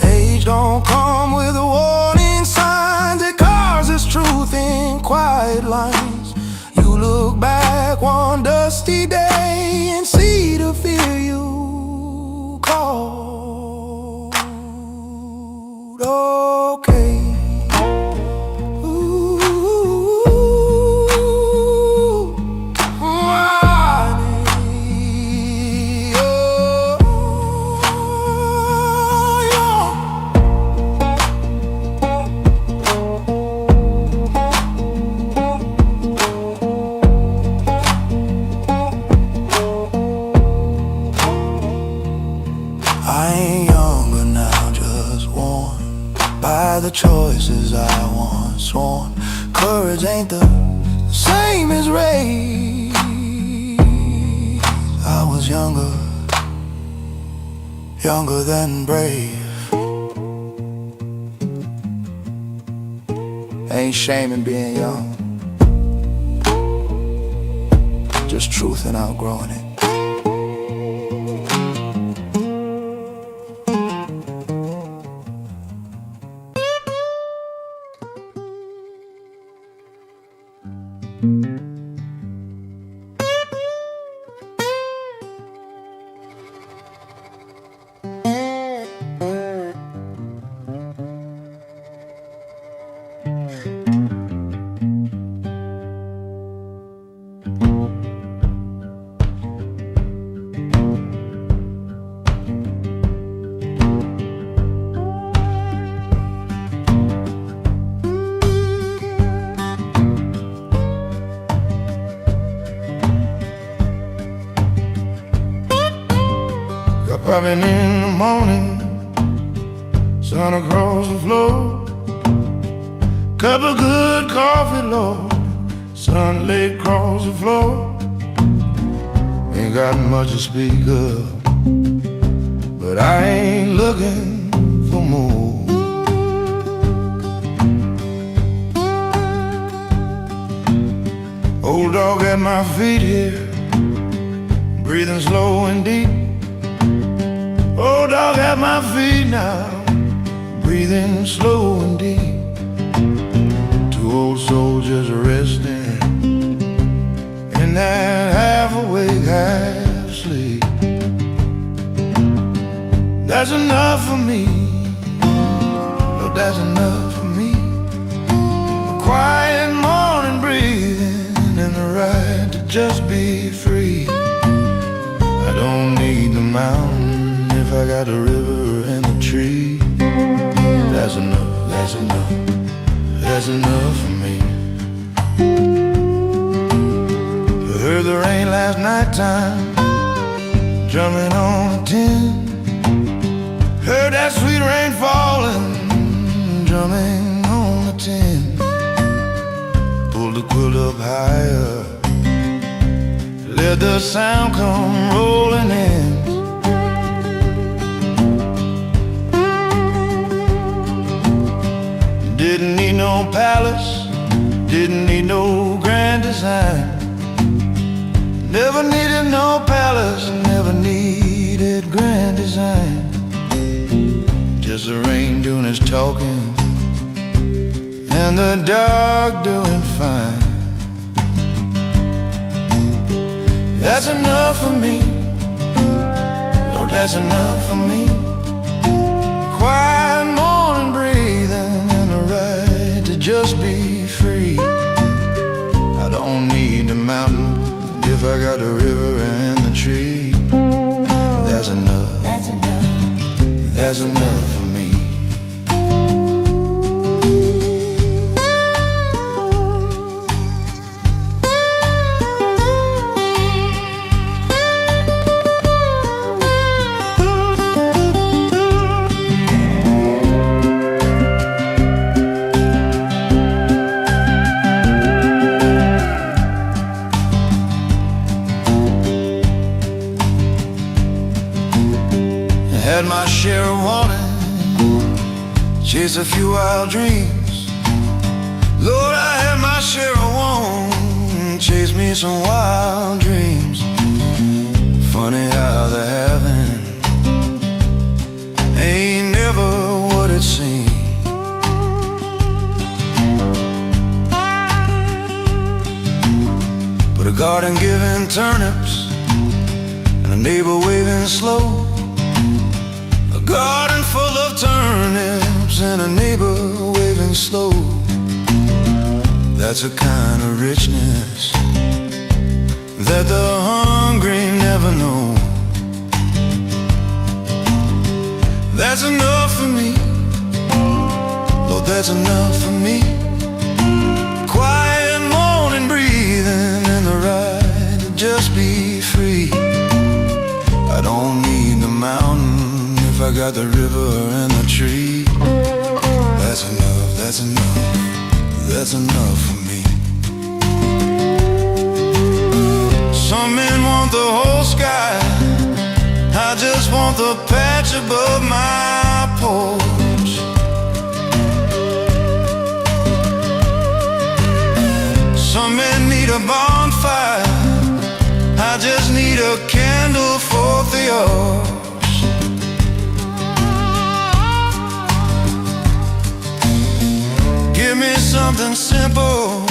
Age don't come with a warning signs, it causes truth in quiet lines. You look back one dusty day and see the fear you called okay. Ooh, I ain't younger now, just worn by the choices I once sworn. Courage ain't the same as rage. I was younger, younger than brave. Ain't shame in being young, just truth and outgrowing it. Popping in the morning, sun across the floor. Cup of good coffee, Lord, sun laid across the floor. Ain't got much to speak of, but I ain't looking for more. Old dog at my feet here, breathing slow and deep. Old dog at my feet now, breathing slow and deep. Two old soldiers resting in that half awake, half sleep. That's enough for me, no, that's enough for me. A quiet morning breathing and the right to just be free. I don't need the mountain if I got the river and the tree. That's enough, that's enough, that's enough for me. I heard the rain last night time, drumming on a tin. Heard that sweet rain falling, drumming on the tin. Pulled the quilt up higher, let the sound come rolling in. Didn't need no palace, didn't need no grand design. Never needed no palace, never needed grand design. Just the rain doing its talking and the dog doing fine. That's enough for me, Lord, that's enough for me. Quiet morning breathing and the right to just be free. I don't need a mountain if I got the river and the tree. That's enough, that's enough, that's enough for me. Had my share of wanting, chased a few wild dreams. Lord, I had my share of wanting, chased me some wild dreams. Funny how the having ain't never what it seems. But a garden giving turnips and a neighbor waving slow. A garden full of turnips and a neighbor waving slow. That's a kind of richness that the hungry never know. That's enough for me, Lord, that's enough for me. Quiet morning breathing and the right to just be free. I don't need the mountain if I got the river and the tree. That's enough, that's enough, that's enough for me. Some men want the whole sky, I just want the patch above my porch. Some men need a bonfire, I just need a candle for the arch. Give me something simple,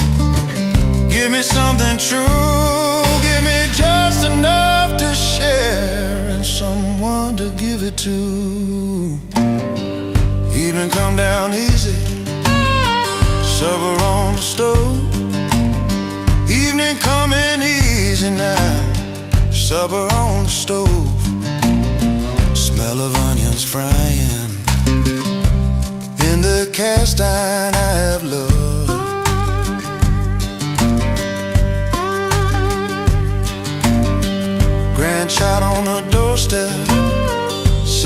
give me something true, give me just enough to share and someone to give it to. Evening come down easy, supper on the stove. Evening coming easy now, supper on the stove. Smell of onions frying in the cast iron I have loved. Grandchild on the doorstep,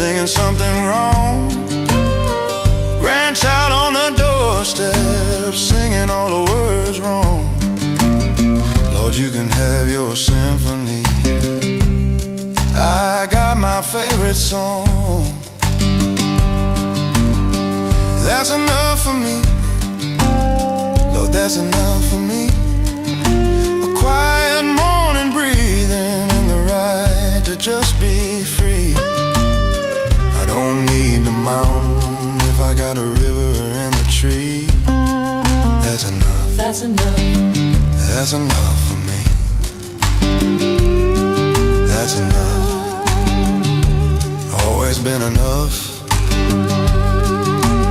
singing something wrong. Grandchild on the doorstep, singing all the words wrong. Lord, you can have your symphony. I got my favorite song. That's enough for me. Lord, that's enough for me. A quiet morning breathing and the right to just be free. I don't need the mountain if I got a river and a tree. That's enough. That's enough. That's enough for me. That's enough. Always been enough.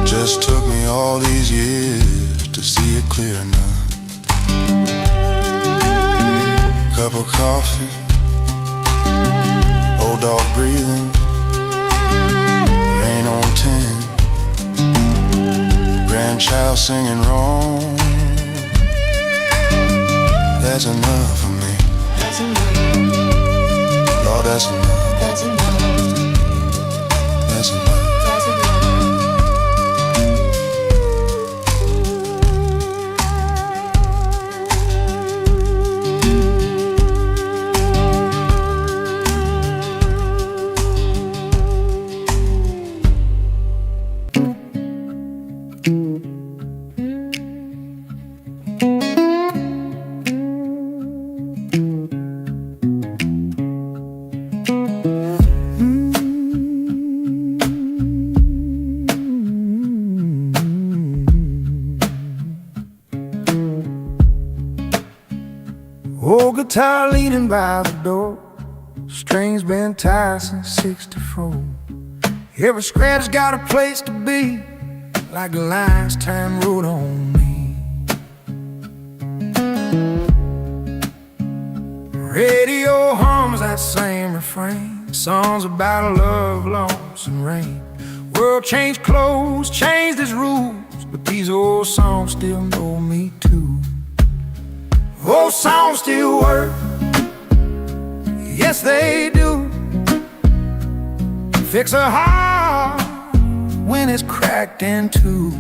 Just took me all these years to see it clear enough. Cup of coffee, old dog breathing, rain on tin, grandchild singing wrong. That's enough for me. That's enough. Lord, that's enough. That's enough. That's enough. That's enough. Old guitar leaning by the door, strings been tied since '64. Every scratch got a place to be, like the lines time wrote on me. Radio hums that same refrain, songs about love, loss, and rain. World changed clothes, changed its rules, but these old songs still know me too. Old songs still work, yes they do. Fix a heart when it's cracked in two.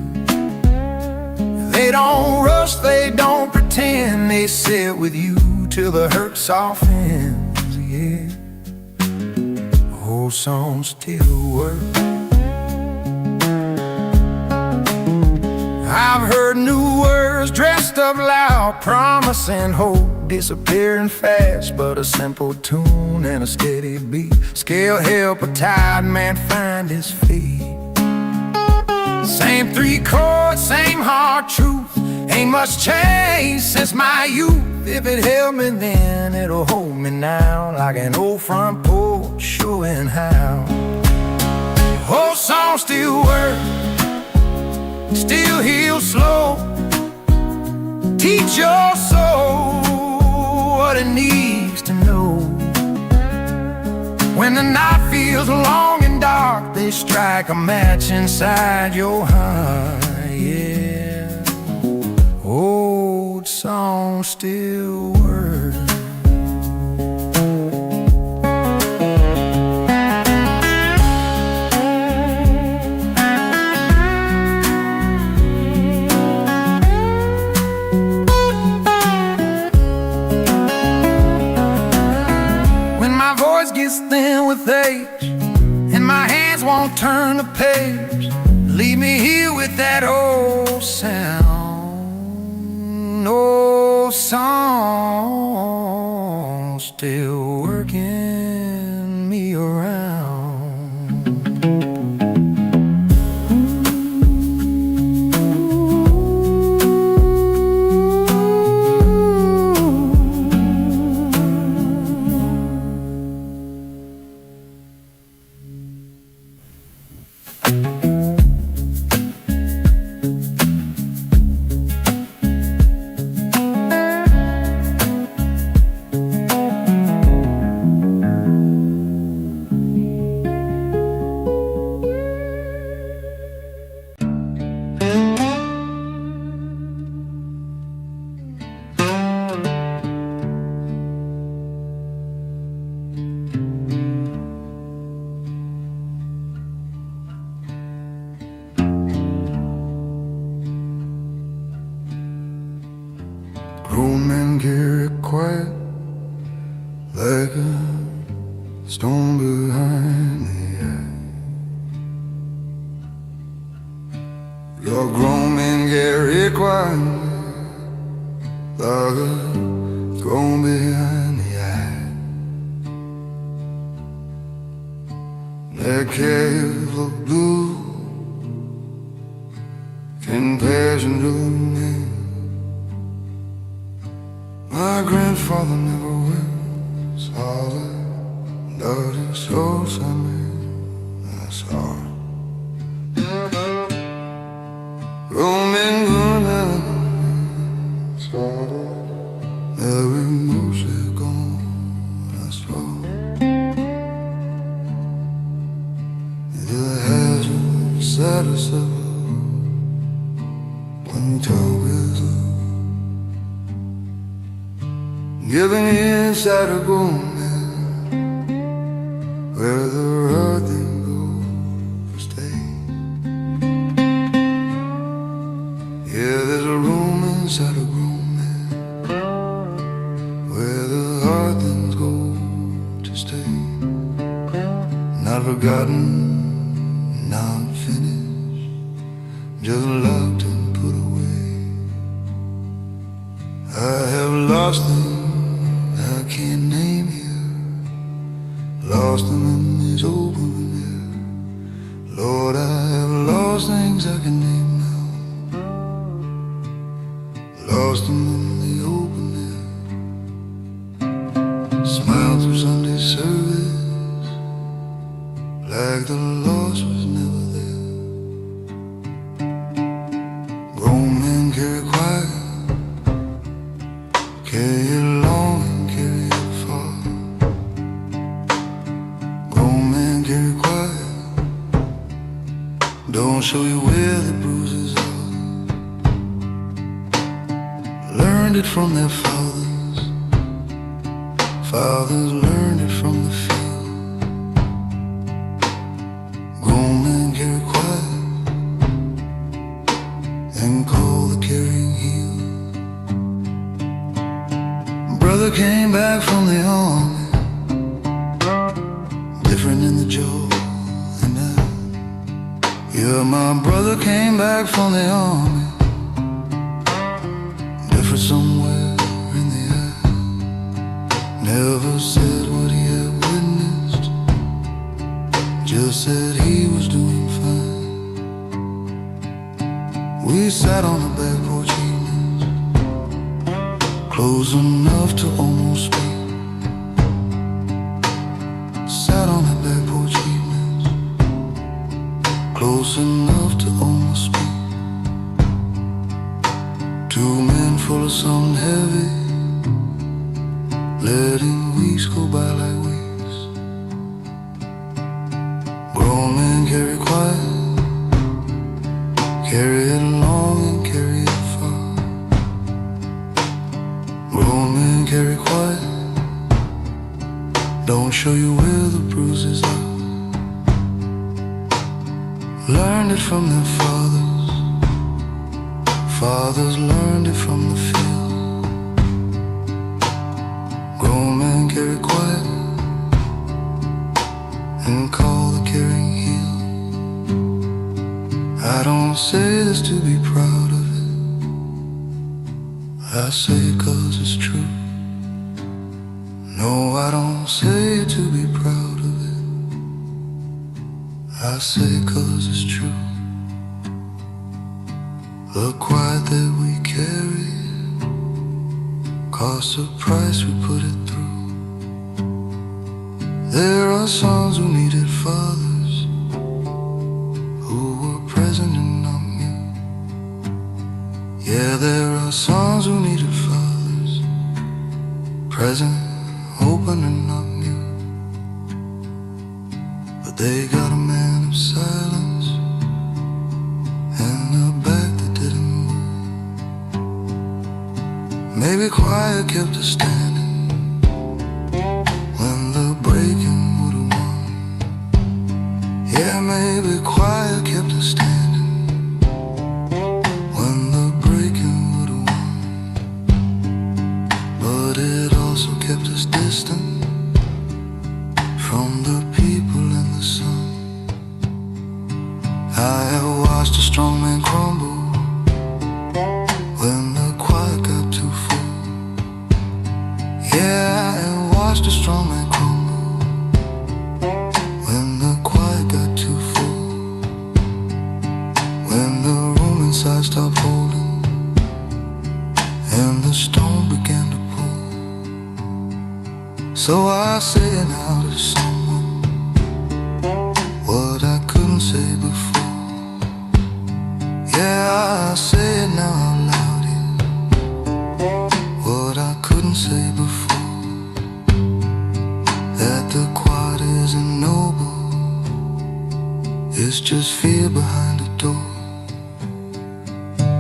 They don't rush, they don't pretend, they sit with you till the hurt softens, yeah. Old songs still work. I've heard new words dressed up loud, promise and hope disappearing fast. But a simple tune and a steady beat, scale help a tired man find his feet. Same three chords, same hard truth, ain't much change since my youth. If it held me then, it'll hold me now, like an old front porch showing how. Old songs still work, still heal slow, teach your soul what it needs to know. When the night feels long and dark, they strike a match inside your heart, yeah. Old songs still work. Gets thin with age, and my hands won't turn the page. Leave me here with that old sound. Old song still working me around. like a stone behind the eye. Your grown men get required like a stone behind the eye. That cave of blue can passion to me. My grandfather never wears all the dirty souls I made. That's all. Roaming good heavens, every motion gone. That's all. It has a sadder when you talk is up. Giving inside a gourmet, where the right thing goes to stay. Yeah, there's a room inside a grown man, where the hard things go to stay. Not forgotten, not finished, just locked and put away. I have lost them I can't name here, lost them in this open air. Lord, I have lost things I can name now, lost them in the open air. Smile through Sunday service, like the loss was never there. Grown men carry quiet, carry it long and carry it far. Grown men carry quiet, don't show you where the bruises are. Learned it from their fathers, fathers learned it from the field. Grown men carry quiet and call the carrying heel. Brother came back from the army, different in the jaw and eye. Yeah, my brother came back from the army, different somewhere in the eye. Never said what he had witnessed, just said he was doing fine. We sat on the back porch evenings, close enough to almost speak. Sat on the back porch evenings, close enough to almost speak. Two men full of something heavy, letting weeks go by like weeks. Grown men carry quiet, carry it long and carry it far. Grown men carry quiet, don't show you where the bruises are. Learned it from their fathers, fathers learned it from the field. Grown men carry quiet and call the carrying heel. I don't say this to be proud of it, I say it 'cause it's true. No, I don't say it to be proud of it, I say it 'cause it's true. The quiet that we carry costs the price we put it through. There are sons who needed fathers, who were present and not mute. Yeah, there are sons who needed fathers, present, open and not mute. But they got a man of silence and a back that didn't move. Maybe quiet kept us standing when the breaking would've won. Yeah, maybe quiet kept us standing when the breaking would've won. But it also kept us distant from the people in the sun. I have watched a strong man crumble when the quiet got too full. Yeah, I have watched a strong man crumble when the quiet got too full. When the room inside stopped holding and the stone began to pull. So I say it now to someone what I couldn't say before. Yeah, I say it now out loud here, what I couldn't say before. That the quiet isn't noble, it's just fear behind the door.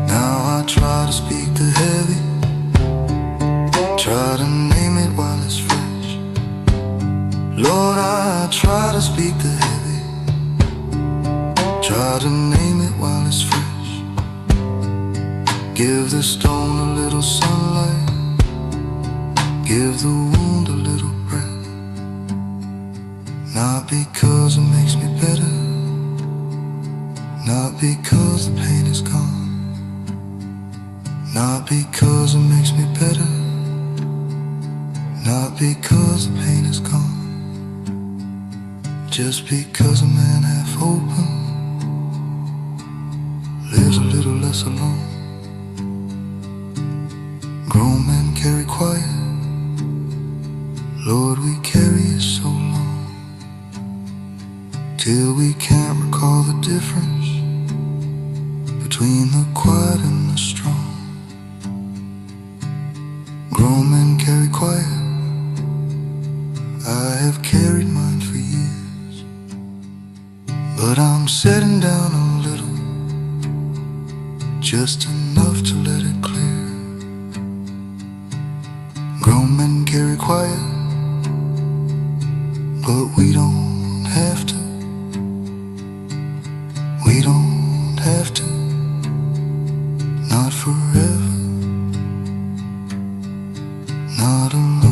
Now I try to speak the heavy, try to name it while it's fresh. Lord, I try to speak the heavy, try to name it while it's fresh. Give the stone a little sunlight, give the wound a little breath. Not because it makes me better, not because the pain is gone, not because it makes me better, not because the pain is gone. Just because a man half open lives a little less alone. Grown men carry quiet, Lord, we carry it so long, till we can't recall the difference between the quiet and the strong. Grown men carry quiet, I have carried mine for years, but I'm setting down a little, just enough to let it clear. Grown men carry quiet, but we don't have to. We don't have to, not forever, not alone.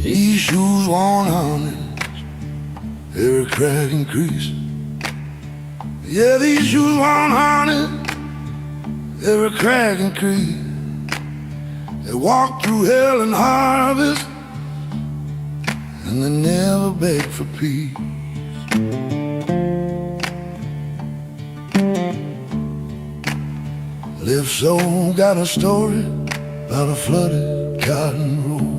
These shoes worn honest, every crack and crease. Yeah, these shoes worn honest, every crack and crease. They walk through hell and harvest, and they never beg for peace. Live Soul got a story about a flooded cotton road.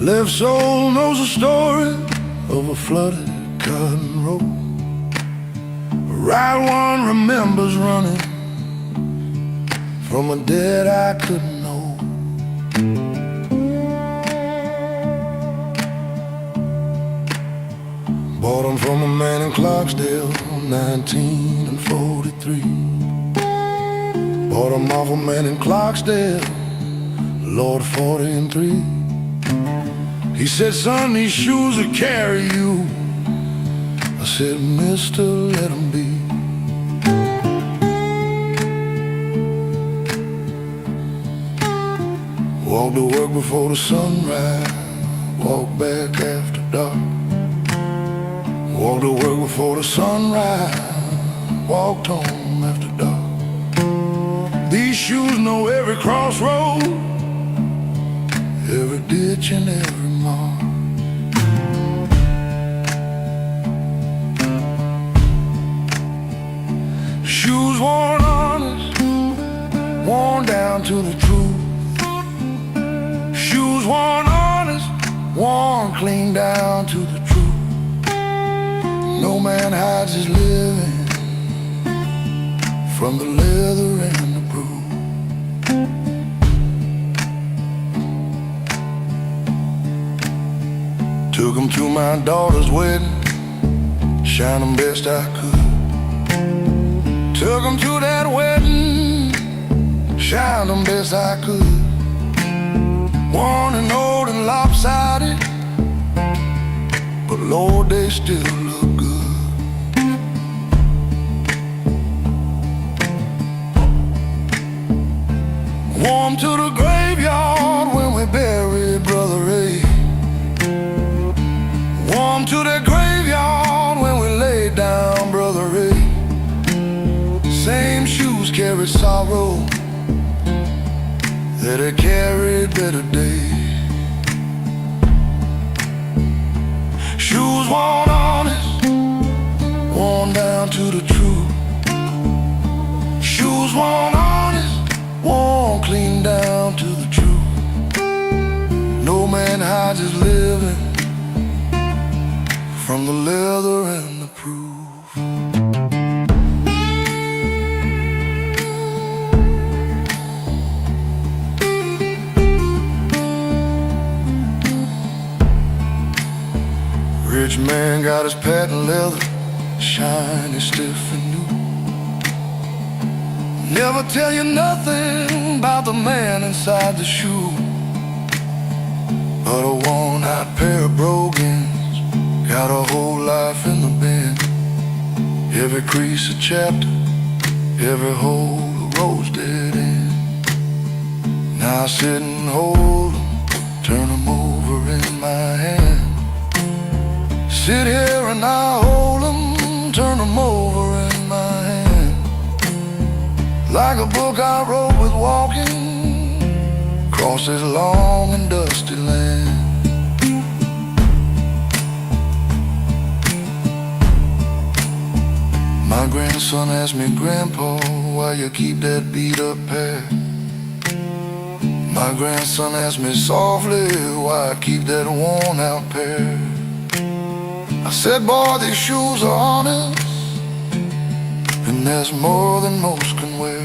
Live Soul knows a story of a flooded cotton road. A right one remembers running from a dead I couldn't know. Bought 'em from a man in Clarksdale, 1943. Bought 'em off a man in Clarksdale, Lord 43. He said, son, these shoes will carry you. I said, mister, let 'em be. Walk to work before the sunrise, walk back after dark. Walk to work before the sunrise, walked home after dark. These shoes know every crossroad, every ditch and every mark. Shoes worn honest, worn down to the truth. Shoes worn honest, worn clean down to the truth. No man hides his living from the leather and the proof. my daughter's wedding, shine them best I could. Took them to that wedding, shine them best I could. Worn and old and lopsided, but Lord, they still look good. Warm to the graveyard when we buried Brother Ray. Warm to the graveyard when we laid down Brother Ray. Same shoes carried sorrow that I carried better days. Shoes worn honest, worn down to the truth. Shoes worn honest, worn clean down to the truth. No man hides his living from the leather and the proof. Rich man got his patent leather, shiny, stiff and new. Never tell you nothing about the man inside the shoe. But a worn-out pair of brogans got a whole life in the bin. Every crease a chapter, every hole a rose dead end. Now I sit and hold them, turn them over in my hand. Sit here and I hold them, turn them over in my hand. Like a book I wrote with walking across this long and dusty land. My grandson asked me, Grandpa, why you keep that beat up pair? My grandson asked me softly, why I keep that worn out pair? I said, boy, these shoes are honest, and there's more than most can wear.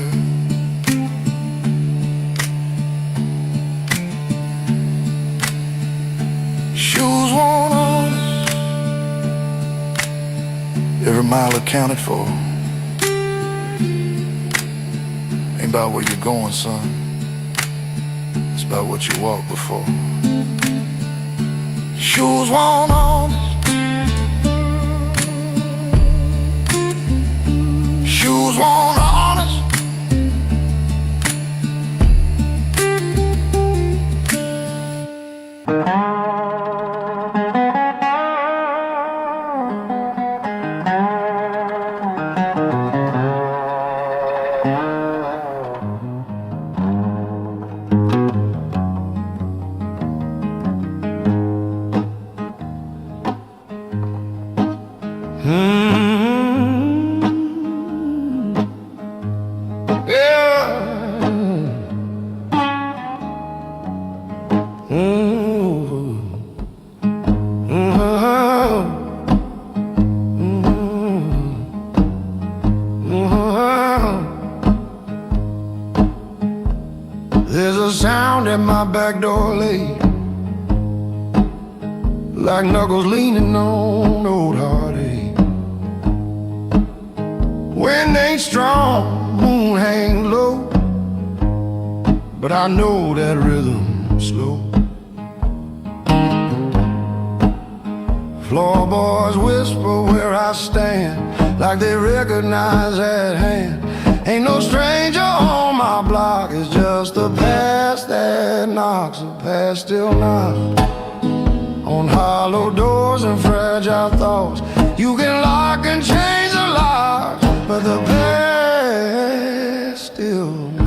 Shoes worn honest, every mile accounted for. Ain't about where you're going, son, it's about what you walked before. Shoes worn honest, shoes worn honest. There's a sound at my back door late, like knuckles leaning on old heartache. Wind ain't strong, moon hang low, but I know that rhythm's slow. Floorboards whisper where I stand, like they recognize at hand. Ain't no stranger on my block, it's just the past that knocks. The past still knocks on hollow doors and fragile thoughts. You can lock and change the locks, but the past still knocks.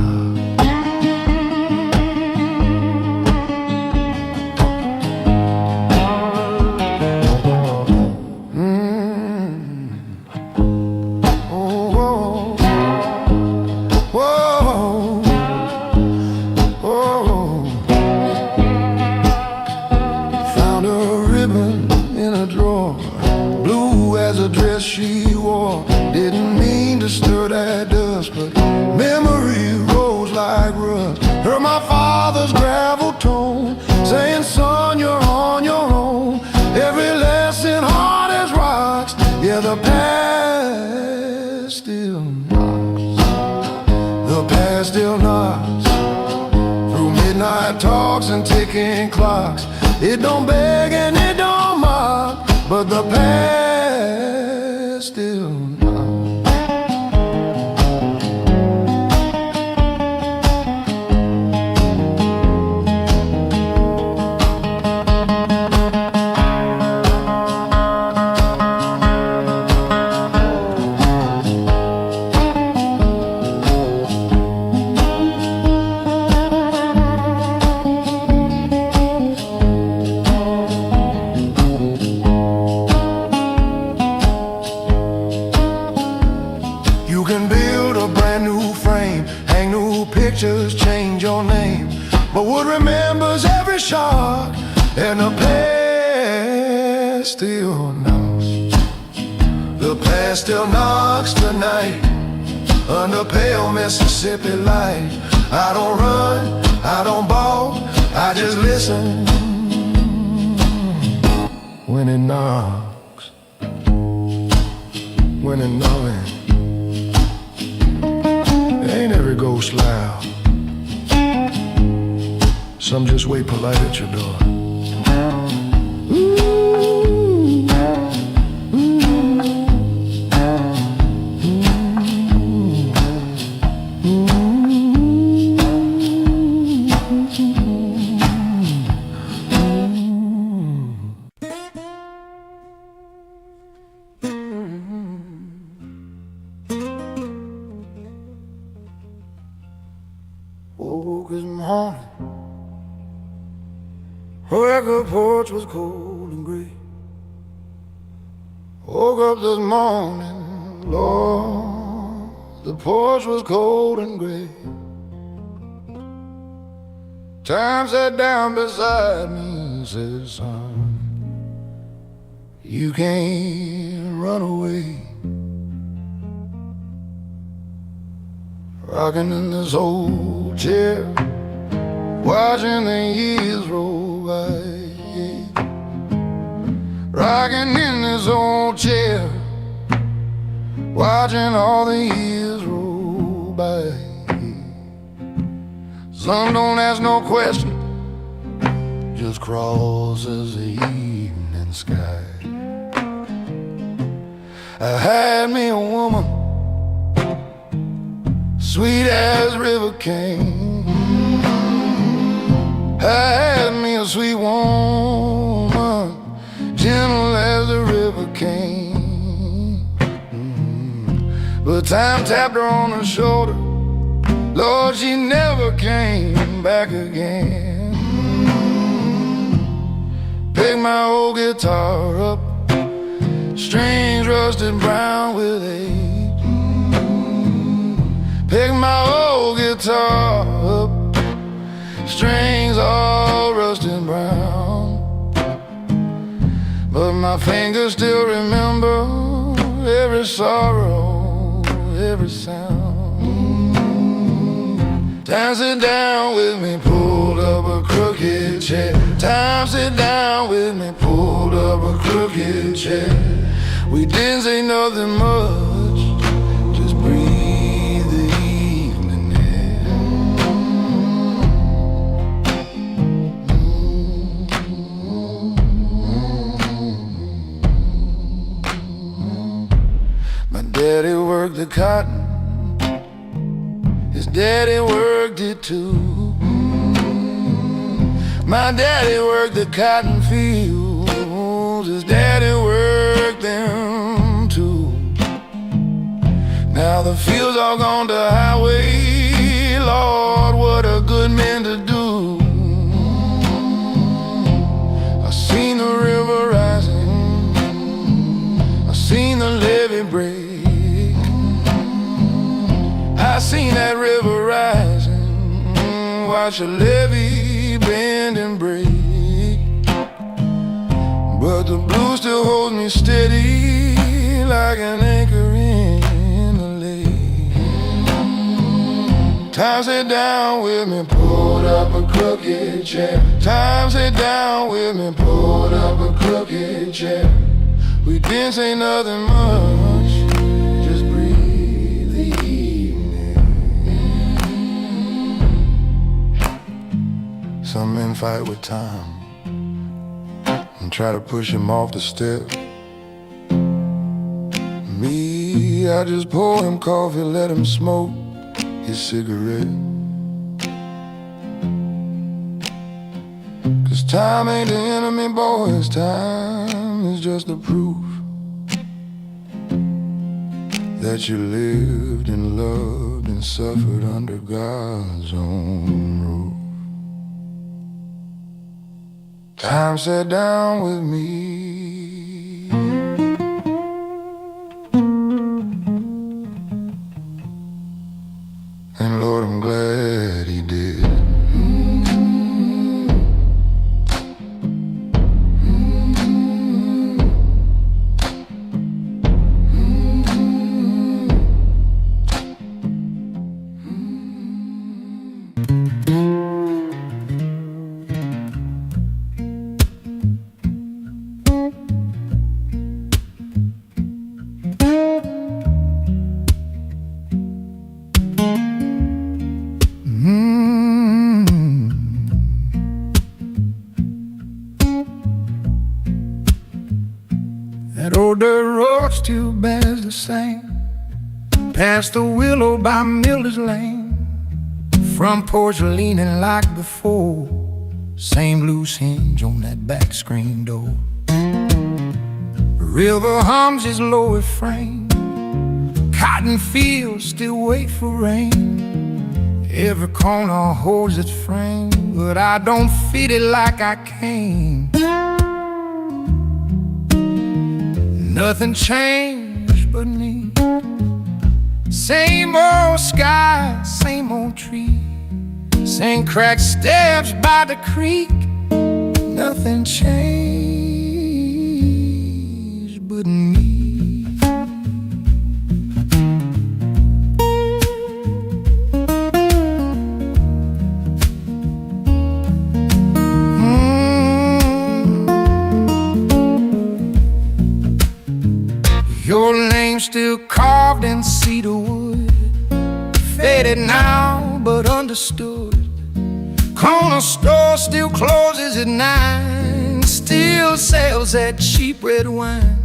She wore, didn't mean to stir still knocks through midnight talks and ticking clocks. It don't beg and it don't mock, but the past still knocks. You can build a brand new frame, hang new pictures, change your name, but what remembers every shock, and the past still knocks. The past still knocks tonight under pale Mississippi light. I don't run, I don't bawl, I just listen when it knocks, when it knocks. Ain't every ghost loud. Some just wait polite at your door. Woke this morning, the porch was cold and gray. Woke up this morning, Lord, the porch was cold and gray. Time sat down beside me and said, son, you can't run away. Rocking in this old chair, watching the years roll by. Rocking in this old chair, watching all the years roll by. Sun don't ask no question, just crosses the evening sky. I had me a woman, sweet as river cane. I had me a sweet woman, gentle as the river came. But time tapped her on the shoulder, Lord, she never came back again. Picked my old guitar up, strings rusted brown with age. Picked my old guitar up, strings all rusted brown, but my fingers still remember every sorrow, every sound. Time sit down with me, pulled up a crooked chair. Time sit down with me, pulled up a crooked chair. We didn't say nothing much, just breathe the evening air. My daddy worked the cotton, his daddy worked it too. My daddy worked the cotton fields, his daddy worked them too. Now the fields all gone to highway, Lord, what a good man to do. I seen the river rising, I seen the levee break, I seen that river rising, watch a levee bend and break. But the blue still holds me steady like an anchor in the lake. Time sit down with me, pulled up a crooked chair. Time sit down with me, pulled up a crooked chair. We didn't say nothing much, just breathe the evening. Some men fight with time and try to push him off the step. Me, I just pour him coffee, let him smoke his cigarette. 'Cause time ain't the enemy, boys, time is just the proof that you lived and loved and suffered under God's own roof. Time sat down with me, and Lord, I'm glad he did. That old dirt road still bears the same, past the willow by Miller's Lane. Front porch leaning like before, same loose hinge on that back screen door. River hums his lower frame, cotton fields still wait for rain. Every corner holds its frame, but I don't feed it like I came. Nothing changed but me. Same old sky, same old tree, same cracked steps by the creek. Nothing changed but me. Your name's still carved in cedar wood, faded now but understood. Corner store still closes at 9, still sells that cheap red wine.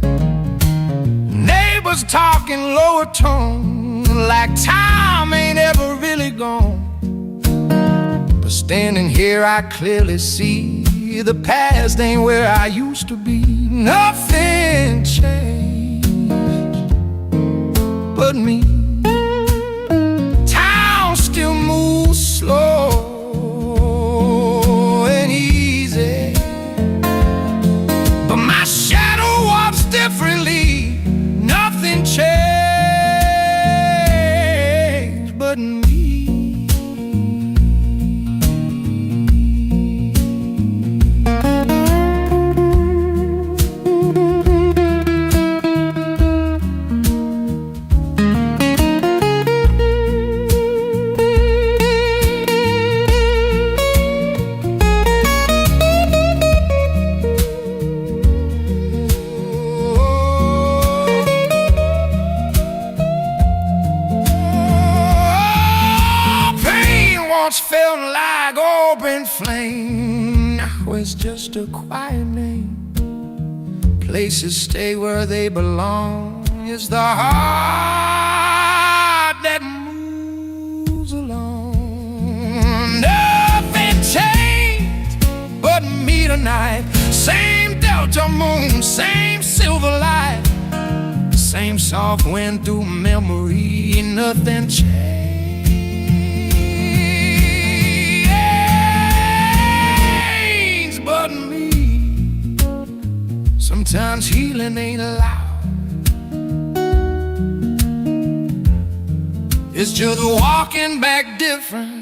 Neighbors talking lower tone, like time ain't ever really gone. But standing here I clearly see the past ain't where I used to be. Nothing changed but me. Town still moves slow and easy, but my shadow walks differently. Nothing changed but me. Felt like open flame, now it's just a quiet name. Places stay where they belong. It's the heart that moves along. Nothing changed but me tonight. Same delta moon, same silver light, same soft wind through memory. Nothing changed but me. Sometimes healing ain't allowed, it's just walking back different.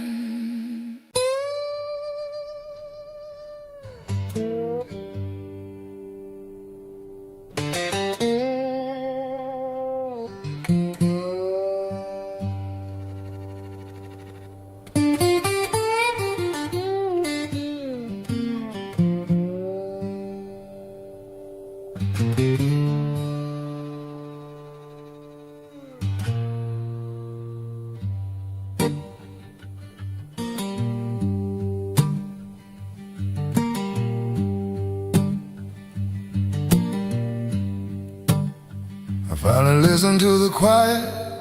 finally listened to the quiet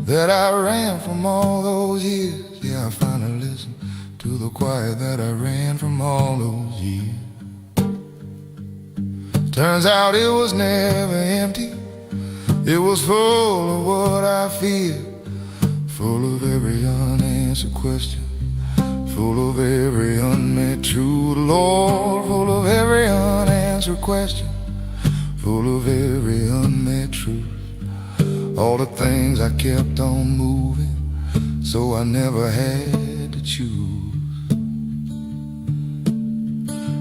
that I ran from all those years. Yeah, I finally listened to the quiet that I ran from all those years. Turns out it was never empty. It was full of what I feared, full of every unanswered question, full of every unmet truth, Lord, full of every unanswered question, full of every unmet truth. All the things I kept on moving, so I never had to choose.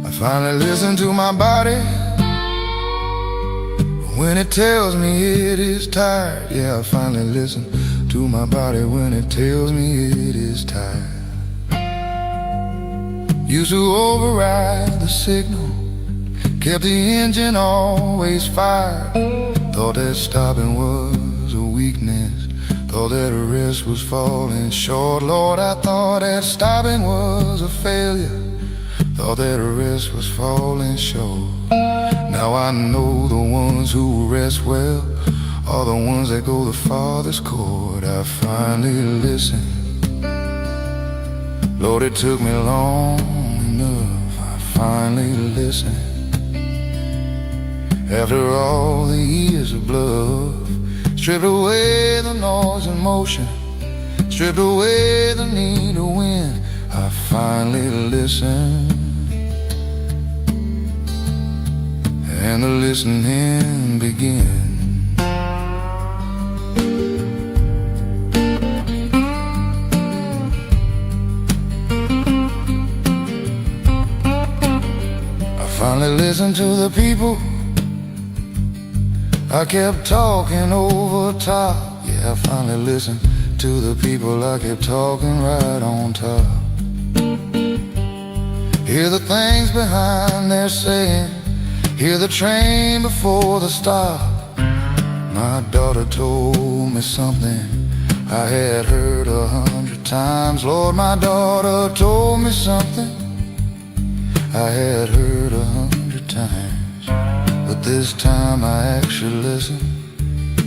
I finally listened to my body when it tells me it is tired. Yeah, I finally listen to my body when it tells me it is tired. Used to override the signal, kept the engine always fired. Thought that stopping was a weakness, thought that a rest was falling short. Lord, I thought that stopping was a failure, thought that a rest was falling short. Now I know the ones who rest well are the ones that go the farthest court. I finally listened. Lord, it took me long enough. I finally listened. After all the years of bluff, stripped away the noise and motion, stripped away the need to win, I finally listened. And the listening began. I finally listened to the people. I kept talking over top. Yeah, I finally listened to the people. I kept talking right on top. Hear the things behind their saying, hear the train before the stop. My daughter told me something I had heard 100 times. Lord, my daughter told me something I had heard 100 times. But this time I actually listened,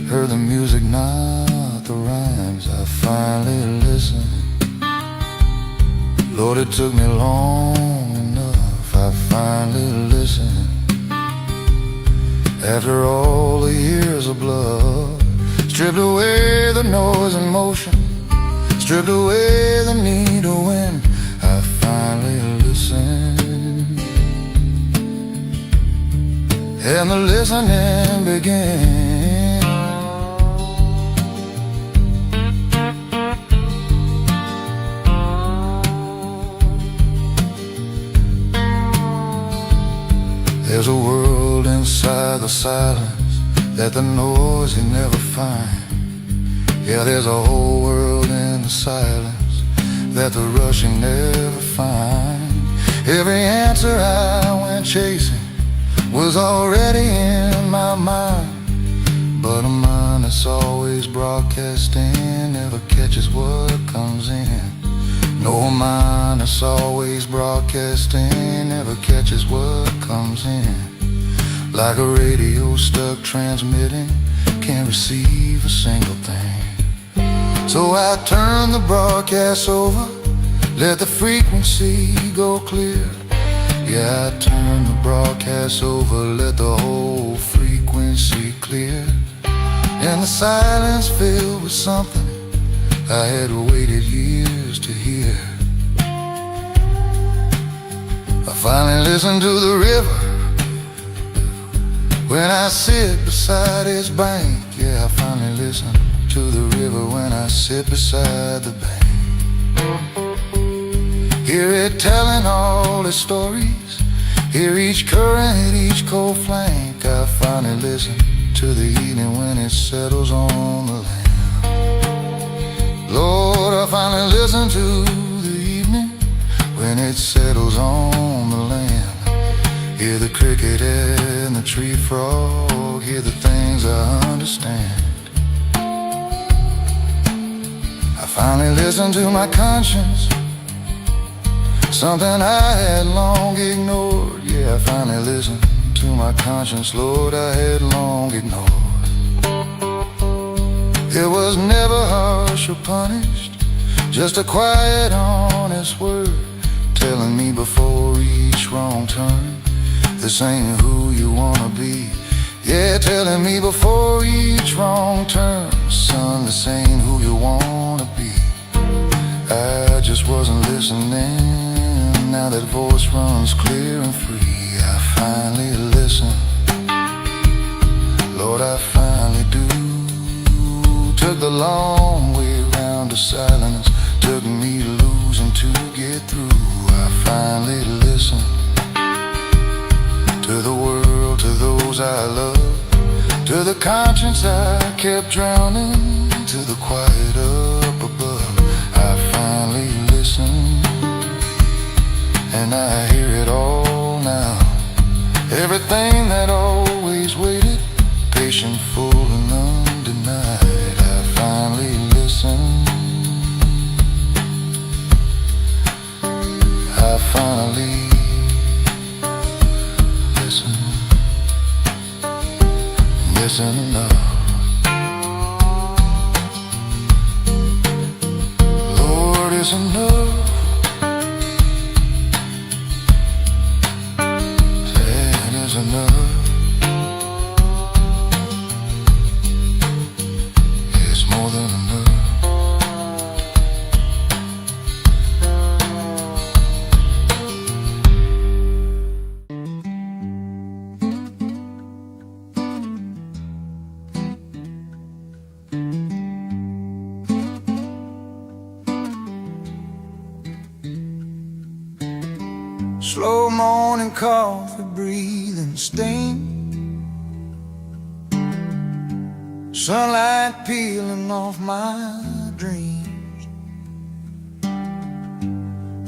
heard the music, not the rhymes. I finally listened. Lord, it took me long enough. I finally listened. After all the years of blood, stripped away the noise and motion, stripped away the need to win, I finally listened. And the listening began. There's a world inside the silence that the noise can never find. Yeah, there's a whole world in the silence that the rushing never find. Every answer I went chasing was already in my mind, but a mind that's always broadcasting never catches what comes in. No mind that's always broadcasting never catches what comes in. Like a radio stuck transmitting, can't receive a single thing. So I turn the broadcast over, let the frequency go clear. Yeah, I turn the broadcast over, let the whole frequency clear. And the silence filled with something I had waited years to hear. I finally listened to the river when I sit beside its bank. Yeah, I finally listen to the river when I sit beside the bank. Hear it telling all its stories, hear each current, each cold flank. I finally listen to the evening when it settles on the land. Lord, I finally listen to the evening when it settles on the land. Hear the cricket and the tree frog, hear the things I understand. I finally listened to my conscience, something I had long ignored. Yeah, I finally listened to my conscience, Lord, I had long ignored. It was never harsh or punished, just a quiet, honest word, telling me before each wrong turn, this ain't who you wanna be. Yeah, telling me before each wrong turn, son, this ain't who you wanna be. I just wasn't listening. Now that voice runs clear and free, I finally listen. Lord, I finally do. Took the long way round to silence, took me losing to get through. I finally listen to the world, to those I love, to the conscience I kept drowning, to the quiet up above. I finally listen, and I hear it all now. Everything that always waited, patient, full and undenied. I finally listen. I finally listen. Listen enough. Lord, is enough. That is enough. It's more than enough. Slow morning coffee, breathing steam, sunlight peeling off my dreams,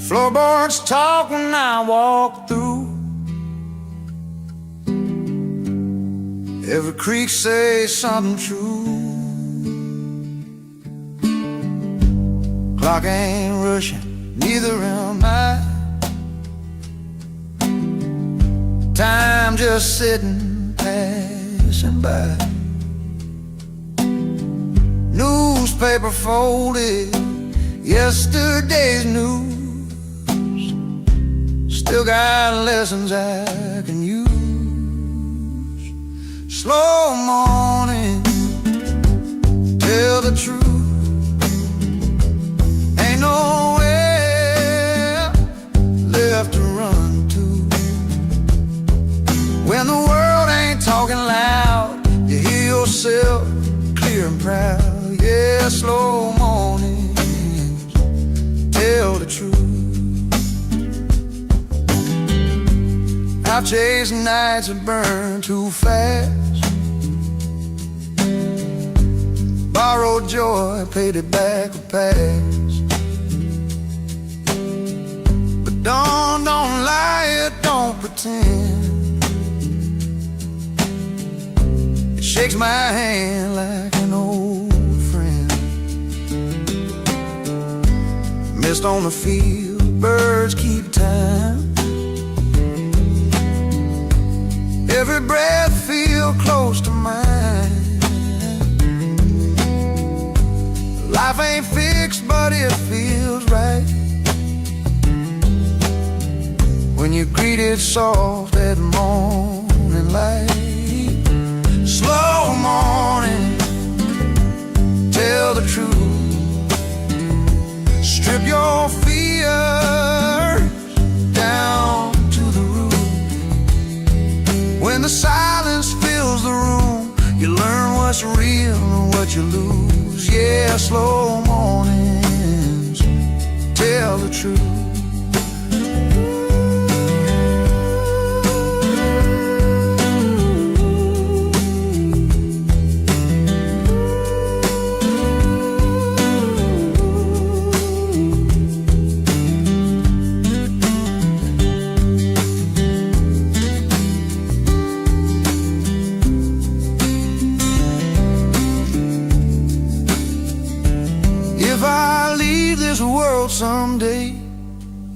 floorboards talk when I walk through, every creak says something true. Clock ain't rushing, neither am I. Time just sitting, passing by. Newspaper folded, yesterday's news. Still got lessons I can use. Slow morning, tell the truth. Ain't nowhere left to run to. When the world ain't talking loud, you hear yourself clear and proud. Yeah, slow mornings tell the truth. I've chased nights that burn too fast, borrowed joy, paid it back with past. But don't lie, it don't pretend. Shakes my hand like an old friend. Mist on the field, birds keep time. Every breath feel close to mine. Life ain't fixed, but it feels right when you greet it soft at morning light. Slow morning, tell the truth. Strip your fears down to the root. When the silence fills the room, you learn what's real and what you lose. Yeah, slow mornings tell the truth. If I leave this world someday,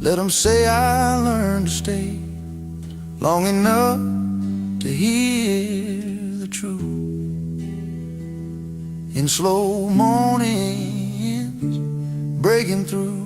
let them say I learned to stay long enough to hear the truth. in slow mornings, breaking through.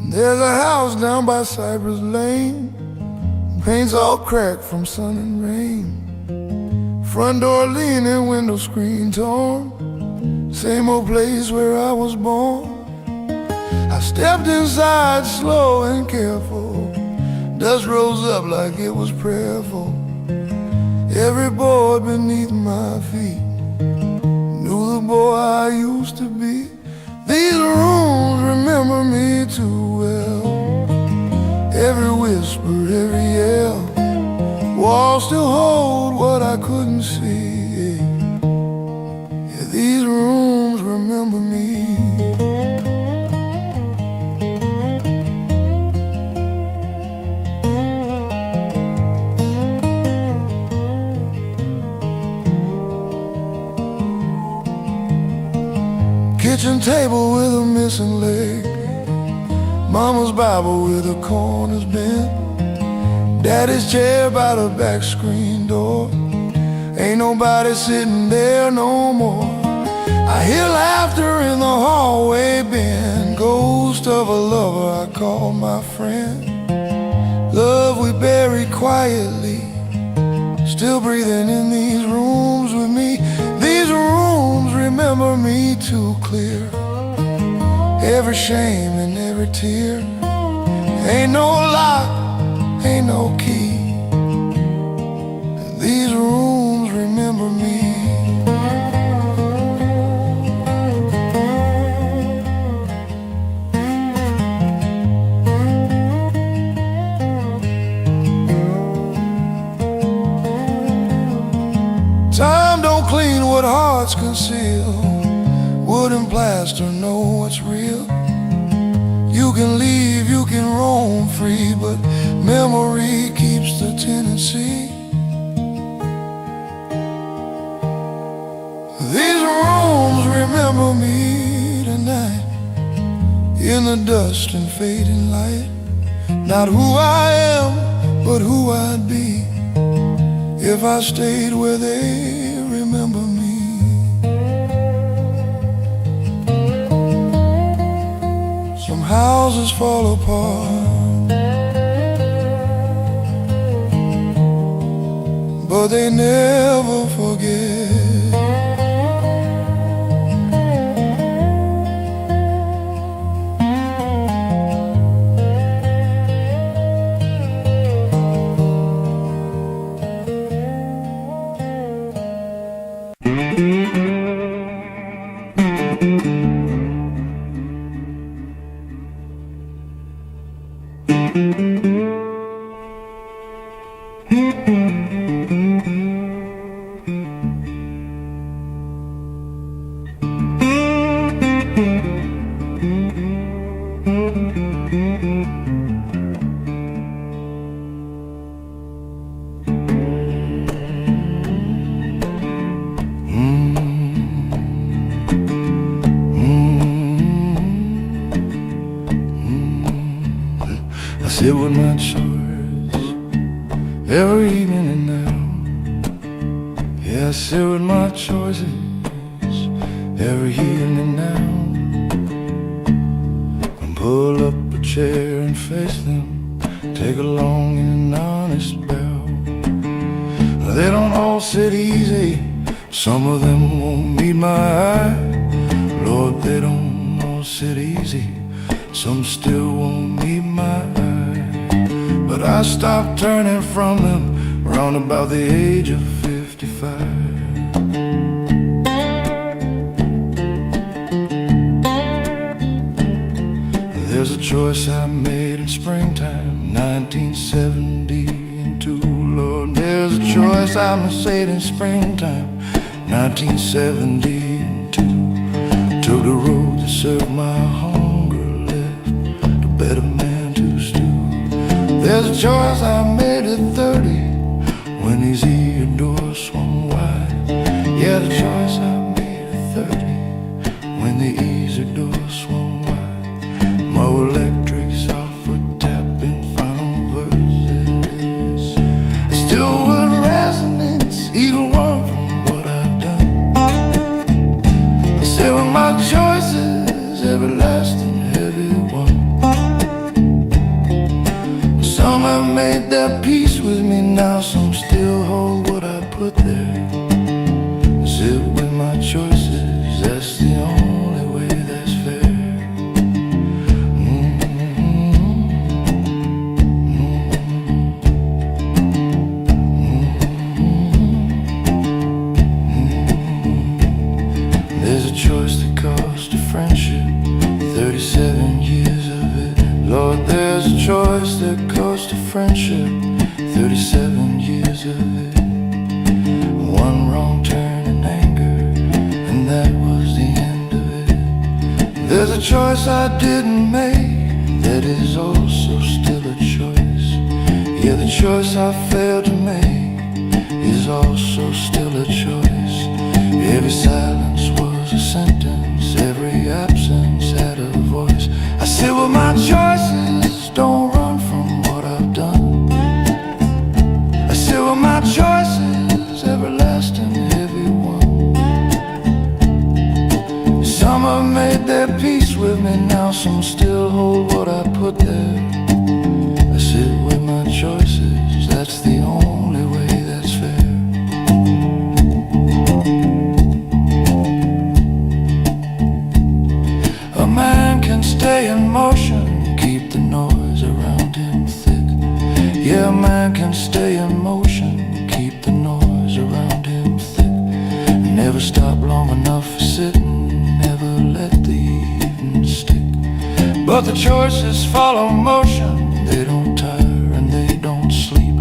There's a house down by Cypress Lane, paint's all cracked from sun and rain. Front door leaning, window screen torn, same old place where I was born. I stepped inside slow and careful, dust rose up like it was prayerful. Every board beneath my feet knew the boy I used to be. These rooms remember me too well, every whisper, every yell. Walls still hold what I couldn't see. Yeah, these rooms remember me. Kitchen table with a missing leg, Mama's Bible with the corners bent, Daddy's chair by the back screen door. Ain't nobody sitting there no more. I hear laughter in the hallway bin, ghost of a lover I call my friend. Love we bury quietly, still breathing in these rooms with me. These rooms remember me too clear, every shame and every tear. Ain't no lock, ain't no key. These rooms remember me. Time don't clean what hearts conceal, wood and plaster know what's real. You can leave, you can roam free, but memory keeps the tendency. These rooms remember me tonight, in the dust and fading light. Not who I am, but who I'd be if I stayed where they remember me. Some houses fall apart, but they never forget. I sit with my chores every evening and now. Yeah, I sit with my choices every evening and now. And pull up a chair and face them, take a long and honest bow. They don't all sit easy, some of them won't meet my eye. Lord, they don't all sit easy, some still won't meet my eye. But I stopped turning from them round about the age of 55. There's a choice I made in springtime, 1972. Lord, there's a choice I made in springtime, 1972. Took the road that served my hunger, left a better man to stew. There's a choice I made at 30, these ear swung wide. Yeah, the choice I made at 30 when the easy door swung wide. My electric software tapping final verses. Still would resonance, even one from what I've done. I say with my choices, everlasting heavy one. Some have made their peace with me now, some still hold what I put there. Sit with my choices, that's the only way that's fair. There's a choice that cost a friendship, 37 years of it. Lord, there's a choice that cost a friendship, 37 years of it. One wrong turn in anger, and that was the end of it. There's a choice I didn't make, that is also still a choice. Yeah, the choice I failed to make is also still a choice. Every silence was a sentence, every absence had a voice. I sit with my choices, don't run from what I've done. I sit with my choices, everlasting heavy one. Some have made their peace with me now, some still hold what I put there. I sit with my choices, that's the only way that's fair. A man can stay in motion, keep the noise around him thick. Yeah, a man can stay in motion, keep the noise around him thick. Never stop long enough for sitting, never let the evening stick. But the choices follow motion, they don't tire and they don't sleep.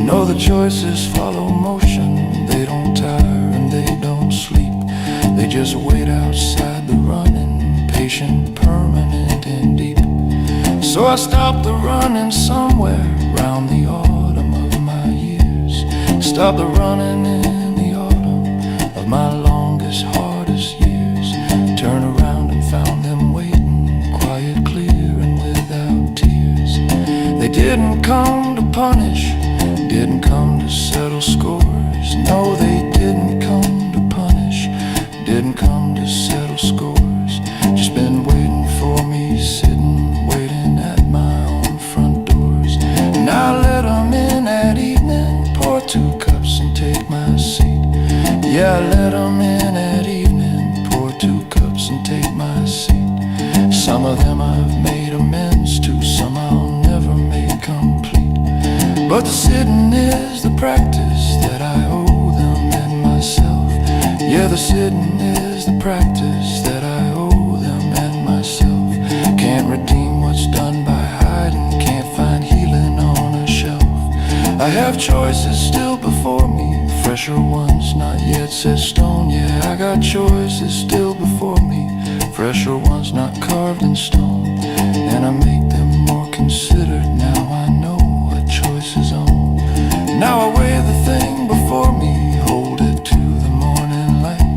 No, the choices follow motion, they don't tire and they don't sleep. They just wait outside the running, patient, permanent and deep. So I stopped the running somewhere round the autumn of my years. Stopped the running in the autumn of my longest, hardest years. Turned around and found them waiting, quiet, clear and without tears. They didn't come to punish, didn't come to settle scores. No, they didn't come to punish, didn't come to settle scores. Just been waiting for me, sitting, waiting at my own front doors. And I let them in that evening, pour 2 cups and take my seat. Yeah, I let them in that evening, pour 2 cups and take my seat. Some of them I've made amends to, some I'll never make complete. But the sitting is the practice that I owe them and myself. Yeah, the sitting is the practice that I owe them and myself. Can't redeem what's done by hiding, can't find healing on a shelf. I have choices still before me, fresher ones not yet set stone. Yeah, I got choices still before me, fresher ones not carved in stone. And I make them more considered, now I know what choices own. Now I weigh the thing before me, hold it to the morning light.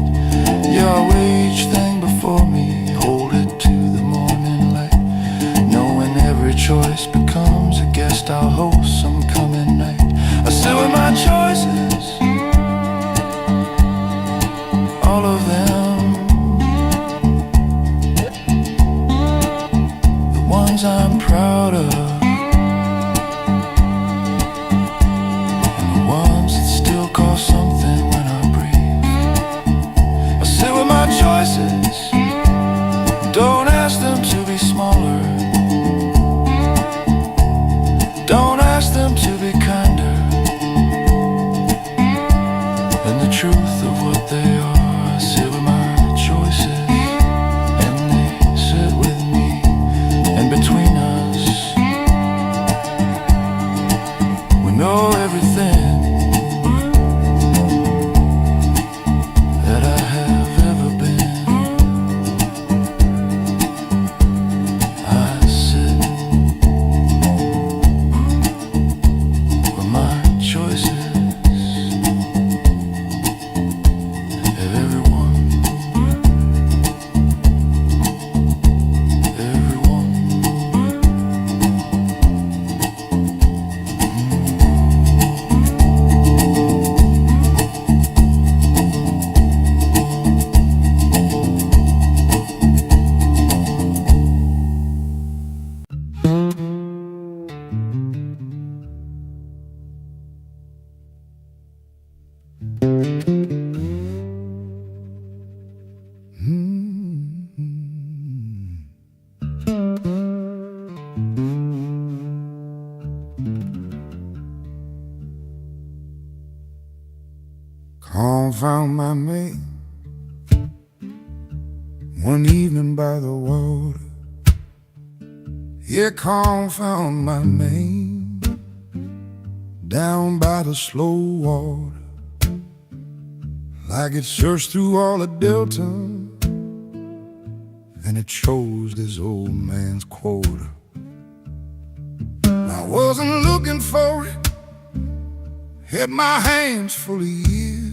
Yeah, I weigh each thing before me, hold it to the morning light. Knowing every choice becomes a guest I'll host some coming night. I sit with my choices, all of them, the ones I'm proud of, and the ones that still cost something when I breathe. I sit with my choices, don't ask them to be smaller, don't ask them to be kinder than the truth of what they are. I sit with my found my name one evening by the water. Yeah, calm found my name down by the slow water. Like it searched through all the delta, and it chose this old man's quota. I wasn't looking for it, had my hands full of years.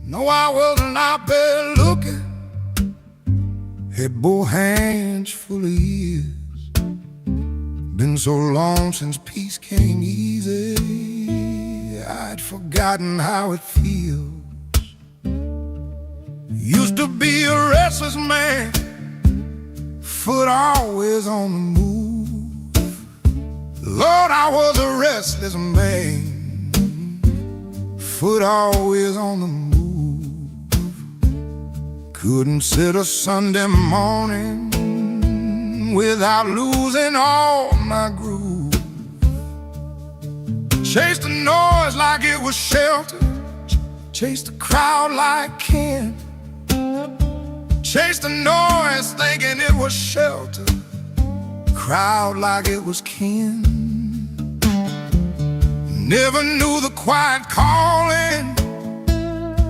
No, I wasn't out there looking, had both hands full of years. Been so long since peace came easy, I'd forgotten how it feels. Used to be a restless man, foot always on the move. Lord, I was a restless man, foot always on the move. Couldn't sit a Sunday morning without losing all my groove. Chased the noise like it was shelter, chased the crowd like kin. Chased the noise thinking it was shelter, crowd like it was kin. Never knew the quiet calling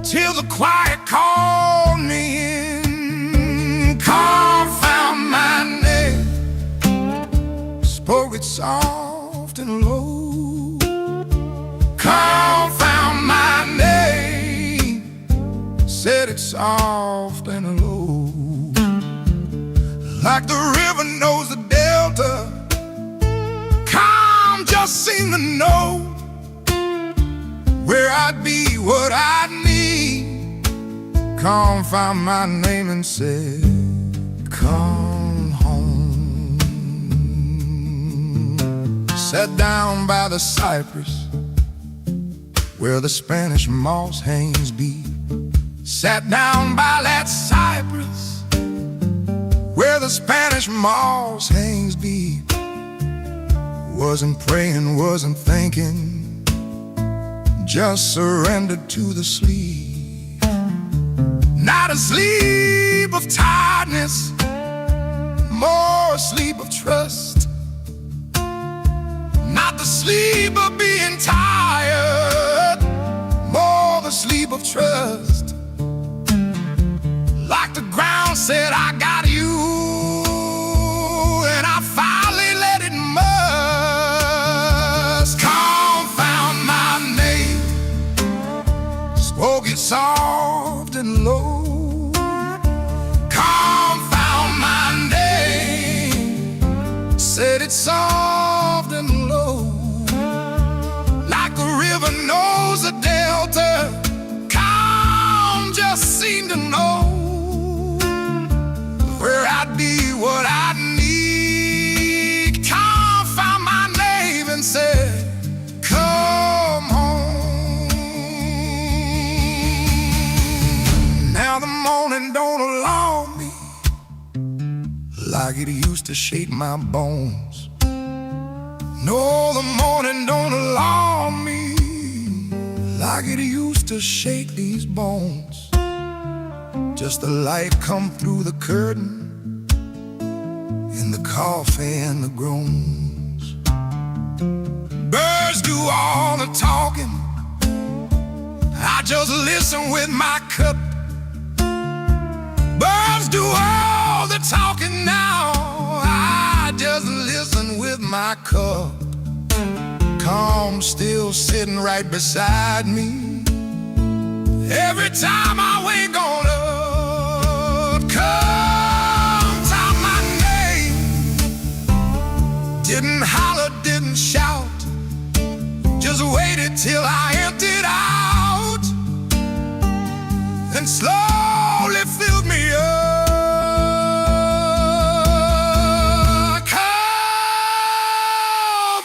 till the quiet called me in. Calm found my name, spoke it soft and low. Calm found my name, said it soft and low. Like the river knows the delta, calm just seemed to know where I'd be, what I'd need. Calm found my name and said, come home. Sat down by the cypress where the Spanish moss hangs deep. Sat down by that cypress where the Spanish moss hangs deep. Wasn't praying, wasn't thinking, just surrendered to the sleep. Not a sleep of tiredness, more a sleep of trust. Not the sleep of being tired, more the sleep of trust. Like the ground said, I got you, and I finally let it must. Calm found my name, spoke it soft and low. Calm found my name, said it soft and low. Like the river knows the delta, calm just seemed to know where I'd be, what I'd need. Calm found my name and said, come home. Now the morning don't alarm me like it used to shake my bones. No, the morning don't alarm me like it used to shake these bones. Just the light come through the curtain, and the coffee and the groans. Birds do all the talking, I just listen with my cup. Birds do all the talking now, I just listen with my cup. Calm still sitting right beside me, every time I wake on up. Come out my name, didn't holler, didn't shout, just waited till I emptied out, and slowly filled me up. Come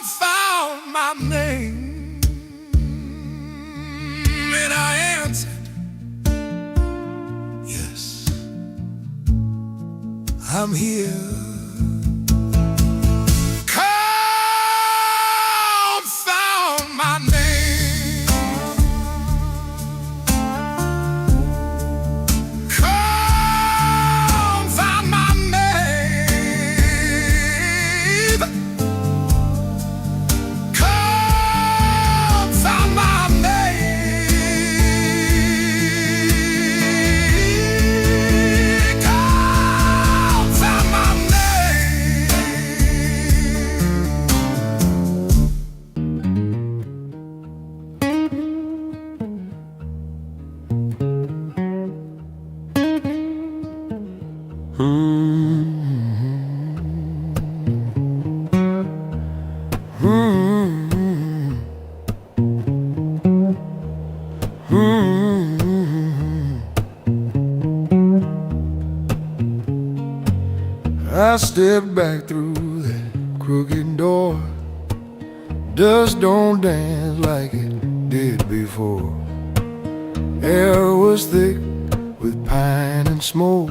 found my name, and I answered, yes, I'm here. Come found my name, I stepped back through that crooked door. Dust don't dance like it did before. Air was thick with pine and smoke.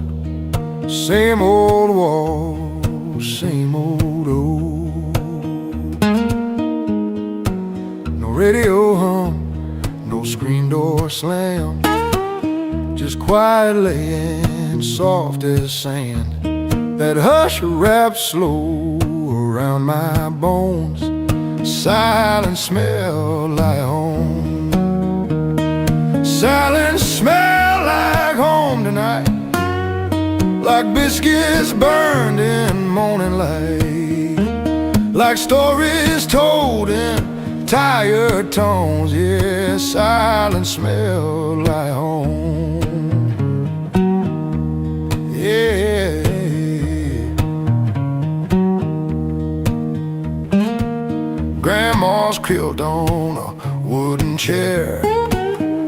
Same old walls, same old old. No radio hum, no screen door slam. Just quiet laying soft as sand. That hush wraps slow around my bones. Silence smell like home. Silence smell like home tonight. Like biscuits burned in morning light. Like stories told in tired tones. Yeah, silence smell like home. Yeah. Grandma's quilt on a wooden chair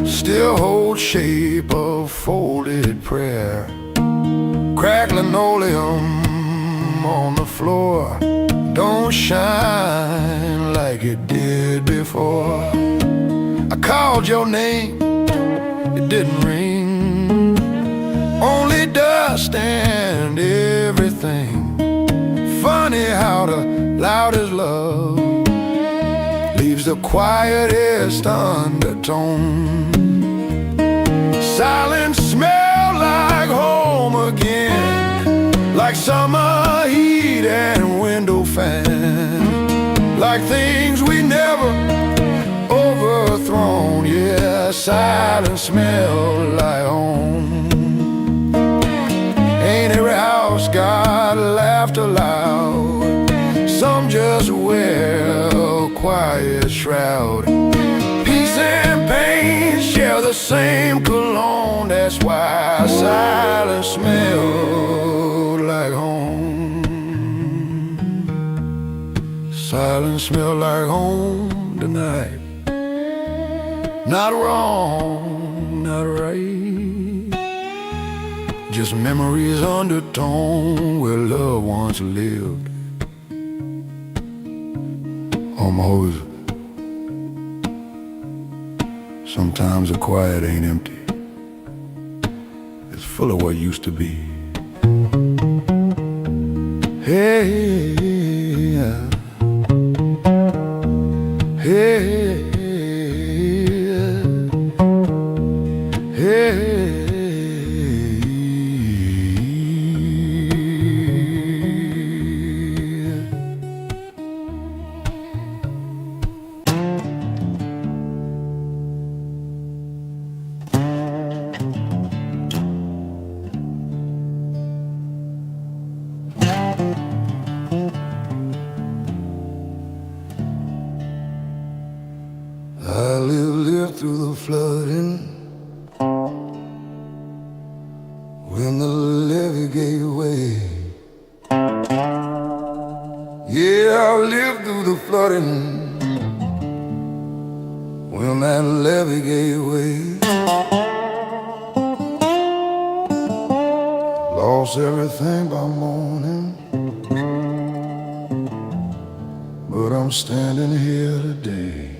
still holds shape of folded prayer. Cracked linoleum on the floor don't shine like it did before. I called your name, it didn't ring. Only dust and everything. Funny how the loudest love leaves the quietest undertone. Silence smell like home again. Like summer heat and window fan. Like things we never overthrown. Yeah, silence smell like home. Ain't every house got laughter loud. Some just wear a quiet shroud. Peace and pain share the same cologne. That's why silence smells like home. Silence smells like home tonight. Not wrong, not right. Just memories undertone where loved ones lived. Almost. Sometimes the quiet ain't empty. It's full of what used to be. Hey, hey, hey. I lived through the flooding when the levee gave way. Yeah, I lived through the flooding when that levee gave way. Lost everything by morning, but I'm standing here today.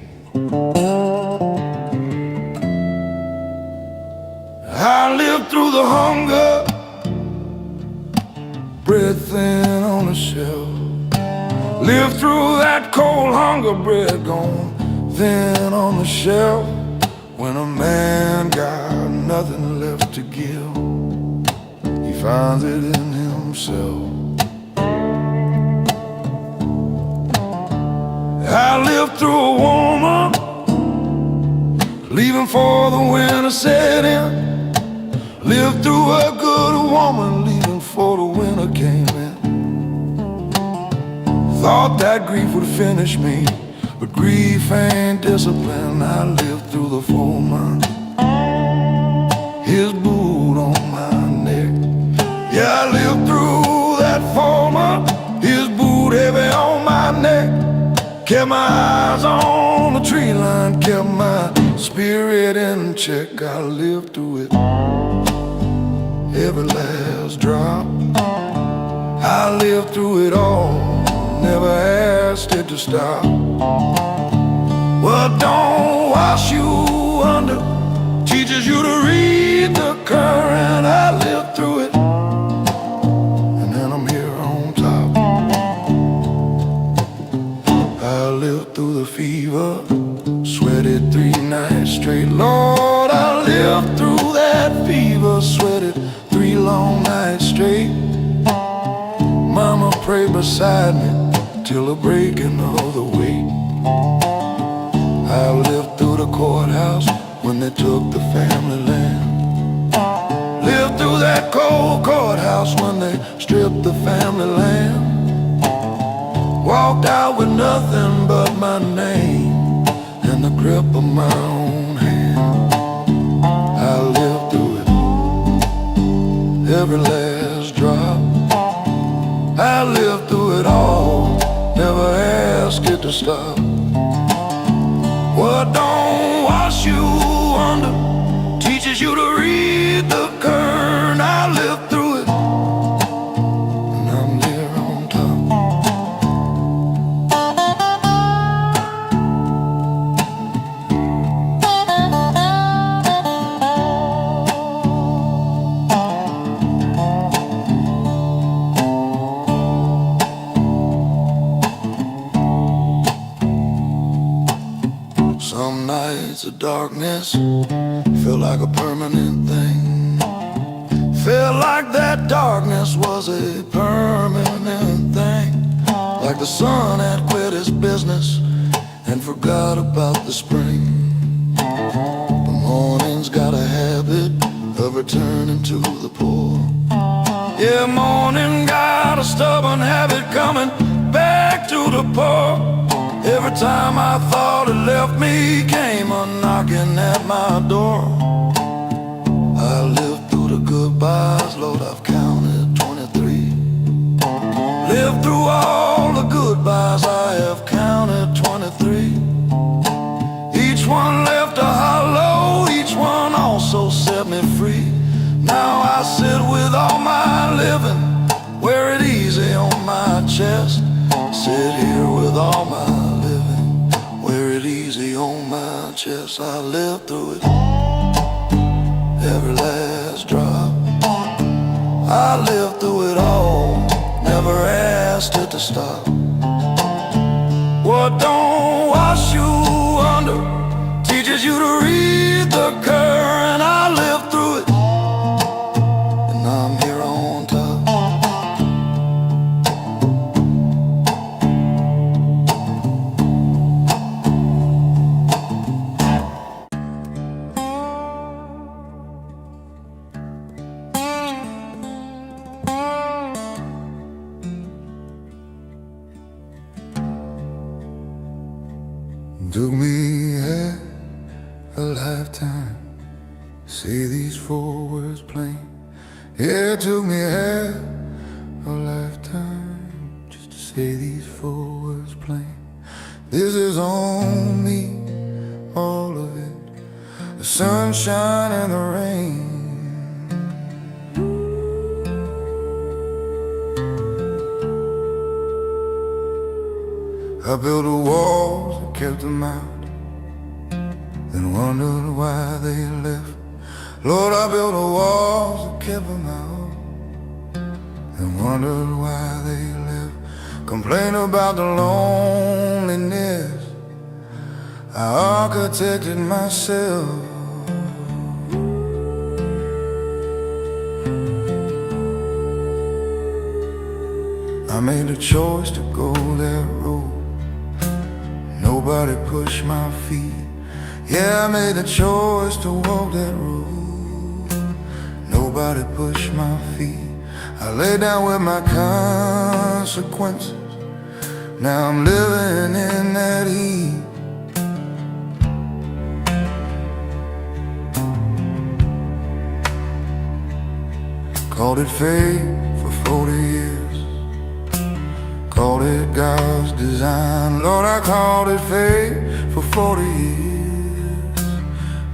I lived through the hunger, bread thin on the shelf. Lived through that cold hunger, bread gone thin on the shelf. When a man got nothing left to give, he finds it in himself. I lived through a woman leaving for the winter set in. Lived through a good woman leaving for the winter came in. Thought that grief would finish me, but grief ain't discipline. I lived through the foreman, his boot on my neck. Yeah, I lived Kept my eyes on the tree line, kept my spirit in check. I lived through it, every last drop. I lived through it all, never asked it to stop. Well, don't wash you under, teaches you to read the current. I lived through it, and then I'm here on top. I lived through the fever, sweated 3 nights straight. Lord, I lived through that fever, sweated 3 long nights straight. Mama prayed beside me till the breaking of the weight. I lived through the courthouse when they took the family land. Lived through that cold courthouse when they stripped the family land. Walked out with nothing but my name and the grip of my own hand. I lived through it, every last drop. I lived through it all, never asked it to stop. Well, don't wash you under, teaches you to read the current. I lived through it, and I'm here on top. Some nights of darkness felt like a permanent thing. Felt like that darkness was a permanent thing. Like the sun had quit his business and forgot about the spring. The morning's got a habit of returning to the poor. Yeah, morning got a stubborn habit coming back to the poor. Every time I thought it left me, came a knocking at my door. I lived through the goodbyes, Lord, I've counted 23. Lived through all the goodbyes, I have counted 23. Each one left a hollow, each one also set me free. Now I sit with all my living, wear it easy on my chest. Sit here with all my living, wear it easy on my chest. I lived through it, every last drop. I lived through it all, never asked it to stop. What don't wash you under, teaches you to read the current. I lived through it, and I'm here on top. Took me a lifetime, say these 4 words plain. Yeah, it took me a lifetime just to say these 4 words plain. This is on me, all of it, the sunshine and the rain. I built the walls that kept them out, then wondered why they left. Lord, I built the walls that kept them out, then wondered why they left. Complain about the loneliness, I architected myself. I made a choice to go that road, nobody pushed my feet. Yeah, I made a choice to walk that road, nobody pushed my feet. I lay down with my consequences, now I'm living in that heat. Called it fate for 40 years, Called it God's design. Lord, I called it fate for 40 years.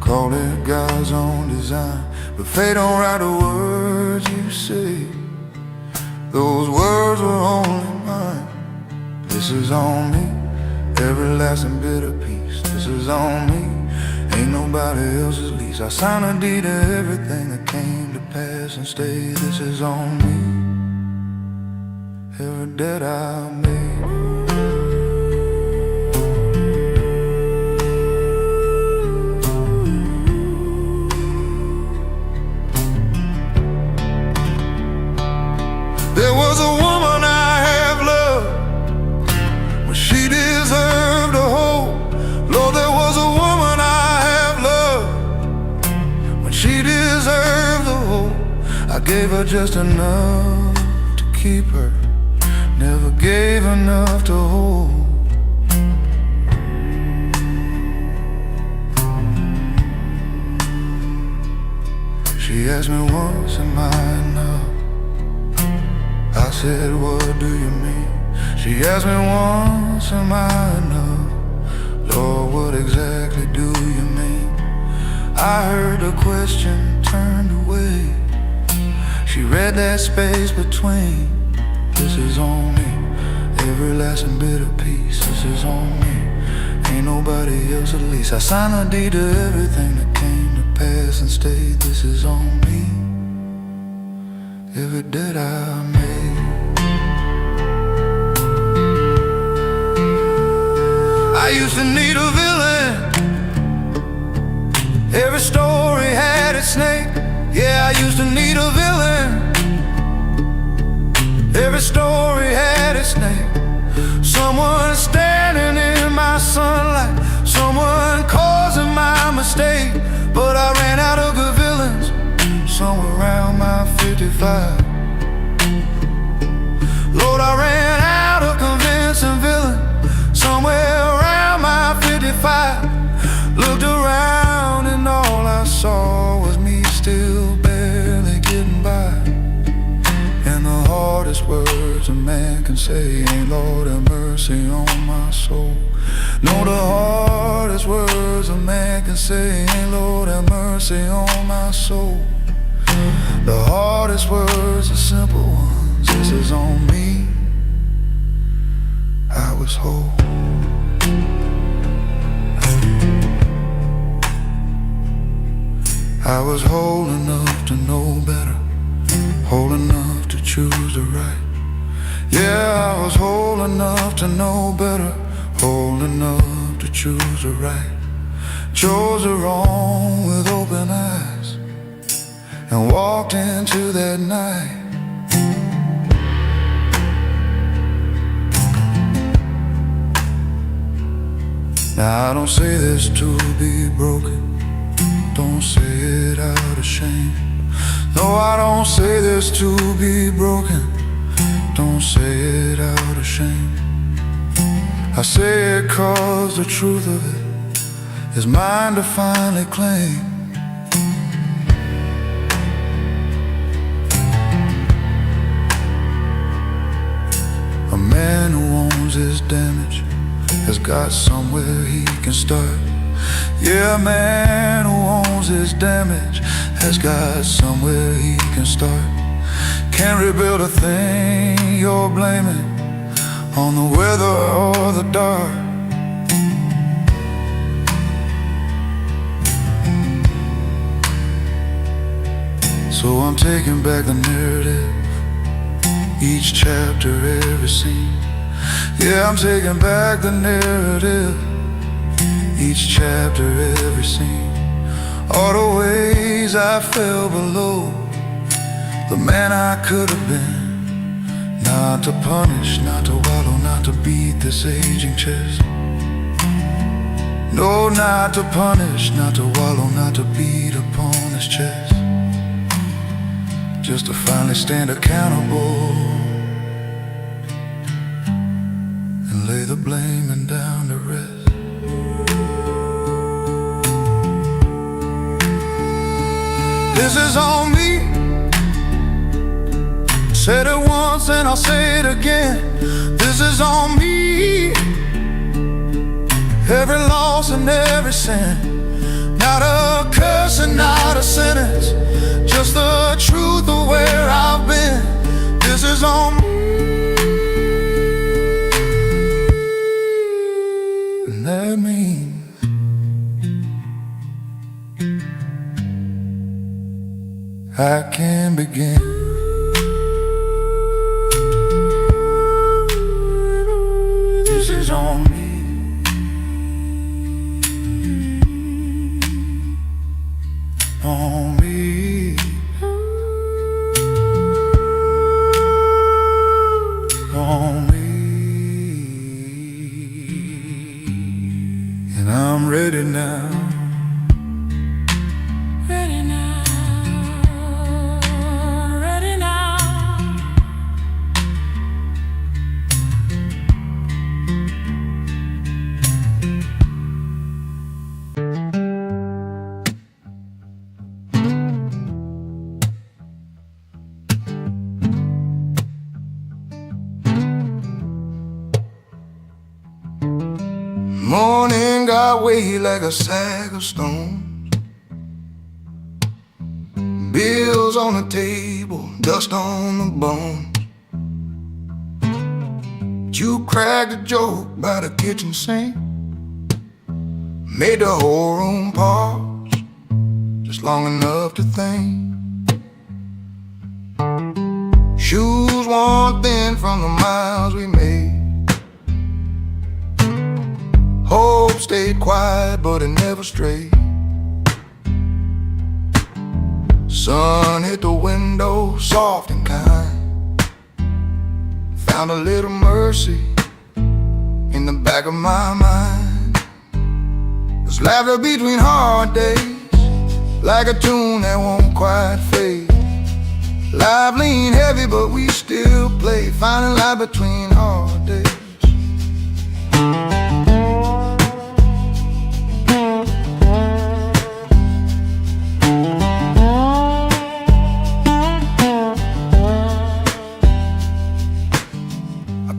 Called it God's own design. But fate don't write the words you say. Those words were only mine. This is on me, everlasting bitter peace. This is on me, ain't nobody else's lease. I signed a deed to everything that came to pass and stay. This is on me, every debt I made. There was a woman I have loved when she deserved a hope. Lord, there was a woman I have loved when she deserved the hope. I gave her just enough to keep her, never gave enough to hold. She asked me once, am I enough? I said, what do you mean? She asked me once, am I enough? Lord, what exactly do you mean? I heard the question, turned away. She read that space between. This is on me, everlasting bitter peace. This is on me, ain't nobody else at least. I signed a deed to everything that came to pass and stayed. This is on me, every debt I made. I used to need a villain. Every story had its snake. Yeah, I used to need a villain. Every story had its name. Someone standing in my sunlight, someone causing my mistake. But I ran out of good villains somewhere around my 55. Lord, I ran out of convincing villain somewhere around my 55. Looked around and all I saw was me still barely getting by. And the hardest words a man can say ain't Lord have mercy on my soul. No, the hardest words a man can say ain't Lord have mercy on my soul. The hardest words are simple ones. This is on me, I was whole. I was whole enough to know better, whole enough to choose the right. Yeah, I was whole enough to know better, whole enough to choose the right. Chose the wrong with open eyes and walked into that night. Now I don't say this to be broken, don't say it out of shame. No, I don't say this to be broken, don't say it out of shame. I say it 'cause the truth of it is mine to finally claim. A man who owns his damage has got somewhere he can start. Yeah, a man who owns his damage has got somewhere he can start. Can't rebuild a thing you're blaming on the weather or the dark. So I'm taking back the narrative, each chapter, every scene. Yeah, I'm taking back the narrative, each chapter, every scene. All the ways I fell below the man I could have been. Not to punish, not to wallow, not to beat this aging chest. No, not to punish, not to wallow, not to beat upon his chest. Just to finally stand accountable and lay the blaming down to rest. This is on me, said it once once and I'll say it again. This is on me. Every loss and every sin. Not a curse and not a sentence, just the truth of where I've been. This is on me. And that means I can begin. This is on me. On me. On me. And I'm ready now. Ready now, ready now. Morning got weight like a sack of stones. Bills on the table, dust on the bones. You cracked a joke by the kitchen sink, made the whole room pause, just long enough to think. Shoes worn thin from the miles we made. Hope stayed quiet, but it never strayed. Sun hit the window, soft and kind. Found a little mercy in the back of my mind. There's laughter between hard days, like a tune that won't quite fade. Life lean heavy, but we still play, finding light between hard days.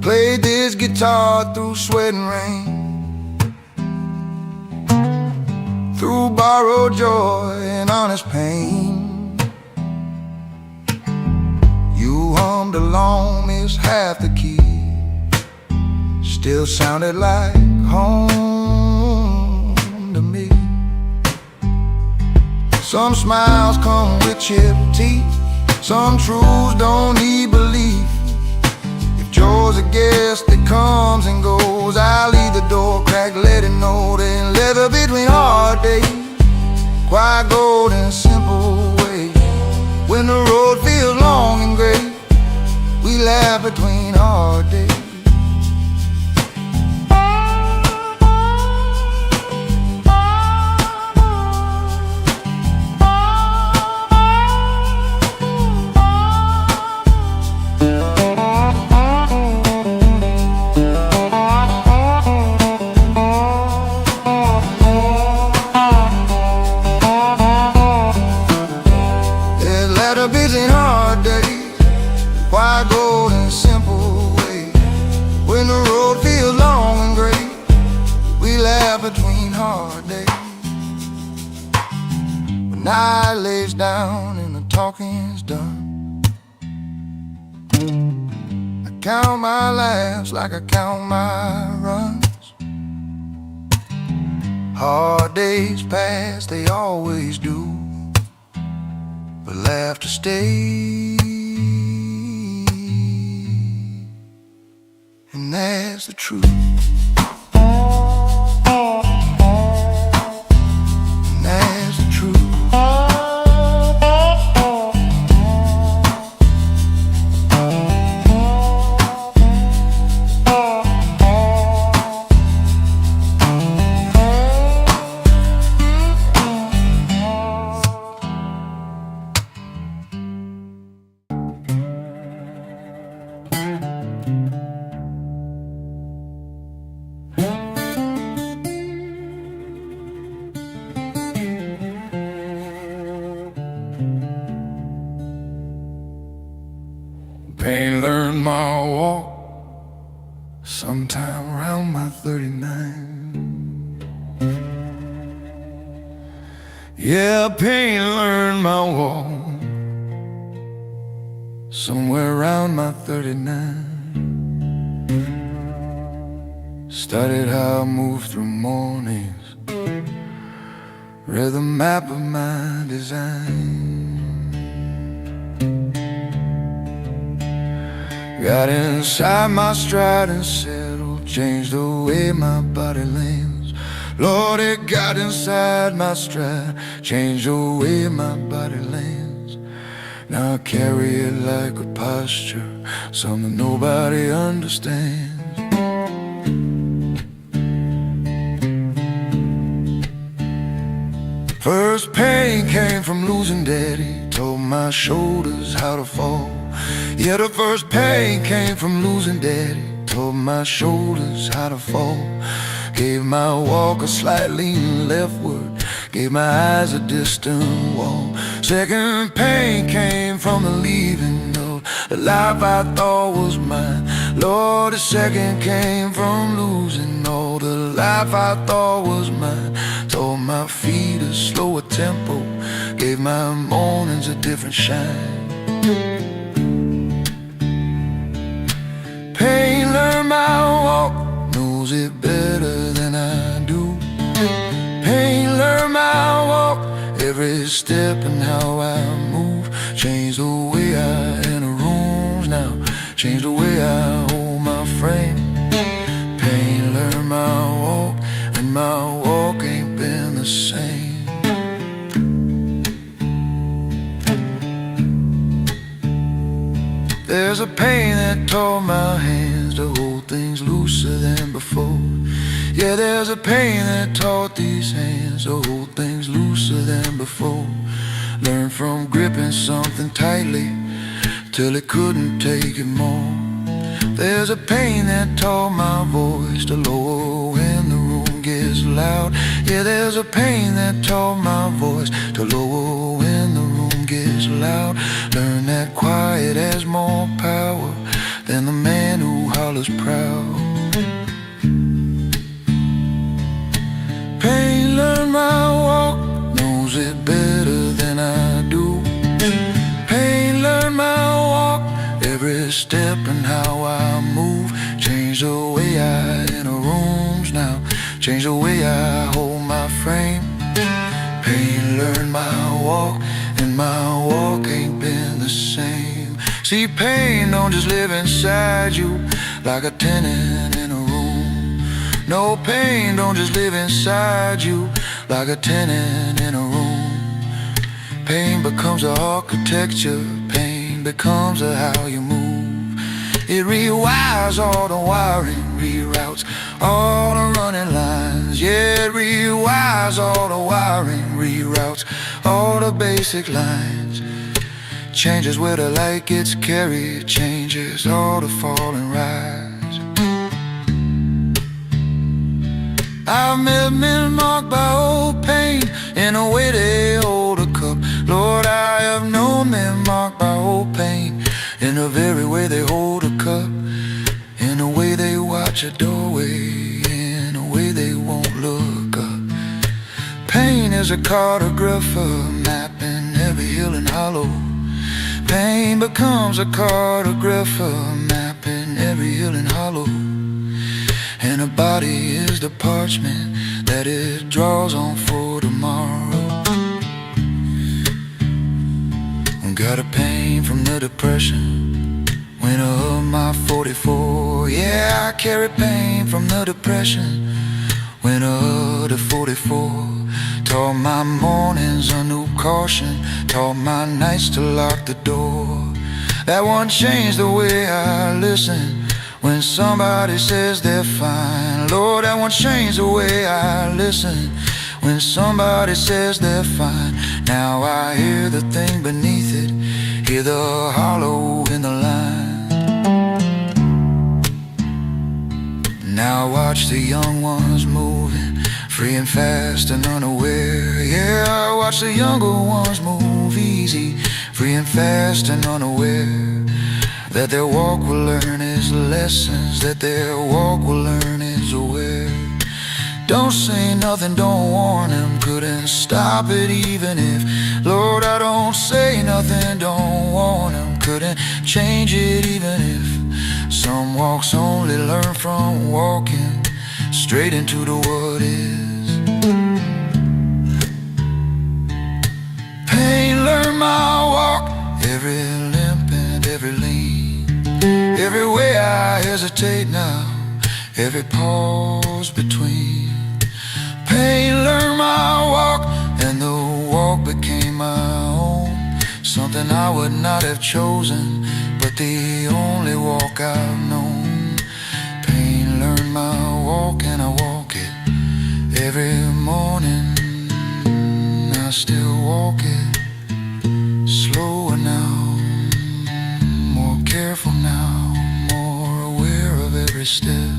Played this guitar through sweat and rain, through borrowed joy and honest pain. You hummed along, missed half the key, still sounded like home to me. Some smiles come with chipped teeth, some truths don't need belief. Joy's a guest that comes and goes. I'll leave the door cracked, let it know. Then leather between hard days, quiet gold in simple ways. When the road feels long and gray, we laugh between hard days. Between hard days, quiet gold in simple ways. When the road feels long and gray, we laugh between hard days. When night lays down and the talking's done, I count my laughs like I count my runs. Hard days pass, they always do, but laughter stays, and that's the truth. And that's the truth. Pain learned my walk sometime around my 39. Yeah, pain learned my walk somewhere around my 39. Studied how I moved through mornings, read the map of my design. Got inside my stride and settled, changed the way my body lands. Lord, it got inside my stride, changed the way my body lands. Now I carry it like a posture, something nobody understands. First pain came from losing daddy, told my shoulders how to fall. Yeah, the first pain came from losing daddy, told my shoulders how to fall. Gave my walk a slight lean leftward, gave my eyes a distant wall. Second pain came from the leaving of the life I thought was mine. Lord, the second came from losing all the life I thought was mine. Told my feet a slower tempo, gave my mornings a different shine. Pain learned my walk, knows it better than I do. Pain learned my walk, every step and how I move. Changed the way I enter rooms now, changed the way I hold my frame. Pain learned my walk, and my walk ain't been the same. There's a pain that taught my hands to hold things looser than before. Yeah, there's a pain that taught these hands to hold things looser than before. Learned from gripping something tightly till it couldn't take it more. There's a pain that taught my voice to lower when the room gets loud. Yeah, there's a pain that taught my voice to lower when the room gets loud. Learn that quiet has more power than the man who hollers proud. Pain learned my walk, knows it better than I do. Pain learned my walk, every step and how I move. Changed the way I enter rooms now, changed the way I hold my frame. Pain learned my walk, and my walk ain't been the same. See, pain don't just live inside you like a tenant in a room. No, pain don't just live inside you like a tenant in a room. Pain becomes a architecture, pain becomes a how you move. It rewires all the wiring, reroutes all the running lines. Yeah, it rewires all the wiring, reroutes all the basic lines. Changes where the light gets carried, changes all the fall and rise. I've met men marked by old pain in the way they hold a cup. Lord, I have known men marked by old pain in the very way they hold a cup, in the way they watch a doorway, in the way they won't look up. Pain is a cartographer mapping every hill and hollow. Pain becomes a cartographer mapping every hill and hollow. And a body is the parchment that it draws on for tomorrow. Got a pain from the depression, winter of my 44. Yeah, I carry pain from the depression, winter of the 44. Taught my mornings a new caution, taught my nights to lock the door. That one changed the way I listen when somebody says they're fine. Lord, that one changed the way I listen when somebody says they're fine. Now I hear the thing beneath it, hear the hollow in the line. Now I watch the young ones moving, free and fast and unaware. Yeah, I watch the younger ones move easy, free and fast and unaware. that their walk will learn is lessons, that their walk will learn is aware. Don't say nothing, don't warn him, couldn't stop it even if. Lord, I don't say nothing, don't warn him, couldn't change it even if. Some walks only learn from walking straight into the what is. Pain learn my walk, every limp and every lean, every way I hesitate now, every pause between. Pain learned my walk, and the walk became my own. Something I would not have chosen, but the only walk I've known. Pain learned my walk, and I walk it every morning. I still walk it, slower now, more careful now, more aware of every step,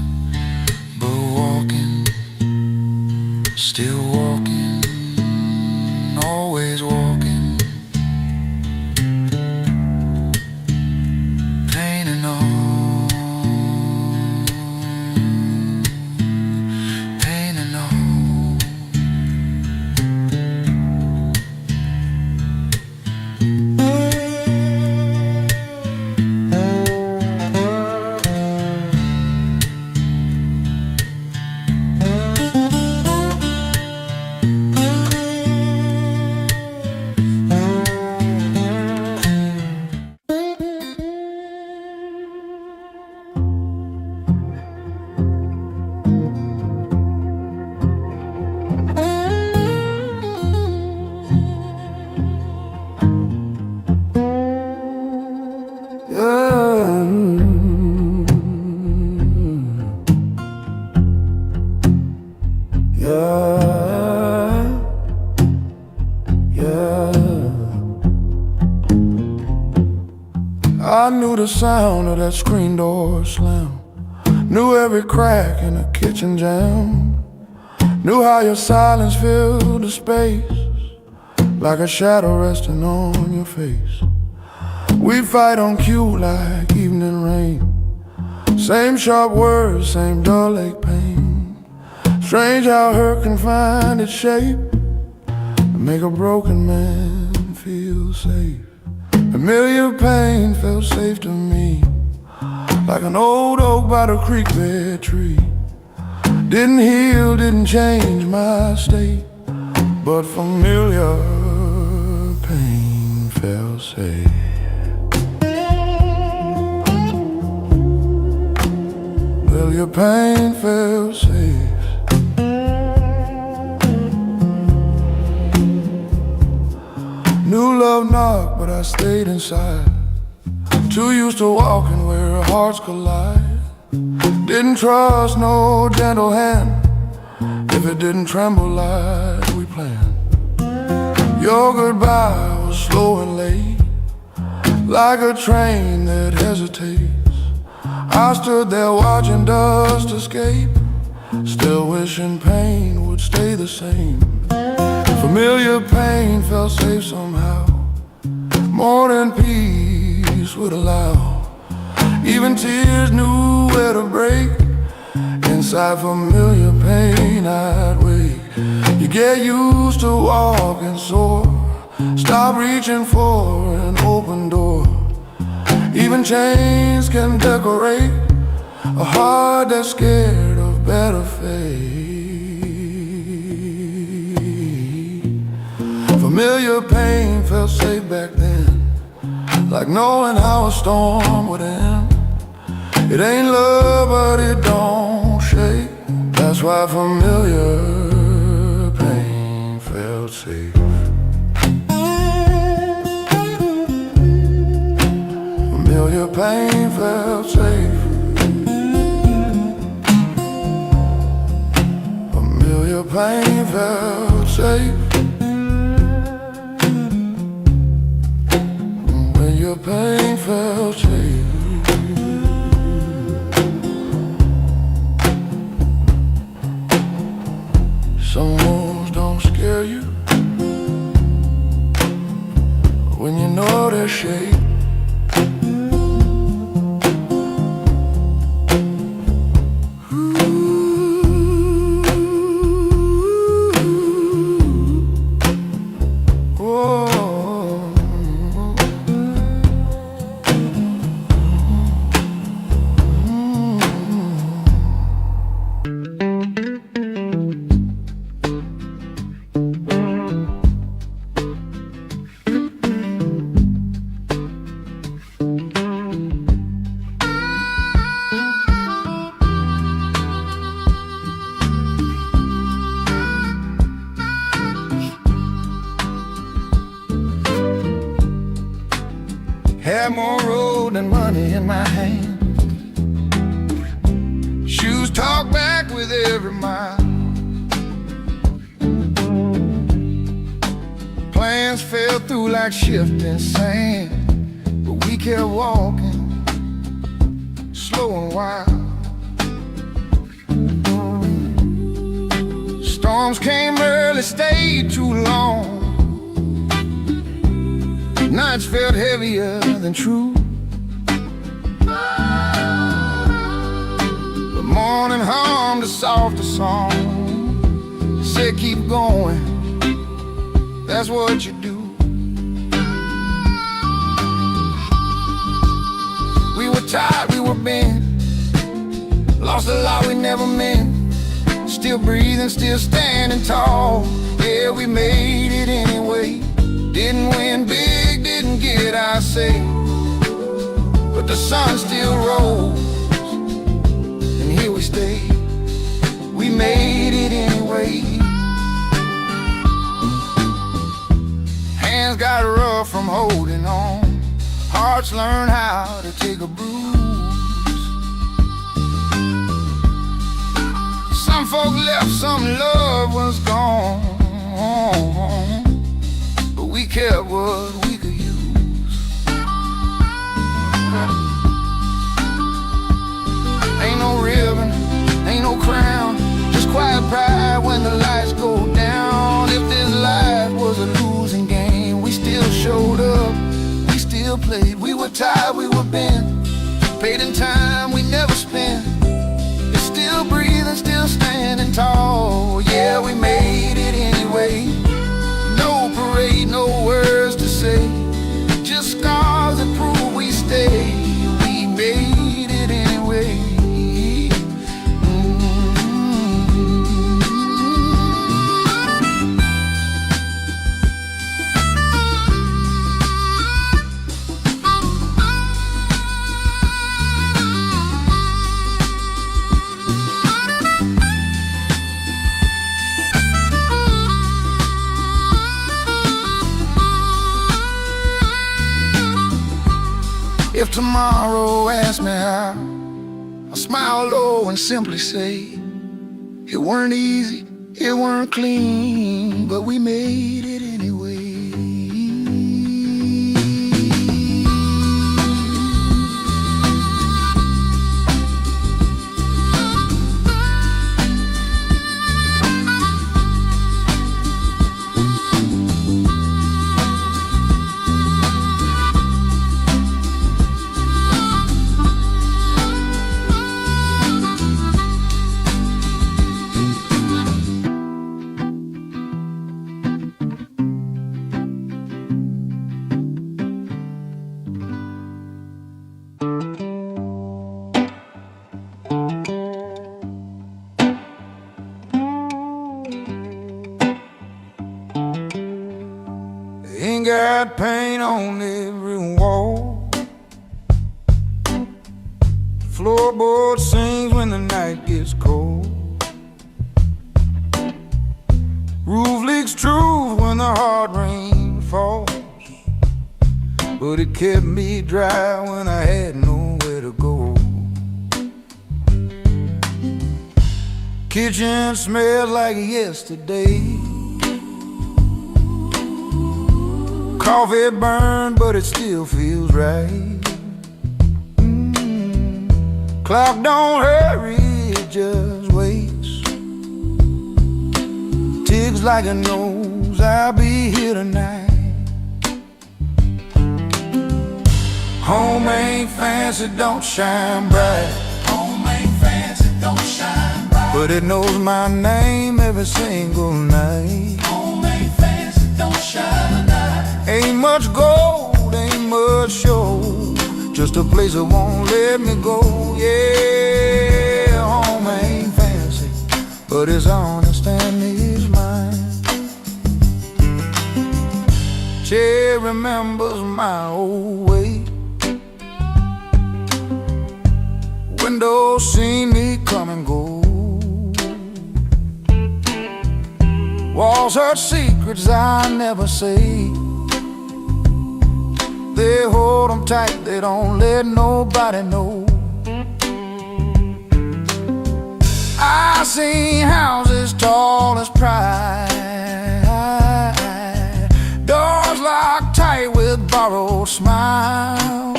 but walking, still walking, always walking. Pain and all, pain and all. I knew the sound of that screen door slam, knew every crack in the kitchen jam, knew how your silence filled the space, like a shadow resting on your face. We fight on cue like evening rain, same sharp words, same dull ache pain. Strange how hurt can find its shape and make a broken man feel safe. Familiar pain felt safe to me, like an old oak by the creek bed tree. Didn't heal, didn't change my state, but familiar pain felt safe. Familiar pain felt safe. New love knocked, but I stayed inside. Too used to walking where hearts collide. Didn't trust no gentle hand if it didn't tremble like we planned. Your goodbye was slow and late, like a train that hesitates. I stood there watching dust escape, still wishing pain would stay the same. Familiar pain felt safe somehow, more than peace would allow. Even tears knew where to break. Inside familiar pain I'd wait. You get used to walking sore, stop reaching for an open door. Even chains can decorate a heart that's scared of better fate. Familiar pain felt safe back then, like knowing how a storm would end. It ain't love, but it don't shake. That's why familiar pain felt safe. Familiar pain felt safe. Familiar pain felt safe. Your pain felt safe. Some wounds don't scare you when you know their shape. Had more road than money in my hand. Shoes talk back with every mile. Plans fell through like shifting sand, but we kept walking, slow and wild. Storms came early, stayed too long. Nights felt heavier than true. The morning hummed a softer song. It said keep going, that's what you do. We were tired, we were bent, lost a lot we never meant. Still breathing, still standing tall. Yeah, we made it anyway. Didn't win big, didn't get our say, but the sun still rose, and here we stay. We made it anyway. Hands got rough from holding on. Hearts learn how to take a bruise. Some folk left, some love was gone, but we kept what we could use. Ain't no ribbon, ain't no crown, just quiet pride when the lights go down. If this life was a losing game, we still showed up, we still played. We were tired, we were bent, paid in time we never spent. It's still breathing, still standing tall. Yeah, we made it anyway. No parade, no words to say, just scars that prove we stay. We made it anyway. If tomorrow asks me how, I'll smile low and simply say, it weren't easy, it weren't clean, but we made it anyway. Ain't got paint on every wall. Floorboard sings when the night gets cold. Roof leaks true when the hard rain falls, but it kept me dry when I had nowhere to go. Kitchen smelled like yesterday. Coffee burned, but it still feels right. Clock don't hurry, it just waits. Ticks like it knows I'll be here tonight. Home ain't fancy, don't shine bright. Home ain't fancy, don't shine bright, but it knows my name every single night. Home ain't fancy, don't shine bright. Ain't much gold, ain't much show, just a place that won't let me go. Yeah, home ain't fancy, but it's honest and it's mine. She remembers my old way. Windows see me come and go. Walls hurt secrets I never say. They hold 'em tight, they don't let nobody know. I seen houses tall as pride, doors locked tight with borrowed smiles.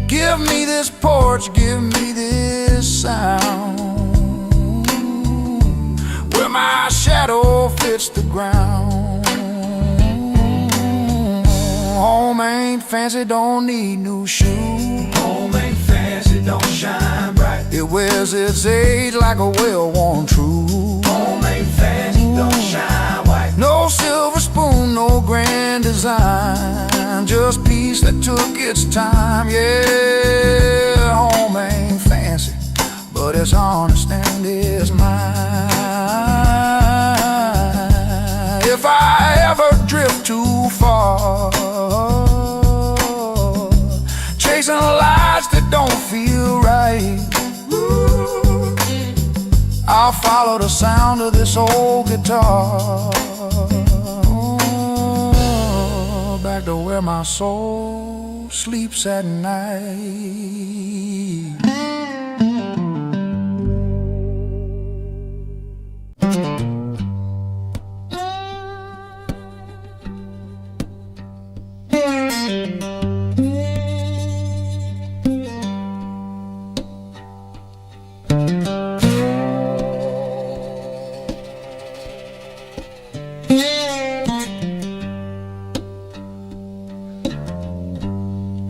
Give me this porch, give me this sound, where my shadow fits the ground. Home ain't fancy, don't need new shoes. Home ain't fancy, don't shine bright. It wears its age like a well-worn truth. Home ain't fancy, don't shine white. No silver spoon, no grand design, just peace that took its time. Yeah, home ain't fancy, but it's honest and it's mine. If I ever drift too far, chasing lights that don't feel right, I'll follow the sound of this old guitar, back to where my soul sleeps at night.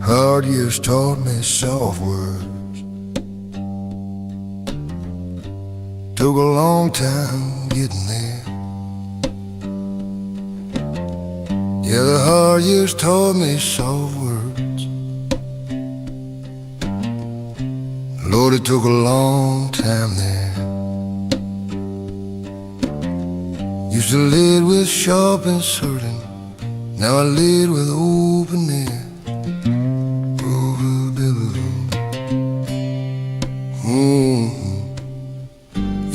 Hard years taught me soft words. Took a long time getting there. Yeah, the hard years taught me soft words. Lord, it took a long time there. Used to lead with sharp inserting, now I lead with open air.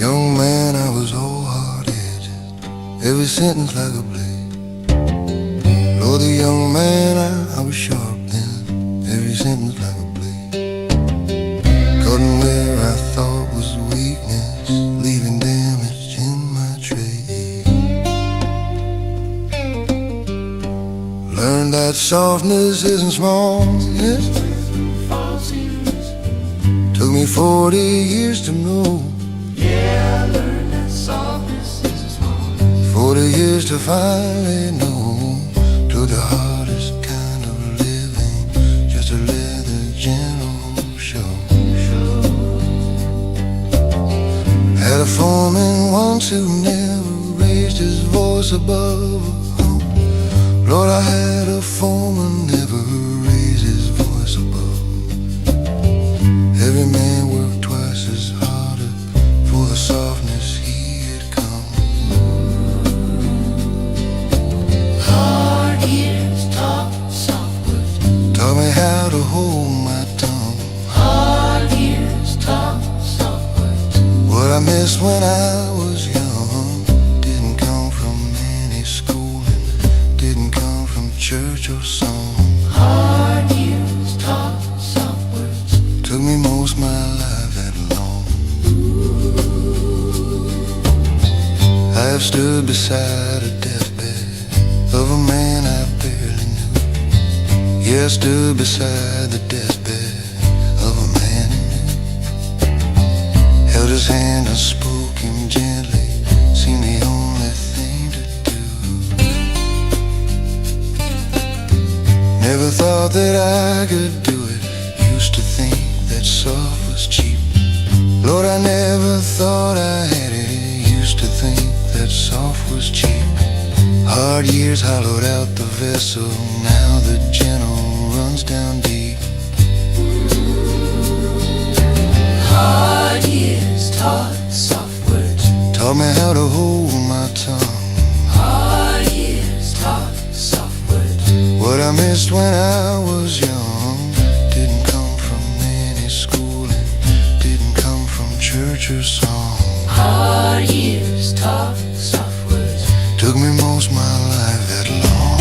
Young man, I was all hard-edged, every sentence like a blade. Lord, the young man, I was sharp then, every sentence like a blade. Cutting where I thought was weakness, leaving damage in my trade. Learned that softness isn't small, yes. Took me 40 years to know. Yeah, I learned that softness is a small. 40 years to finally know. Took the hardest kind of living just to let the gentle show. Had a foreman once who never raised his voice above a hum. Lord, I had a foreman never raised his voice above. Every man worked twice as harder for the softness he had come. Hard years taught soft words. Taught me how to hold my tongue. Hard years taught soft words. What I missed when I was young didn't come from any schooling, didn't come from church or song. Hard years taught soft words. Took me most my life that long. I have stood beside a deathbed of a man I barely knew. Yeah, I stood beside the deathbed of a man I knew. Held his hand and spoke him gently, seemed the only thing to do. Never thought that I could do it, used to think that soft was cheap. Lord, I never thought I had it, used to think that soft was cheap. Hard years hollowed out the vessel, now the gentle runs down deep. Hard years taught soft words. Taught me how to hold my tongue. Hard years taught soft words. What I missed when I was young didn't come from any schooling, didn't come from church or song. Hard years taught soft words. Took me most my life that long.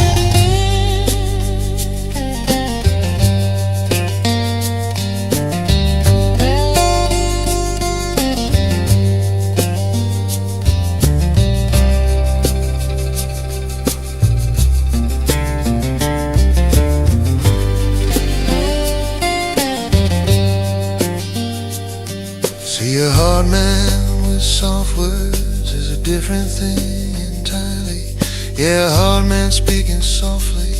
hard man with soft words is a different thing entirely. Yeah, a hard man speaking softly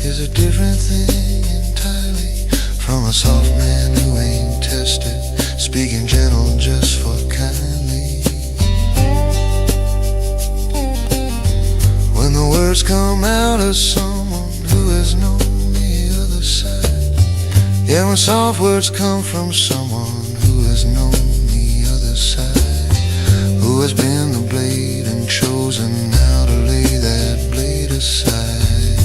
is a different thing entirely from a soft man who ain't tested, speaking gentle just for kindly. When the words come out of someone who has known the other side. Yeah, when soft words come from someone who has known the other side, who has been the blade and chosen how to lay that blade aside.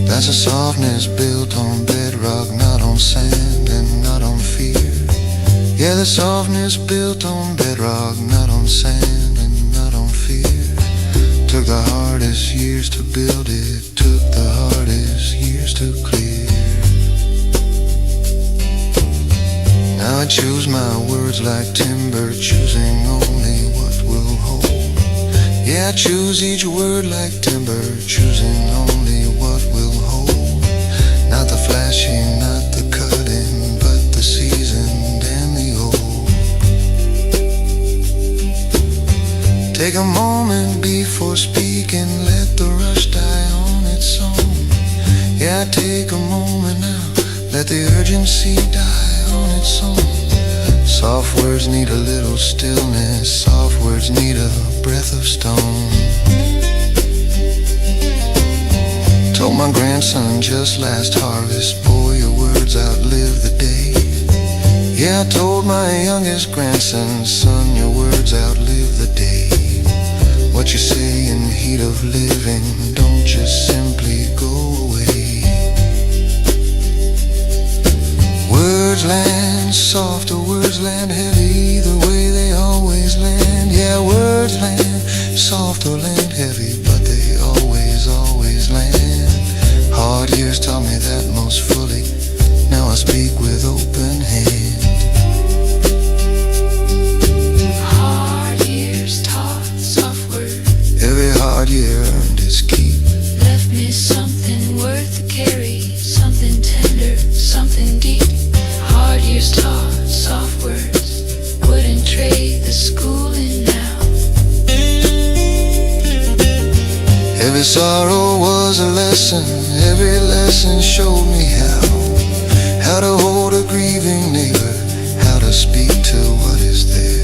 That's a softness built on bedrock, not on sand and not on fear. Yeah, the softness built on bedrock, not on sand and not on fear. Took the hardest years to build it, took the hardest years to clear. Now I choose my words like timber, choosing only what will hold. Yeah, I choose each word like timber, choosing only what will hold. Not the flashy, not the cutting, but the seasoned and the old. Take a moment before speaking, let the rush die on its own. Yeah, take a moment now, let the urgency die on its own. Soft words need a little stillness, soft words need a breath of stone. Told my grandson just last harvest, boy, your words outlive the day. Yeah, I told my youngest grandson, son, your words outlive the day. What you say in heat of living, don't just simply go away. Words land soft or words land heavy, either way they always land. Yeah, words land soft or land heavy, but they always, always land. Hard years taught me that most fully, now I speak with open hand. Hard years taught soft words, Every hard year earned its keep. left me something worth to carry, something tender, something deep. Hard years taught soft words, wouldn't trade the schooling now. Every sorrow was a lesson, every lesson showed me how to hold a grieving neighbor, how to speak to what is there,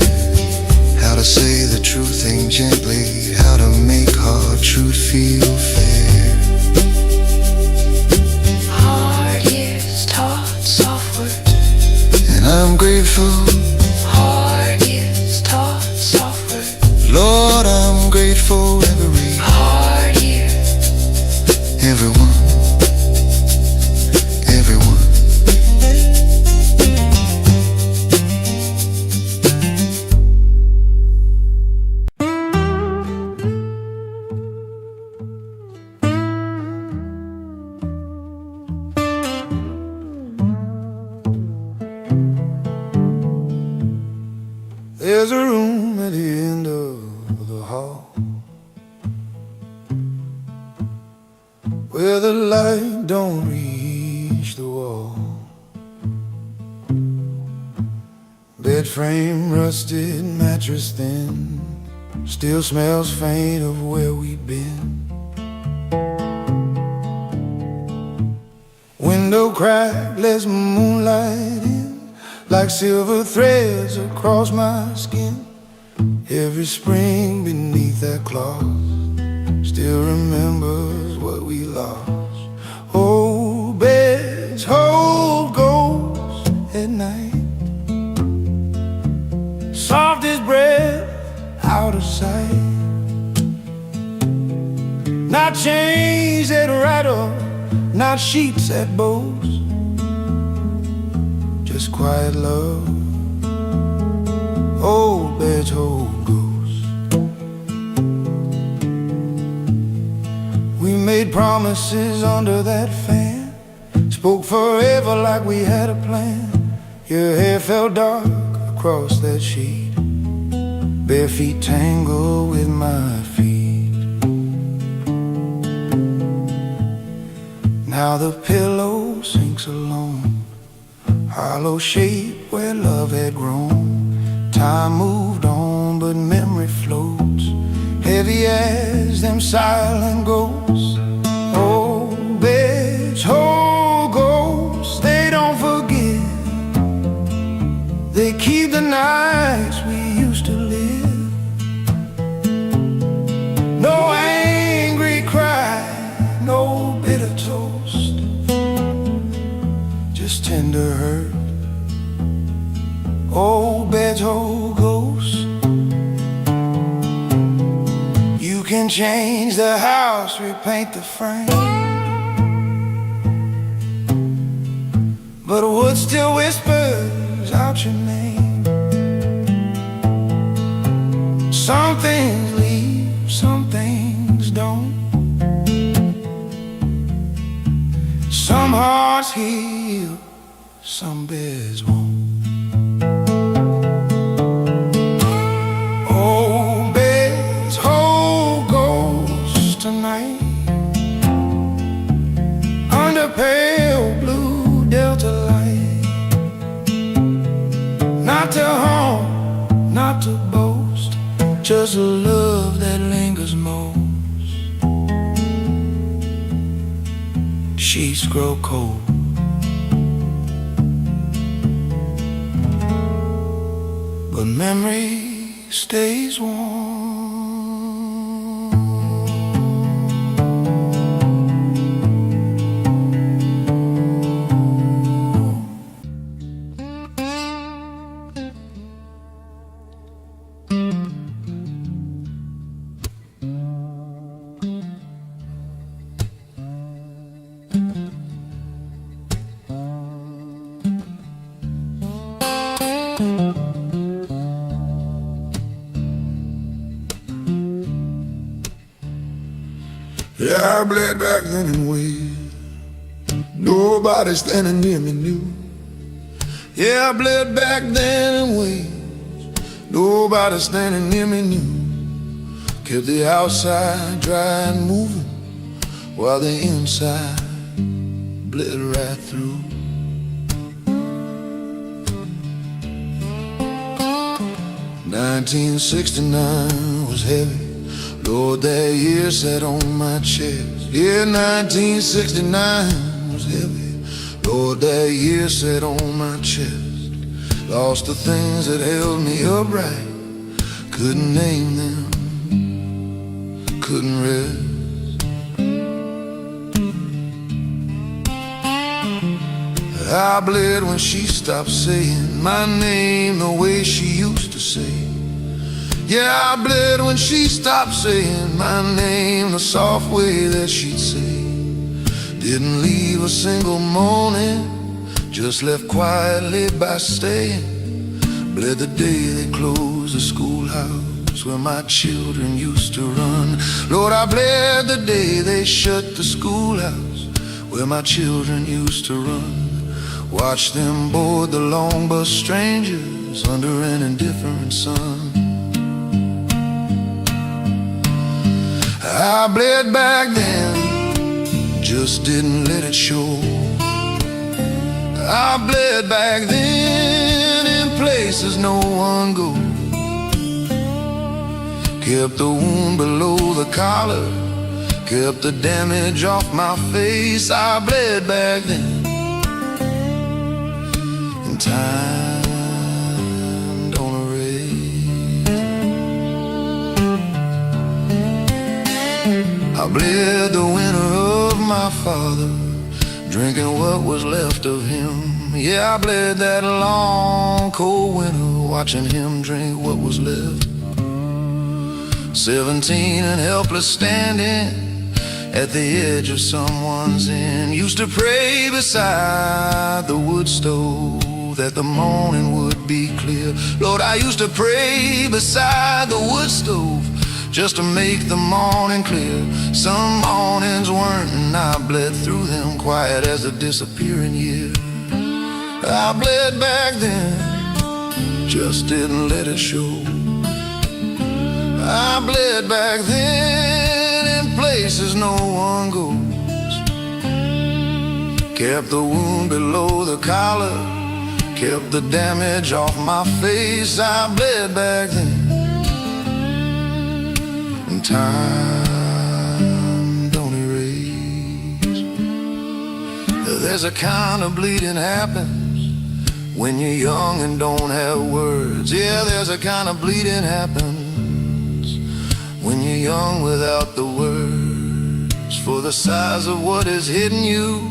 how to say the true thing gently, how to make hard truth feel fair. Hard years taught soft words, And I'm grateful, hard years taught soft words. Lord, I'm grateful every, Hard year, everyone, everyone. There's a room at the end of the hall where the light don't reach the wall. Bed frame rusted, mattress thin, still smells faint of where we'd been. Window crack lets moonlight in, like silver threads across my skin. Every spring beneath that cloth still remembers what we lost. Old beds hold ghosts at night, soft as breath out of sight. Not chains that rattle, not sheets that boast, just quiet love. Old beds hold ghosts. We made promises under that fan, spoke forever like we had a plan. Your hair fell dark across that sheet, bare feet tangle with my feet. Now the pillow sinks alone, hollow shape where love had grown. Time moved on, but memory floats, heavy as them silent ghosts. Old beds hold ghosts, they don't forget. They keep the nights we used to live. No angry cry, no bitter toast, just tender hurt. Old beds hold ghosts. You can change the house, repaint the frame, but wood still whispers out your name. Some things leave, some things don't. Some hearts heal, some beds won't. Old beds hold ghosts tonight, under pale blue delta light. Not to haunt, not to boast, just a love that lingers most. Sheets grow cold, but memory stays warm. Yeah, I bled back then and waited. Nobody standing near me knew. Yeah, I bled back then and waited. Nobody standing near me knew. Kept the outside dry and moving, while the inside bled right through. "1969 was heavy. Lord, that year sat on my chest." Yeah, 1969 was heavy. Lord, that year sat on my chest. Lost the things that held me upright, couldn't name them, couldn't rest. I bled when she stopped saying my name the way she used to say. Yeah, I bled when she stopped saying my name the soft way that she'd say. Didn't leave a single morning, just left quietly by staying. Bled the day they closed the schoolhouse where my children used to run. Lord, I bled the day they shut the schoolhouse where my children used to run. Watch them board the long bus, strangers under an indifferent sun. I bled back then, just didn't let it show. I bled back then in places no one goes. Kept the wound below the collar, kept the damage off my face. I bled back then, and time don't erase. I bled the winter of my father, drinking what was left of him. Yeah, I bled that long cold winter, watching him drink what was left. 17 and helpless, standing at the edge of someone's inn. Used to pray beside the wood stove that the morning would be clear. Lord, I used to pray beside the wood stove just to make the morning clear. Some mornings weren't, and I bled through them quiet as the disappearing year. I bled back then, just didn't let it show. I bled back then in places no one goes. Kept the wound below the collar, kept the damage off my face. I bled back then. And time don't erase. There's a kind of bleeding happens when you're young and don't have words. Yeah, there's a kind of bleeding happens when you're young without the words. For the size of what is hitting you,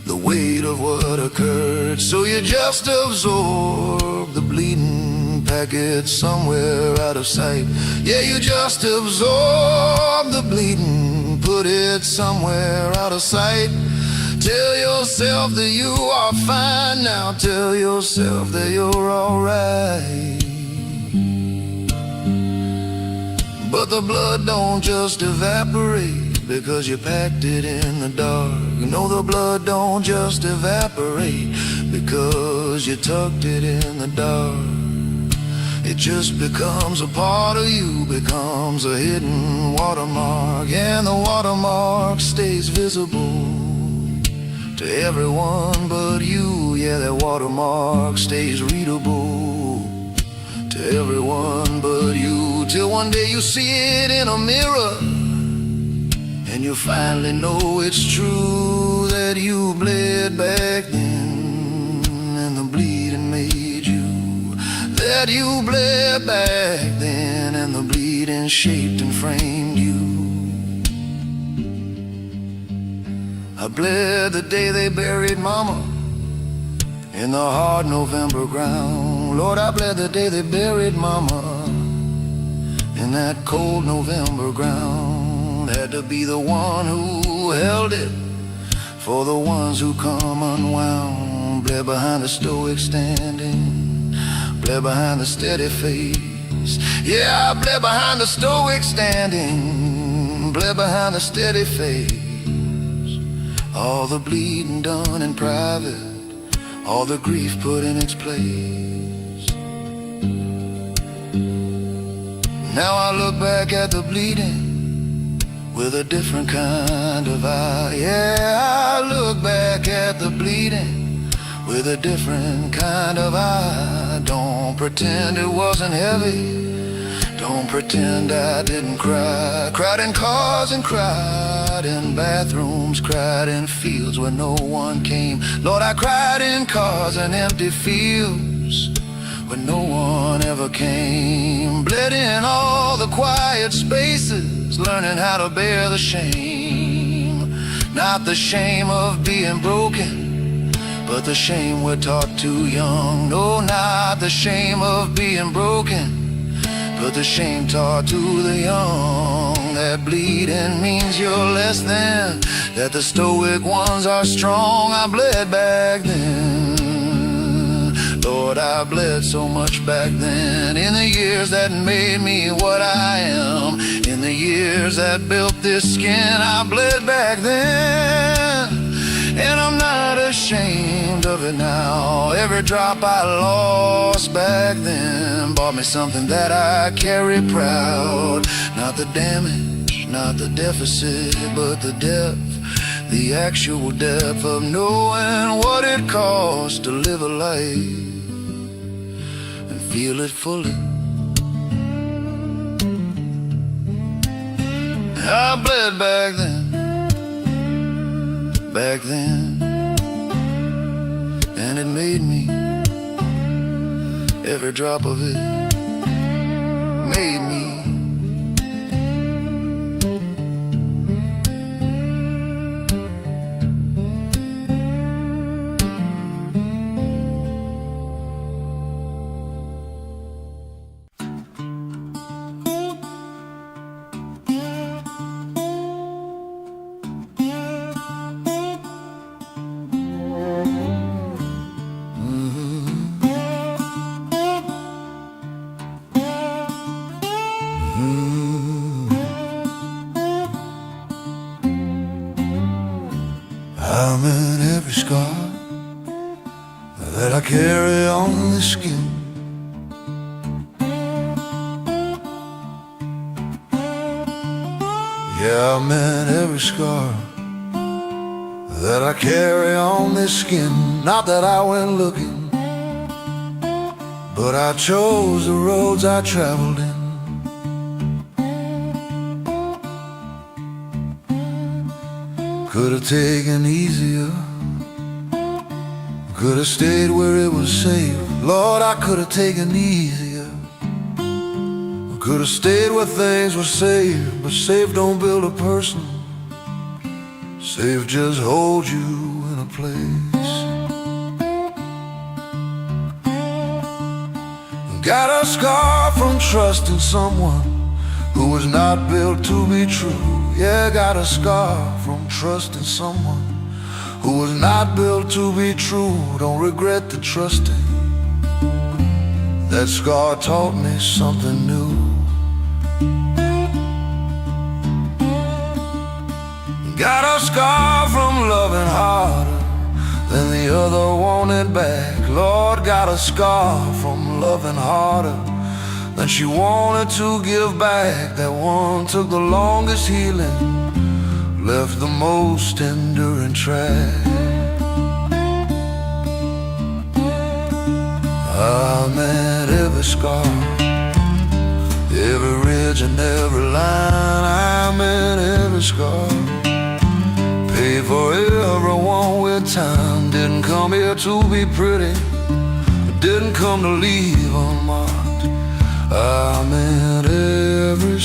the weight of what occurred. So you just absorb the bleeding packet somewhere out of sight. Yeah, you just absorb the bleeding, put it somewhere out of sight. Tell yourself that you are fine now. Tell yourself that you're alright. But the blood don't just evaporate because you packed it in the dark. No, the blood don't just evaporate because you tucked it in the dark. It just becomes a part of you, becomes a hidden watermark. And the watermark stays visible to everyone but you. Yeah, that watermark stays readable to everyone but you. Till one day you see it in a mirror and you finally know it's true that you bled back then and the bleeding made you. That you bled back then and the bleeding shaped and framed you. I bled the day they buried Mama in the hard November ground. Lord, I bled the day they buried Mama in that cold November ground. Had to be the one who held it for the ones who come unwound. Bled behind the stoic standing, bled behind the steady face. Yeah, I bled behind the stoic standing, bled behind the steady face. All the bleeding done in private, all the grief put in its place. Now I look back at the bleeding with a different kind of eye. Yeah, I look back at the bleeding with a different kind of eye. Don't pretend it wasn't heavy, don't pretend I didn't cry. Cried in cars and cried in bathrooms, cried in fields where no one came. Lord, I cried in cars and empty fields where no one ever came. Bled in all the quiet spaces, learning how to bear the shame. Not the shame of being broken, but the shame we're taught too young. No, not the shame of being broken, but the shame taught to the young. That bleeding means you're less than, that the stoic ones are strong. I bled back then, Lord, I bled so much back then. In the years that made me what I am, in the years that built this skin, I bled back then. And I'm not ashamed of it now. Every drop I lost back then bought me something that I carry proud. Not the damage, not the deficit, but the depth, the actual depth of knowing what it costs to live a life and feel it fully. I bled back then, and it made me, every drop of it made me. I'm in every scar that I carry on the skin. Yeah, I'm in every scar that I carry on this skin. Not that I went looking, but I chose the roads I traveled in. Could've taken easier, could've stayed where it was safe. Lord, I could've taken easier, could've stayed where things were safe. But safe don't build a person, safe just holds you in a place. Got a scar from trusting someone who was not built to be true. Yeah, got a scar from trusting someone who was not built to be true. Don't regret the trusting. That scar taught me something new. Got a scar from loving harder than the other wanted back. Lord, got a scar from loving harder than she wanted to give back. That one took the longest healing, left the most enduring track. I met every scar, every ridge and every line. I met every scar, paid for everyone with time. Didn't come here to be pretty, didn't come to leave unmarked. I met every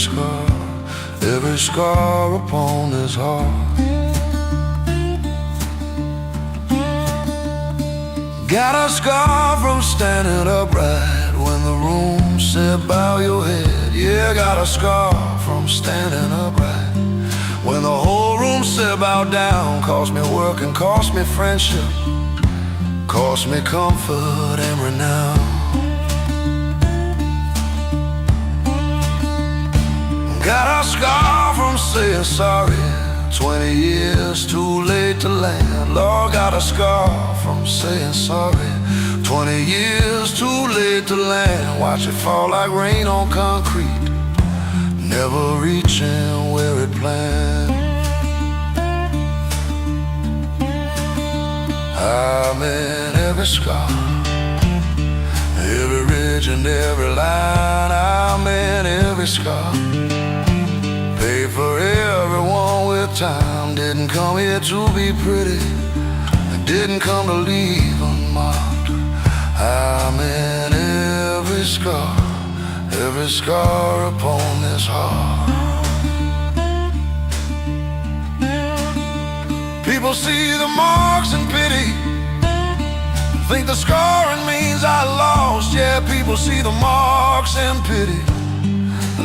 scar upon this heart. Got a scar from standing upright when the room said bow your head. Yeah, got a scar from standing upright when the whole room said bow down. Cost me work and cost me friendship, cost me comfort and renown. Got a scar from saying sorry 20 years too late to land. Lord, got a scar from saying sorry 20 years too late to land. Watch it fall like rain on concrete, never reaching where it planned. I'm in every scar, every ridge and every line. I'm in every scar, paid for everyone with time. Didn't come here to be pretty, didn't come to leave unmarked. I'm in every scar upon this heart. People see the marks and pity, think the scarring means I lost. Yeah, people see the marks and pity,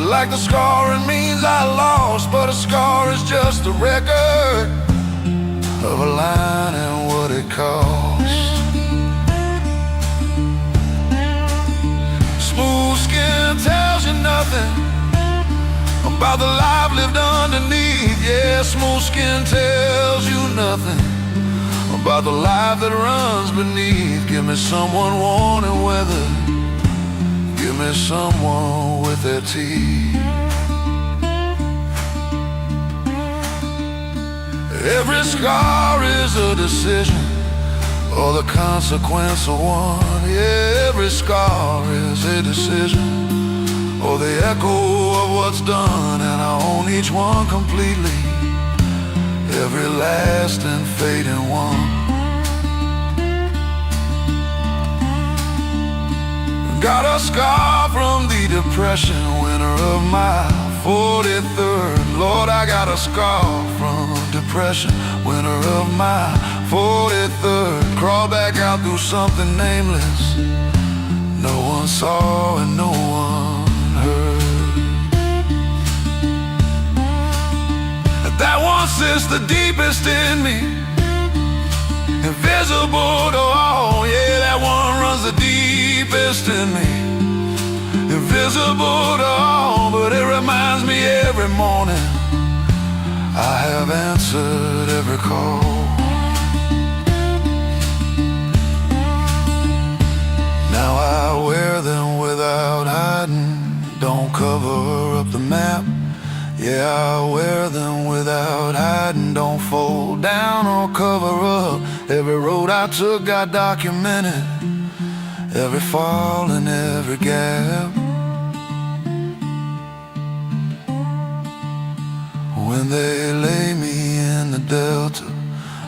like the scarring means I lost. But a scar is just a record of a line and what it costs. Smooth skin tells you nothing about the life lived underneath. Yeah, smooth skin tells you nothing about the life that runs beneath. Give me someone worn and weathered, give me someone with their teeth. Every scar is a decision or the consequence of one. Yeah, every scar is a decision or the echo of what's done. And I own each one completely, every last and fading one. Got a scar from the depression winter of my 43rd. Lord, I got a scar from depression winter of my 43rd. Crawl back out through something nameless, no one saw and no one heard. That one sits the deepest in me, invisible to all. Yeah, that one runs the deepest in me, invisible to all. But it reminds me every morning I have answered every call. Now I wear them without hiding, don't cover up the map. Yeah, I wear them without hiding, don't fold down or cover up. Every road I took got documented, every fall and every gap. When they lay me in the delta,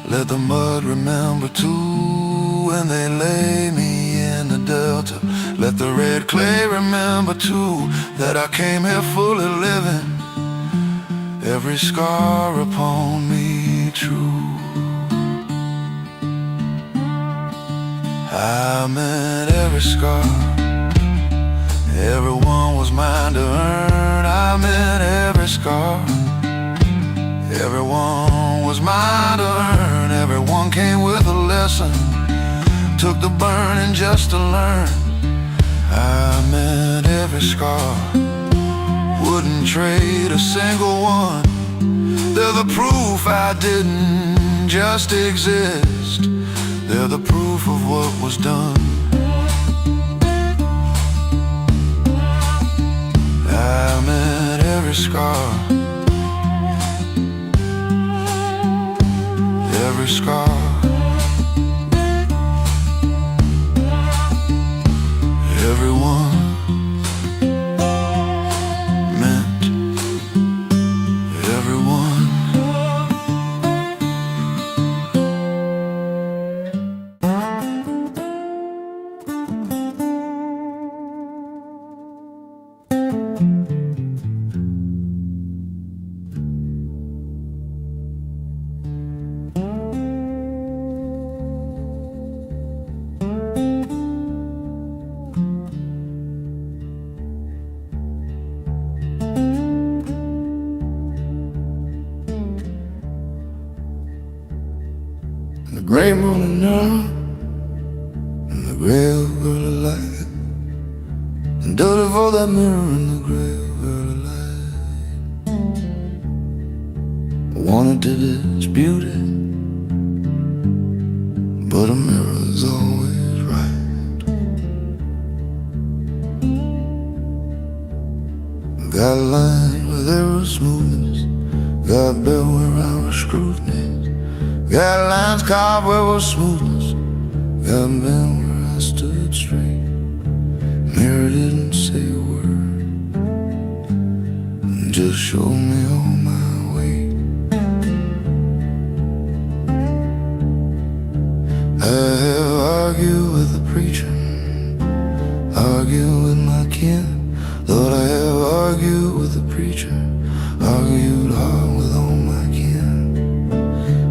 let the mud remember too. When they lay me in the delta, let the red clay remember too, that I came here fully living, every scar upon me true. I meant every scar, everyone was mine to earn. I meant every scar, everyone was mine to earn. Everyone came with a lesson, took the burning just to learn. I meant every scar, wouldn't trade a single one. They're the proof I didn't just exist, they're the proof of what was done. I meant every scar, every scar, everyone meant everyone. The gray morning now, and the gray early light, and dirty for that mirror in the gray early light. I wanted to dispute it, but a mirror's always right. Got a line where there was smoothness, got a bell where I was scrutiny. Got lines carved where was smoothness, got a bend where I stood straight. Mirror didn't say a word, just showed me all my way. I have argued with the preacher, argued with my kin. Thought I have argued with the preacher, argued hard with all my kin.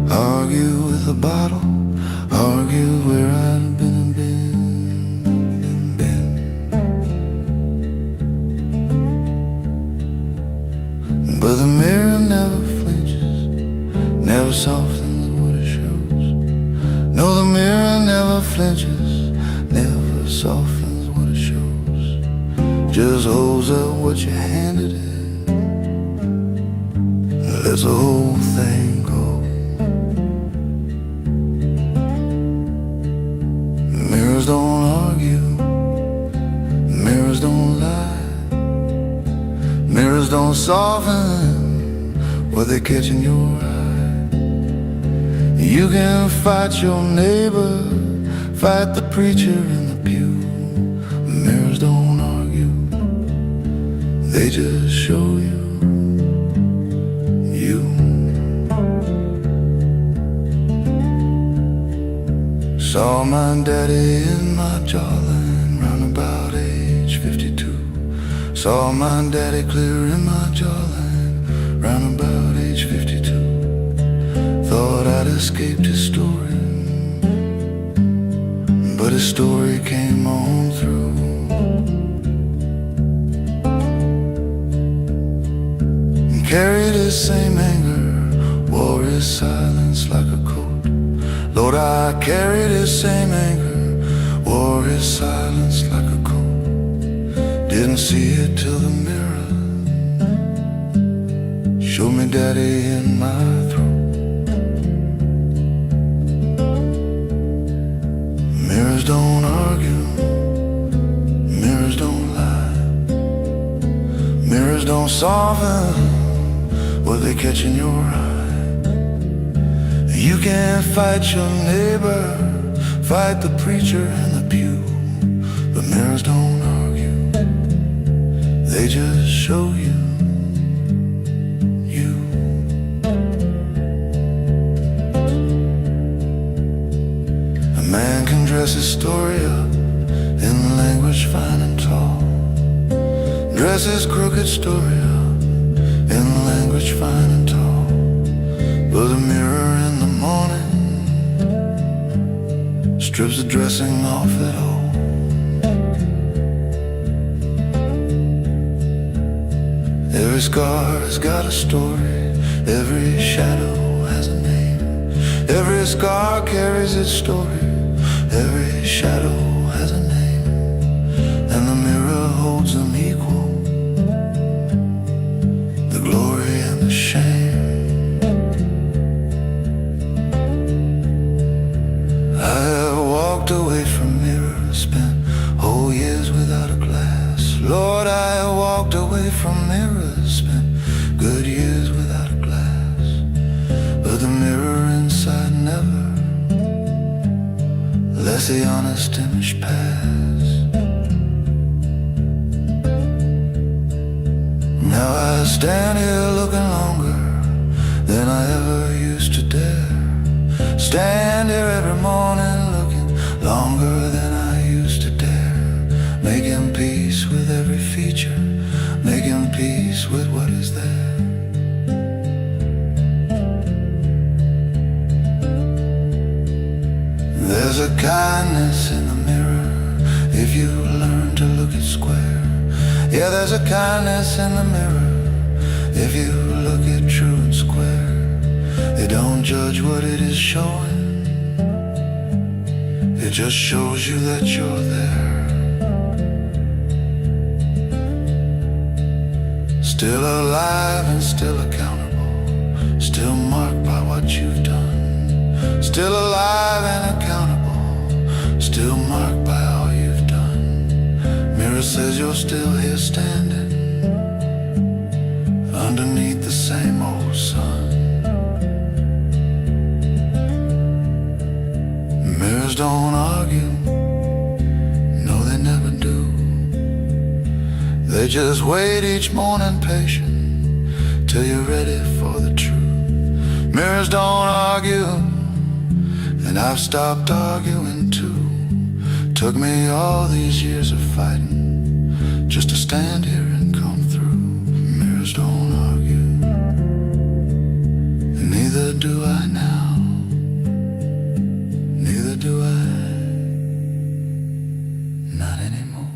Argue with the bottle, argue where I'd been. But the mirror never flinches, never softens what it shows. No, the mirror never flinches, never softens what it shows. Just holds up what you handed it, lets the whole thing go. Mirrors don't argue, mirrors don't lie, mirrors don't soften what they catch in your eye. You can fight your neighbor, fight the preacher in the pew. Mirrors don't argue, they just show you, you. Saw my daddy in my jawline round about age 52. Saw my daddy clear in my jawline round about age 52. Thought I'd escaped his story, but his story came on through. Carried his same anger, wore his silence like a coat. Lord, I carried his same anger, wore his silence like a coat. Didn't see it till the mirror showed me daddy in my throat. Mirrors don't argue, mirrors don't lie, mirrors don't soften what they catch in your eye. You can't fight your neighbor, fight the preacher in the pew. Mirrors don't argue, they just show you. A man can dress his story up in language fine and tall, dress his crooked story up in language fine and tall. But a mirror in the morning strips the dressing off it all. Every scar has got a story, every shadow has a name. Every scar carries its story, every shadow has a name. And the mirror holds them equal, the glory and the shame. I have walked away from mirrors, spent whole years without a glass. Lord, I have walked away from mirrors, spent good years without a glass. But the mirror inside never lets the honest image pass. Now I stand here looking longer than I ever used to dare. Stand here every morning looking longer than I used to dare. Making peace with every feature, making peace with what is there. There's a kindness in the mirror if you learn to look it square. Yeah, there's a kindness in the mirror if you look it true and square. They don't judge what it is showing, it just shows you that you're there. Still alive and still accountable, still marked by what you've done. Still alive and accountable, still marked by all you've done. Mirror says you're still here standing underneath the same old sun. Mirrors don't argue, no they never do. They just wait each morning patient till you're ready for the truth. Mirrors don't argue, and I've stopped arguing too. Took me all these years of fighting just to stand here and come through. Mirrors don't argue, and neither do I now. Neither do I, not anymore.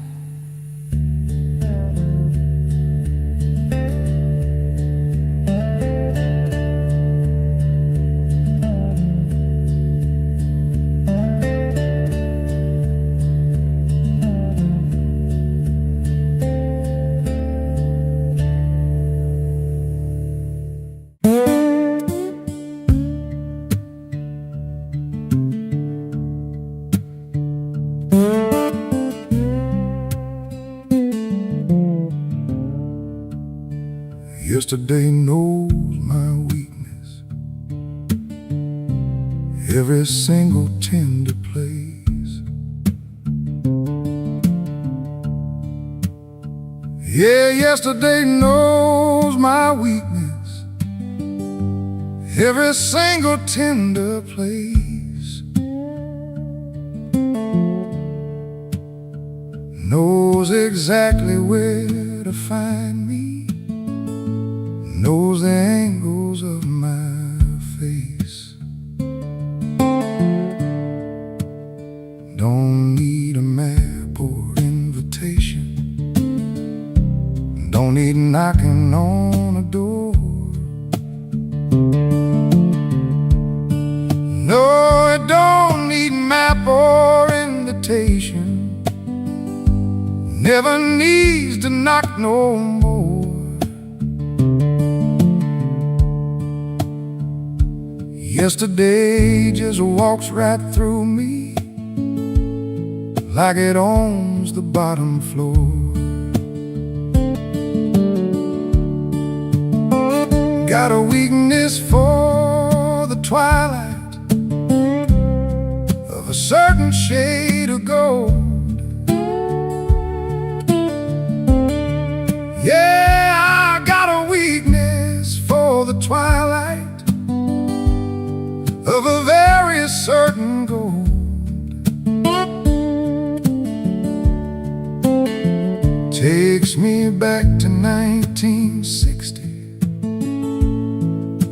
Yesterday knows my weakness, every single tender place. Yeah, yesterday knows my weakness, every single tender place. Knows exactly where to find me, knows the angles of my face. Don't need a map or invitation, don't need knocking on a door. No, it don't need map or invitation, never needs to knock no more. Yesterday just walks right through me like it owns the bottom floor. Got a weakness for the twilight of a certain shade of gold. of a very certain gold. Takes me back to 1960,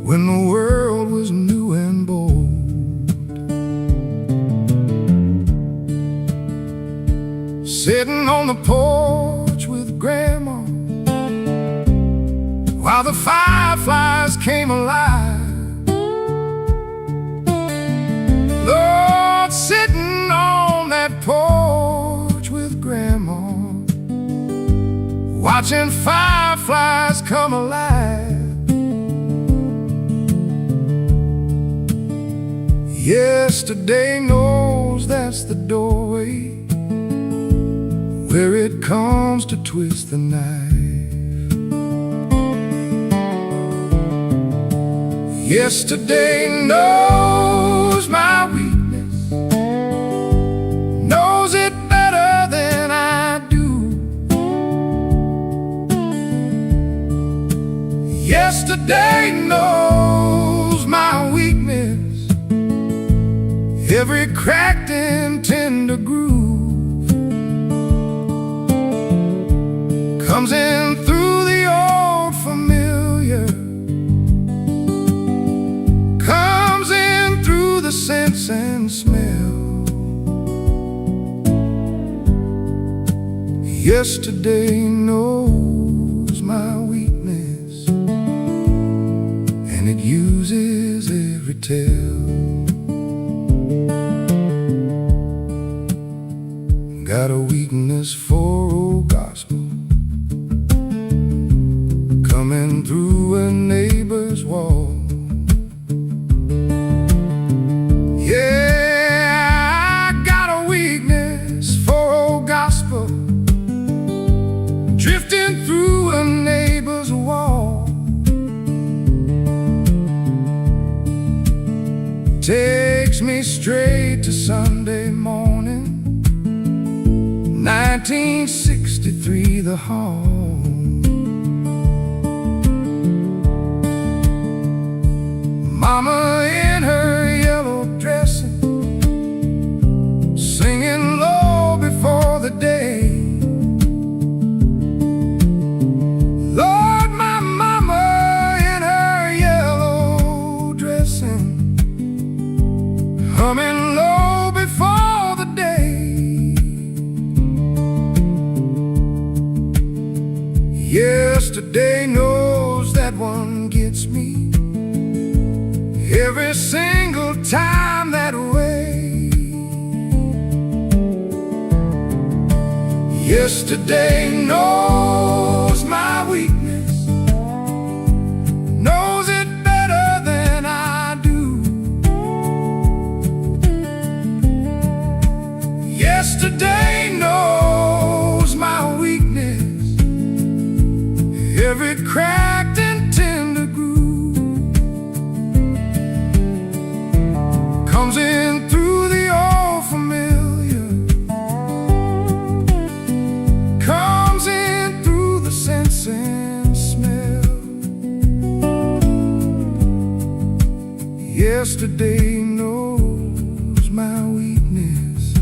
when the world was new and bold. Sitting on the porch with Grandma, while the fireflies came alive. Lord, sitting on that porch with Grandma, watching fireflies come alive. Yesterday knows that's the doorway where it comes to twist the knife. Yesterday knows my weakness, knows it better than I do. Yesterday knows my weakness, every cracked and tender groove comes in through the old familiar, comes in through the sense and smell. Yesterday knows my weakness, and it uses every tell. Got a weakness for old gospel, coming through a neighbor's wall. Yeah, I got a weakness for old gospel, drifting through a neighbor's wall. Takes me straight to Sunday morning, 1963, the hall. Mama in her yellow dressing, singing low before the day. Lord, my mama in her yellow dressing, humming low before the day. Yesterday knows that one gets me every single time that way. Yesterday knows my weakness, knows it better than I do. Yesterday knows my weakness, every cracked and tender groove comes in through the old familiar, comes in through the sense and smell. Yesterday knows my weakness,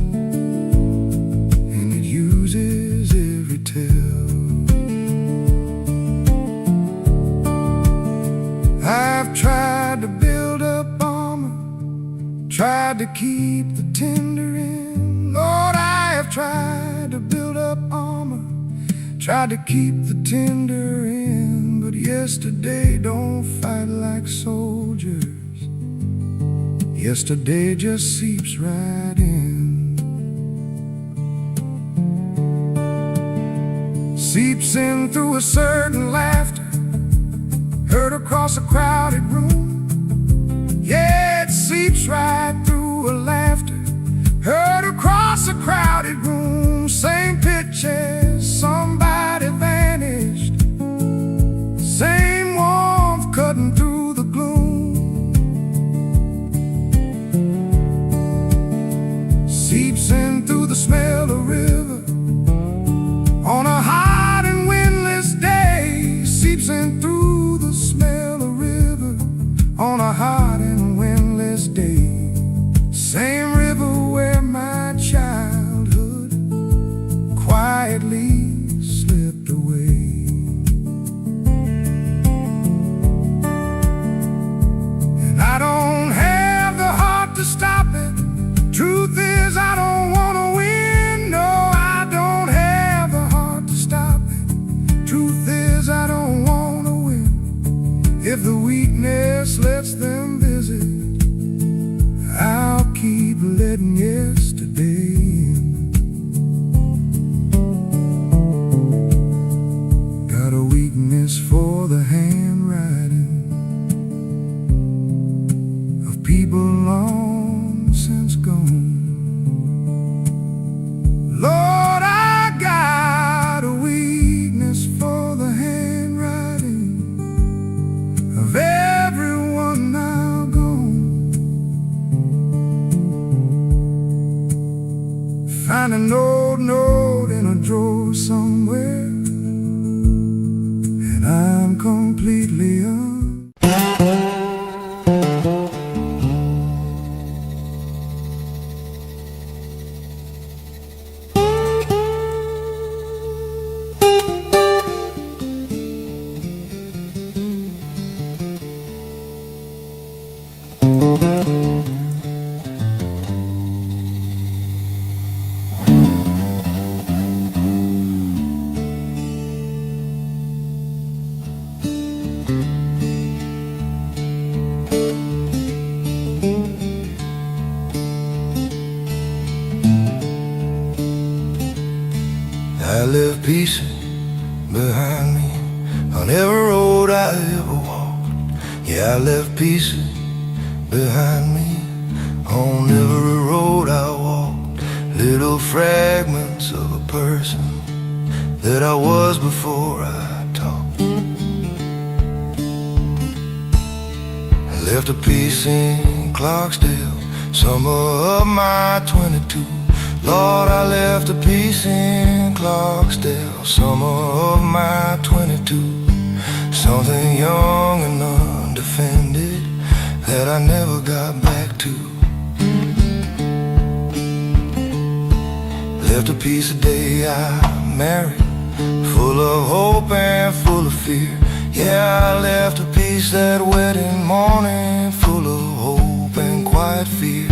and it uses every tell. I've tried to build up armor, tried to keep the tender in. Lord, I have tried to build up armor, tried to keep the tender in. But yesterday don't fight like soldiers, yesterday just seeps right in. Seeps in through a certain laughter, heard across a crowded room. Yeah, it seeps right through a laughter, heard across a crowded room. Same pitch as somebody vanished, same warmth cutting through the gloom. Seeps in through the smell of river on a hot and windless day. Seeps in through the smell of river on a hot and windless day. keep letting yesterday in. Got a weakness for the handwriting of people long since gone. Lord, I got a weakness for the handwriting of everyone now gone. Find an old note in a drawer somewhere, and I'm completely I left pieces behind me on every road I ever walked. Yeah, I left pieces behind me on every road I walked. Little fragments of a person that I was before I talked. I left a piece in Clarksdale, summer of my 22. Lord, I left a piece in Clarksdale, summer of my 22. Something young and undefended that I never got back to. Left a piece the day I married, full of hope and full of fear. Yeah, I left a piece that wedding morning, full of hope and quiet fear.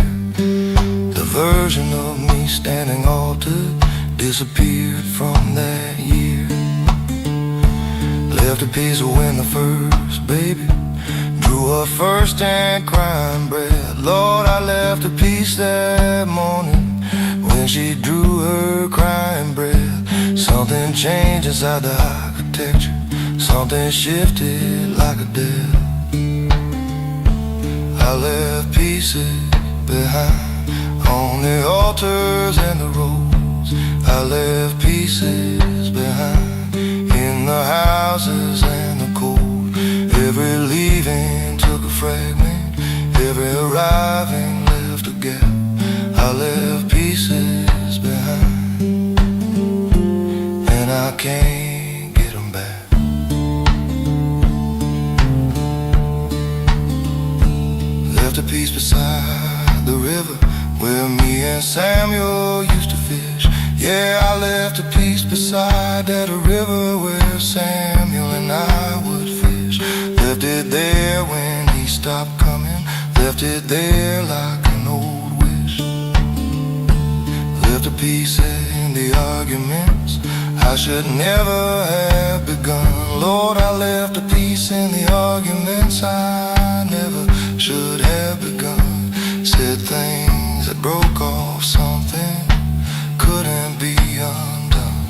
The version of me standing altered disappeared from that year. Left a piece of when the first baby drew her first and crying breath. Lord, I left a piece that morning when she drew her crying breath. Something changed inside the architecture, something shifted like a death. I left pieces behind on the altars and the roads. I left pieces behind in the houses and the cold. Every leaving took a fragment, every arriving left a gap. I left pieces behind, and I can't get them back. Left a piece beside the river where me and Samuel used to fish. Yeah, I left a piece beside that river where Samuel and I would fish. Left it there when he stopped coming, left it there like an old wish. Left a piece in the arguments I should never have begun. Lord, I left a piece in the arguments I never should have begun. Said things that broke off something couldn't be undone.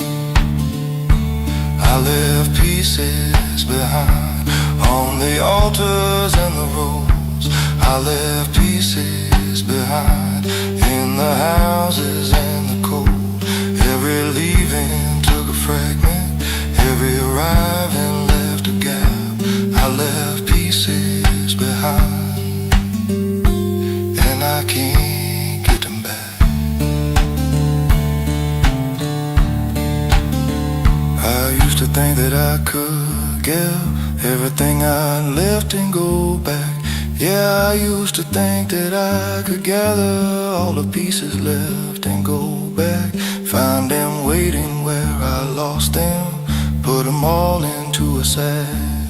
I left pieces behind on the altars and the roads. I left pieces behind in the houses and the cold. Every leaving took a fragment, every arriving left a gap. I left pieces behind, and I can't get them back. I used to think that I could give everything I left and go back. Yeah, I used to think that I could gather all the pieces left and go back. Find them waiting where I lost them, put them all into a sack.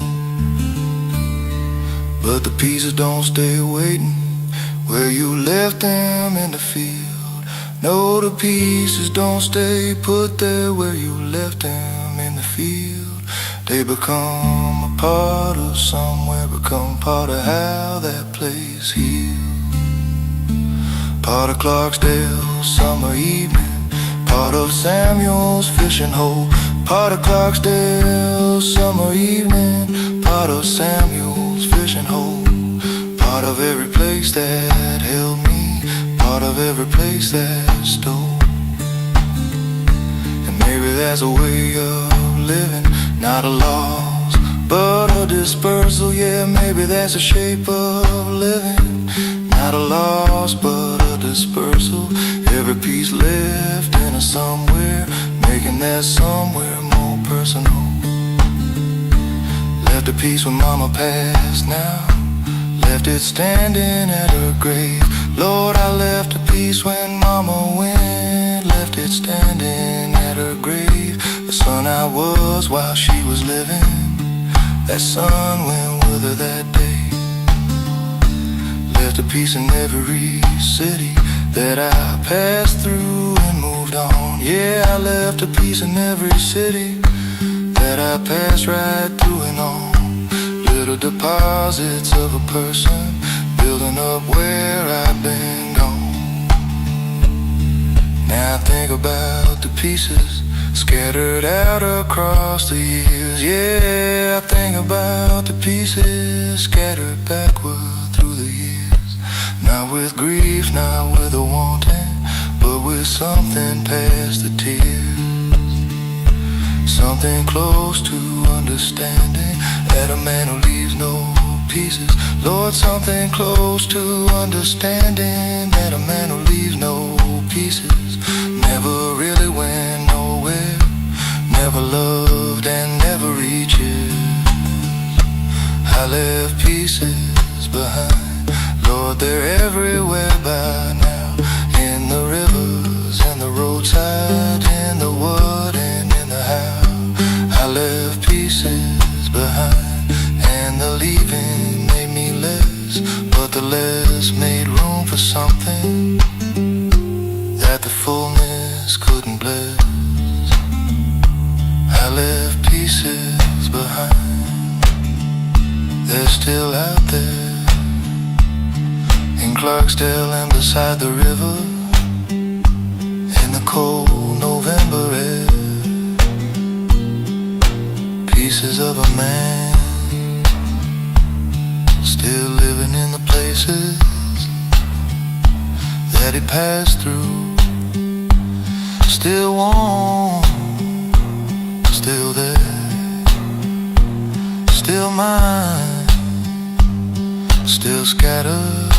But the pieces don't stay waiting where you left them in the field. No, the pieces don't stay put there where you left them in the field. They become a part of somewhere, become part of how that place heals. part of Clarksdale summer evening, part of Samuel's fishing hole. Part of Clarksdale summer evening, part of Samuel's fishing hole. Part of every place that held me, part of every place that stole. And maybe that's a way of living, not a loss, but a dispersal. Yeah, maybe that's a shape of living, not a loss, but a dispersal. Every piece left in a somewhere, making that somewhere more personal. Left a piece when mama passed now, left it standing at her grave. Lord, I left a piece when mama went, left it standing at her grave. The son I was while she was living, that son went with her that day. Left a piece in every city that I passed through and moved on. Yeah, I left a piece in every city that I passed right through and on. Little deposits of a person building up where I've been gone. Now I think about the pieces scattered out across the years. Yeah, I think about the pieces scattered backward through the years. Not with grief, not with a wanting, but with something past the tears. Something close to understanding that a man who leaves no pieces. Lord, something close to understanding that a man who leaves no pieces never really went nowhere, never loved and never reaches. I left pieces behind, Lord, they're everywhere by now. In the rivers, in the roadside, in the wood and in the house. I left pieces behind, and the leaving made me less, but the less made room for something that the fullness couldn't bless. I left pieces behind, they're still out there in Clarksdale and beside the river, in the cold November air. Pieces of a man still living in the places that he passed through. Still warm, still there, still mine, still scattered,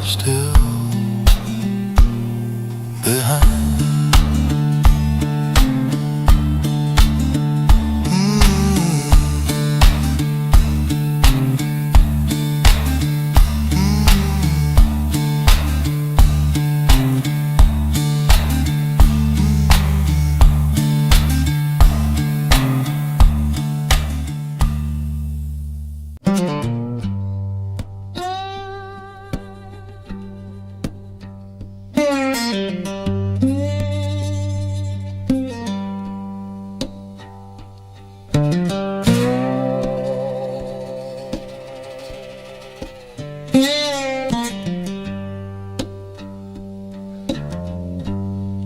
still behind.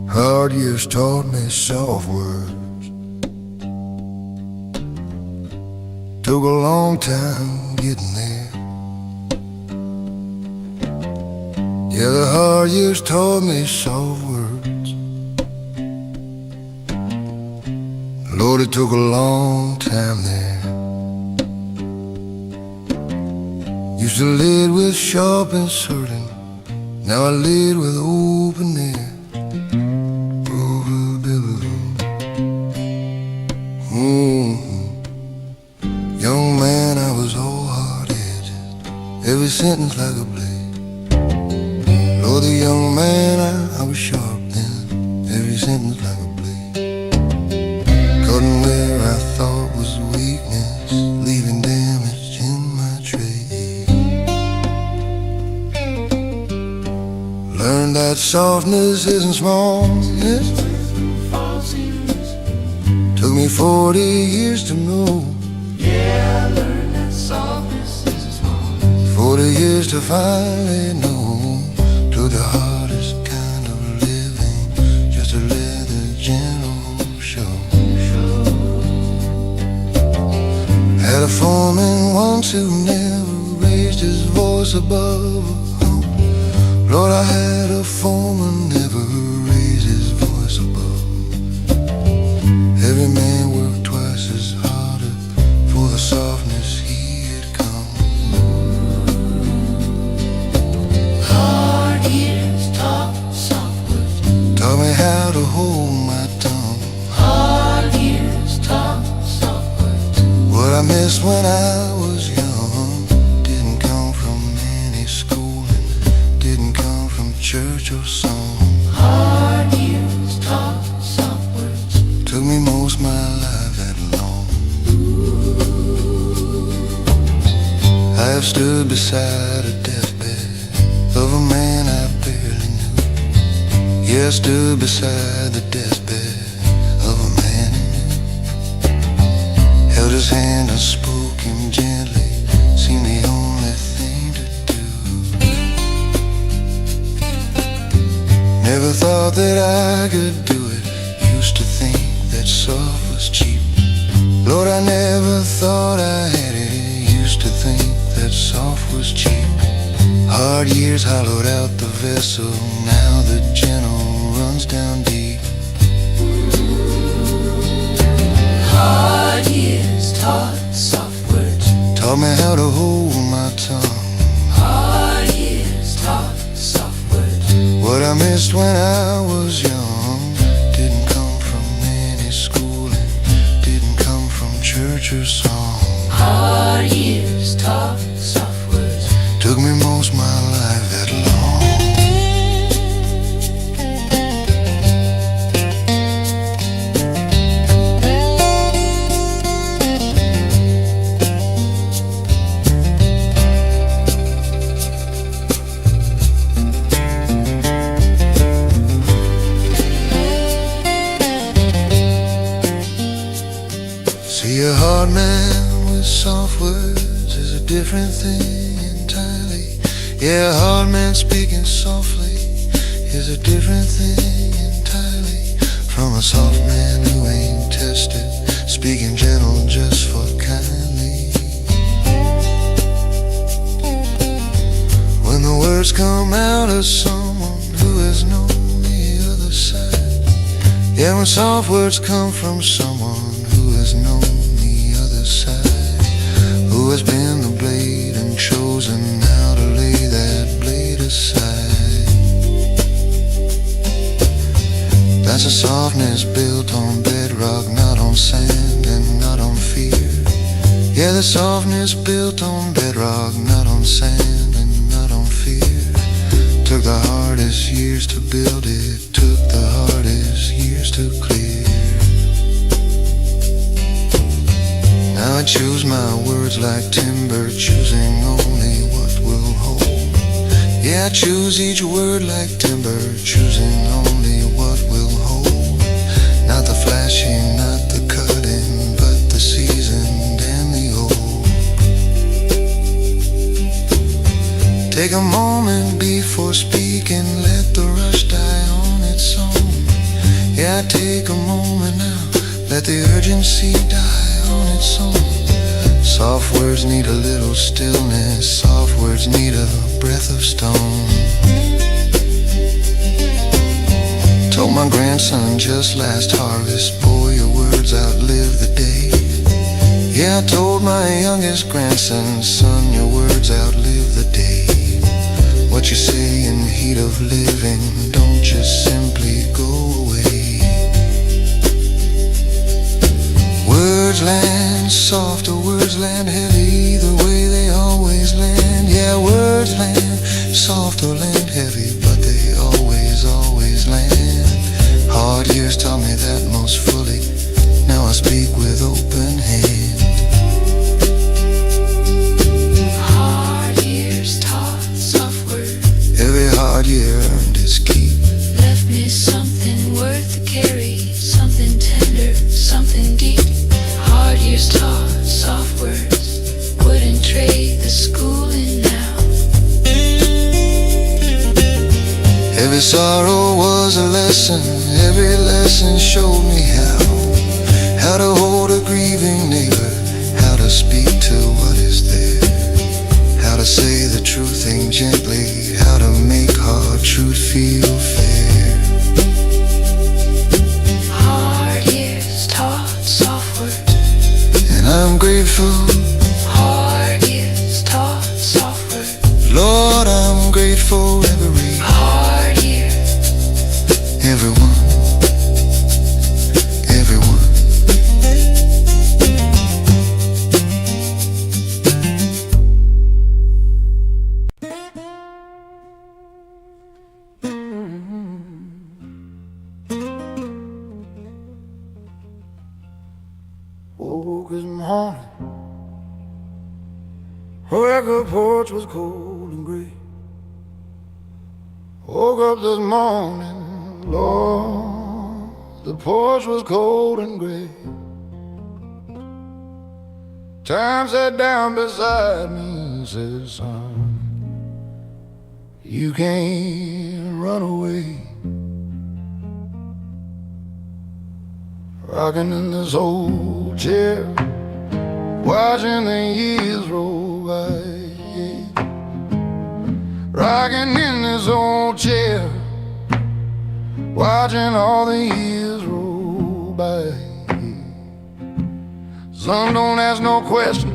Hard years taught me soft words. Took a long time getting there. Yeah, the hard years taught me soft words. Lord, it took a long time there. Used to lead with sharp and certain, now I lead with open air. Young man, I was all hard edges, every sentence like a blade. Lord, the young man, I was sharp then, every sentence like a blade. Cutting where I thought was weakness, leaving damage in my trade. Learned that softness isn't smallness. Took me 40 years to know. Yeah, I learned that softness is a small. 40 years to finally know. Lord, I had a foreman never raise his voice above. Every man worked twice as hard for the softness he had come. Hard years taught soft words. Taught me how to hold my tongue. Hard years taught soft words. What I missed when I was young didn't come from any schooling, didn't come from church or song. Hard years taught soft words. Took me most my life that long. I have stood beside a deathbed of a man I barely knew. Yeah, I stood beside the deathbed of a man I knew. Held his hand and spoke him gently, seemed the only thing to do. Never thought that I could do it, used to think that soft was cheap. Lord, I never thought I had it, used to think that soft was cheap. Hard years hollowed out the vessel, now the gentle runs down deep. Hard years taught soft words. Taught me how to hold my tongue. Hard years taught soft words. What I missed when I was young didn't come from any schooling, didn't come from church or song. Hard years taught soft words. Took me most my life that long. See, a hard man with soft words is a different thing entirely. Yeah, a hard man speaking softly is a different thing entirely from a soft man who ain't tested, speaking gentle just for kindly. When the words come out of someone who has known the other side. Yeah, when soft words come from someone who has known the other side, who has been the blade and chosen how to lay that blade aside. That's a softness built on bedrock, not on sand and not on fear. Yeah, the softness built on bedrock, not on sand and not on fear. Took the hardest years to build it, took the hardest years to clear. Now I choose my words like timber, choosing only what will hold. Yeah, I choose each word like timber, choosing only what will hold. Not the flashy, not the cutting, but the seasoned and the old. Take a moment before speaking, let the rush die on its own. Yeah, take a moment now, let the urgency die on its own. Soft words need a little stillness, soft words need a breath of stone. Told my grandson just last harvest, boy, your words outlive the day. Yeah, I told my youngest grandson, son, your words outlive the day. What you say in the heat of living, don't just simply go away. Words land soft or words land heavy, either way they always land. Yeah, words land soft or land heavy, but they always, always land. Hard years taught me that most fully, now I speak with open hand. Hard years taught soft words. Every hard year earned its keep. Left me something worth to carry, something tender, something deep. Hard years taught soft words, wouldn't trade the schooling now. Every sorrow was a lesson, every lesson showed me how to hold a grieving neighbor, how to speak to what is there, how to say the true thing gently, how to make hard record porch was cold and gray. Woke up this morning, Lord, the porch was cold and gray. Time sat down beside me and said, son, you can't run away. Rocking in this old chair, watching the years roll by. Rocking in this old chair, watching all the years roll by. Sun don't ask no question,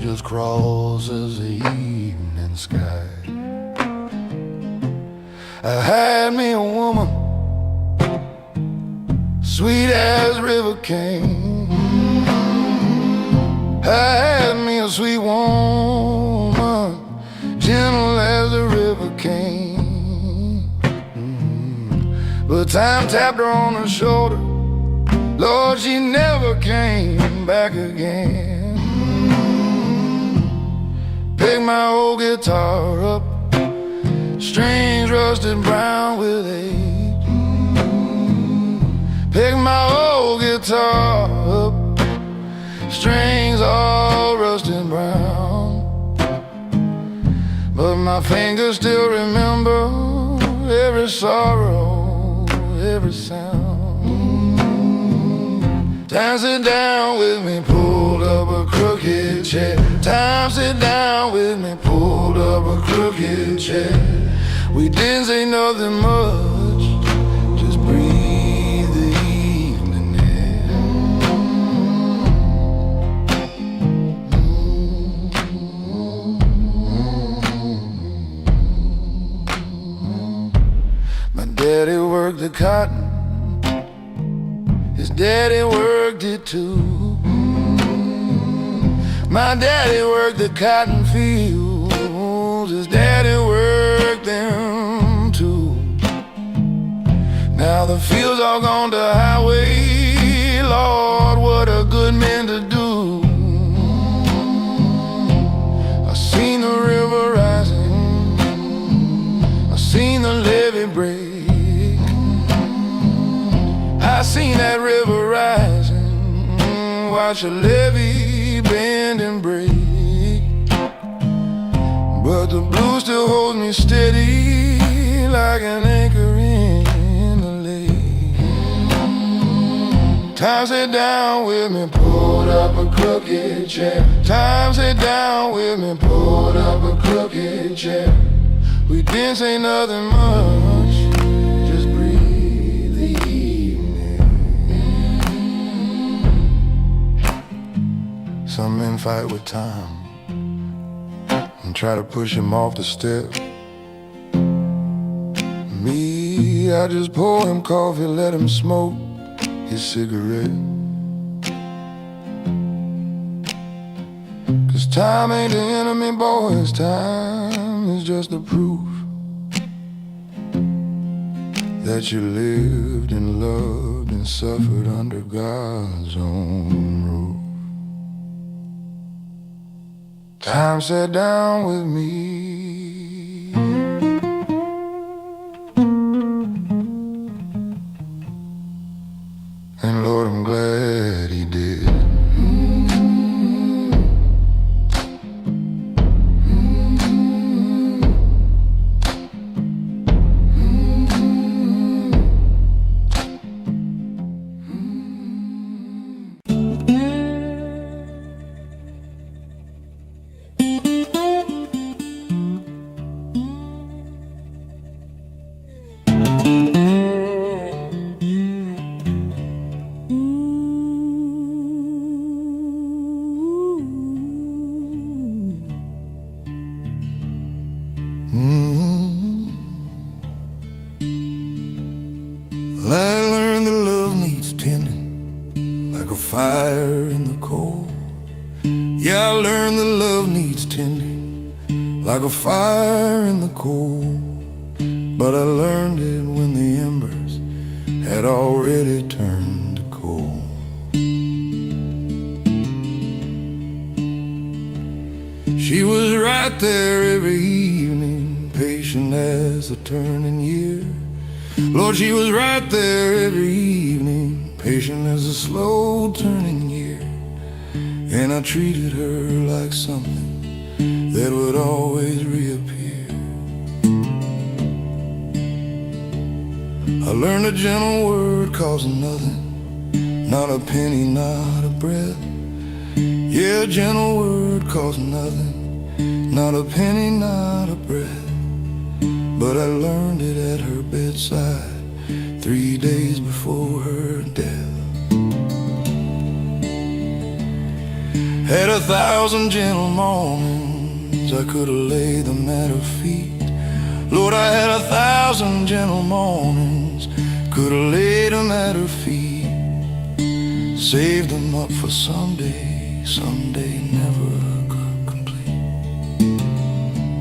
just crosses the evening sky. I had me a woman, sweet as river cane. I had me a sweet woman, gentle as the river came. But time tapped her on the shoulder, Lord, she never came back again. Picked my old guitar up, strings rusted brown with age. Picked my old guitar up, strings all rusted brown. But my fingers still remember every sorrow, every sound. Time sit down with me, pulled up a crooked chair. Time sit down with me, pulled up a crooked chair. We didn't say nothing much, just breathe the evening air. My daddy worked the cotton, his daddy worked it too. My daddy worked the cotton fields, his daddy worked them too. Now the fields all gone to highway, Lord, what a good man to do. I seen the river rising, I seen the levee break. I seen that river rising, watch a levee bend and break. But the blue still holds me steady like an anchor in the lake. Time sit down with me, pulled up a crooked chair. Time sit down with me, pulled up a crooked chair. We didn't say nothing much, just breathe the evening. Some men fight with time and try to push him off the step. Me, I just pour him coffee, let him smoke his cigarette. 'Cause time ain't the enemy, boys, time is just the proof that you lived and loved and suffered under God's own roof. Time sat down with me, and Lord, I'm glad he did. I learned that love needs tending like a fire in the cold. Yeah, I learned that love needs tending like a fire in the cold. But I learned it when the embers had already turned to coal. She was right there every evening, patient as the turning year. Lord, she was right there every evening, patient as the slow turning year. And I treated her like something that would always reappear. I learned a gentle word costs nothing, not a penny, not a breath. Yeah, a gentle word costs nothing, not a penny, not a breath. But I learned it at her bedside 3 days before her death. Had 1,000 gentle mornings, I could have laid them at her feet. Lord, I had 1,000 gentle mornings, could have laid them at her feet. Saved them up for someday, someday never could complete.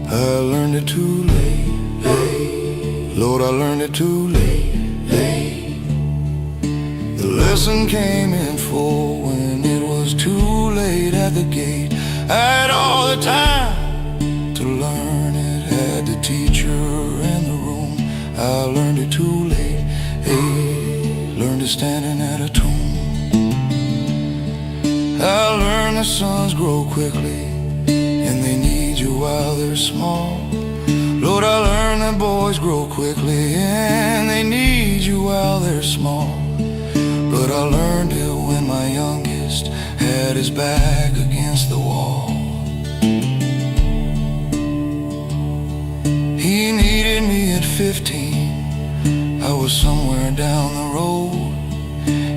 I learned it too late, late. Lord, I learned it too late, late. The lesson came in full when it was too late at the gate. I had all the time to learn it, had the teacher in the room. I learned it too late, hey. Learned it standing at a tomb. I learned the sons grow quickly, and they need you while they're small. Lord, I learned that boys grow quickly, and they need you while they're small. But I learned it when my youngest had his back against the wall. He needed me at 15, I was somewhere down the road.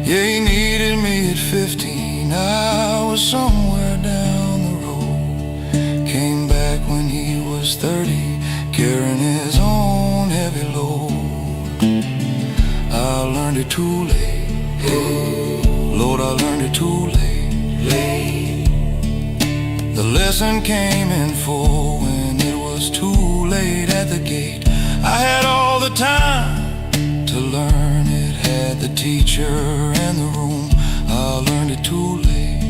Yeah, he needed me at 15, I was somewhere down the road. Came back when he was 30, carrying his own heavy load. I learned it too late, hey. Lord, I learned it too late, late. The lesson came in full when it was too late at the gate. I had all the time to learn it, had the teacher in the room. I learned it too late,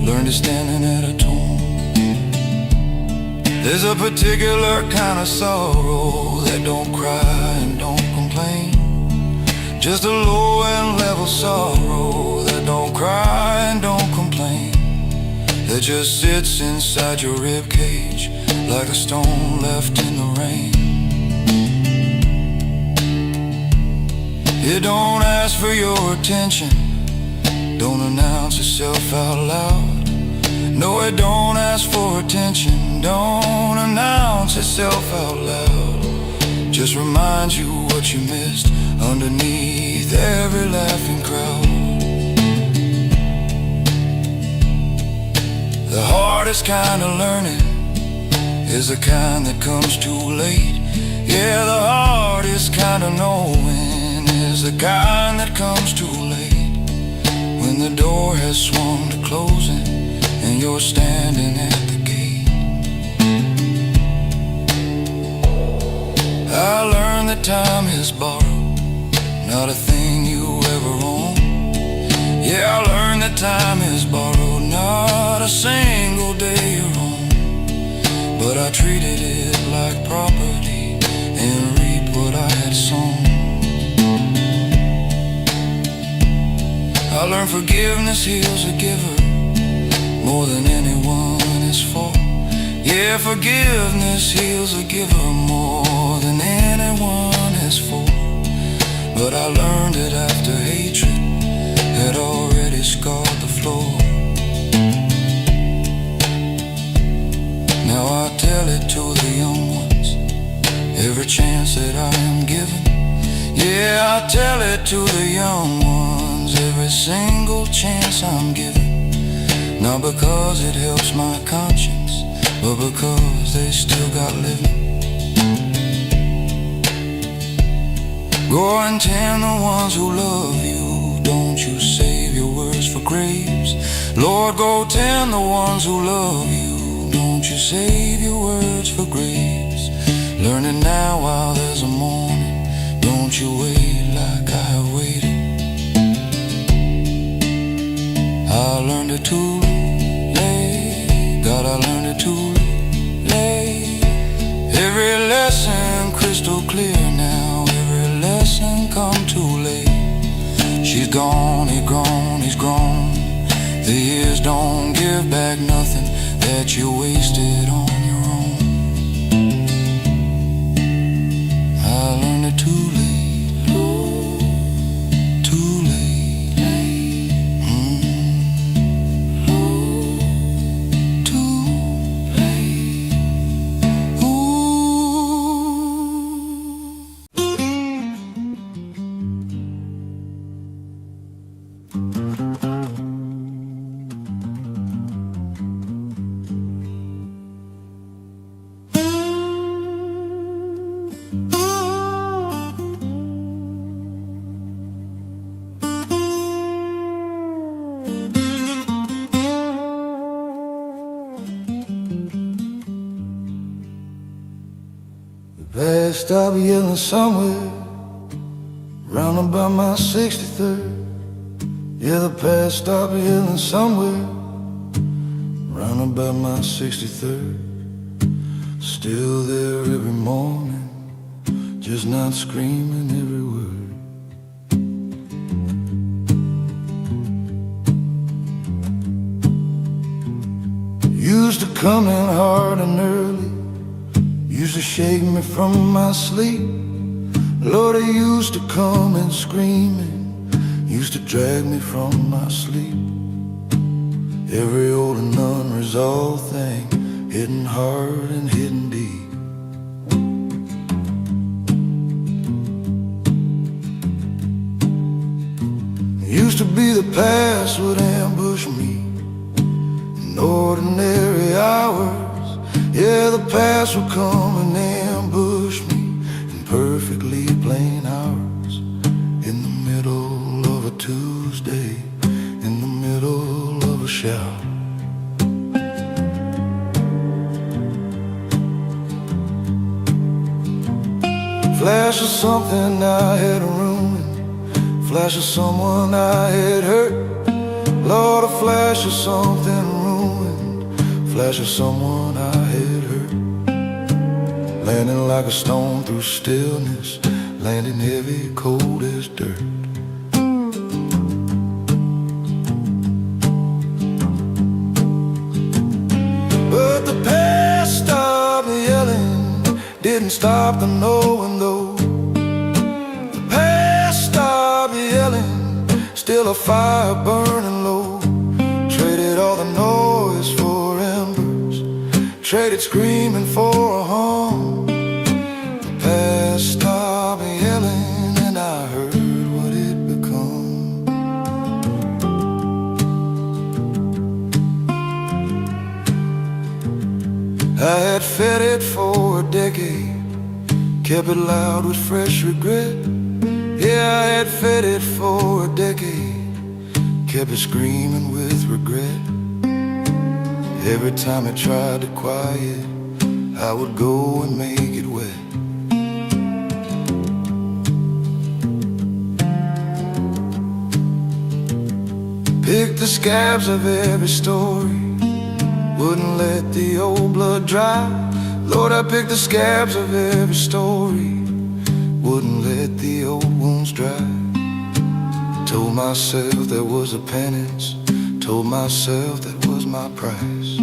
learned it standing at a tomb. There's a particular kind of sorrow that don't cry and don't complain. Just a low and level sorrow that don't cry and don't complain. That just sits inside your rib cage like a stone left in the rain. It don't ask for your attention, don't announce itself out loud. No, it don't ask for attention, don't announce itself out loud. Just reminds you what you missed underneath every laughing crowd. The hardest kind of learning is the kind that comes too late. Yeah, the hardest kind of knowing is the kind that comes too late. When the door has swung to closing and you're standing at the gate. I learned that time is borrowed, not a thing you ever own. Yeah, I learned that time is borrowed, not a single day your own. But I treated it like property and reaped what I had sown. I learned forgiveness heals a giver more than anyone is for. Yeah, forgiveness heals a giver more than anyone is for. But I learned it after hatred had already scarred the floor. Now I tell it to the young ones every chance that I am given. Yeah, I tell it to the young ones every single chance I'm given. Not because it helps my conscience, but because they still got living. Go and tend the ones who love you, don't you save your words for graves. Lord, go tend the ones who love you, don't you save your words for graves. Learn it now while there's a morning, don't you wait like I have waited. I learned it too late, God, I learned learned it too late. Every lesson crystal clear now, every lesson come too late. She's gone, he's grown, he's grown. The years don't give back nothing that you wasted on your own. I learned it too late, too late, too late. Ooh. Past stop yelling somewhere round about my 63rd. Yeah, the past stop yelling somewhere round about my 63rd. Still there every morning, just not screaming every word. Used to come in hard and early, used to shake me from my sleep. Lord, he used to come in screaming, used to drag me from my sleep. Every old and unresolved thing, hidden hard and hidden deep. Used to be the past would ambush me in ordinary hours. Yeah, the past would come and ambush me in perfectly plain hours. In the middle of a Tuesday, in the middle of a shower. Flash of something I had ruined, flash of someone I had hurt. Lord, a flash of something ruined, flash of someone I had hurt. Landing like a stone through stillness, landing heavy, cold as dirt. But the past stopped yelling, didn't stop the knowing though. The past stopped yelling, still a fire burning low. Traded all the noise for embers, traded screaming for a home. The past stopped yelling and I heard what it become. I had fed it for a decade, kept it loud with fresh regret. Yeah, I had fed it for a decade, kept it screaming with regret. Every time it tried to quiet, I would go and make it wet. Picked the scabs of every story, wouldn't let the old blood dry. Lord, I picked the scabs of every story, wouldn't let the old wounds dry. Told myself there was a penance, told myself that was my price.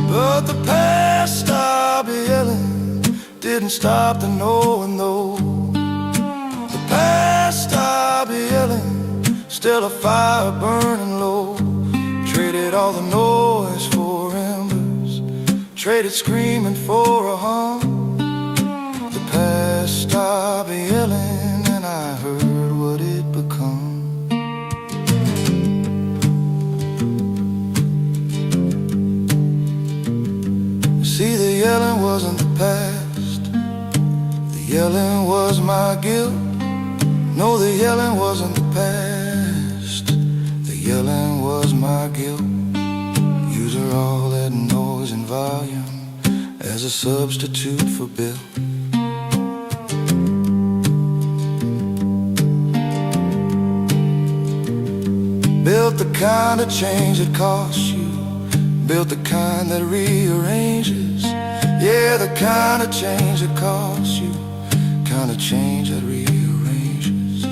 But the past stopped yelling, didn't stop the knowing though. The past stopped yelling, still a fire burning low. Traded all the noise for embers, traded screaming for a hum. The past stopped yelling and I heard what it become. See, the yelling wasn't the past, the yelling was my guilt. No, the yelling wasn't the past, the yelling was my guilt. Using all that noise and volume as a substitute for Bill. Built the kind of change that costs you, built the kind that rearranges. Yeah, the kind of change that costs you, kind of change that rearranges.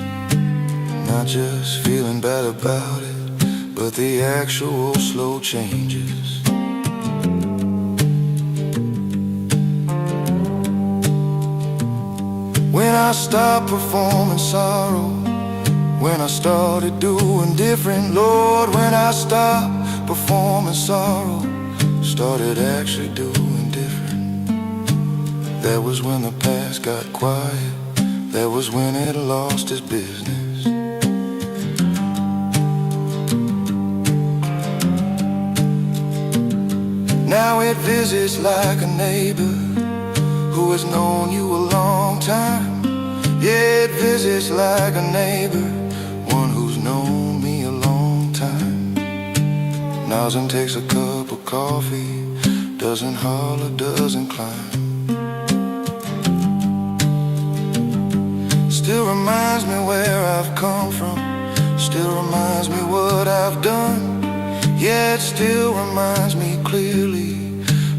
Not just feeling bad about it, but the actual slow changes. When I stopped performing sorrow, when I started doing different, Lord, when I stopped performing sorrow, started actually doing different. That was when the past got quiet, that was when it lost its business. Now it visits like a neighbor who has known you a long time. Yeah, it visits like a neighbor, one who's known me a long time. Nods and takes a cup of coffee, doesn't holler, doesn't climb. Still reminds me where I've come from, still reminds me what I've done. Yeah, it still reminds me clearly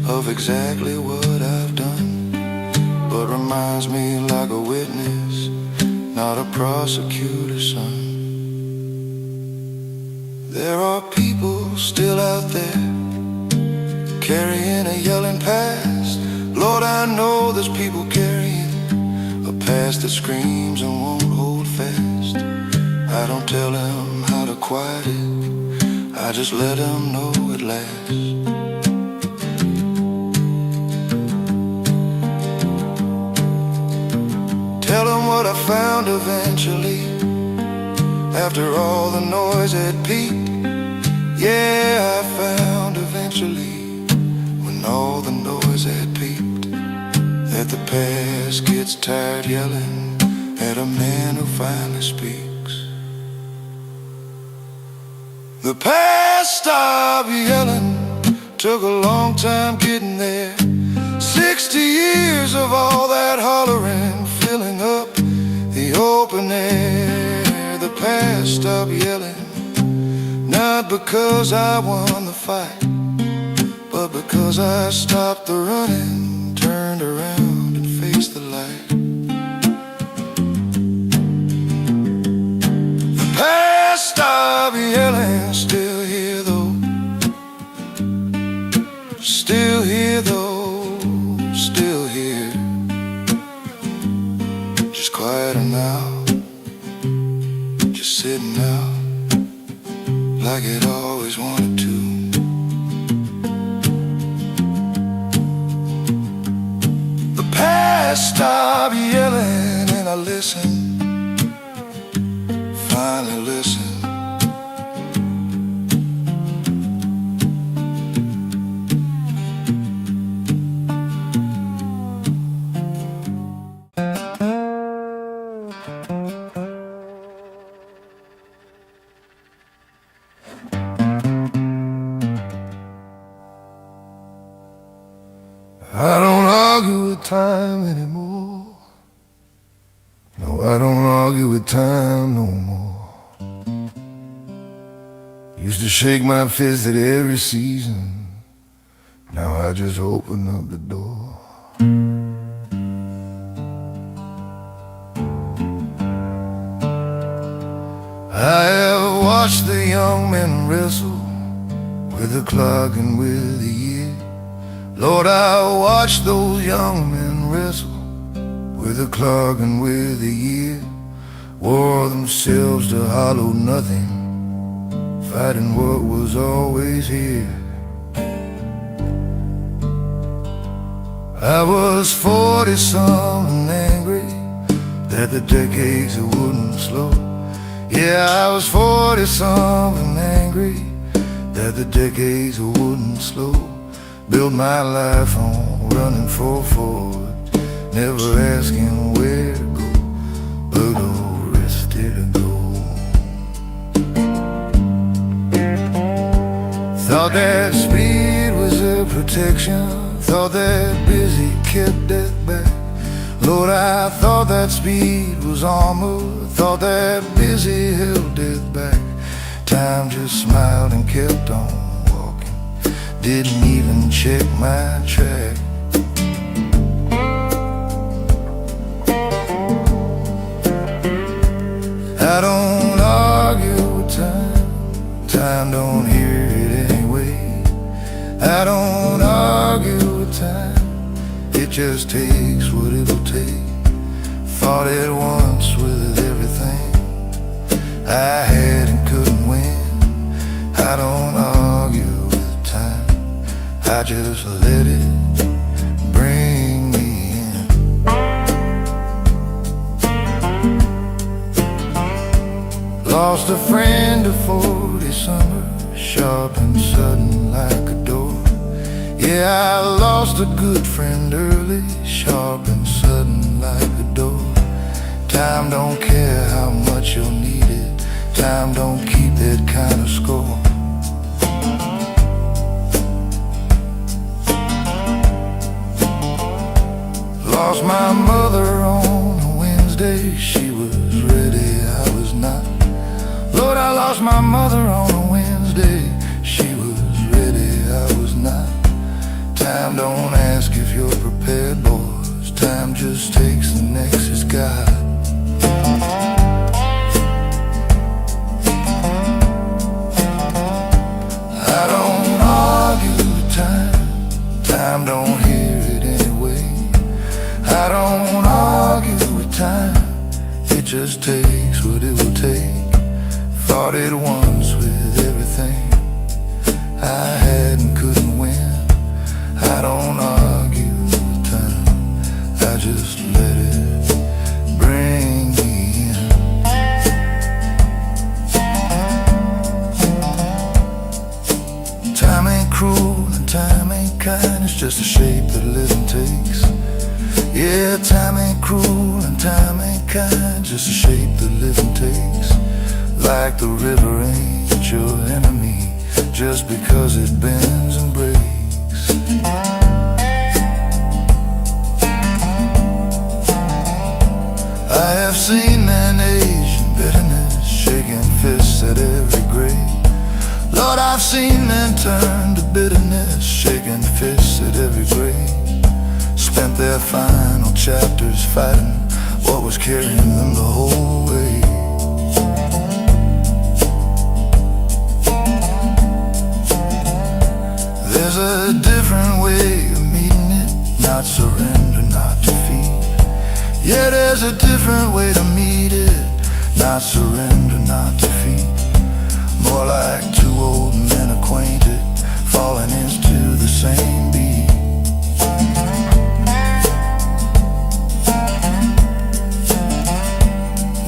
of exactly what I've done, but reminds me like a witness, not a prosecutor's son. There are people still out there carrying a yelling past. Lord, I know there's people carrying a past that screams and won't hold fast. I don't tell them how to quiet it, I just let them know at last. Tell them what I found eventually, after all the noise had peaked. Yeah, I found eventually, when all the noise had peaked, that the past gets tired yelling at a man who finally speaks. The past stopped yelling, took a long time getting there. 60 years of all that hollering, filling up the open air. The past stopped yelling, not because I won the fight, but because I stopped the running, turned around and faced the light. The past stopped yelling, still here though, still here though, still here. Just quieter now, just sitting out like it always wanted to. The past stopped yelling and I listened, finally listened. I don't argue with time anymore. No, I don't argue with time no more. Used to shake my fist at every season, now I just open up the door. I have watched the young men wrestle with the clock and with the year. Lord, I watched those young men wrestle with the clock and with the year. Wore themselves to hollow nothing, fighting what was always here. I was 40-something angry that the decades wouldn't slow. Yeah, I was 40-something angry that the decades wouldn't slow. Built my life on running forward, never asking where to go, but oh, rested to go. Thought that speed was a protection, thought that busy kept death back. Lord, I thought that speed was armor, thought that busy held death back. Time just smiled and kept on walking. Didn't even check my track. I don't argue with time, time don't hear it anyway. I don't argue with time, it just takes what it'll take. Fought it once with everything I had and couldn't win. I don't argue with time, I just let it bring me in. Lost a friend to 40 summers, sharp and sudden like a door. Yeah, I lost a good friend early, sharp and sudden like a door. Time don't care how much you'll need it, time don't keep that kind of score. Lost my mother on a Wednesday, she was ready, I was not. Lord, I lost my mother on a Wednesday, she was ready, I was not. Time don't ask if you're prepared, boys, time just takes the next it's got. I don't argue with time, time don't hear it anyway. I don't argue with time, it just takes what it will take. Fought it once with everything I had and couldn't win. I don't argue with time, I just let it bring me in. Time ain't cruel and time ain't kind, it's just a shape that living takes. Yeah, time ain't cruel and time ain't kind, just a shape that living takes. Like the river ain't your enemy, just because it bends and breaks. I have seen men age in bitterness, shaking fists at every grave. Lord, I've seen men turn to bitterness, shaking fists at every grave. Spent their final chapters fighting what was carrying them the whole way. There's a different way of meeting it, not surrender, not defeat. Yeah, there's a different way to meet it, not surrender, not defeat. More like two old men acquainted, falling into the same beat.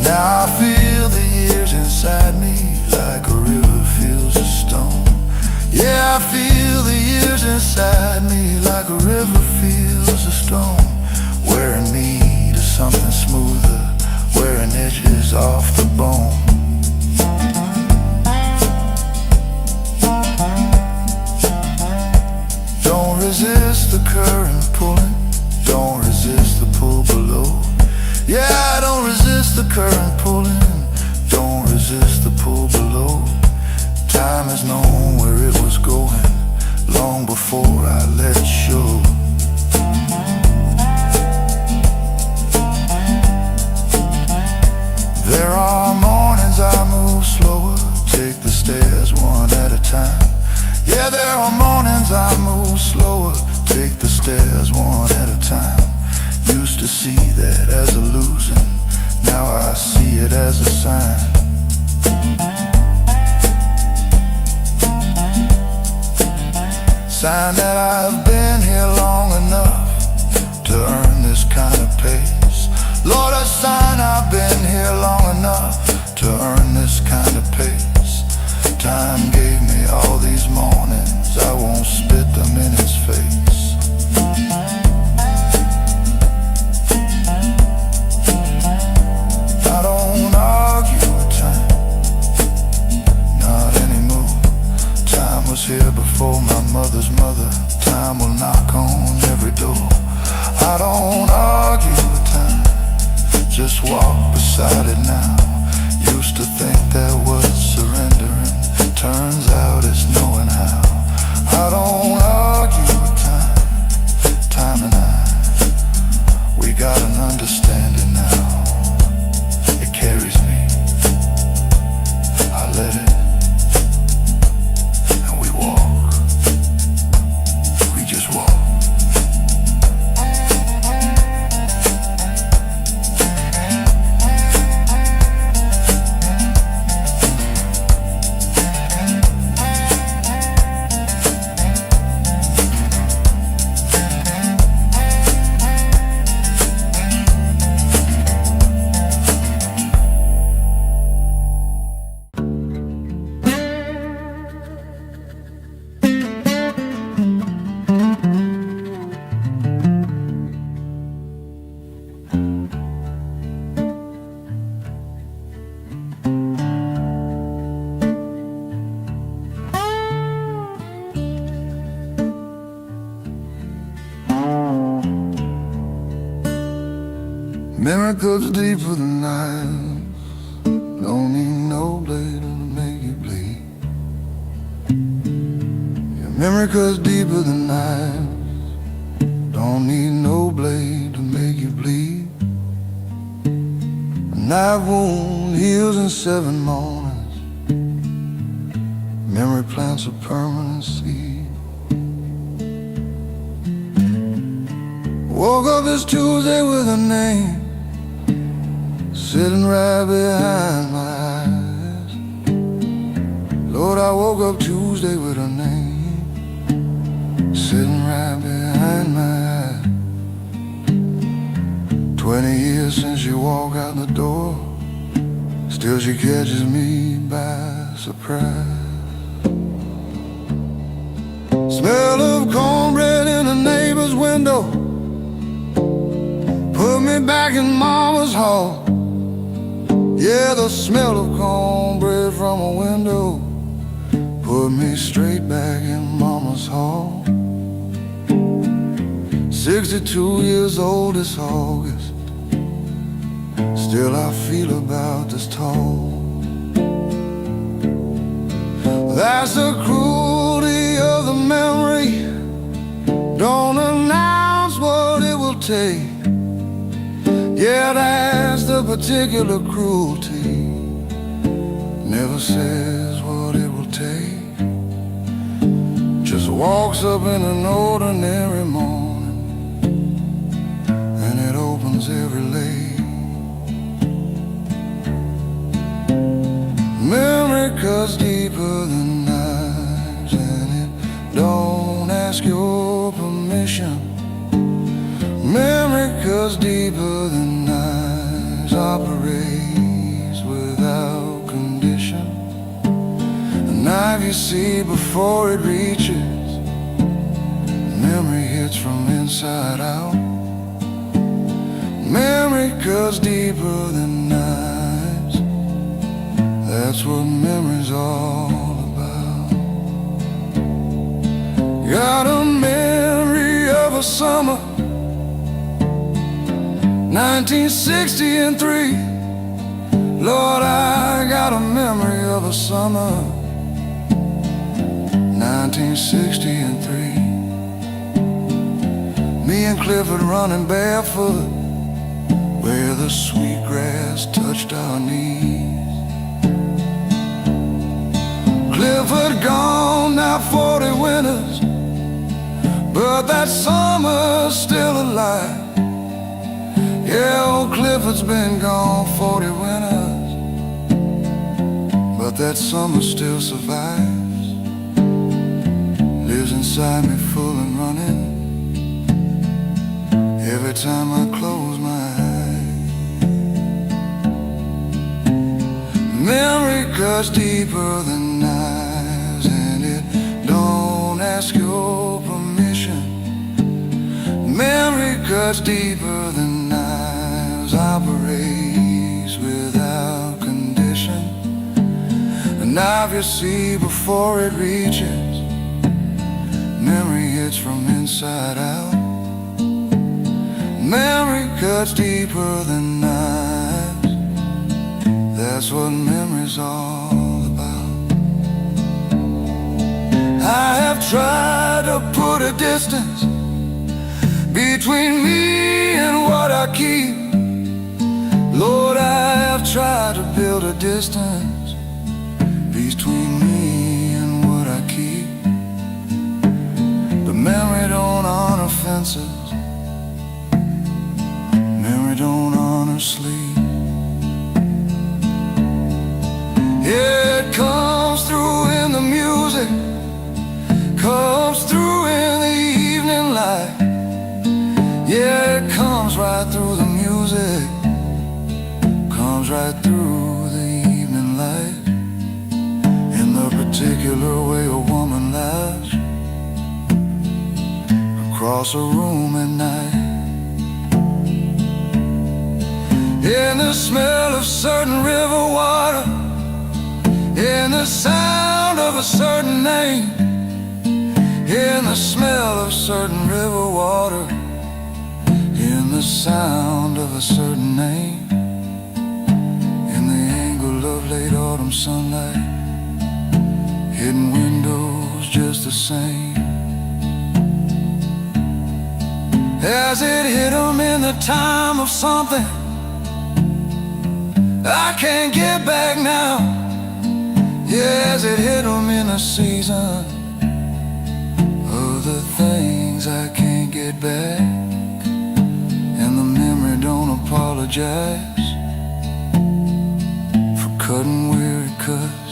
Now I feel the years inside me like a river feels a stone. Yeah, I feel the years inside me like a river feels a stone, wearing me to something smoother, wearing edges off the bone. Don't resist the current pulling, don't resist the pull below. Yeah, don't resist the current pulling, don't resist the pull below. Time has known where it was going, long before I let it show. There are mornings I move slower, take the stairs one at a time. Yeah, there are mornings I move slower, take the stairs one at a time. Used to see that as a losing, now I see it as a sign. Sign that I've been here long enough to earn this kind of pace. Lord, a sign I've been here long enough to earn this kind of pace. Time gave me all these mornings, I won't spit them in his face. I don't argue with time, not anymore. Time was here before my mother's mother, time will knock on every door. I don't argue with time, just walk beside it now. Used to think that was surrendering, Turns out it's knowing how. I don't argue with time. Time and I, we got an understanding now. It carries me, I let it, and we walk. We just walk. Memory cuts deeper than knives. Don't need no blade to make you bleed. Your memory cuts deeper than knives. Don't need no blade to make you bleed. A knife wound heals in 7 mornings. Memory plants a permanent seed. Woke up this Tuesday with a name sitting right behind my eyes. Lord, I woke up Tuesday with her name sitting right behind my eyes. 20 years since she walked out the door, still she catches me by surprise. Smell of cornbread in the neighbor's window put me back in mama's hall. Yeah, the smell of cornbread from a window put me straight back in mama's hall. 62 years old this August, still I feel about this tall. That's the cruelty of the memory. Don't announce what it will take. Yeah, that's the particular cruelty. Never says what it will take. Just walks up in an ordinary morning, and it opens every lane. Memory cuts deeper than knives, and it don't ask your permission. Memory cuts deeper than knives, operates without condition. The knife you see before it reaches, memory hits from inside out. Memory cuts deeper than knives, that's what memory's all about. Got a memory of a summer 1963. Lord, I got a memory of a summer 1963. Me and Clifford running barefoot where the sweet grass touched our knees. Clifford gone now 40 winters, but that summer's still alive. Yeah, old Clifford's been gone 40 winters, but that summer still survives. Lives inside me full and running every time I close my eyes. Memory cuts deeper than knives, and it don't ask your permission. Memory cuts deeper than knives, operates without condition. A knife you see before it reaches, memory hits from inside out. Memory cuts deeper than knives, that's what memory's all about. I have tried to put a distance between me and what I keep. Lord, I have tried to build a distance between me and what I keep. But memory don't honor fences, memory don't honor sleep. It comes through in the music, comes through in the evening light. Yeah, it comes right through the music, comes right through the evening light. In the particular way a woman laughs across a room at night. In the smell of certain river water, in the sound of a certain name, in the smell of certain river water, in the sound of a certain name, in the angle of late autumn sunlight, hidden windows just the same. As it hit 'em in the time of something I can't get back now. Yeah, as it hit 'em in the season of the things I can't get back. And the memory don't apologize for cutting where it cuts.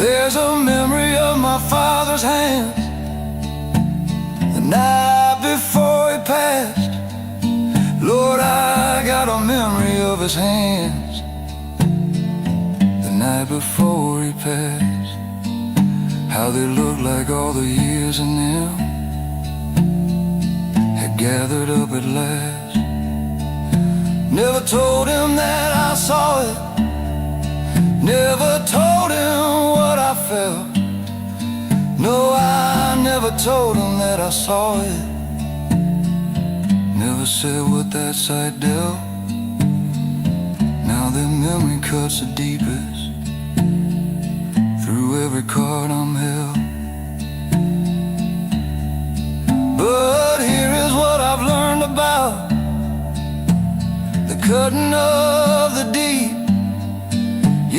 There's a memory of my father's hands the night before he passed. Lord, I got a memory of his hands the night before he passed. How they looked like all the years in them had gathered up at last. Never told him that I saw it, never told him what I felt. No, I never told him that I saw it, never said what that sight dealt. Now that memory cuts the deepest through every card I'm held. But here is what I've learned about the cutting of the deep.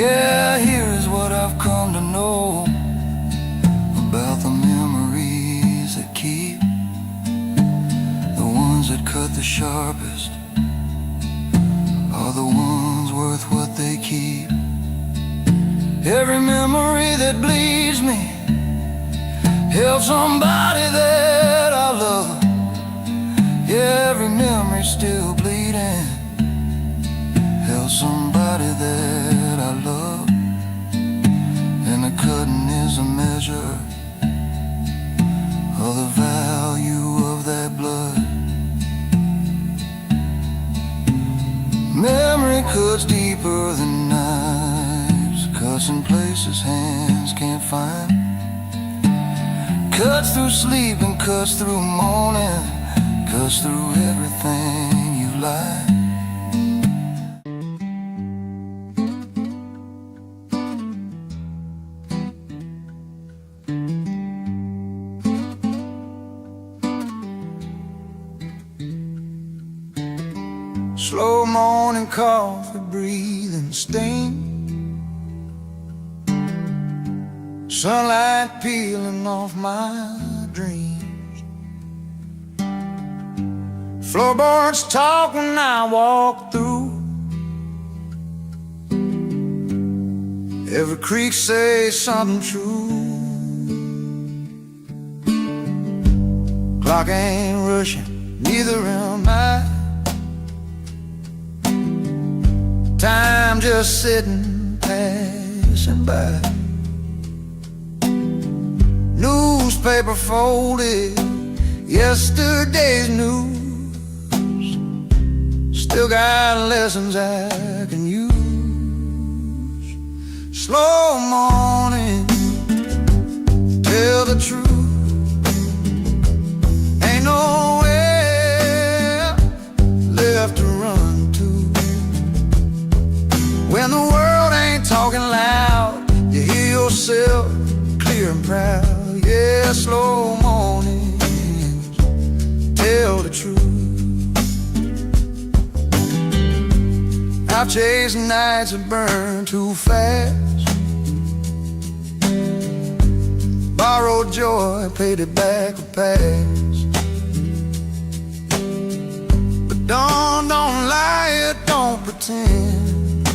Yeah, here is what I've come to know about the memories that keep. The ones that cut the sharpest are the ones worth what they keep. Every memory that bleeds me helps somebody that I love. Yeah, every memory still bleeding helps somebody that I love. And the cutting is a measure of the value of that blood. Memory cuts deeper than knives, cuts in places hands can't find. Cuts through sleep and cuts through morning, cuts through everything you like. Slow morning coffee, breathing steam, sunlight peeling off my dreams. Floorboards talk when I walk through. Every creak says something true. Clock ain't rushing, neither am I. Time just sitting, passing by. Newspaper folded, yesterday's news. Still got lessons I can use. Slow morning, tell the truth. Ain't nowhere left to run to. When the world ain't talking loud, you hear yourself slow mornings tell the truth. I've chased nights that burn too fast, borrowed joy, paid it back with past. But don't lie, it don't pretend.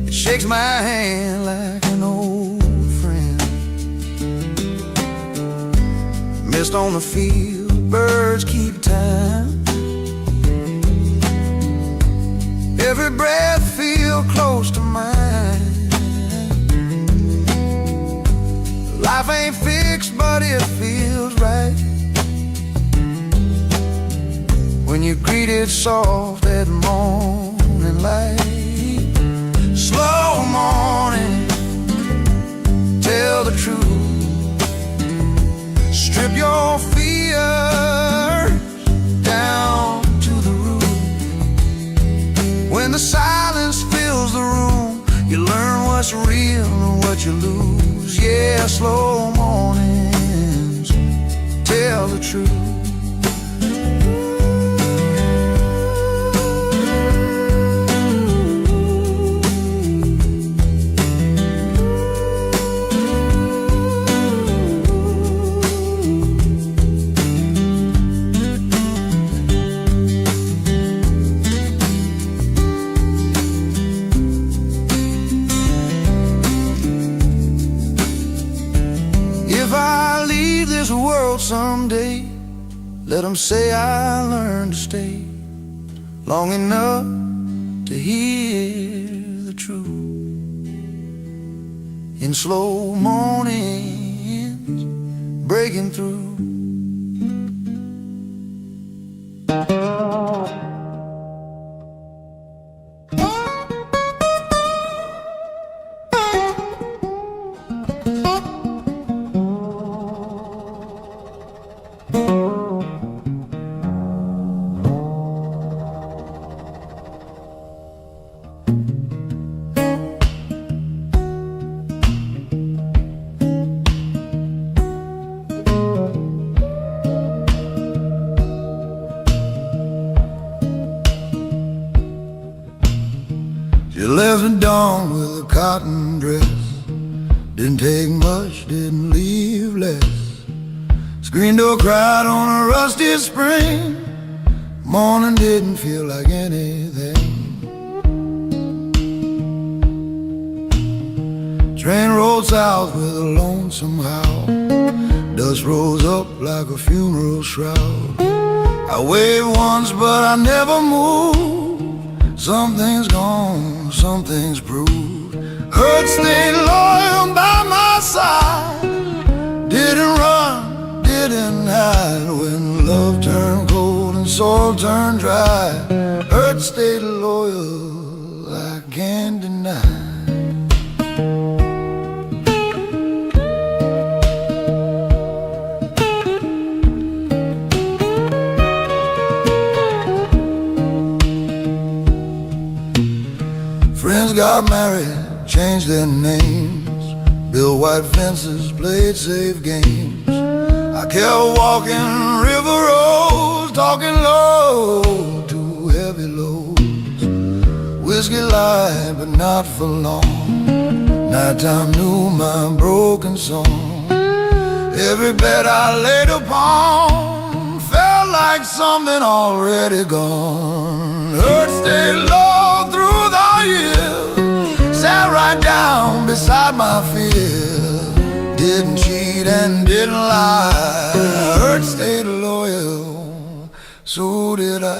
It shakes my hand like an old friend. Mist on the field, birds keep time. Every breath feels close to mine. Life ain't fixed, but it feels right when you greet it soft at morning light. Slow morning, tell the truth. Strip your fears down to the root. When the silence fills the room, you learn what's real and what you lose. Yeah, slow mornings tell the truth. If I leave this world someday, let them say I learned to stay long enough to hear the truth. In slow mornings, breaking through. She left at dawn with a cotton dress. Didn't take much, didn't leave less. Screen door cried on a rusty spring. Morning didn't feel like anything. Train rolled south with a lonesome howl. Dust rose up like a funeral shroud. I waved once but I never moved. Something's gone, something's proved. Hurt stayed loyal by my side. Didn't run, didn't hide. When love turned cold and soul turned dry, hurt stayed loyal, I can't deny. Friends got married, changed their names, built white fences, played safe games. I kept walking river roads, talking low to heavy loads. Whiskey light, but not for long. Nighttime knew my broken song. Every bed I laid upon felt like something already gone. Hurt stayed low through the years, sat right down beside my fear. Didn't cheat and didn't lie. Hurt stayed loyal, so did I.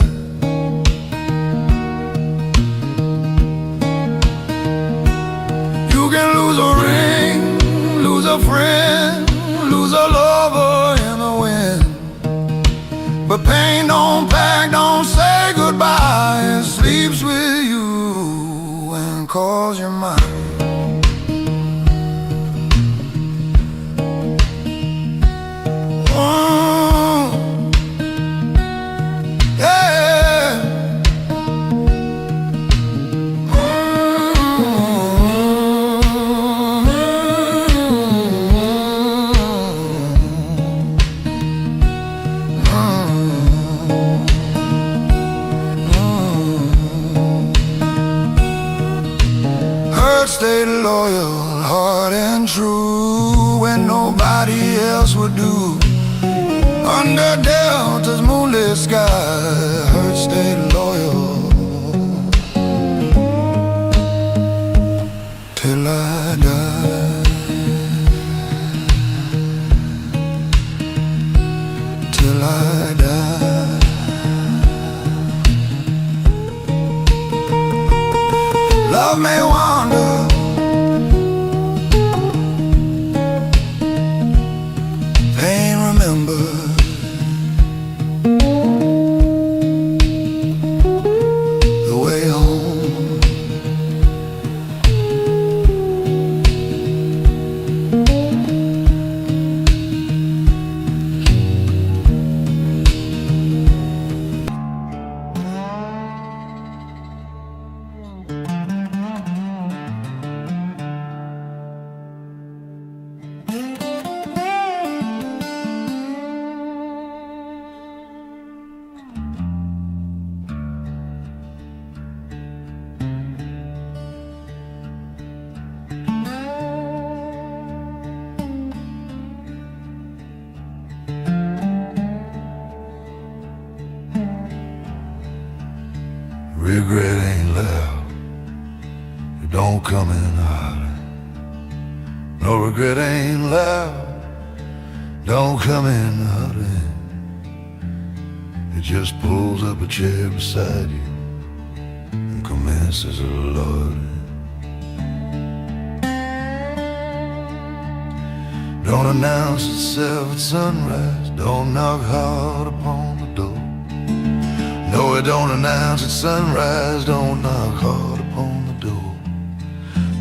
You can lose a ring, lose a friend, lose a lover in the wind, but pain don't pack, don't say goodbye. It sleeps with you and calls your mind. come true when nobody else would do. Under Delta's moonlit sky, Hurt stayed loyal till I die. Till I die. Love may wander, pain remember. The way home, regret ain't loud, it don't come in hollering. No, regret ain't loud, don't come in hollering. It just pulls up a chair beside you and commences a loading. Don't announce itself at sunrise, don't knock hard upon the door. No, it don't announce at sunrise, don't knock hard upon the door.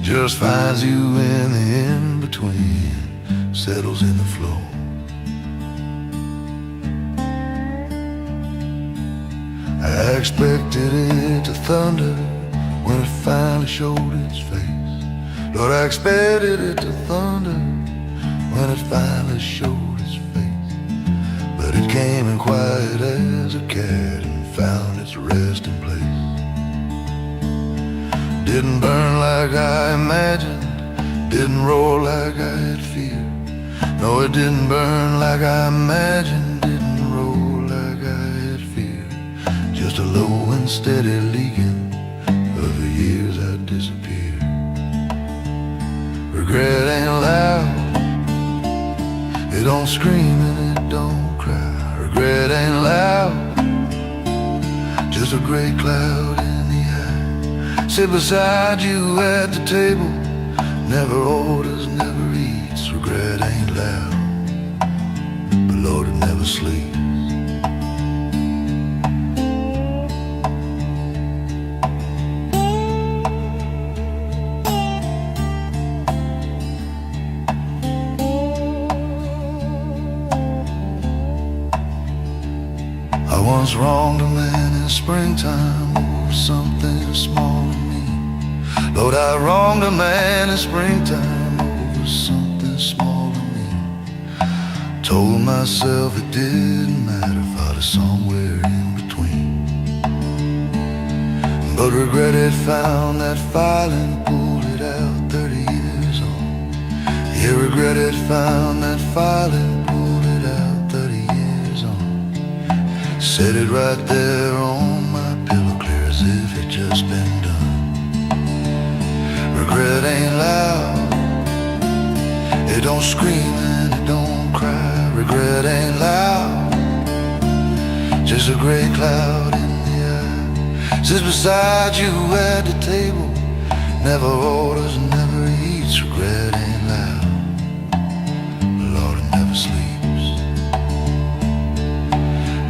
Just finds you in the in-between, settles in the floor. I expected it to thunder when it finally showed its face. Lord, I expected it to thunder when it finally showed its face. But it came in quiet as a cat and found its resting place. Didn't burn like I imagined, didn't roar like I had feared. No, it didn't burn like I imagined, didn't roar like I had feared. Just a low and steady leaking of the years I disappeared. Regret ain't loud, it don't scream and it don't cry. Regret ain't loud, just a gray cloud in the eye. Sit beside you at the table, never orders, never eats. Regret ain't loud, but Lord, it never sleeps. I once wronged a man in springtime over something small to me. Lord, I wronged a man in springtime over something small to me. Told myself it didn't matter, thought of somewhere in between. But regret had found that file and pulled it out 30 years on. Yeah, regret had found that file and pulled it out 30 years on. Set it right there on my pillow, clear as if it just been done. Regret ain't loud, it don't scream and it don't cry. Regret ain't loud, just a gray cloud in the eye. Sits beside you at the table, never orders, never eats. Regret ain't loud, Lord, it never sleeps.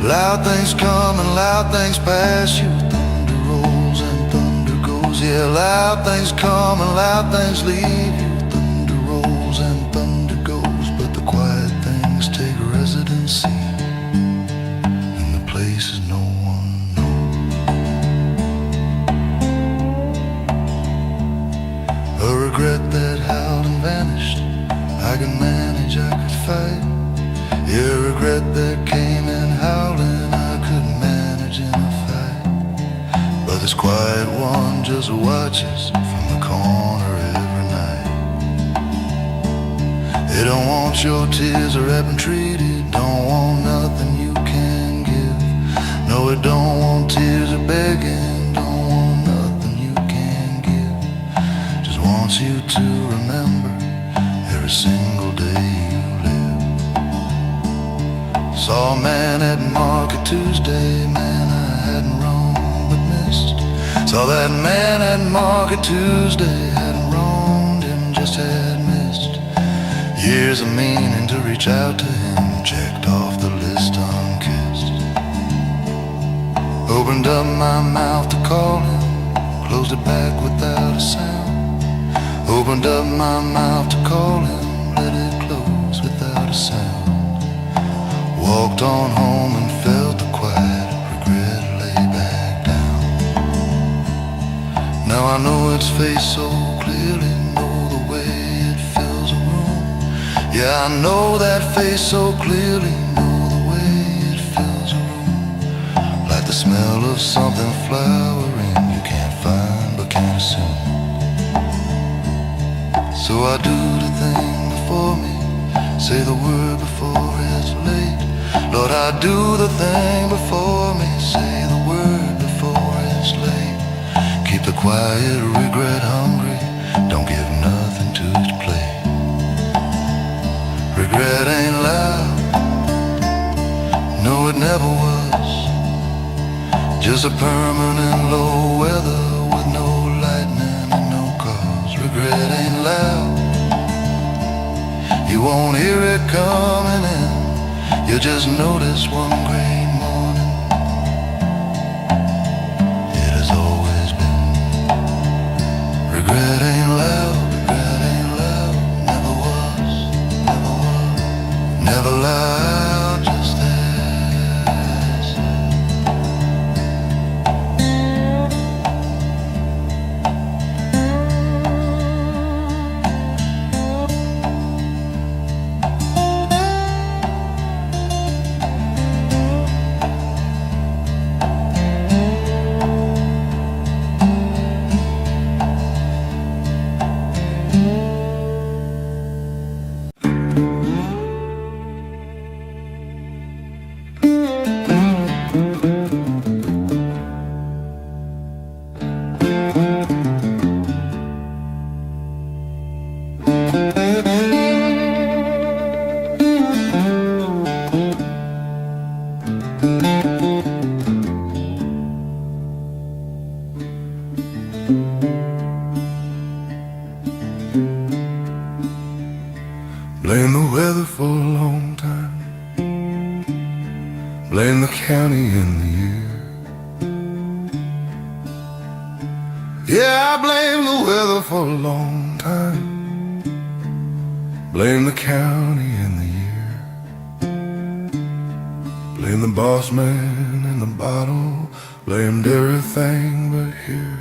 Loud things come and loud things pass you. Thunder rolls and thunder goes. Yeah, loud things come and loud things leave you. Thunder rolls and thunder goes. But the quiet things take residency in the places no one knows. A regret that howled and vanished. I could manage, I could fight. Yeah, regret that came in howling, I couldn't manage in a fight. But this quiet one just watches from the corner every night. They don't want your tears or have been treated. Don't want nothing you can give. No, it don't want tears or begging. Don't want nothing you can give. Just wants you to remember every single day you live. Saw a man at Market Tuesday. Man, I hadn't wronged but missed. Saw that man at Market Tuesday. Hadn't wronged him, just had missed. Years of meaning to reach out to him. Checked off the list unkissed. Opened up my mouth to call him. Closed it back without a sound. Opened up my mouth to call him. Let it close without a sound. Walked on home and felt the quiet regret lay back down. Now I know its face so clearly. Know the way it fills a room. Yeah, I know that face so clearly. Know the way it fills a room. Like the smell of something flowering you can't find but can't assume. So I do the thing before me. Say the word before it's late. Lord, I do the thing before me. Say the word before it's late. Keep the quiet regret hungry. Don't give nothing to its plate. Regret ain't loud. No, it never was. Just a permanent low weather with no lightning and no cause. Regret ain't loud. You won't hear it coming in. You just notice one gray morning. It has always been. Regret ain't loud, regret ain't loud. Never was, never was. Never loud, just this. Blame the weather for a long time. Blame the county and the year. Yeah, I blame the weather for a long time. Blame the county and the year. Blame the boss man and the bottle. Blamed everything but here.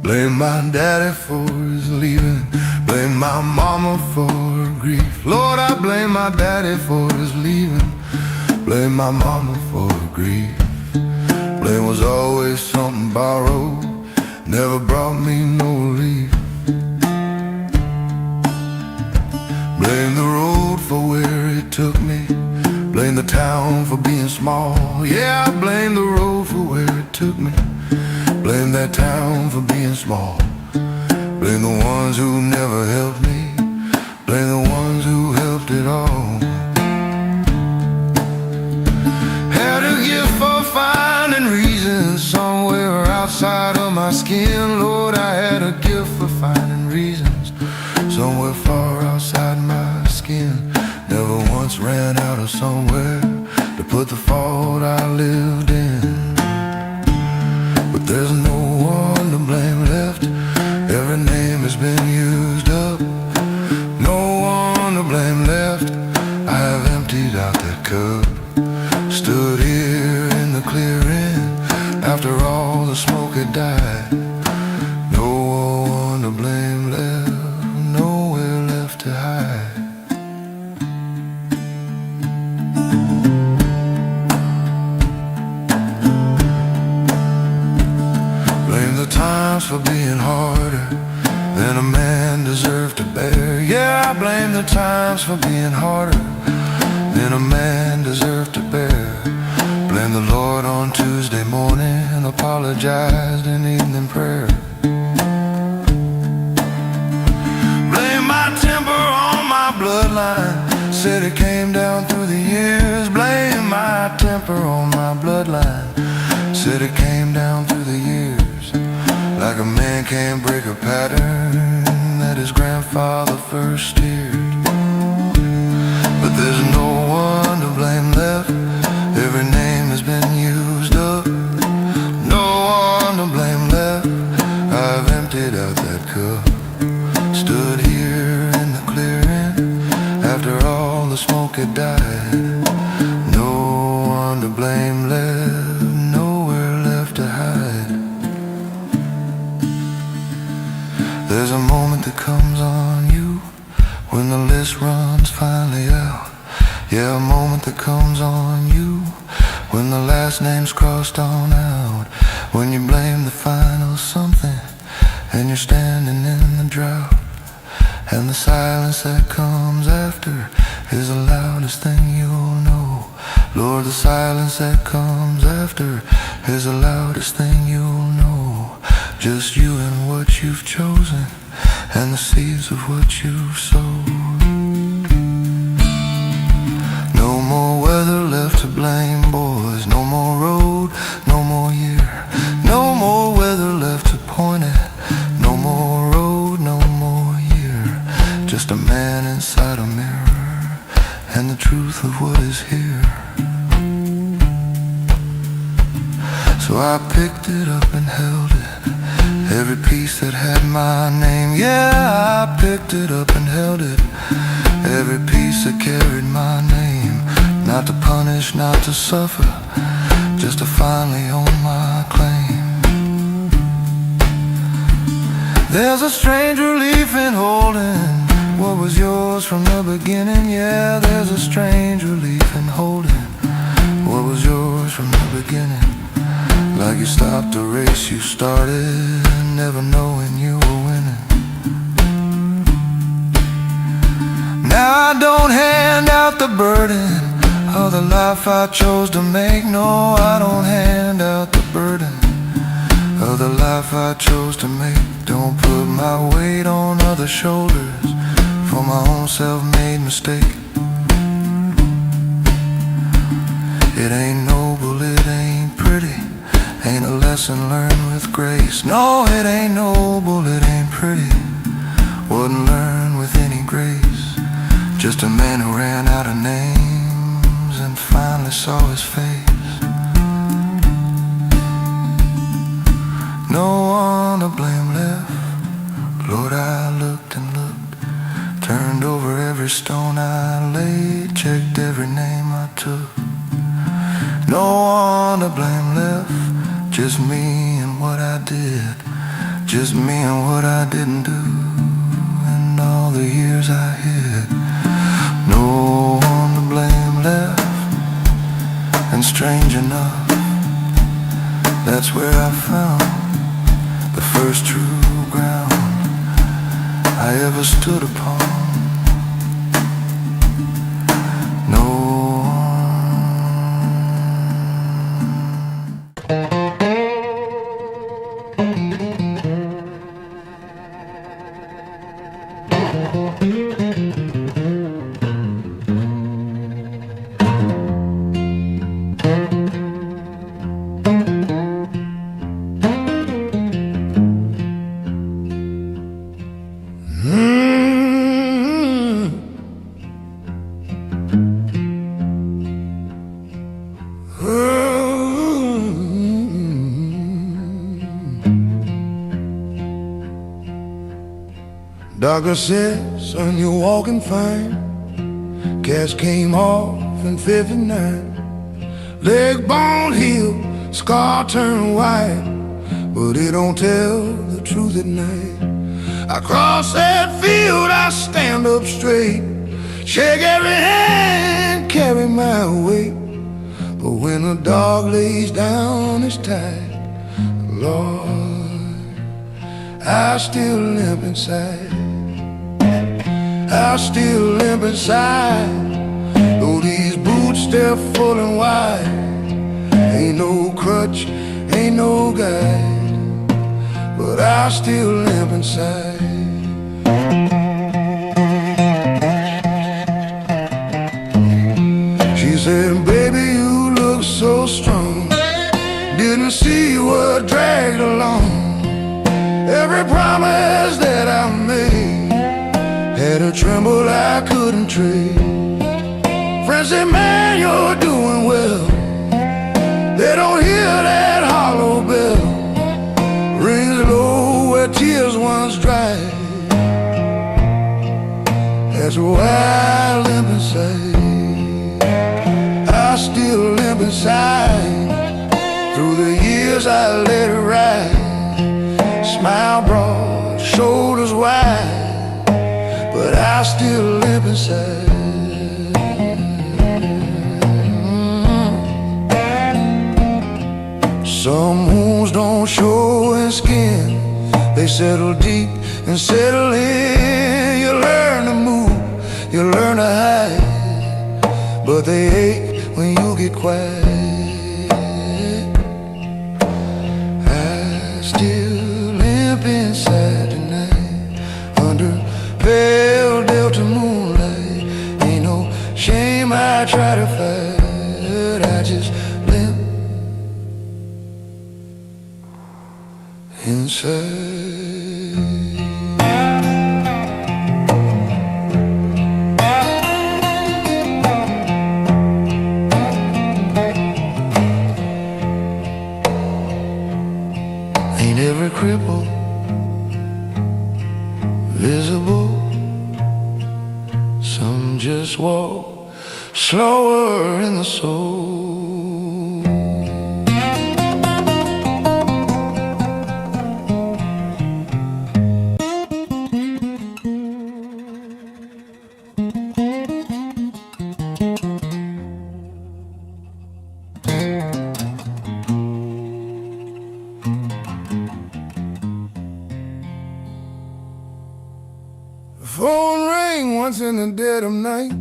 Blame my daddy for his leaving. Blame my mama for her grief. Lord, I blame my daddy for his leaving. Blame my mama for her grief. Blame was always something borrowed. Never brought me no relief. Blame the road for where it took me. Blame the town for being small. Yeah, I blame the road for where it took me. Blame that town for being small. Blame the ones who never helped me. Blame the ones who helped it all. Had a gift for finding reasons somewhere outside of my skin. Lord, I had a gift for finding reasons somewhere far outside my skin. Never once ran out of somewhere to put the fault I lived in. But there's no one to blame left. Every name has been used up. No one to blame left. I have emptied out that cup. Stood here in the clearing after all the smoke had died. No one to blame left. Nowhere left to hide. Blame the times for being harder than a man man deserved to bear. Yeah, I blame the times for being harder than a man deserved to bear. Blame the Lord on Tuesday morning and apologized in evening prayer. Blame my temper on my bloodline, said it came down through the years. Blame my temper on my bloodline, said it came down through the years. Like a man can't break a pattern that his grandfather first steered. But there's no one to blame left, every name has been used up. No one to blame left, I've emptied out that cup. Stood here in the clearing, after all the smoke had died. No one to blame left, nowhere left to hide. There's a moment that comes on you when the list runs finally out. Yeah, a moment that comes on you when the last name's crossed on out. When you blame the final something and you're standing in the drought. And the silence that comes after is the loudest thing you'll know. Lord, the silence that comes after is the loudest thing you'll know. Just you and what you've chosen, and the seeds of what you've sown. No more weather left to blame, boys. No more road, no more year. No more weather left to point at. No more road, no more year. Just a man inside a mirror, and the truth of what is here. So I picked it up and held it, every piece that had my name. Yeah, I picked it up and held it, every piece that carried my name. Not to punish, not to suffer, just to finally own my claim. There's a strange relief in holding what was yours from the beginning. Yeah, there's a strange relief in holding what was yours from the beginning. Like you stopped a race you started, never knowing you were winning. Now I don't hand out the burden of the life I chose to make. No, I don't hand out the burden of the life I chose to make. Don't put my weight on other shoulders for my own self-made mistake. It ain't noble, it ain't pretty, ain't a lesson learned with grace. No, it ain't noble, it ain't pretty, wasn't learned with any grace. Just a man who ran out of names and finally saw his face. No one to blame left. Lord, I looked and looked, turned over every stone I laid, checked every name I took. No one to blame left, just me and what I did, just me and what I didn't do, and all the years I hid. No one to blame left, and strange enough, that's where I found the first true ground I ever stood upon. No Doctor said, son, you're walking fine. Cast came off in 59. Leg bone healed, scar turned white, but it don't tell the truth at night. I cross that field, I stand up straight, shake every hand, carry my weight. But when the dog lays down, it's tight. Lord, I still limp inside. I still limp inside. Though these boots, they're full and wide. Ain't no crutch, ain't no guide, but I still limp inside. She said, baby, you look so strong. Didn't see you were dragged along. Every promise that I made had a tremble I couldn't trade. Friends say, man, you're doing well. They don't hear that hollow bell. Rings low where tears once dried. That's why I limp inside. I still limp inside. Through the years I let it ride. Smile broad, shoulders wide, but I still limp inside. Some wounds don't show in skin. They settle deep and settle in. You learn to move, you learn to hide, but they ache when you get quiet. I still limp inside tonight, under pale delta moonlight. Ain't no shame I try to fight. I just limp inside. Ain't every cripple visible. Some just walk slower in the soul. The phone rang once in the dead of night.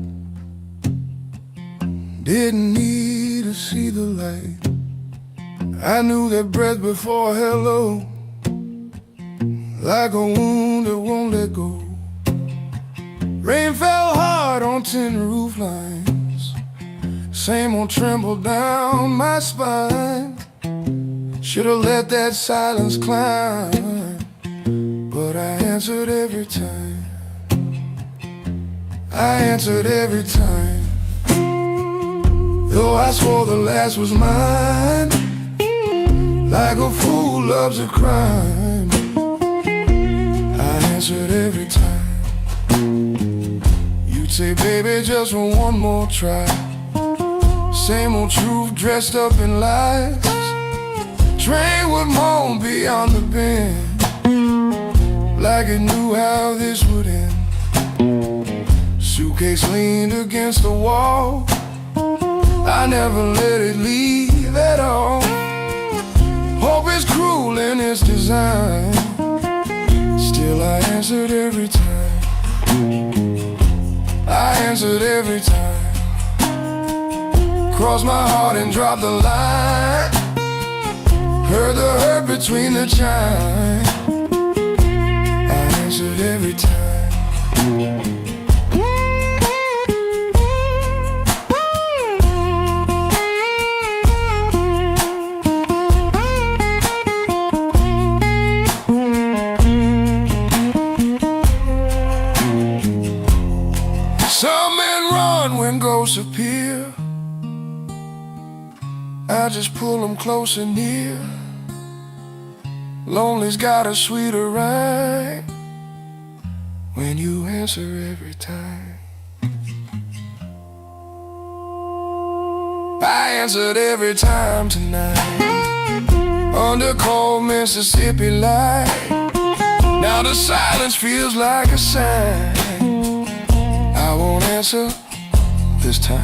Didn't need to see the light. I knew that breath before hello, like a wound that won't let go. Rain fell hard on tin roof lines. Same old tremble down my spine. Should've let that silence climb, but I answered every time. I answered every time. Though I swore the last was mine, like a fool loves a crime. I answered every time. You'd say, baby, just one more try. Same old truth dressed up in lies. Train would moan beyond the bend, like it knew how this would end. Suitcase leaned against the wall. I never let it leave at all. Hope is cruel in its design. Still I answered every time. I answered every time. Crossed my heart and dropped the line. Heard the hurt between the chime. I answered every time. Some men run when ghosts appear. I just pull them close and near. Lonely's got a sweeter rhyme when you answer every time. I answered every time tonight, under cold Mississippi light. Now the silence feels like a sign. I won't answer this time.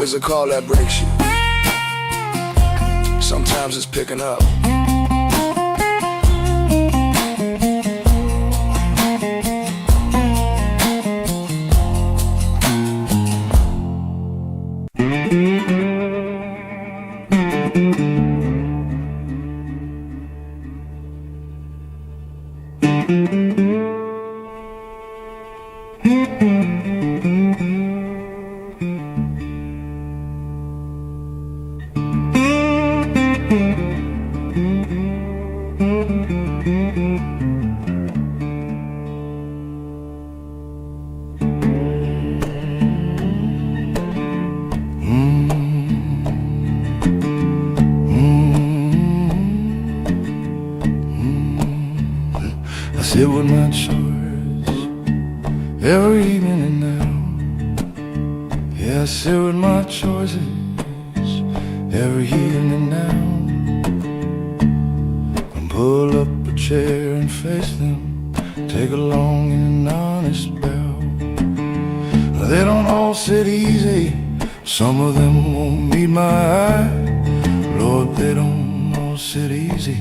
always a call that breaks you. Sometimes it's picking up. I sit with my chores every evening and now. Yeah, I sit with my choices every evening now. And pull up a chair and face them, take a long and honest bow. They don't all sit easy, some of them won't meet my eye. Lord, they don't all sit easy,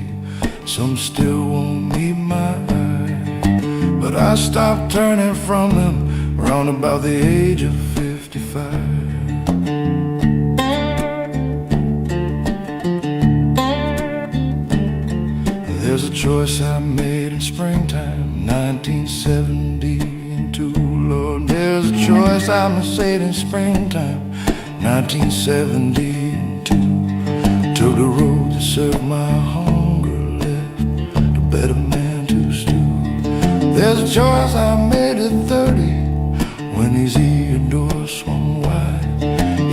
some still won't meet my eye. But I stopped turning from them around about the age of 55. There's a choice I made in springtime, 1972. Lord, there's a choice I made in springtime, 1972. Took the road that served my hunger, left a better man to stew. There's a choice I made at 30, when these ear doors swung wide.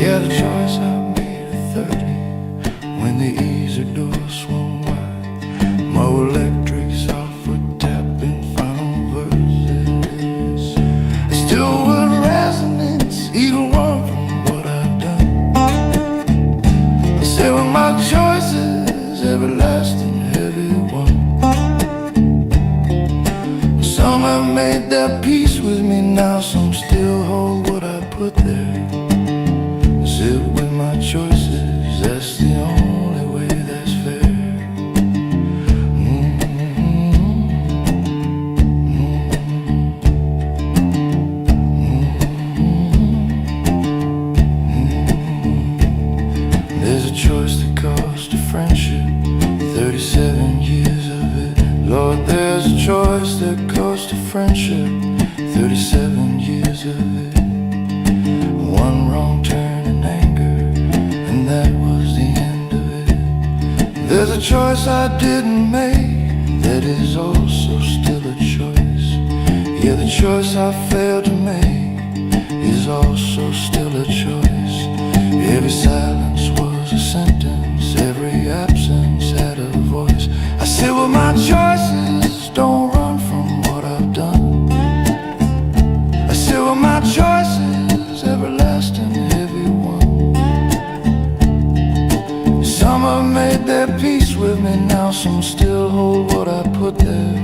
Yeah, the choice I made at 30, when the easy doors swung wide. Mo electric software tapping final verses, still with resonance, either one from what I've done. I say with my choices, everlasting heavy one. Some have made their peace with me now, some still hold what I put there. Sit with my choices, that's the only way that's fair. There's a choice that cost a friendship, 37 years of it. Lord, there's a choice that cost a friendship, 37 years of it. One wrong turn in anger, and that was the end of it. There's a choice I didn't make, that is also still a choice. Yeah, the choice I failed to make is also still a choice. Every silence was a sentence, every absence had a voice. I sit with my choices, don't run from what I've done. I sit with my choices, everlasting heavy one. Some have made their peace with me now, some still hold what I put there.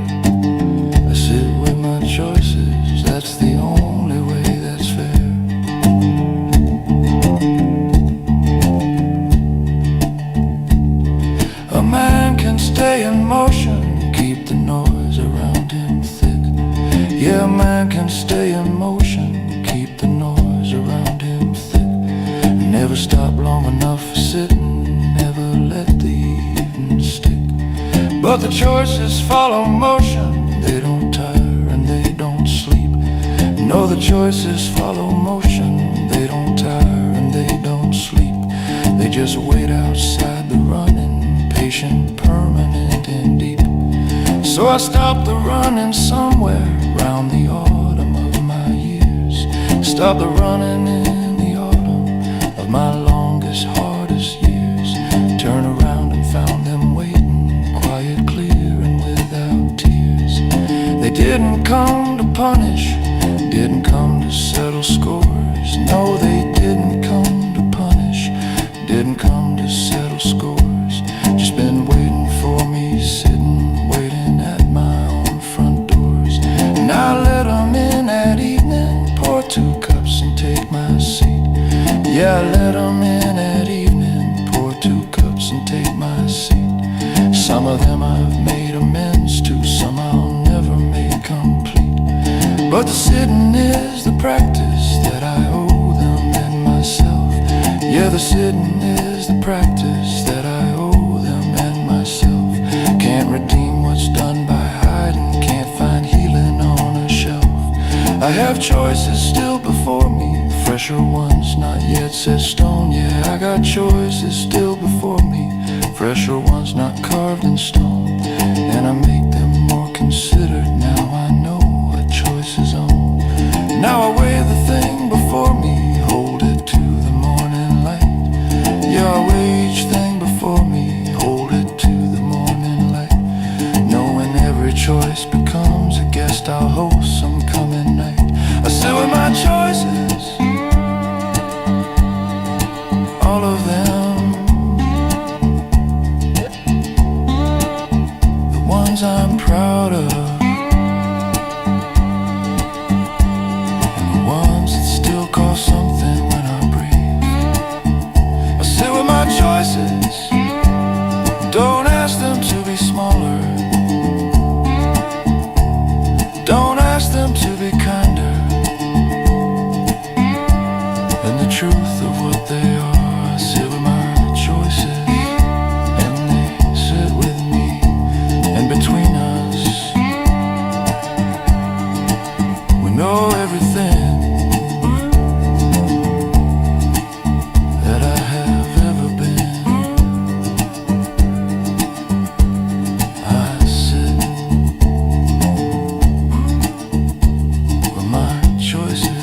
I sit with my choices, that's the only way that's fair. A man can stay in motion, keep the noise around him thick. Yeah, a man can stay in motion, keep the noise around him thick. Never stop long enough for sitting, never let the evening stick. But the choices follow motion, they don't tire and they don't sleep. No, the choices follow motion, they don't tire and they don't sleep. They just wait outside the running, patient, permanent and deep. So I stopped the running somewhere round the autumn of my years. Stopped the running in the autumn of my longest, hardest years. Turned around and found them waiting, quiet, clear and without tears. They didn't come to punish, didn't come to settle scores. No, they didn't come to punish, didn't come to settle scores. Just been waiting for me, sitting, waiting at my own front doors. And I let them in that evening, pour 2 cups and take my seat. Yeah, I let them But the sitting is the practice that I owe them and myself. Yeah, the sitting is the practice that I owe them and myself. Can't redeem what's done by hiding, can't find healing on a shelf. I have choices still before me, fresher ones not yet set stone. Yeah, I got choices still before me, fresher ones not carved in stone. And I make them more considered, now I know what choices own. Now I weigh the thing before me, hold it to the morning light. Yeah, I weigh each thing before me, hold it to the morning light. Knowing every choice becomes a guest I'll host some coming night. I sit with my choices, all of them, the ones I'm proud of, and the ones that still cost something when I breathe. I sit with my choices, don't ask them to be smaller, don't ask them to be kinder than the truth of what they are. I sit with my choices, and they sit with me, and between us we know everything that I have ever been. I sit with my choices.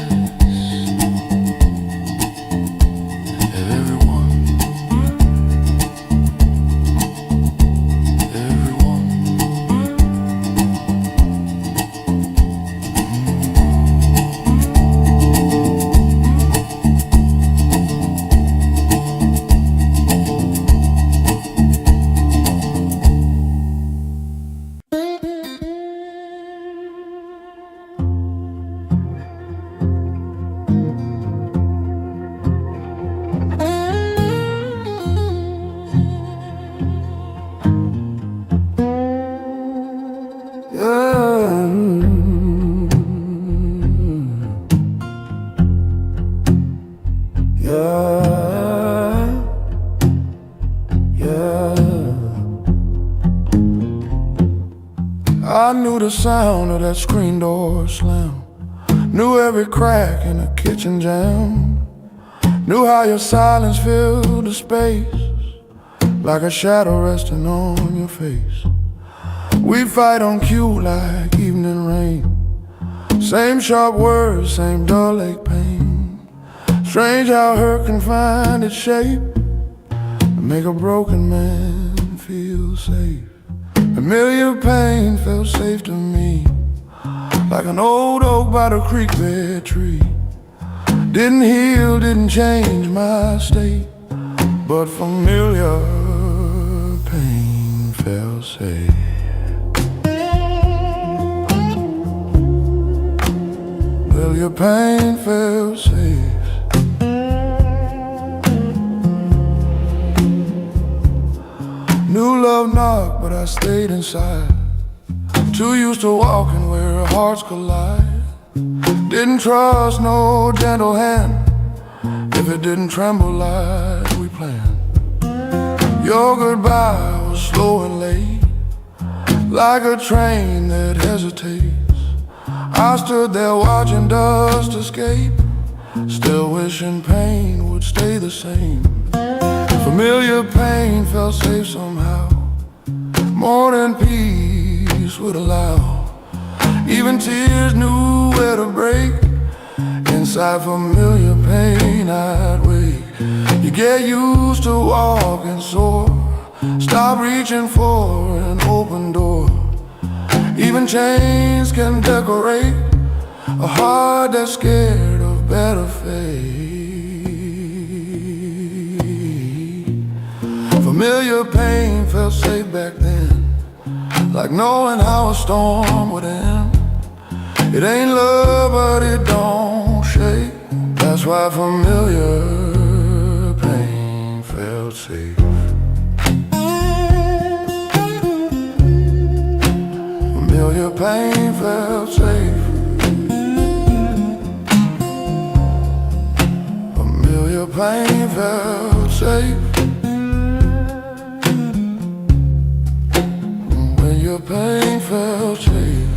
I knew the sound of that screen door slam, knew every crack in the kitchen jam, knew how your silence filled the space like a shadow resting on your face. We fight on cue like evening rain, same sharp words, same dull ache pain. Strange how hurt can find its shape and make a broken man feel safe. Familiar pain felt safe to me, like an old oak by the creek bed tree. Didn't heal, didn't change my state, but familiar pain felt safe. Familiar pain felt safe. New love knocked, but I stayed inside. Too used to walking where our hearts collide. Didn't trust no gentle hand if it didn't tremble like we planned. Your goodbye was slow and late, like a train that hesitates. I stood there watching dust escape, still wishing pain would stay the same. Familiar pain felt safe somehow, more than peace would allow. Even tears knew where to break. Inside familiar pain I'd wake. You get used to walking sore, stop reaching for an open door. Even chains can decorate a heart that's scared of better fate. Familiar pain felt safe back then, like knowing how a storm would end. It ain't love, but it don't shake. That's why familiar pain felt safe. Familiar pain felt safe. your pain felt safe, when your pain felt safe.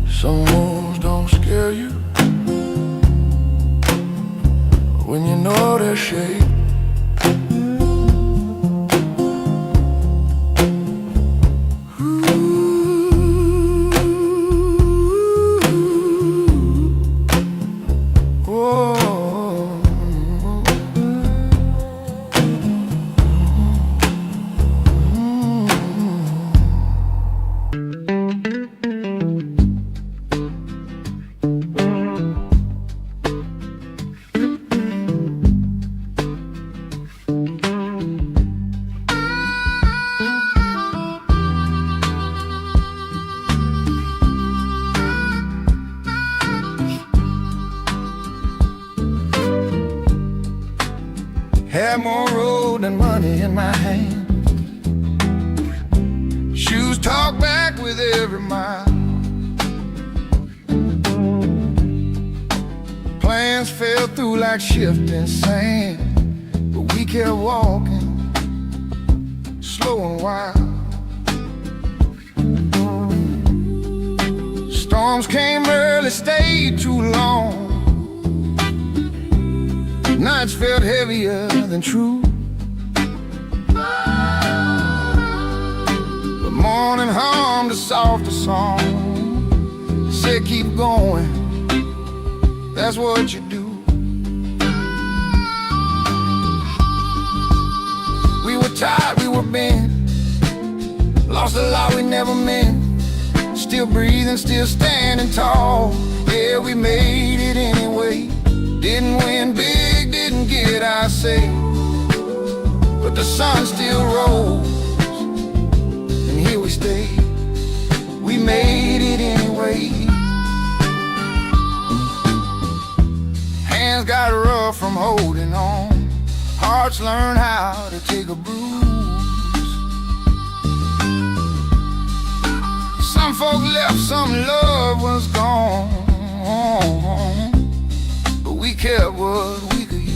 Some wounds don't scare you when you know their shape. Had more road than money in my hand. Shoes talk back with every mile. Plans fell through like shifting sand, but we kept walking, slow and wild. Storms came early, stayed too long. Nights felt heavier than true, but morning hummed a softer song. Said keep going, that's what you do. We were tired, we were bent, lost a lot we never meant. Still breathing, still standing tall. Yeah, we made it anyway. Didn't win big, didn't get our say, but the sun still rose, and here we stay. We made it anyway. Hands got rough from holding on. Hearts learn how to take a bruise. Some folk left, some love was gone, but we kept what we could use.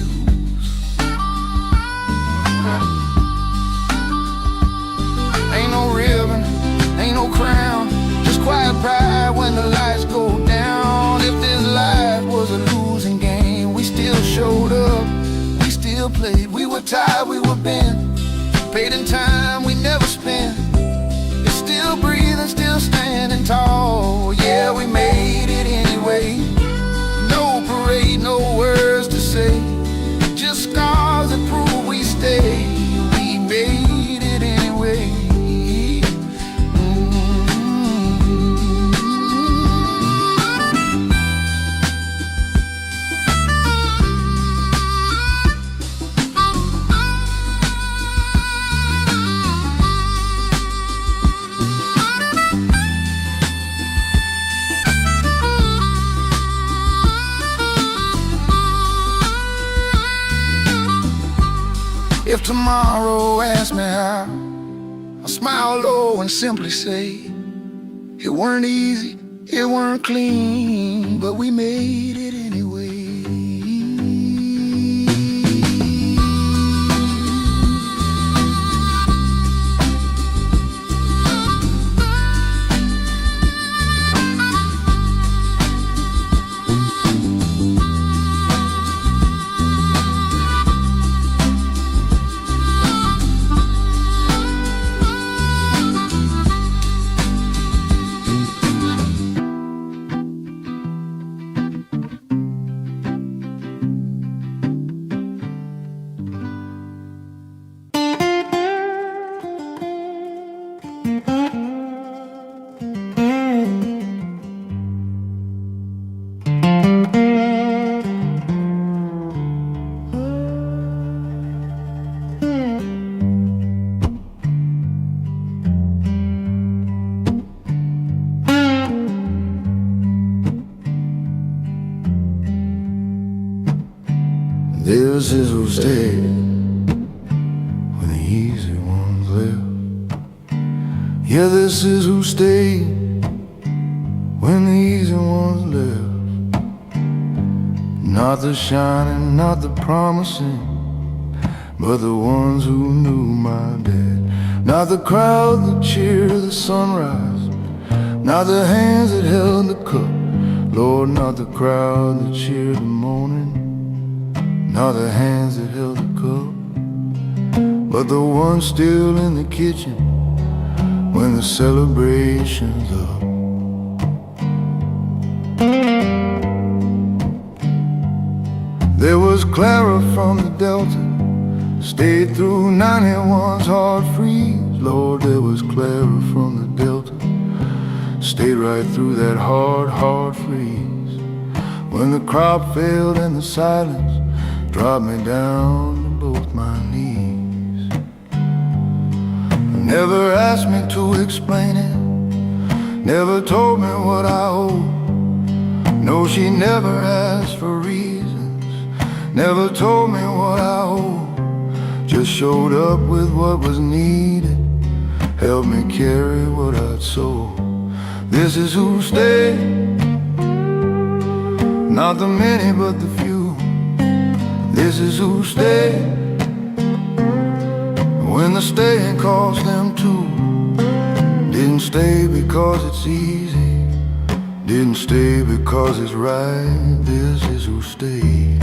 Ain't no ribbon, ain't no crown, just quiet pride when the lights go down. If this life was a losing game, we still showed up, we still played. We were tired, we were bent, paid in time we never spent. It's still breathing, still standing tall. Yeah, we made it anyway. No parade, no words to say, just scars that prove we stay. We made it anyway. If tomorrow asks me how, I'll smile low and simply say, it weren't easy, it weren't clean, but we made it anyway. This is who stayed when the easy ones left. Yeah, this is who stayed when the easy ones left. Not the shining, not the promising, but the ones who knew my dad. Not the crowd that cheered the sunrise, not the hands that held the cup. Lord, not the crowd that cheered the morning, not the hands that held the cup, but the ones still in the kitchen when the celebration's up. There was Clara from the Delta, stayed through 91's hard freeze. Lord, there was Clara from the Delta, stayed right through that hard freeze. When the crop failed and the silence dropped me down to both my knees. Never asked me to explain it, never told me what I owed. No, she never asked for reasons, never told me what I owed. Just showed up with what was needed, helped me carry what I'd sold. This is who stayed, not the many but the few. This is who stayed when the staying cost them too. Didn't stay because it's easy, didn't stay because it's right. This is who stayed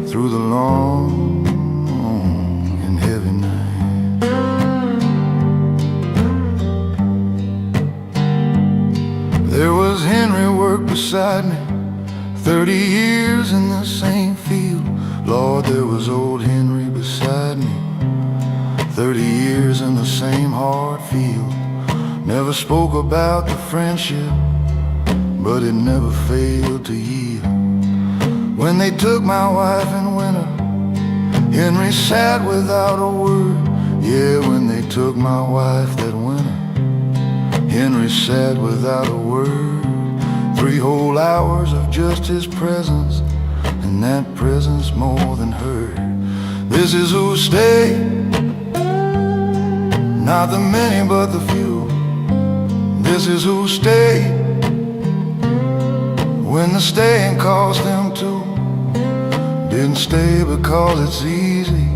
through the long and heavy night. There was Henry worked beside me, 30 years in the same field. Lord, there was old Henry beside me, 30 years in the same hard field. Never spoke about the friendship, but it never failed to yield. When they took my wife in winter, Henry sat without a word. Yeah, when they took my wife that winter, Henry sat without a word. 3 whole hours of just his presence, and that presence more than heard. This is who stayed, not the many but the few. This is who stayed when the staying cost them too. Didn't stay because it's easy,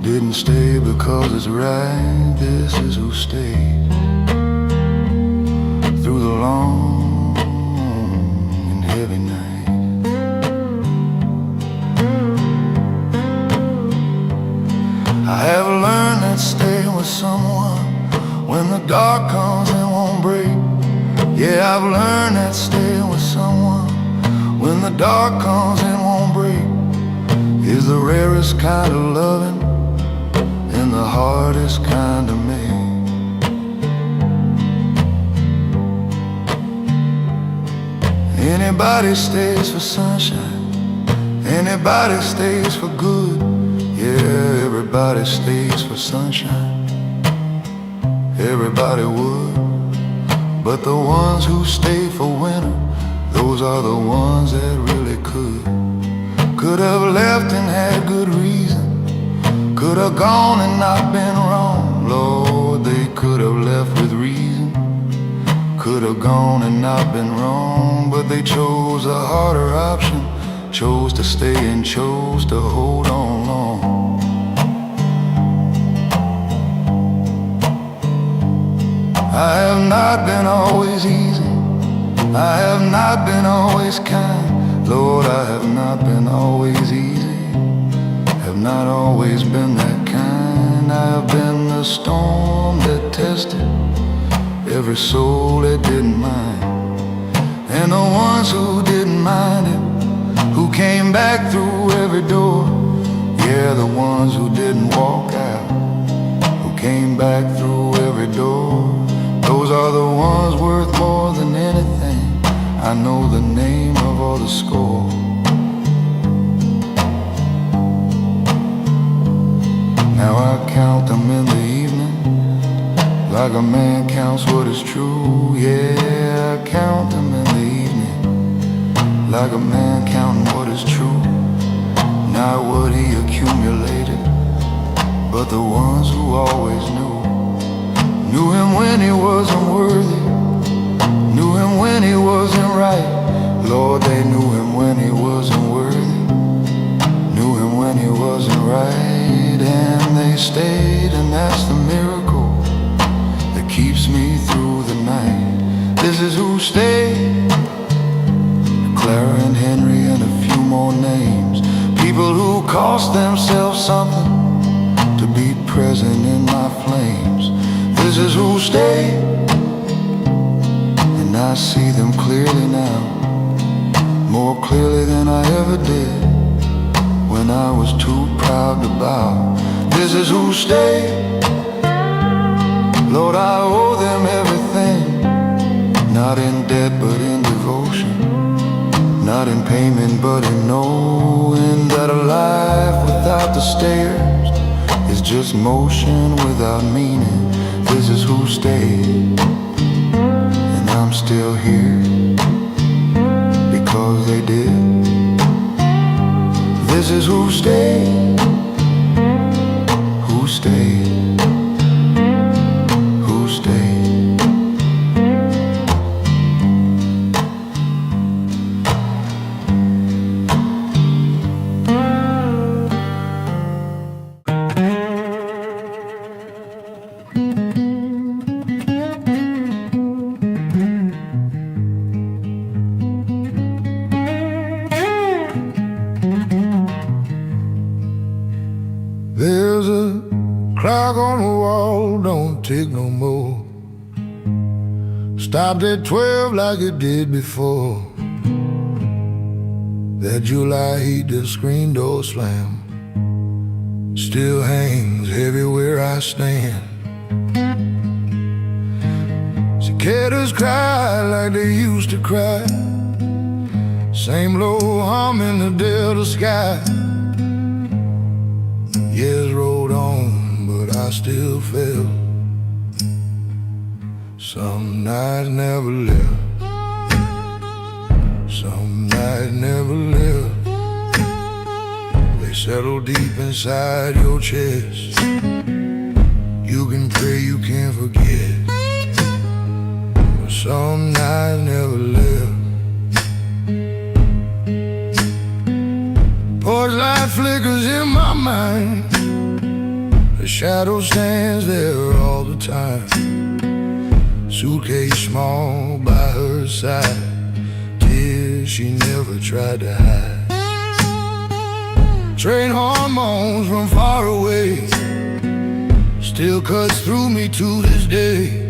didn't stay because it's right. This is who stayed through the long and heavy night. I have learned that staying with someone when the dark comes and won't break. Yeah, I've learned that staying with someone when the dark comes and won't break is the rarest kind of loving and the hardest kind of make. Anybody stays for sunshine, anybody stays for good. Yeah, everybody stays for sunshine, everybody would. But the ones who stay for winter, those are the ones that really could. Could have left and had good reason, could have gone and not been wrong. Lord, they could have left with reason, could have gone and not been wrong. But they chose a harder option, chose to stay and chose to hold on long. I have not been always easy, I have not been always kind. Lord, I have not been always easy, have not always been that kind. I have been the storm that tested every soul that didn't mind, and the ones who didn't mind it, who came back through every door. Yeah, the ones who didn't walk out, who came back through every door. Those are the ones worth more than anything. I know the name of all the score. Now I count them in the evening, like a man counts what is true. Yeah, I count them in the evening, like a man counting what is true. Not what he accumulated, but the ones who always knew him when he wasn't worthy, him when he wasn't right. Lord, they knew him when he wasn't worthy, knew him when he wasn't right, and they stayed, and that's the miracle that keeps me through the night. This is who stayed. Clara and Henry and a few more names. People who cost themselves something to be present in my flames. This is who stayed, and I see them clearly now, more clearly than I ever did when I was too proud to bow. This is who stayed. Lord, I owe them everything, not in debt but in devotion, not in payment but in knowing that a life without the stairs is just motion without meaning. This is who stayed, and I'm still here because they did. This is who stayed, who stayed, who stayed. There's a clock on the wall, don't tick no more. Stopped at 12 like it did before. That July heat, the screen door slam, still hangs heavy where I stand. Cicadas cry like they used to cry, same low hum in the Delta sky. Years rolled on, but I still felt some nights never left, some nights never left. They settle deep inside your chest. You can pray, you can forget, but some nights never left. Porch light flickers in my mind, the shadow stands there all the time. Suitcase small by her side, tears she never tried to hide. Train horn moans from far away, still cuts through me to this day.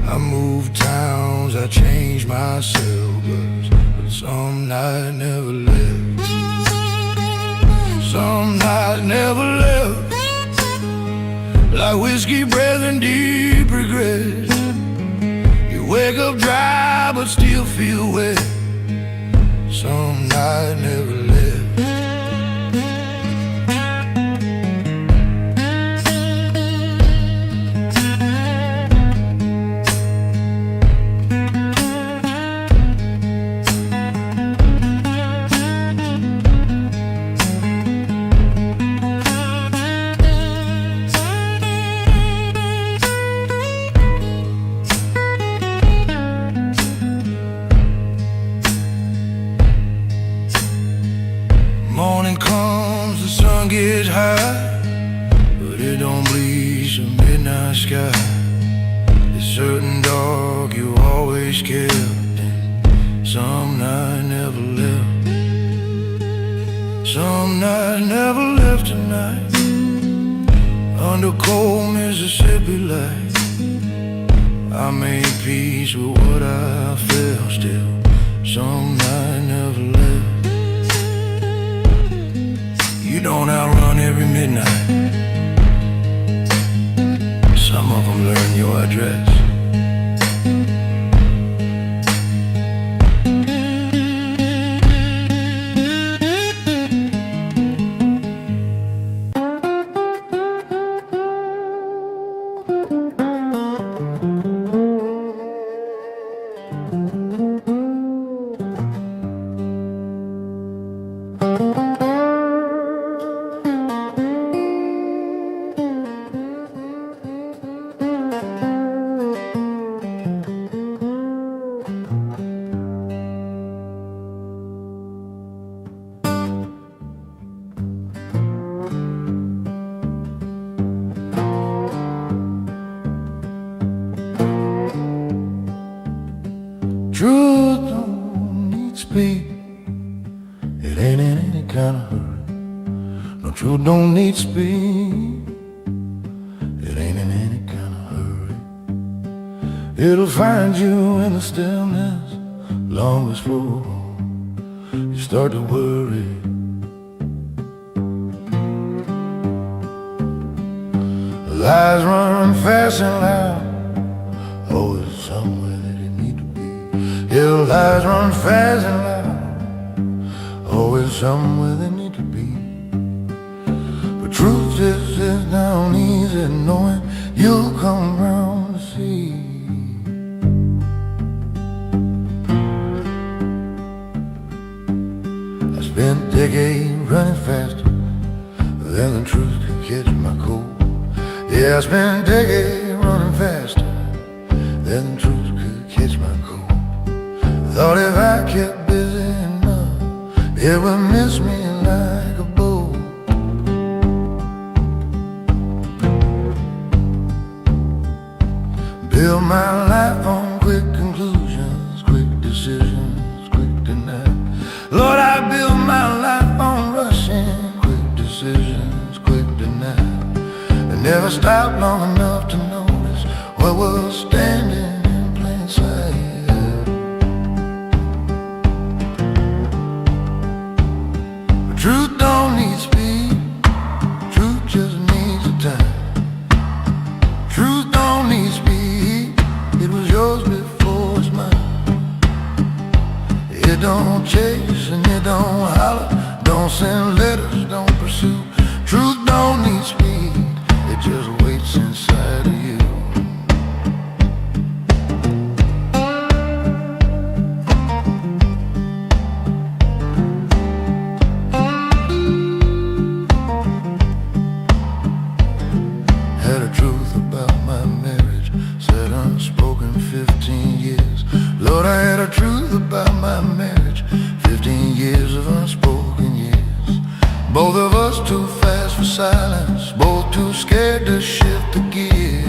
I moved towns, I changed myself, but some night never left. Some nights never left, like whiskey breath and deep regret. You wake up dry but still feel wet. Some nights never left. Morning comes, the sun gets high, but it don't bleach the midnight sky. It's certain dark you always kept, and some night never left. Some night never left tonight, under cold Mississippi light. I made peace with what I felt still. Some night never left. You don't outrun every midnight. Some of them learn your address. speed. It ain't in any kind of hurry. No, truth don't need speed. It ain't in any kind of hurry. It'll find you in the stillness long before you start to worry. Lies run fast and loud, always somewhere that you need to be. Yeah, lies run fast and loud, always somewhere they need to be. But truth just is down easy, knowing you'll come round to see. I spent decades running faster than the truth could catch my cold. Yeah, I spent decades running faster than the truth could catch my cold. Thought if I kept busy enough, it would miss me like a bow. Build my life on quick conclusions, quick decisions, quick denial. Lord, I build my life on rushing, quick decisions, quick denial. Never stopped long enough to notice what was standing in plain sight. But truth don't need speed, truth just needs a time. Truth don't need speed, it was yours before it's mine. It don't chase and it don't holler, don't send letters, don't pursue. Truth don't need speed, it just waits inside of you. Had a truth about my marriage, said unspoken 15 years. Lord, I had a truth about my marriage, 15 years of unspoken years. Both of us too fast for silence, both too scared to shift the gears.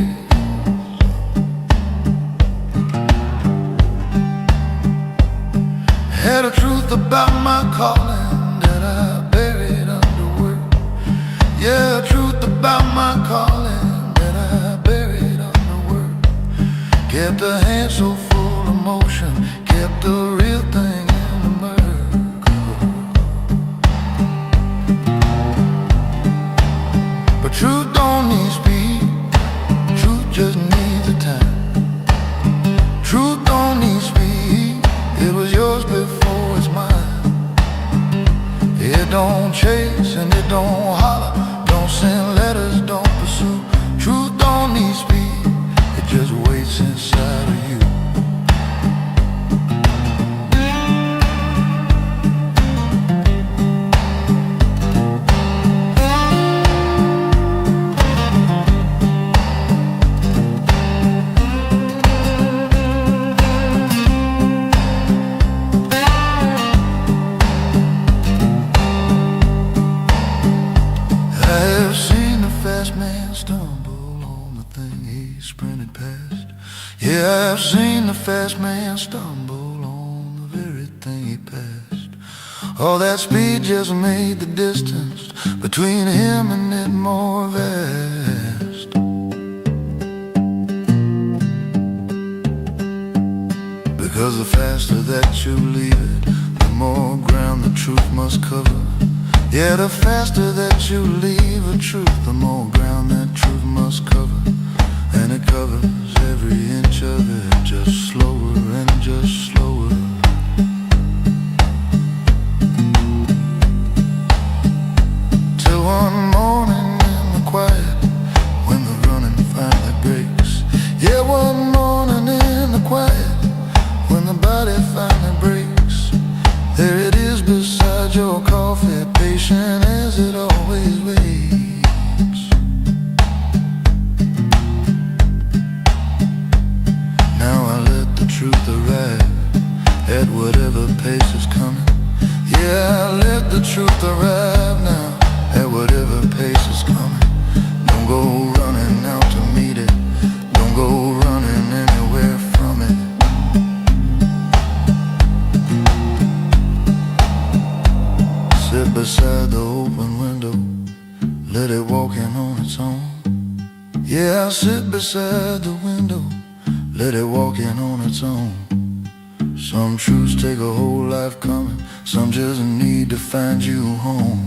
Had a truth about my calling that I buried under work. Yeah, a truth about my calling that I buried under work. Kept the hand so full of motion, kept the real thing in the murk. But truth don't need speed, truth just needs a time. Truth don't need speed, it was yours before it's mine. It don't chase and it don't holler, don't send letters, don't pursue. Truth don't need speed, it just waits inside of you. Yeah, I've seen the fast man stumble on the very thing he passed. All that speed just made the distance between him and it more vast. Because the faster that you leave it, the more ground the truth must cover. Yeah, the faster that you leave a truth, the more ground that truth must cover. And it covers every inch of it, just slower and just slower. Till one morning in the quiet, when the running finally breaks. Yeah, one morning in the quiet, when the body finally breaks. There it is beside your coffee, patient as it always waits. Truth arrive at whatever pace is coming. Yeah, let the truth arrive now at whatever pace is coming. Don't go running out to meet it, don't go running anywhere from it. let it walk in on its own. Yeah, I'll sit beside the window, let it walk in on its own. Some truths take a whole life coming, some just need to find you home.